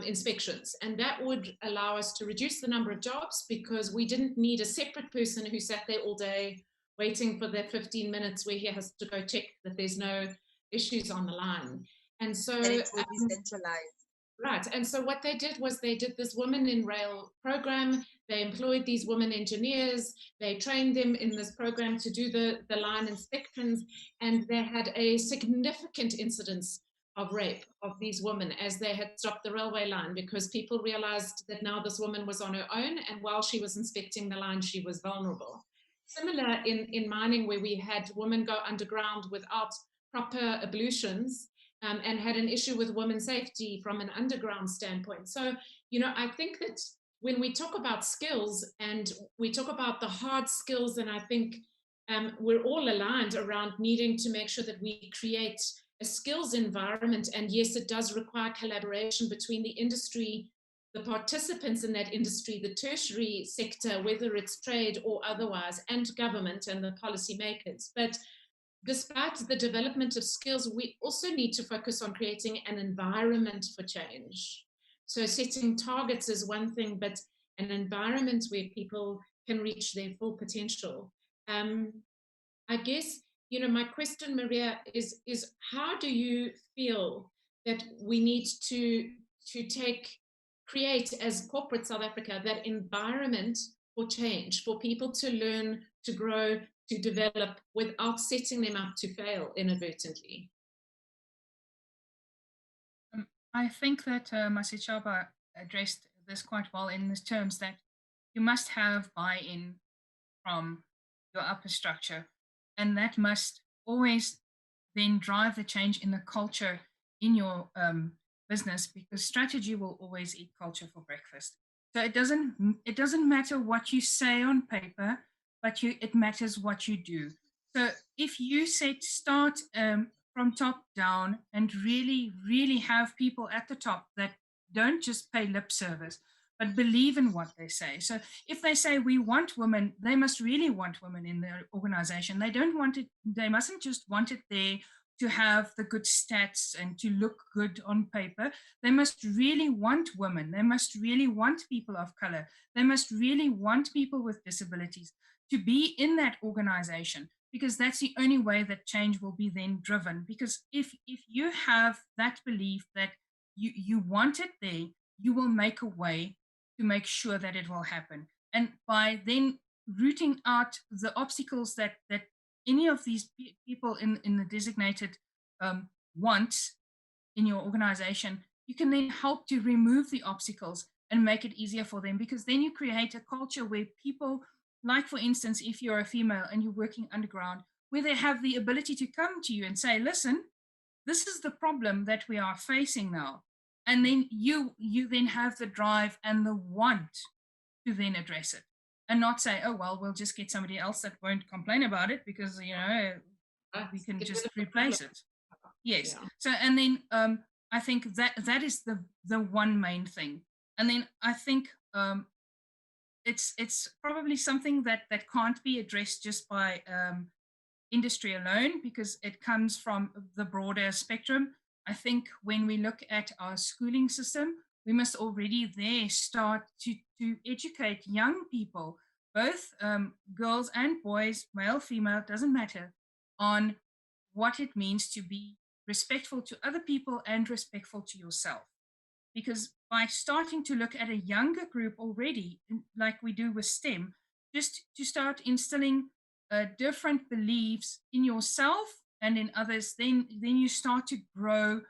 inspections. And that would allow us to reduce the number of jobs, because we didn't need a separate person who sat there all day waiting for that 15 minutes where he has to go check that there's no issues on the line. And so
And it will be centralized.
Right. And so what they did was they did this Women in Rail program. They employed these women engineers. They trained them in this program to do the line inspections. And they had a significant incidence of rape of these women as they had stopped the railway line, because people realized that now this woman was on her own, and while she was inspecting the line, she was vulnerable. Similar in mining, where we had women go underground without proper ablutions, and had an issue with women's safety from an underground standpoint. So, you know, I think that when we talk about skills and we talk about the hard skills, and I think we're all aligned around needing to make sure that we create a skills environment. And yes, it does require collaboration between the industry, the participants in that industry, the tertiary sector, whether it's trade or otherwise, and government and the policymakers. But despite the development of skills, we also need to focus on creating an environment for change. So setting targets is one thing, but an environment where people can reach their full potential. I guess, you know, my question, Maria, is how do you feel that we need to create as corporate South Africa that environment for change, for people to learn, to grow, to develop, without setting them up to fail inadvertently?
I think that Masechaba addressed this quite well in the terms that you must have buy-in from your upper structure, and that must always then drive the change in the culture in your business, because strategy will always eat culture for breakfast. So it doesn't matter what you say on paper, but it matters what you do. So if you start from top down and really, really have people at the top that don't just pay lip service, but believe in what they say. So if they say we want women, they must really want women in their organization. They mustn't just want it there to have the good stats and to look good on paper. They must really want women. They must really want people of color. They must really want people with disabilities to be in that organization, because that's the only way that change will be then driven. Because if you have that belief that you want it there, you will make a way to make sure that it will happen. And by then rooting out the obstacles that any of these people in the designated want in your organization, you can then help to remove the obstacles and make it easier for them, because then you create a culture where people, like for instance, if you're a female and you're working underground, where they have the ability to come to you and say, listen, this is the problem that we are facing now. And then you then have the drive and the want to then address it, and not say, oh, well, we'll just get somebody else that won't complain about it, because, you know, we can just replace it. Yes. Yeah. So, and then I think that is the one main thing. And then I think it's probably something that can't be addressed just by industry alone, because it comes from the broader spectrum. I think when we look at our schooling system, we must already there start to educate young people, both girls and boys, male, female, doesn't matter, on what it means to be respectful to other people and respectful to yourself. Because by starting to look at a younger group already, like we do with STEM, just to start instilling different beliefs in yourself and in others, then you start to grow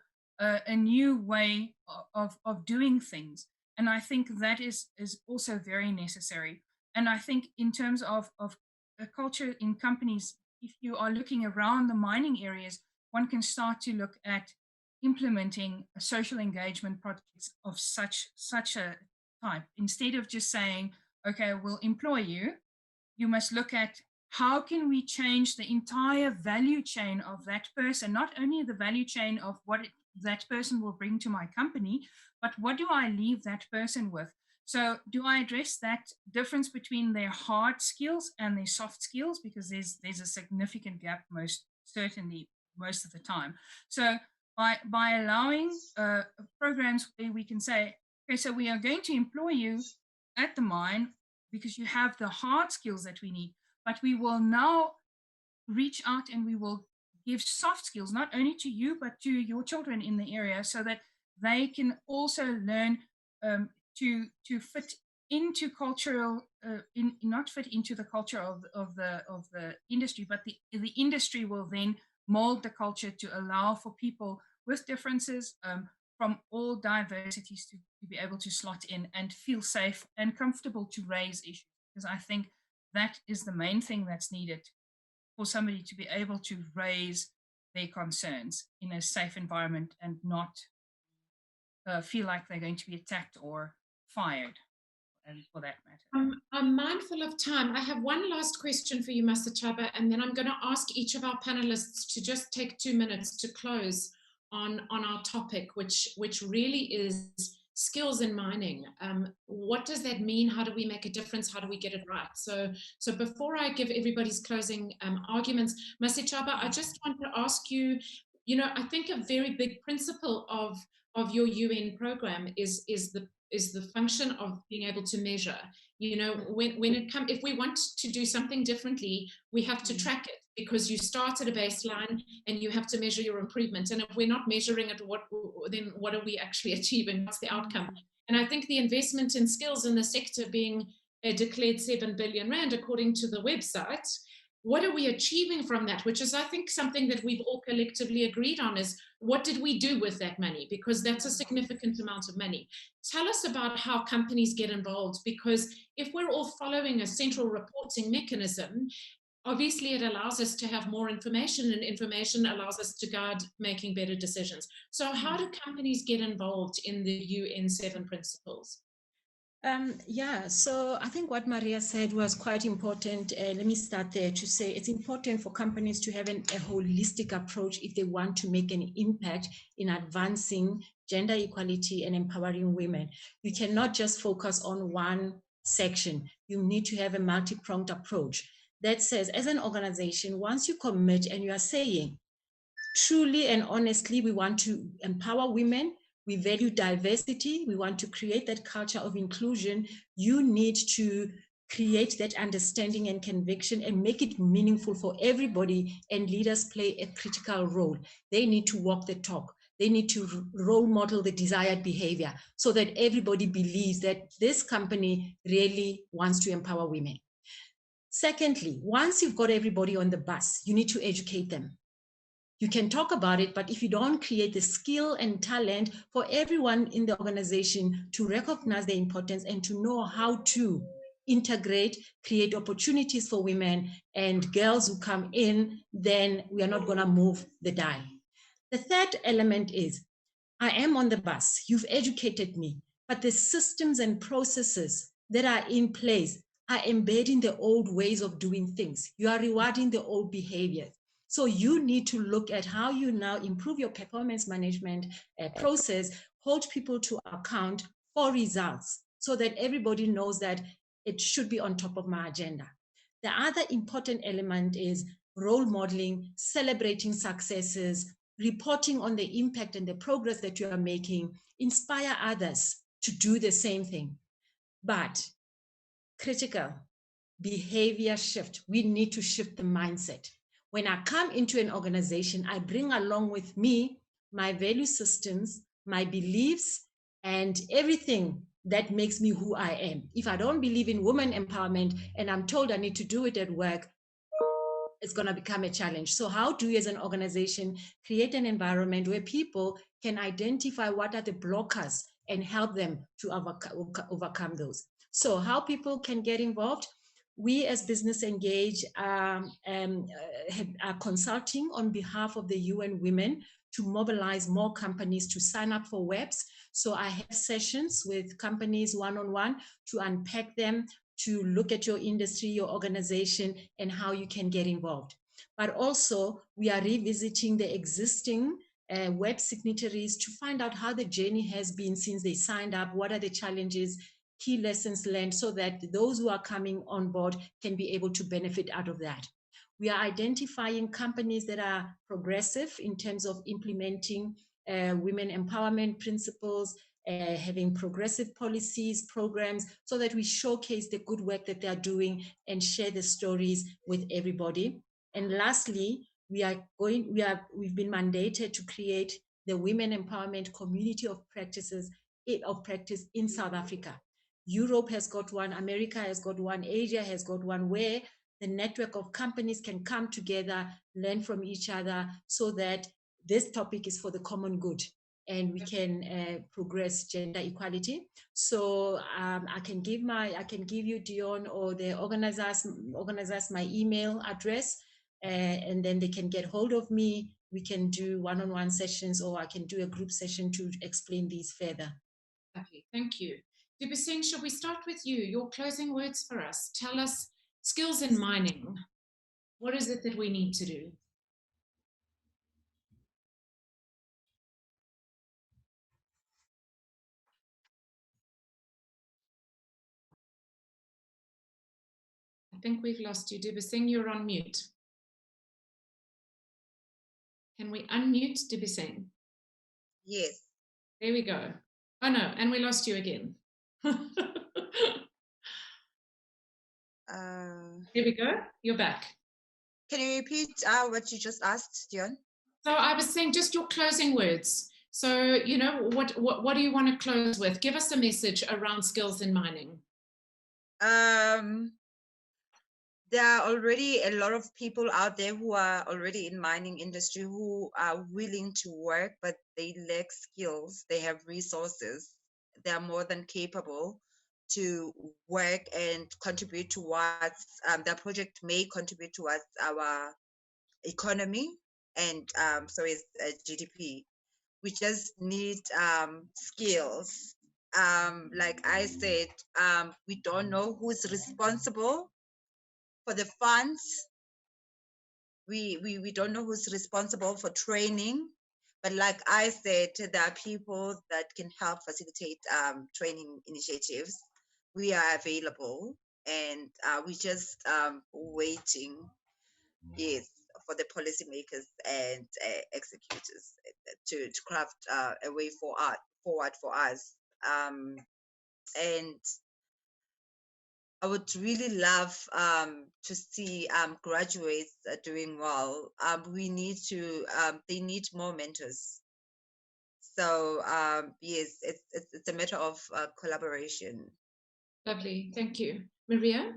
a new way of doing things. And I think that is also very necessary. And I think in terms of a culture in companies, if you are looking around the mining areas, one can start to look at implementing social engagement projects of such a type. Instead of just saying, okay, we'll employ you, you must look at how can we change the entire value chain of that person, not only the value chain of what that person will bring to my company, but what do I leave that person with? So do I address that difference between their hard skills and their soft skills? Because there's a significant gap most of the time. So by allowing programs where we can say, okay, so we are going to employ you at the mine because you have the hard skills that we need, but we will now reach out and we will give soft skills, not only to you, but to your children in the area, so that they can also learn to fit into cultural, not fit into the culture of the industry, but the industry will then mold the culture to allow for people with differences from all diversities to be able to slot in and feel safe and comfortable to raise issues. Because I think that is the main thing that's needed for somebody to be able to raise their concerns in a safe environment and not feel like they're going to be attacked or fired, and for that matter.
I'm mindful of time. I have one last question for you, Masechaba, and then I'm going to ask each of our panelists to just take 2 minutes to close on our topic, which really is skills in mining. What does that mean? How do we make a difference? How do we get it right? So before I give everybody's closing arguments, Masechaba, I just want to ask you, I think a very big principle of your UN program is the function of being able to measure. If we want to do something differently, we have to track it, because you start at a baseline and you have to measure your improvement. And if we're not measuring it, then what are we actually achieving? What's the outcome? And I think the investment in skills in the sector being declared 7 billion rand, according to the website, what are we achieving from that? Which is, I think, something that we've all collectively agreed on, is what did we do with that money? Because that's a significant amount of money. Tell us about how companies get involved, because if we're all following a central reporting mechanism, obviously it allows us to have more information, and information allows us to guide making better decisions. So how do companies get involved in the UN 7 principles?
So I think what Maria said was quite important. Let me start there to say it's important for companies to have a holistic approach if they want to make an impact in advancing gender equality and empowering women. You cannot just focus on one section. You need to have a multi-pronged approach that says, as an organization, once you commit and you are saying, truly and honestly, we want to empower women, we value diversity, we want to create that culture of inclusion, you need to create that understanding and conviction and make it meaningful for everybody, and leaders play a critical role. They need to walk the talk. They need to role model the desired behavior so that everybody believes that this company really wants to empower women. Secondly, once you've got everybody on the bus, you need to educate them. You can talk about it, but if you don't create the skill and talent for everyone in the organization to recognize the importance and to know how to integrate, create opportunities for women and girls who come in, then we are not going to move the dial. The third element is, I am on the bus, you've educated me, but the systems and processes that are in place are embedding the old ways of doing things. You are rewarding the old behaviors. So you need to look at how you now improve your performance management process, hold people to account for results so that everybody knows that it should be on top of my agenda. The other important element is role modeling, celebrating successes, reporting on the impact and the progress that you are making, inspire others to do the same thing. But critical behavior shift, we need to shift the mindset. When I come into an organization, I bring along with me my value systems, my beliefs, and everything that makes me who I am. If I don't believe in women empowerment and I'm told I need to do it at work, it's going to become a challenge. So how do you as an organization create an environment where people can identify what are the blockers and help them to overcome those? So how people can get involved? We as Business Engage are consulting on behalf of the UN Women to mobilize more companies to sign up for WEBs. So I have sessions with companies one-on-one to unpack them, to look at your industry, your organization, and how you can get involved. But also we are revisiting the existing WEB signatories to find out how the journey has been since they signed up, what are the challenges, key lessons learned, so that those who are coming on board can be able to benefit out of that. We are identifying companies that are progressive in terms of implementing women empowerment principles, having progressive policies, programs, so that we showcase the good work that they are doing and share the stories with everybody. And lastly, we've been mandated to create the Women Empowerment Community of Practice in South Africa. Europe has got one, America has got one, Asia has got one, where the network of companies can come together, learn from each other, so that this topic is for the common good and we can progress gender equality. So I can give you, Dion, or the organizers my email address, and then they can get hold of me. We can do one-on-one sessions, or I can do a group session to explain these further.
Okay, thank you. Dibuseng, shall we start with you? Your closing words for us. Tell us, skills in mining. What is it that we need to do? I think we've lost you. Dibuseng, you're on mute. Can we unmute Dibuseng?
Yes.
There we go. Oh no, and we lost you again. Here we go. You're back.
Can you repeat what you just asked, Dion?
So I was saying just your closing words. So, you know, what do you want to close with? Give us a message around skills in mining.
There are already a lot of people out there who are already in mining industry who are willing to work, but they lack skills. They have resources. They are more than capable to work and contribute towards, their project may contribute towards our economy and so is GDP. We just need skills. Like I said, we don't know who's responsible for the funds. We don't know who's responsible for training, but like I said, there are people that can help facilitate training initiatives. We are available, and we just waiting, yes, for the policymakers and executors to craft a way forward for us. And I would really love to see graduates doing well. We need to, they need more mentors. So yes, it's a matter of collaboration.
Lovely, thank you. Maria?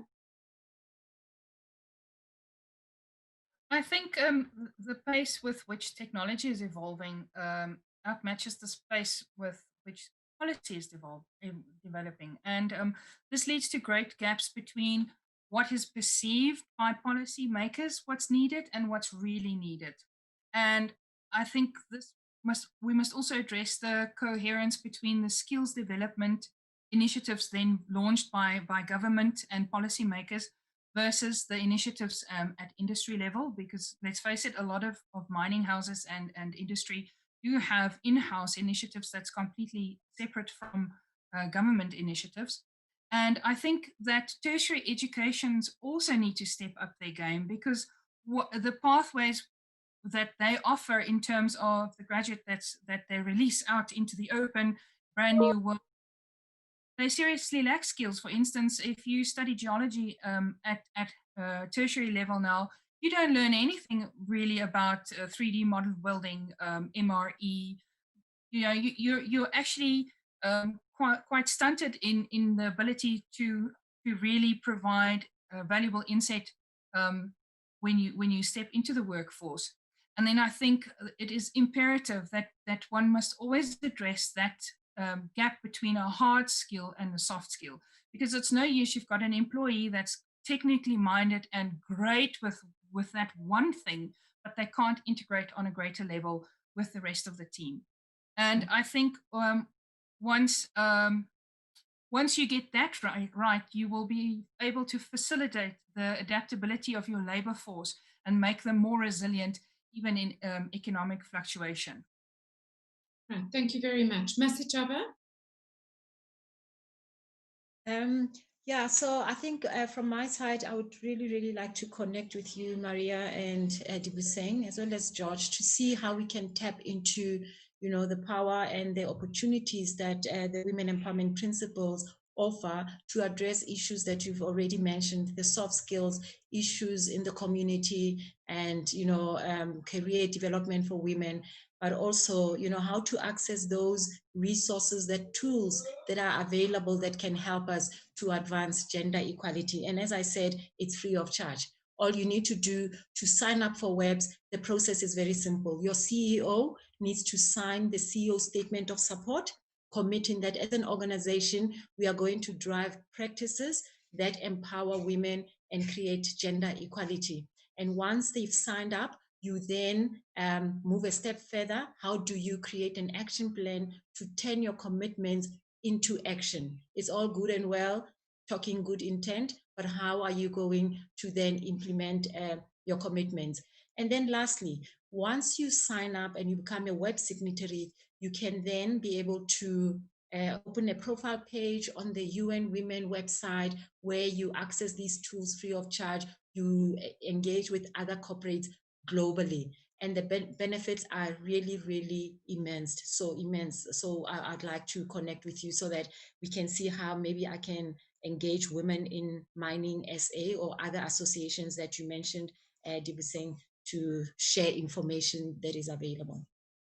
I think the pace with which technology is evolving outmatches the space with which policy is developing. And this leads to great gaps between what is perceived by policy makers, what's needed, and what's really needed. And I think we must also address the coherence between the skills development initiatives then launched by government and policymakers versus the initiatives at industry level, because let's face it, a lot of mining houses and industry do have in-house initiatives that's completely separate from government initiatives. And I think that tertiary educations also need to step up their game, because the pathways that they offer in terms of the graduate that they release out into the open, brand new world, they seriously lack skills. For instance, if you study geology at tertiary level now, you don't learn anything really about 3D model building, MRE. You know, you're actually quite stunted in the ability to really provide valuable insight when you step into the workforce. And then I think it is imperative that one must always address that gap between a hard skill and a soft skill, because it's no use you've got an employee that's technically minded and great with that one thing, but they can't integrate on a greater level with the rest of the team. And I think once you get that right, you will be able to facilitate the adaptability of your labor force and make them more resilient, even in economic fluctuation.
Right, thank you very much. Masitjaba?
Yeah, so I think from my side, I would really like to connect with you, Maria, and Dibuseng, as well as George, to see how we can tap into, you know, the power and the opportunities that the Women Empowerment Principles offer to address issues that you've already mentioned, the soft skills, issues in the community, and career development for women, but also how to access those resources, that tools that are available that can help us to advance gender equality. And as I said, it's free of charge. All you need to do to sign up for WEBS, the process is very simple. Your CEO needs to sign the CEO statement of support, committing that as an organization, we are going to drive practices that empower women and create gender equality. And once they've signed up, you then move a step further. How do you create an action plan to turn your commitments into action? It's all good and well talking good intent, but how are you going to then implement your commitments? And then lastly, once you sign up and you become a web signatory, you can then be able to open a profile page on the UN Women website where you access these tools free of charge. You engage with other corporates globally, and the benefits are really, really immense. So I'd like to connect with you so that we can see how maybe I can engage Women in Mining SA or other associations that you mentioned, Dibuseng, to share information that is available.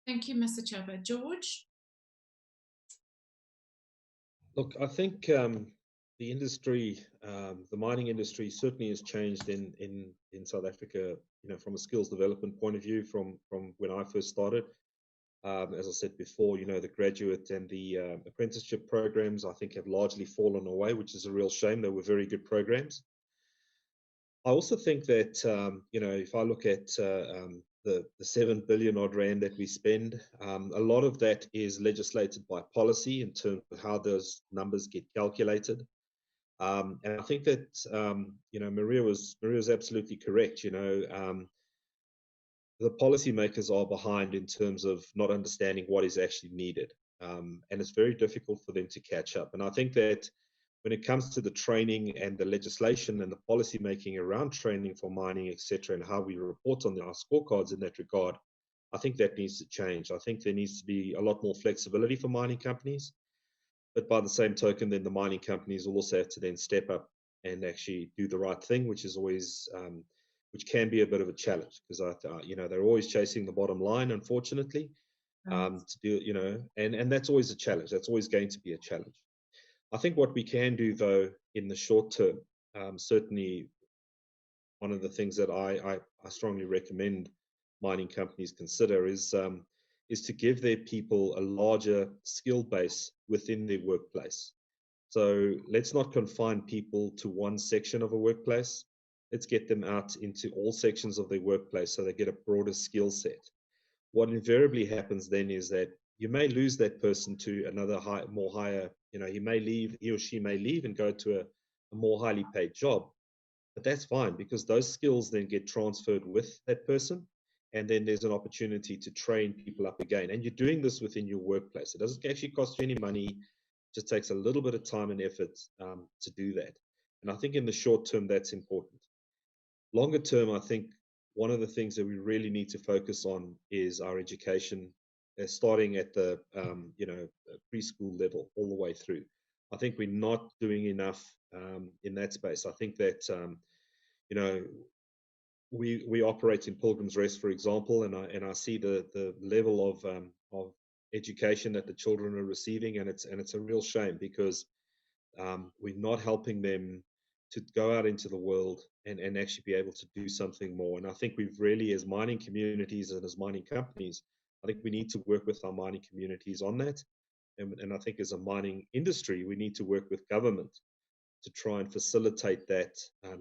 Thank you, Mr. Chaba. George?
Look, I think the industry, the mining industry, certainly has changed in South Africa. From a skills development point of view, from when I first started. As I said before, the graduate and the apprenticeship programs, I think, have largely fallen away, which is a real shame. They were very good programs. I also think that if I look at the 7 billion odd rand that we spend, a lot of that is legislated by policy in terms of how those numbers get calculated. And I think that Maria was absolutely correct. The policymakers are behind in terms of not understanding what is actually needed, and it's very difficult for them to catch up. And I think that when it comes to the training and the legislation and the policy making around training for mining, etc., and how we report on our scorecards in that regard, I think that needs to change. I think there needs to be a lot more flexibility for mining companies. But by the same token, then the mining companies will also have to then step up and actually do the right thing, which is always, which can be a bit of a challenge, because they're always chasing the bottom line, unfortunately, to do, and that's always a challenge. That's always going to be a challenge. I think what we can do, though, in the short term, certainly one of the things that I strongly recommend mining companies consider is to give their people a larger skill base within their workplace. So let's not confine people to one section of a workplace. Let's get them out into all sections of their workplace so they get a broader skill set. What invariably happens then is that you may lose that person to another more higher, he or she may leave and go to a more highly paid job. But that's fine, because those skills then get transferred with that person. And then there's an opportunity to train people up again. And you're doing this within your workplace. It doesn't actually cost you any money. It just takes a little bit of time and effort to do that. And I think in the short term, that's important. Longer term, I think one of the things that we really need to focus on is our education, starting at the preschool level all the way through. I think we're not doing enough in that space. I think that we operate in Pilgrim's Rest, for example, and I see the level of education that the children are receiving, and it's a real shame, because we're not helping them to go out into the world and actually be able to do something more. And I think we've really, as mining communities and as mining companies, I think we need to work with our mining communities on that. And I think as a mining industry, we need to work with government to try and facilitate that,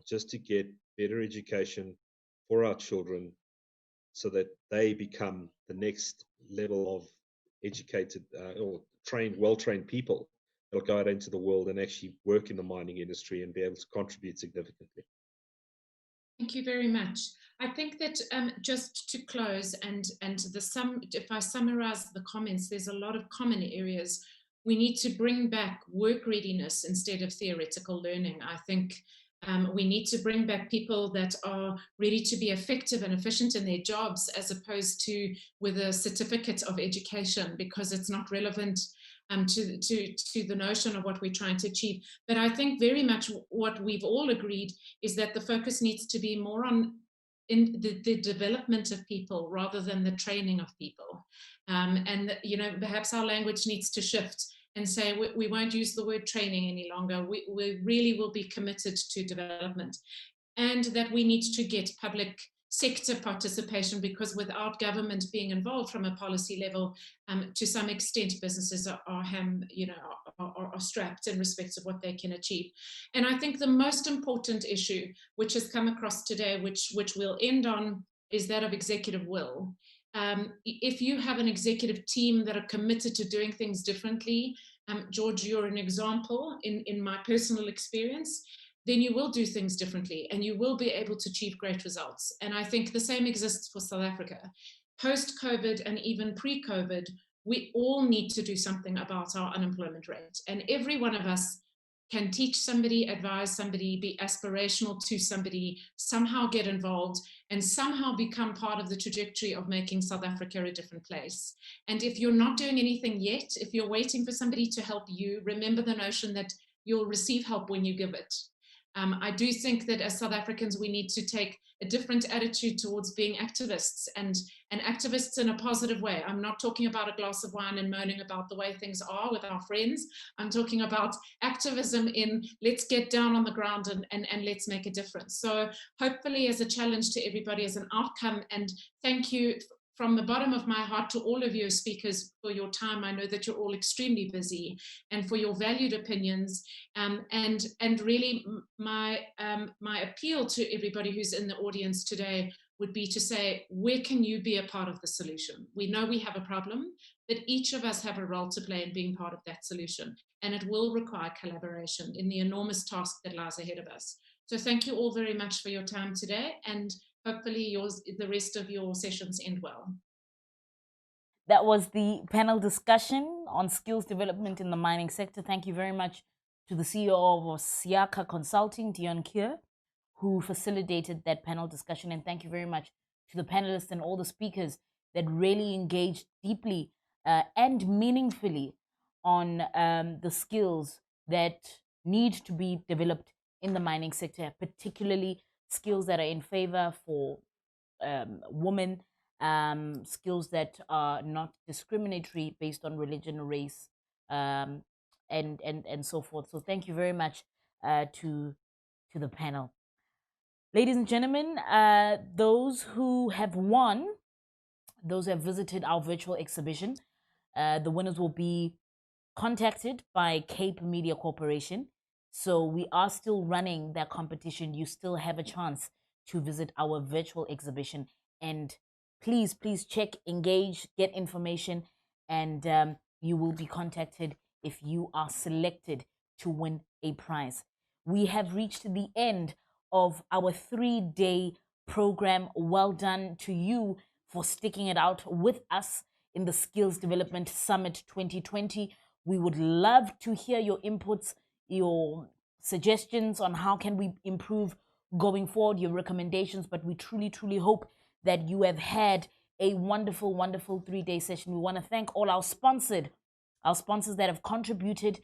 just to get better education for our children so that they become the next level of educated or well-trained people that'll go out into the world and actually work in the mining industry and be able to contribute significantly.
Thank you very much. I think that just to close, if I summarize the comments, there's a lot of common areas. We need to bring back work readiness instead of theoretical learning. I think we need to bring back people that are ready to be effective and efficient in their jobs, as opposed to with a certificate of education, because it's not relevant. to the notion of what we're trying to achieve. But I think very much what we've all agreed is that the focus needs to be more on in the development of people rather than the training of people. And you know, perhaps our language needs to shift and say we won't use the word training any longer. We really will be committed to development, and that we need to get public sector participation, because without government being involved from a policy level, to some extent businesses are strapped in respect of what they can achieve. And I think the most important issue which has come across today, which we'll end on, is that of executive will. If you have an executive team that are committed to doing things differently, George, you're an example in my personal experience, then you will do things differently and you will be able to achieve great results. And I think the same exists for South Africa. Post-COVID and even pre-COVID, we all need to do something about our unemployment rate. And every one of us can teach somebody, advise somebody, be aspirational to somebody, somehow get involved, and somehow become part of the trajectory of making South Africa a different place. And if you're not doing anything yet, if you're waiting for somebody to help you, remember the notion that you'll receive help when you give it. I do think that as South Africans, we need to take a different attitude towards being activists, and activists in a positive way. I'm not talking about a glass of wine and moaning about the way things are with our friends. I'm talking about activism in let's get down on the ground and let's make a difference. So hopefully as a challenge to everybody, as an outcome, and thank you from the bottom of my heart to all of you speakers for your time. I know that you're all extremely busy, and for your valued opinions. And really my appeal to everybody who's in the audience today would be to say, where can you be a part of the solution? We know we have a problem, but each of us have a role to play in being part of that solution. And it will require collaboration in the enormous task that lies ahead of us. So thank you all very much for your time today, and hopefully the rest of your sessions end well.
That was the panel discussion on skills development in the mining sector. Thank you very much to the CEO of Siaka Consulting, Deon Keir, who facilitated that panel discussion. And thank you very much to the panelists and all the speakers that really engaged deeply and meaningfully on the skills that need to be developed in the mining sector, particularly skills that are in favor for women, skills that are not discriminatory based on religion, race, and so forth. So thank you very much to the panel. Ladies and gentlemen, those who have won, those who have visited our virtual exhibition, the winners will be contacted by Cape Media Corporation. So we are still running that competition. You still have a chance to visit our virtual exhibition. And please check, engage, get information, and you will be contacted if you are selected to win a prize. We have reached the end of our 3-day program. Well done to you for sticking it out with us in the Skills Development Summit 2020. We would love to hear your inputs, your suggestions on how can we improve going forward, your recommendations, but we truly hope that you have had a wonderful 3-day session. We want to thank all our sponsors that have contributed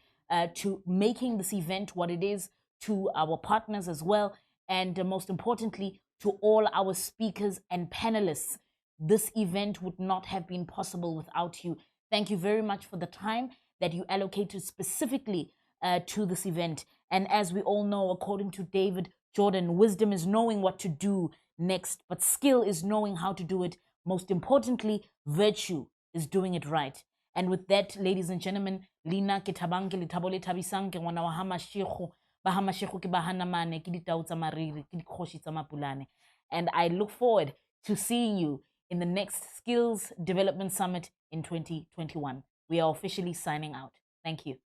to making this event what it is, to our partners as well, and most importantly, to all our speakers and panelists. This event would not have been possible without you. Thank you very much for the time that you allocated specifically to this event. And as we all know, according to David Jordan, wisdom is knowing what to do next, but skill is knowing how to do it. Most importantly, virtue is doing it right. And with that, ladies and gentlemen, Lina kitabange litabole tabisange wana wa hamashiko bahamashiko ke bahana mane ke ditau tsa mariri ke dikgoshi tsa mapulane. And I look forward to seeing you in the next Skills Development Summit in 2021. We are officially signing out. Thank you.